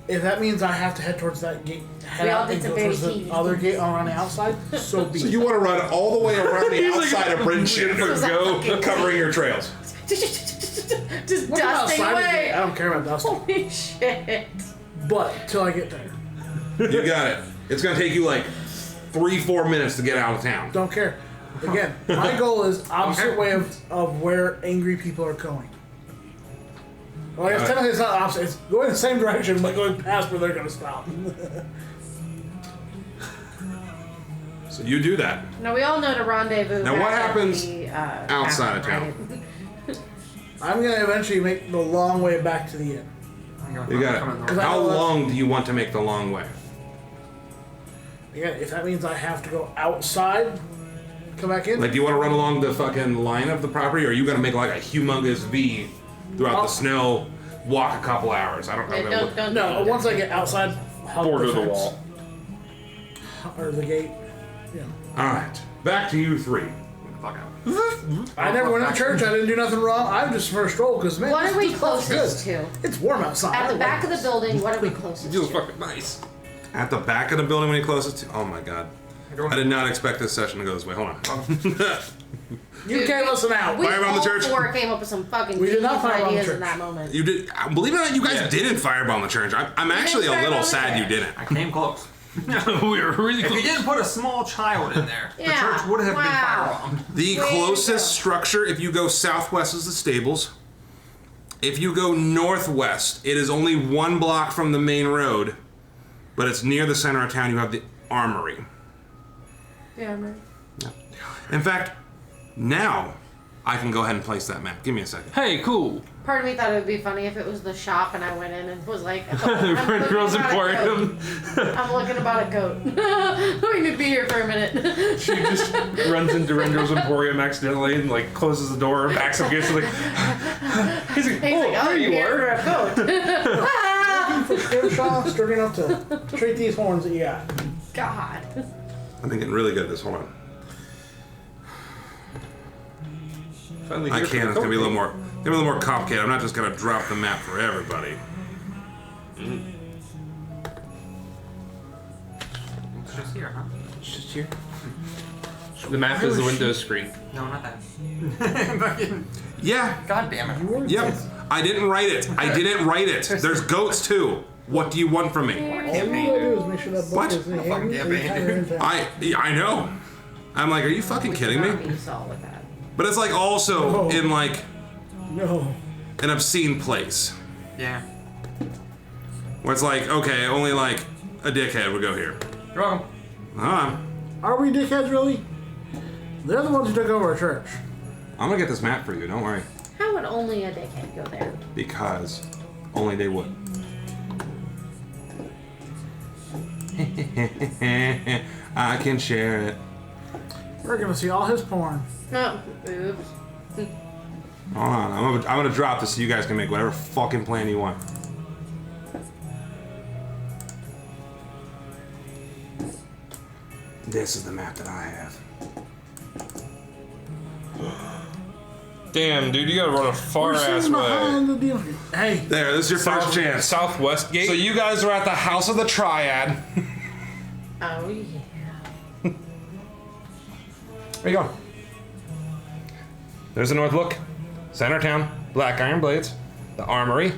If that means I have to head towards that gate, head We all out did and some go very towards the tedious other things. gate around the outside, so be So it. you want to run all the way around the He's like, outside of Bryn Shannon, Go. covering your trails. Just Look dusting outside of the gate, I away! don't care about dusting. Holy shit. But till I get there. You got it. It's gonna take you like 3-4 minutes to get out of town. Don't care. Again, my goal is opposite way of where angry people are going. Well, I guess technically it's not opposite. It's going the same direction, but going past where they're going to stop. So you do that. No, we all know to rendezvous. Now what back at happens the, outside of town? right? I'm going to eventually make the long way back to the inn. You got it. How long do you want to make the long way? Again, if that means I have to go outside, come back in. Like, do you want to run along the fucking line of the property, or are you going to make like a humongous V throughout the snow, walk a couple hours? I don't know. Yeah, don't No, once I get outside, help Border the fence. wall. Or the gate. Yeah. Alright, back to you three. Fuck out. I never went to church. I didn't do nothing wrong. I'm just for a stroll because man, What are we this stuff's closest good. to? It's warm outside. At the back of the building, what are we closest Feels to? fucking nice. At the back of the building when you closest to... Oh my god. I did not expect this session to go this way. Hold on. You came us an out. We Firebomb all the church. four came up with some fucking We did not genius firebomb the ideas church. in that moment. You did... Believe it or not, you guys didn't firebomb the church. I'm actually a firebomb little the sad you church. didn't. I came close. We were really If close. you didn't put a small child in there, the Yeah, church would have wow. been firebombed. The Way to closest go. structure, if you go southwest, is the stables. If you go northwest, it is only 1 block from the main road, but it's near the center of town. You have the armory. Yeah, man. In fact, now I can go ahead and place that map. Give me a second. Hey, cool. Part of me thought it would be funny if it was the shop and I went in and was like, I'm Red looking Girls about a Emporium. coat. I'm looking about a coat. We need to be here for a minute. She just runs into Red Girls Emporium accidentally and like closes the door, backs up against it, like. He's like, He's like, oh, there you're you here are. for a coat. For Scrimshaw, sturdy enough to treat these horns that you got. God. I'm getting really good at this. Hold on. Finally I here for can. the It's gonna be a coat. little more. Be a little more complicated. I'm not just gonna drop the map for everybody. It's just here, huh? It's just here. The map is the Windows screen. No, not that. Fucking. Yeah. God damn it. Yep. I didn't write it. I didn't write it. There's goats too. What do you want from me? All you gotta do is make sure that book What? is in fucking hand get anytime you're in town. I know. I'm like, are you fucking kidding me? You saw with that. But it's like also No. in like No. an obscene place. Yeah. Where it's like, okay, only like a dickhead would go here. You're welcome. Are we dickheads really? They're the ones who took over our church. I'm gonna get this map for you, don't worry. How would only a dickhead go there? Because only they would. I can share it. We're gonna see all his porn. No. Oops. Hold on, I'm gonna drop this so you guys can make whatever fucking plan you want. This is the map that I have. Damn, dude, you gotta run a far We're ass sitting way. behind the deal. Hey, There, this is your first chance. Southwest gate. So you guys are at the House of the Triad. Oh, yeah. Where you going? There's the North Look, Center Town, Black Iron Blades, the Armory,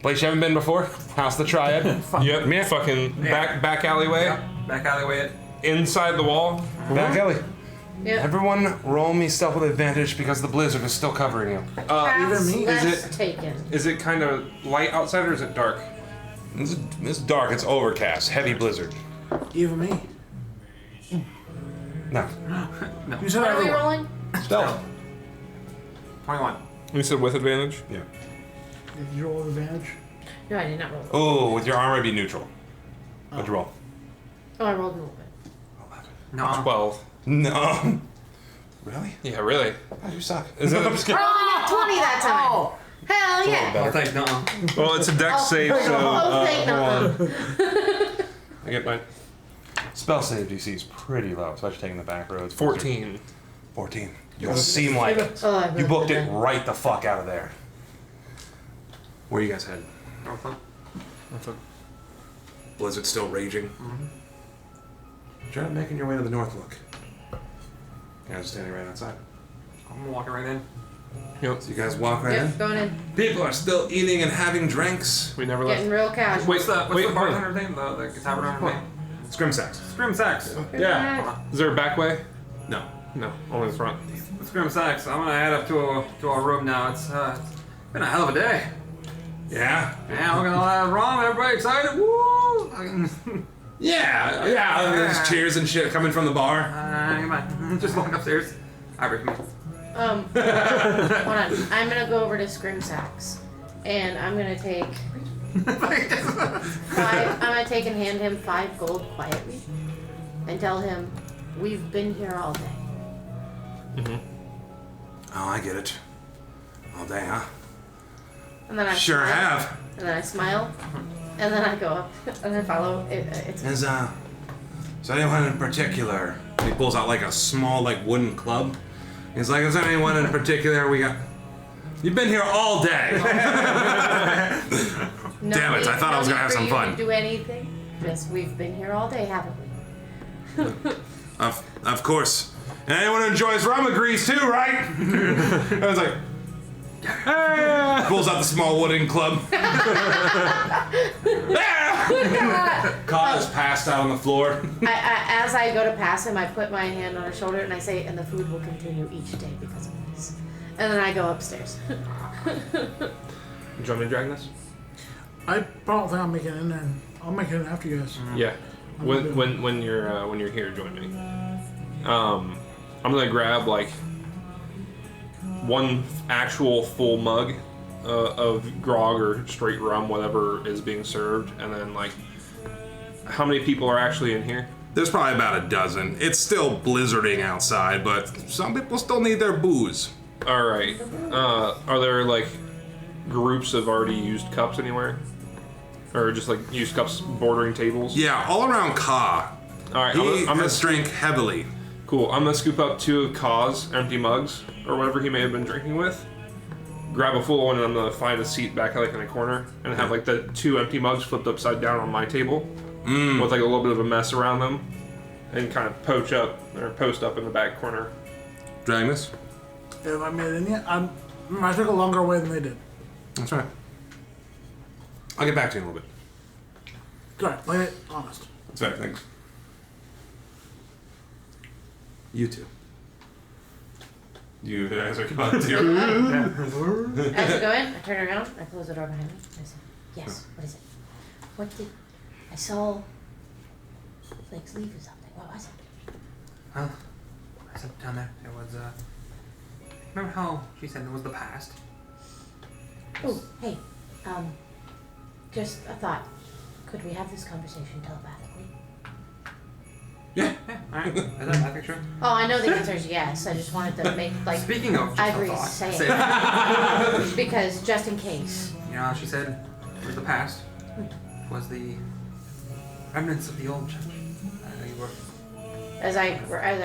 place you haven't been before, House of the Triad. Yep, Yeah. fucking back alleyway. Yep. Back alleyway it. Inside the wall. Back alley. Yep. Everyone roll me stealth with advantage because the blizzard is still covering you. Paths me? less Is it- taken. Is it kind of light outside or is it dark? It's dark, it's overcast, heavy blizzard. even me. No. You said What are we everyone. rolling? Stealth. 21. You said with advantage? Yeah. Did you roll with advantage? No, I did not roll. Oh, with your armor it'd be neutral. What'd you roll? Oh, I rolled a little bit. No. 12. No. Really? Yeah, really. Oh, you suck. Is it? Rolled a nat 20 that time. Oh, Hell yeah. I'll take no. Well, it's a dex save, so Oh, thank hold on. no. I get my Spell save DC is pretty low, especially taking the back roads. 14. 14. You'll seem like Oh, I you really booked did it that. right the fuck out of there. Where you guys headed? Blizzard still raging. Try making your way to the North Look. You guys are standing right outside. I'm walking right in. Yep. So you guys walk right Yep, going in. in. People are still eating and having drinks. We never left. Getting real casual. Wait, What's the wait, hold on. bartender's name? The tavern owner's name? Scrim sacks. Scrim sacks. Yeah. Is there a back way? No. No, only the front. Scrim sacks. I'm gonna head up to our room now. It's been a hell of a day. Yeah. Yeah, we're gonna have rum. Everybody excited? Woo! Yeah. There's cheers and shit coming from the bar. Come on. Just walk upstairs. I recommend. Hold on. I'm gonna go over to Scrim Sacks, and I'm gonna take I'm gonna take and hand him 5 gold quietly, and tell him we've been here all day. Oh, I get it. All day, huh? And then I Sure smile, have. And then I smile, and then I go up and I follow. It's Is anyone in particular? He pulls out like a small like wooden club. He's like, is there anyone in particular we got? You've been here all day. no Damn it! I thought I was gonna have some fun. Do anything? Just we've been here all day, haven't we? Of course. And anyone who enjoys rum agrees too, right? I was like, pulls out the small wooden club. Ka is passed out on the floor. As I go to pass him, I put my hand on her shoulder and I say, and the food will continue each day because of this. And then I go upstairs. Do you want me to drag this? I don't think I'll make it in there. I'll make it in after you guys. Yeah. When you're here, join me. I'm gonna grab like one actual full mug of grog or straight rum, whatever is being served, and then like, how many people are actually in here? There's probably about a dozen. It's still blizzarding outside, but some people still need their booze. All right. Are there like groups of already used cups anywhere, or just like used cups bordering tables? Yeah, all around Ka. All right. I'm gonna drink heavily. Cool. I'm gonna scoop up 2 of Ka's empty mugs or whatever he may have been drinking with. Grab a full one and I'm gonna find a seat back like in a corner and have like the 2 empty mugs flipped upside down on my table with like a little bit of a mess around them, and kind of post up in the back corner. Drag this? If I made it in yet, I took a longer way than they did. That's right. I'll get back to you in a little bit. Sorry, play it honest. That's right, thanks. You two. You guys are about to. As I go in, I turn around, I close the door behind me. I say, yes, what is it? What did... I saw... Flake's leave or something. What was it? Well, I said down there, it was, remember how she said it was the past? Oh, hey, just a thought. Could we have this conversation telepathically? Yeah. Alright, is that a picture? Oh, I know the answer is yes. I just wanted to make, like, Speaking of just Ivory a thought, say say it. Because just in case. You know how she said it was the past? It was the remnants of the old church. You were, As I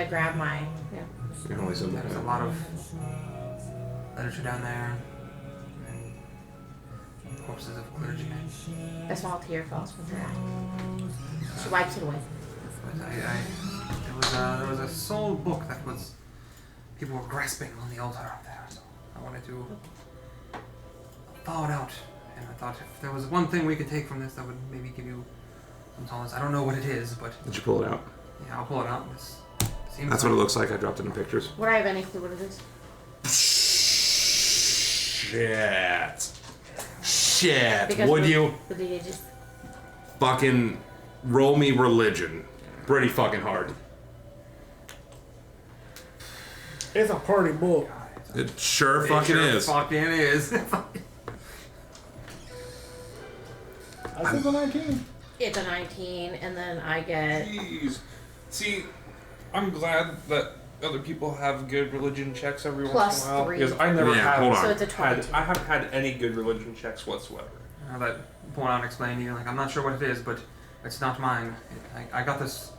grab my, yeah. There's there's a lot of literature down there. And corpses of clergy. A small tear falls from her eye. She wipes it away. But there was a soul book that was people were grasping on the altar up there. So I wanted to thaw it out, and I thought if there was one thing we could take from this that would maybe give you some solace. I don't know what it is, but Did you pull it out? yeah, I'll pull it out. This seems That's what it looks like. I dropped it in pictures. Would I have any clue what it is? Shit. Because Would you Would you just... fucking roll me religion? Pretty fucking hard. It's a party book. It sure It fucking sure is. Fucking is. I said the 19. It's a 19, and then I get... Jeez. See, I'm glad that other people have good religion checks every Plus once in a while 3. because I never Yeah, hold on. So it's a 22. I haven't had any good religion checks whatsoever. I'll let point out and explain to you. Like I'm not sure what it is, but it's not mine. I got this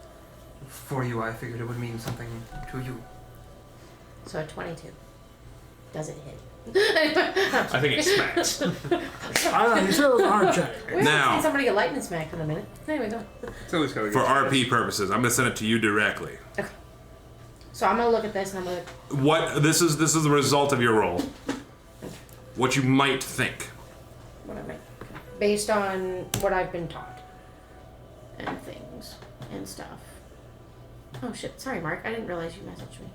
for you. I figured it would mean something to you. So a 22. Does it hit? I think it smacks. I don't know, you said it was a hard check. We haven't Now- seen somebody get lightning smacked in a minute. Anyway, go. It's always gotta For get RP purposes, I'm gonna send it to you directly. So I'm gonna look at this and I'm gonna... What this is the result of your roll. What you might think. What I make. Based on what I've been taught. And things. and stuff. Oh shit! Sorry, Mark. I didn't realize you messaged me.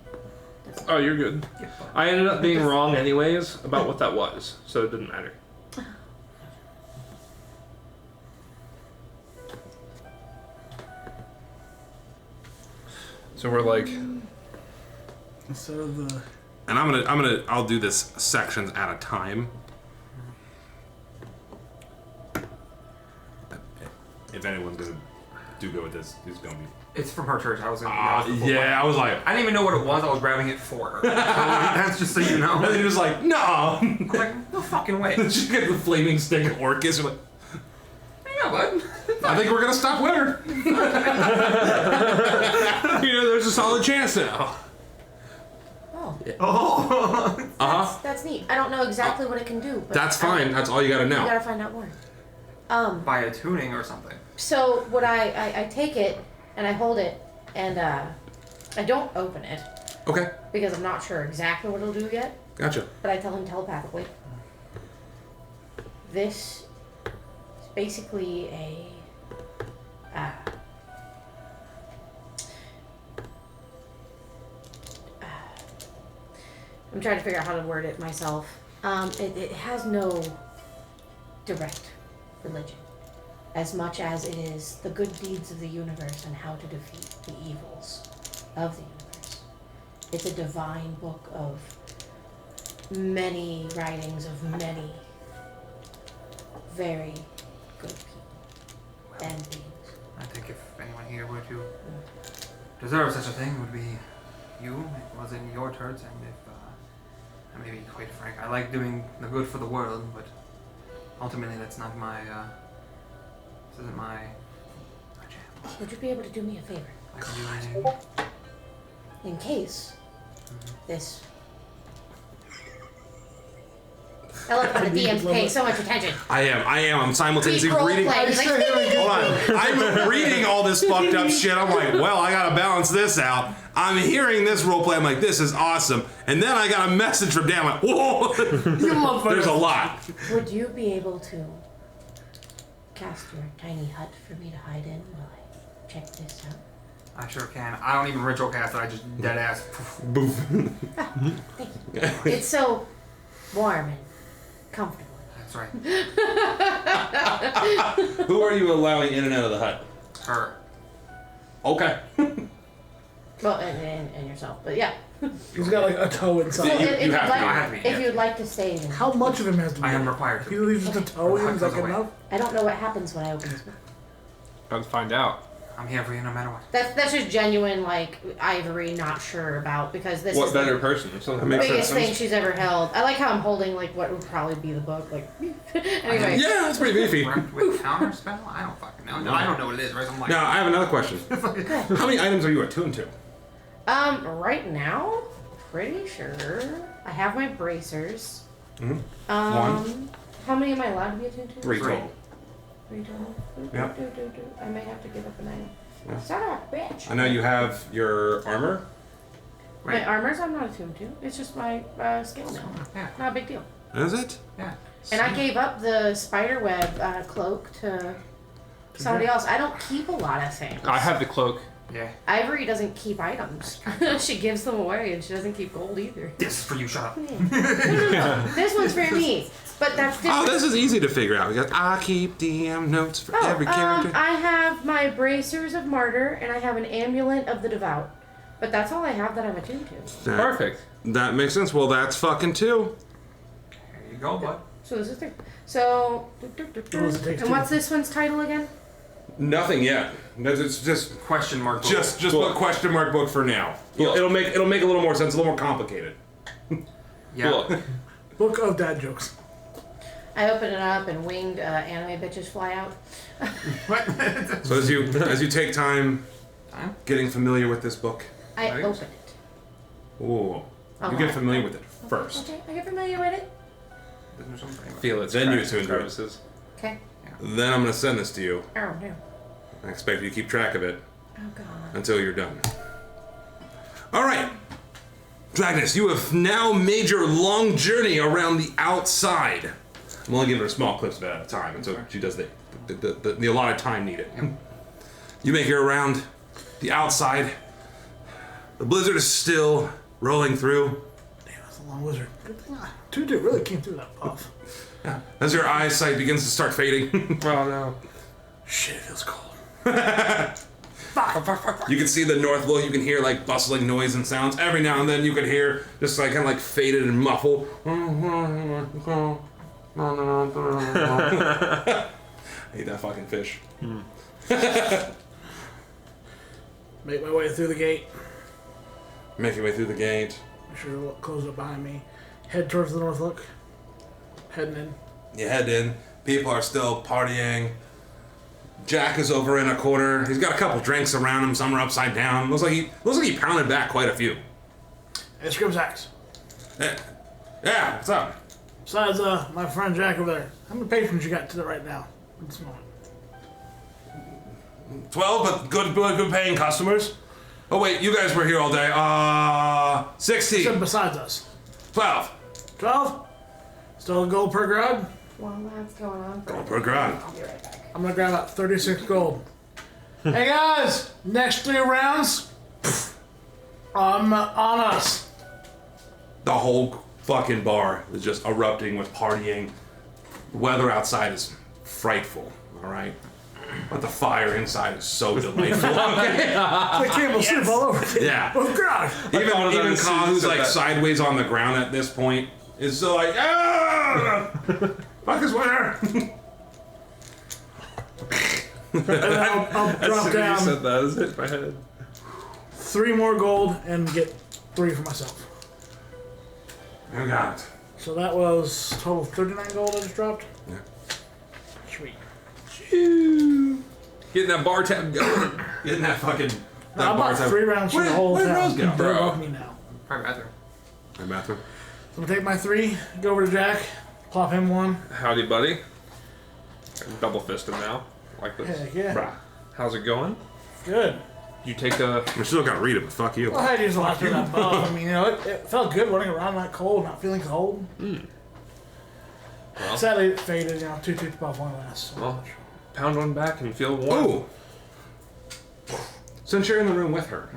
That's Oh, you're good. I ended up being wrong anyways about what that was, so it didn't matter. So we're like, Instead of the. And I'll do this sections at a time. If anyone's gonna do good with this, it's gonna be. It's from her church. I was in. Yeah, I was like, I didn't even know what it was. I was grabbing it for her. So that's just so you know. and then you're just like, no. I was like, no fucking way. She get the flaming stick of Orcus. You're like, Yeah, bud. I think we're gonna stop winter. there's a solid chance now. Oh, Oh. that's neat. I don't know exactly what it can do. But That's fine. That's all you gotta You know. gotta find out more. By a tuning or something. So what I take it and I hold it and I don't open it Okay, because I'm not sure exactly what it'll do yet. gotcha. But I tell him telepathically. This is basically a I'm trying to figure out how to word it myself. It has no direct religion, as much as it is the good deeds of the universe and how to defeat the evils of the universe. It's a divine book of many writings of many very good people and beings. I think if anyone here were to deserve such a thing, it would be you. It was in your church, and if I may be quite frank, I like doing the good for the world, but ultimately that's not my. This isn't my jam. Would you be able to do me a favor? I can do anything. In case this. I love how the DM's paying so much attention. I am. I'm simultaneously Deep role reading. play. He's like, Hold on. I'm reading all this fucked up shit. I'm like, well, I gotta balance this out. I'm hearing this roleplay. I'm like, this is awesome. And then I got a message from Dan. I'm like, whoa. There's a lot. would you be able to cast your tiny hut for me to hide in while I check this out? I sure can. I don't even ritual cast it. I just dead ass. Thank you. It's so warm and comfortable. That's right. Who are you allowing in and out of the hut? Her. Okay. Well, and yourself, but yeah. He's got like a toe inside. So if you'd have to. like, I have to be, if yeah. you'd like to stay, then How much of him has to be? I am required If to. you leave just a toe in, is that good enough? I don't know what happens when I open this book. Let's find out. I'm here for you no matter what. That's just genuine, like Ivory, not sure about because this What is better the person? So that makes biggest sense. thing she's ever held. I like how I'm holding like what would probably be the book. Like anyway, Yeah, that's pretty beefy. Wrapped with counter spell? I don't fucking know. No, I don't know what it is, right? So I'm like, Now, I have another question. How many items are you attuned to? right now, pretty sure I have my bracers. Mhm. One. How many am I allowed to be attuned to? 3 total. 3 total. Yep. I may have to give up an item. Yeah. Son of a bitch. I know you have your armor. My armors I'm not attuned to. It's just my skill now. yeah, Not a big deal. Is it? yeah. And I gave up the spiderweb cloak to somebody else. I don't keep a lot of things. I have the cloak. Yeah. Ivory doesn't keep items. She gives them away, and she doesn't keep gold either. This is for you, shut up. No. This one's for me. But that's different. Oh, this is easy to figure out because I keep DM notes for every character. I have my bracers of martyr, and I have an amulet of the devout. But that's all I have that I'm attuned to. Perfect. That makes sense. Well, that's fucking 2. There you go, bud. So this is 3. So, does it take and two? what's this one's title again? Nothing yet. It's just Question mark. just put question mark book for now. Cool. It'll make a little more sense, a little more complicated. Yeah. Cool. Book of dad jokes. I open it up, and winged anime bitches fly out. What? So as you take time Huh? getting familiar with this book, I Right. open it. ooh, you get familiar with it first. Okay, I get familiar with it. Feel its Then you cracks and attune to it. crevices. Okay. Then I'm gonna send this to you. Oh no. I expect you to keep track of it Oh god. until you're done. All right, Dragnus, you have now made your long journey around the outside. I'm only giving her small clips of it at a time, and so she does the allotted time needed. You make your around the outside. The blizzard is still rolling through. Damn, that's a long blizzard. Good thing 2-2 really came through that puff. Yeah. As your eyesight begins to start fading. Oh no. Shit, it feels cold. You can see the north look, you can hear like bustling noise and sounds. Every now and then you can hear just like kind of like faded and muffled. I hate that fucking fish. Make my way through the gate. Make your way through the gate. Make sure to close it behind me. Head towards the north look. Heading in. You head in. People are still partying. Jack is over in a corner. He's got a couple drinks around him. Some are upside down. Looks like he pounded back quite a few. Hey, Scrimsax. Yeah, what's up? Besides, my friend Jack over there, how many patrons you got to right now at this moment? 12, but good paying customers. Oh wait, you guys were here all day. 16. Except besides us. 12. 12? Still a gold per grub? Well, that's going on. Gold per grub. I'll be right back. I'm gonna grab about 36 gold. Hey guys, next 3 rounds, on us. The whole fucking bar is just erupting with partying. The weather outside is frightful, alright? But the fire inside is so delightful. Okay? I can't soup all over. Yeah. Oh god. Even Ka, who's like sideways on the ground at this point, is still like, fuck this winter. And then I'll drop You down said that, it hit my head. 3 more gold and get 3 for myself. You got it. So that was total 39 gold I just dropped. Yeah. Sweet. Getting that bar tab going. Getting that fucking. Now, I bought 3 rounds for the whole where'd town. Rose go? They're Bro. above me now. Private bathroom. My bathroom. So I'm gonna take my 3, go over to Jack, plop him 1. Howdy, buddy. I'm double fisted now. Like this. Heck yeah. Brah. How's it going? Good. You take a. I still gotta read it, but fuck you. Well, I just lost that buff. I mean, it felt good running around that cold, not feeling cold. Well. Sadly, it faded, 2 tooth buff one last. So Well, pound one back and feel warm. Ooh. Since you're in the room with her.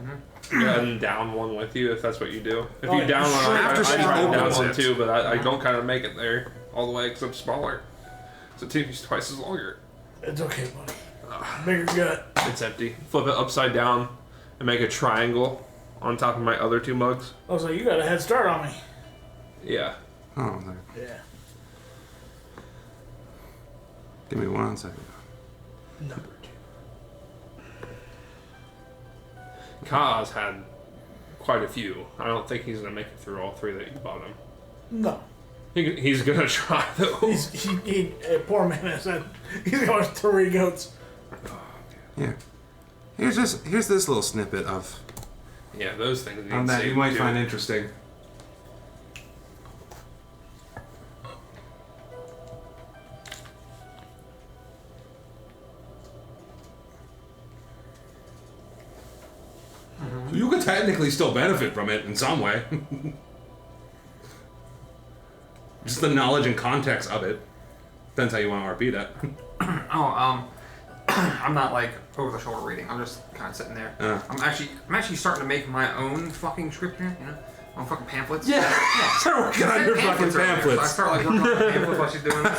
Go ahead and down one with you if that's what you do. If Oh, you down one, I after she try to down opens one it. too, but I don't kind of make it there all the way because I'm smaller. So it takes twice as longer. It's okay, buddy. Bigger gut. It's empty. Flip it upside down and make a triangle on top of my other 2 mugs. I was like, you got a head start on me. Yeah. Oh, there. Yeah. Give me 1 second. Number 2. Kaz had quite a few. I don't think he's gonna make it through all 3 that you bought him. No. He's gonna try though. Poor man said he's got 3 goats. Here. Here's this little snippet of Yeah, those things. on need that you saving, might too. find interesting. So you could technically still benefit from it in some way. Just the knowledge and context of it. Depends how you want to RP that. I'm not like over the shoulder reading. I'm just kind of sitting there. I'm actually starting to make my own fucking script here. My own fucking pamphlets. Start working on your fucking earlier, so I pamphlets. start like working on the pamphlets while she's doing this.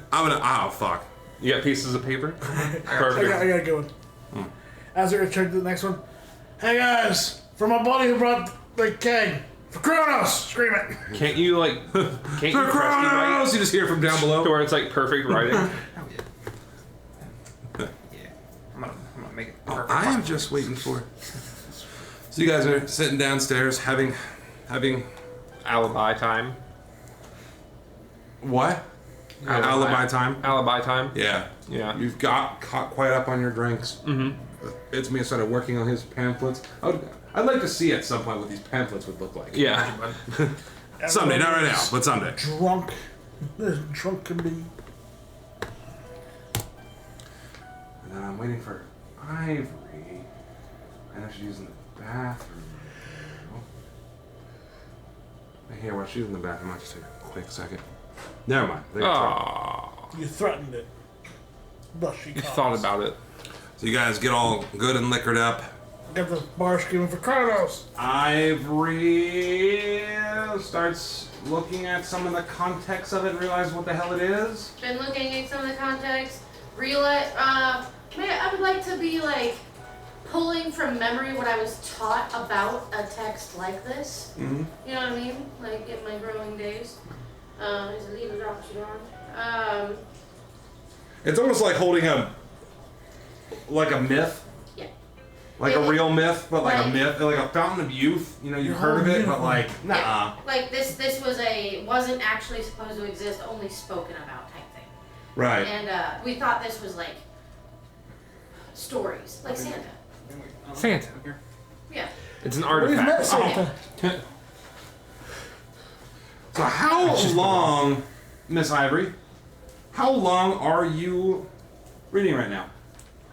Oh fuck. You got pieces of paper? I Perfect. got a good one. As we check the next one. Hey guys, for my buddy who brought the keg, for Kronos, scream it. Can't you like? Can't you For press the right Kronos! You just hear from down below. to where it's like perfect writing? Oh yeah. I'm gonna make it perfect. I am just waiting for. So you guys are sitting downstairs having Alibi time. what? Alibi time. Alibi time. Yeah. Yeah. You've got caught quite up on your drinks. Mm-hmm. It's me started working on his pamphlets. I'd like to see at some point what these pamphlets would look like. Yeah. Someday, not right now, but someday. Drunk. Drunk can be. And then I'm waiting for Ivory. I know she's using the bathroom now. I hear while she's in the bathroom. I'll just take a quick second. Never mind. Aww. You threatened it. Thus she You caused. thought about it. So you guys get all good and liquored up. Got the bar screaming for Kratos. Ivory starts looking at some of the context of it and realizes what the hell it is. Been looking at some of the context. Realize, I would like to be like pulling from memory what I was taught about a text like this. Mm-hmm. You know what I mean? Like in my growing days. Is it leave or option on? It's almost like holding a myth. Yeah. Like a real myth, but like a myth, like a fountain of youth. You know, you've heard of it, but like, nah. Yeah. Like this wasn't actually supposed to exist, only spoken about type thing. Right. And we thought this was like stories, like Santa. Santa. Yeah. It's an We've met artifact. Santa. So how long, Miss Ivory, how long are you reading right now?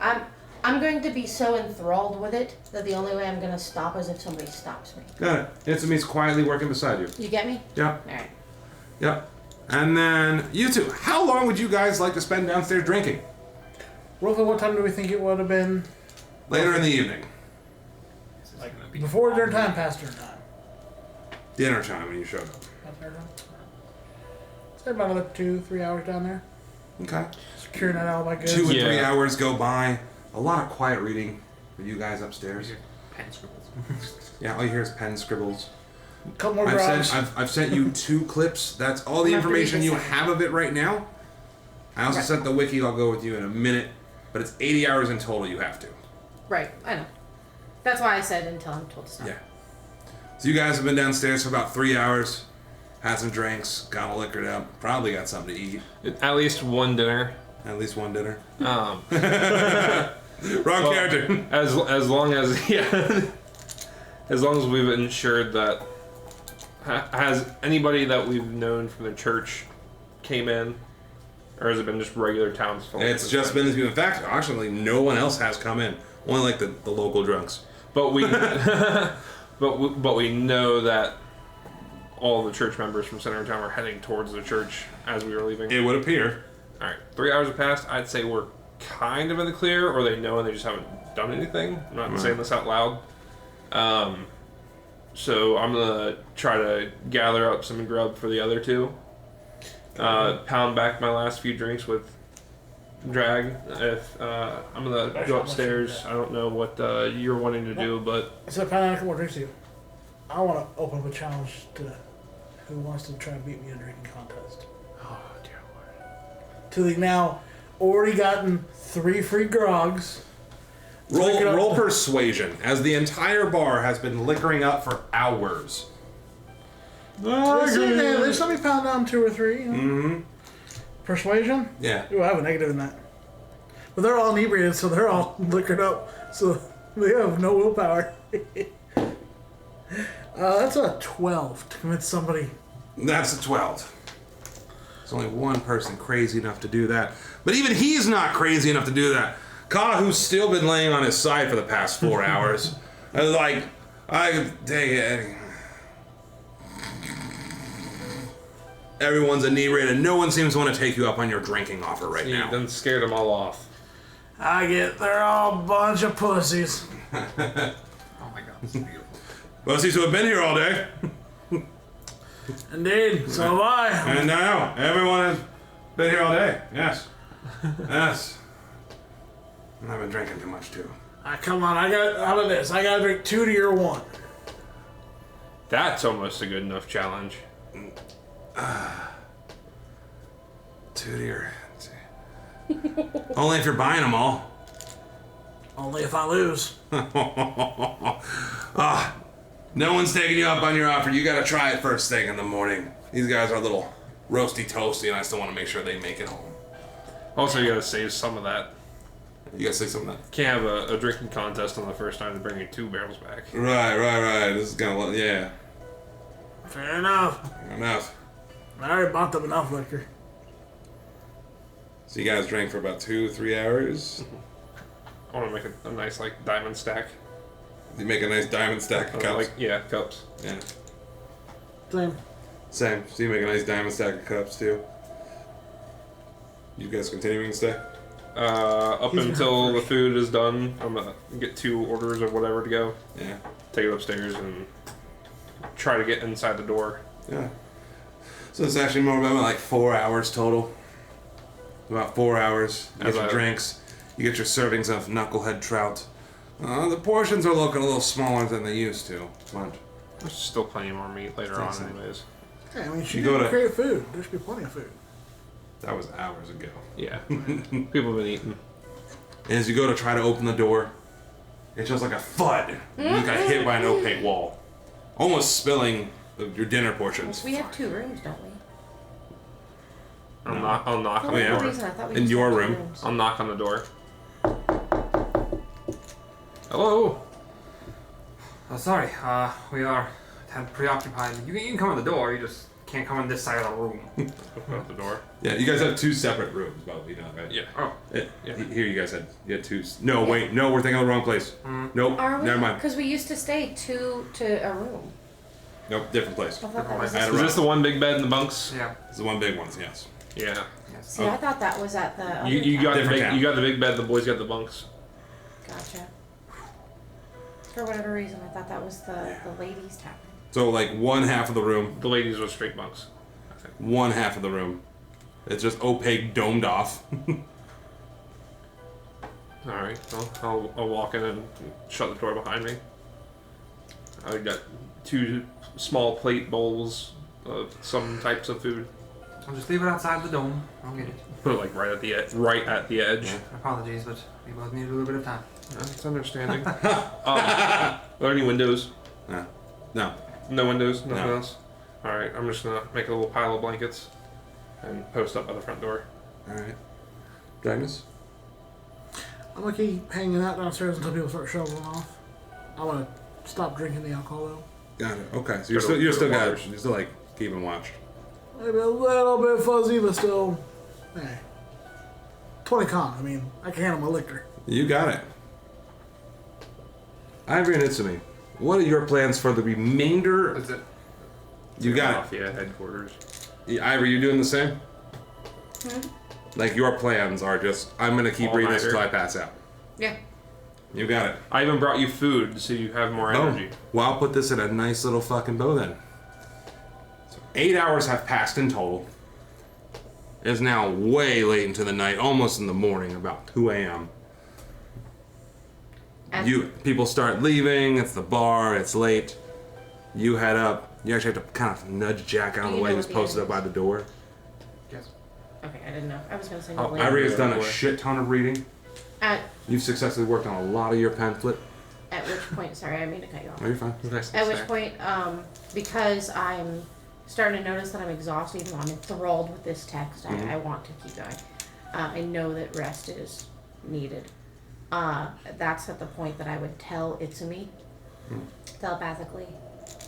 I'm going to be so enthralled with it that the only way I'm going to stop is if somebody stops me. Got it. It's means quietly working beside you. You get me? Yep. All right. Yep. And then you two, how long would you guys like to spend downstairs drinking? Roughly what time do we think it would have been? Later in the evening. Before dinner time, past dinner time? Dinner time when you showed up. Past dinner time? Say about another 2-3 hours down there. Okay. Securing that alibi good. 2 or 3 Yeah. hours go by. A lot of quiet reading for you guys upstairs. Pen scribbles. Yeah, all you hear is pen scribbles. Couple more grabs. I've sent you 2 clips. That's all the I'm gonna have to read information this you second. have of it right now. I also Right. sent the wiki. I'll go with you in a minute. But it's 80 hours in total you have to. Right. I know. That's why I said until I'm told to stop. Yeah. So you guys have been downstairs for about 3 hours. Had some drinks. Got all liquored up. Probably got something to eat. At least one dinner. At least one dinner. Um, Wrong character. as long as as long as we've ensured that has anybody that we've known from the church came in, or has it been just regular townsfolk? It's just been this. In fact, actually, no one else has come in. Only like the local drunks. But we but we know that all the church members from Center of Town were heading towards the church as we were leaving. It would appear. All right, 3 hours have passed. I'd say we're kind of in the clear, or they know and they just haven't done anything. I'm not saying this out loud. So I'm gonna try to gather up some grub for the other two. Pound back my last few drinks with drag. If I'm gonna go upstairs. I don't know what you're wanting to do, but So I found out a couple more drinks to you. I want to open up a challenge to who wants to try and beat me in a drinking contest. oh dear lord. To the now already gotten 3 free grogs. Lick it up. Roll persuasion, as the entire bar has been liquoring up for hours. There's somebody pound down 2 or 3. You know? Mm-hmm. Persuasion? Yeah. Ooh, I have a negative in that. But they're all inebriated, so they're all liquored up. So they have no willpower. That's a 12 to convince somebody. That's a 12. There's only one person crazy enough to do that. But even he's not crazy enough to do that. Ka, who's still been laying on his side for the past 4 hours. I was like, I take it. Everyone's inebriated. No one seems to want to take you up on your drinking offer right You now. done scared them all off. They're all a bunch of pussies. Oh my god, this is beautiful. Pussies who have been here all day. Indeed, so have I. And now, everyone has been here all day. Yes. Yes. And I've been drinking too much too. Come on, how about this? I gotta drink 2 to your 1. That's almost a good enough challenge. 2 to your... Only if you're buying them all. Only if I lose. No one's taking you up on your offer. You gotta try it first thing in the morning. These guys are a little roasty toasty, and I still want to make sure they make it home. Also, you gotta save some of that. You gotta say something like that. Can't have a drinking contest on the first time to bring your 2 barrels back. Right. This is gonna... Yeah. Fair enough. Enough. I already bought them enough liquor. So you guys drank for about 2-3 hours. I want to make a nice like diamond stack. You make a nice diamond stack of cups. Cups. Yeah. Same. So you make a nice diamond stack of cups too. You guys continuing to stay? Up He's until gonna the food is done, I'm gonna get 2 orders of whatever to go. Yeah. Take it upstairs and try to get inside the door. Yeah. So it's actually more about like 4 hours total. About 4 hours. You get your drinks. You get your servings of knucklehead trout. The portions are looking a little smaller than they used to. But There's still plenty more meat later on, Exactly. anyways. Yeah, I mean, she You go didn't to- create food. There should be plenty of food. that was hours ago. Yeah. People have been eating. And as you go to try to open the door, it's just like a thud. You got hit by an opaque wall, almost spilling your dinner portions. We have 2 rooms, don't we? I'll knock on For the yeah. whatever door. reason, I thought we In just your had 2 room. rooms. I'll knock on the door. Hello? Oh, sorry. We are preoccupied. You can come in the door. You just can't come in this side of the room. Open up the door. Yeah, you guys have 2 separate rooms, but you know, right? Yeah. Oh, Here you guys had 2. No, wait, no, we're thinking of the wrong place. Nope, Are we? never mind. Because we used to stay 2 to a room. Nope, different place. I thought that was I had this a Is this the one big bed in the bunks? yeah. It's the one big one, yes. Yeah. Yes. See, I thought that was at the other You got the Different big town. you got the big bed. The boys got the bunks. Gotcha. For whatever reason, I thought that was the ladies' tavern. So like one half of the room, The ladies were straight bunks. I think. one half of the room, it's just opaque, domed off. All right. Well, I'll walk in and shut the door behind me. I got 2 small plate bowls of some types of food. I'll just leave it outside the dome. I'll get it. Put it like right at the edge. Right at the edge. Apologies, but we both need a little bit of time. That's understanding. Are there any windows? No. No windows. Nothing No. else. All right. I'm just gonna make a little pile of blankets and post up by the front door. All right. Dragons? I'm gonna keep hanging out downstairs until people start shoveling off. I want to stop drinking the alcohol though. Got it. Okay, so Go to- you're go still to got waters. you're still like keeping watch. Maybe a little bit fuzzy, but still, hey. 20 con. I mean, I can handle my liquor. You got it. Ivory and Itsumi, what are your plans for the remainder? Is it? You got Mafia headquarters. it. Ivory, you doing the same? Like your plans are just, I'm gonna keep reading this All-nighter. until I pass out. Yeah. You got it. I even brought you food so you have more energy. Oh, well, I'll put this in a nice little fucking bow then. So 8 hours have passed in total. It is now way late into the night, almost in the morning, about 2 a.m. People start leaving. It's the bar. It's late. You head up. You actually have to kind of nudge Jack out of Do the you way. know He's what the posted up end by the door. Yes. Okay, I didn't know. I was gonna say Oh, no. I Ivory later. has done a Door. shit ton of reading. At You've successfully worked on a lot of your pamphlet. which point? Sorry, I didn't mean to cut you off. No, you're fine. At which point, because I'm starting to notice that I'm exhausted, even though I'm enthralled with this text, I want to keep going. I know that rest is needed. That's at the point that I would tell Itsumi telepathically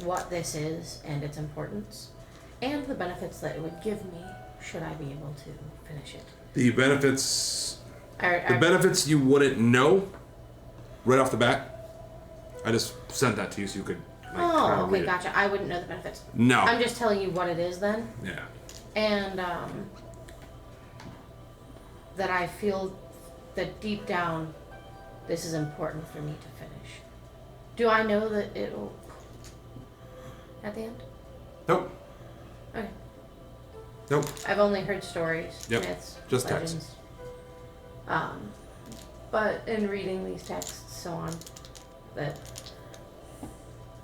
what this is and its importance, and the benefits that it would give me should I be able to finish it. The benefits. I The benefits you wouldn't know right off the bat. I just sent that to you so you could. Like, kinda Oh, okay, read it. gotcha. I wouldn't know the benefits. No. I'm just telling you what it is then. Yeah. And that I feel that deep down this is important for me to finish. Do I know that it'll at the end? Nope. Okay. Nope. I've only heard stories, Yep. myths, Just legends. texts. But in reading these texts so on, that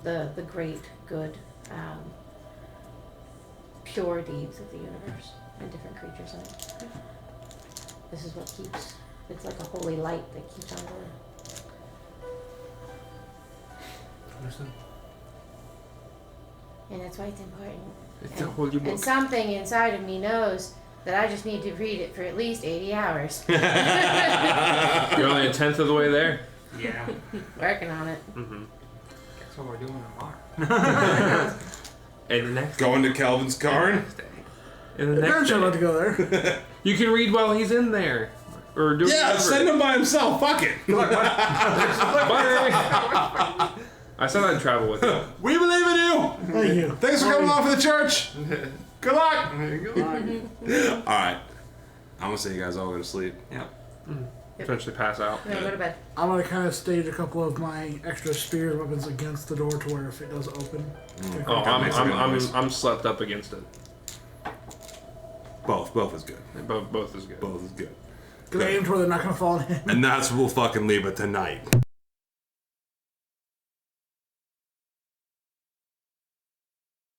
the great good pure deeds of the universe and different creatures in it. This is what keeps, it's like a holy light that keeps on going. Understood. And that's why it's important. It's a holy And book. something inside of me knows that I just need to read it for at least 80 hours. You're only a tenth of the way there. Yeah. Working on it. Mm-hmm. Guess what we're doing tomorrow. And the next Going to Calvin's car. and the next Eventually, I'd like day, to go there. you can read while he's in there, or do Yeah, whatever. send him by himself. Fuck it. Bye. I said I'd travel with you. We believe in you. Thank you. Thanks for coming along for the church. Good luck. Good luck. All right. I'm gonna say you guys all go to sleep. Yeah. Eventually pass out. No, go to bed. I'm gonna kind of stage a couple of my extra spear weapons against the door to where if it does open. Oh, That makes a good noise. I'm slept up against it. Both is good. Both is good. Both is good. Because I aim to where they're not gonna fall in. And that's where we'll fucking leave it tonight.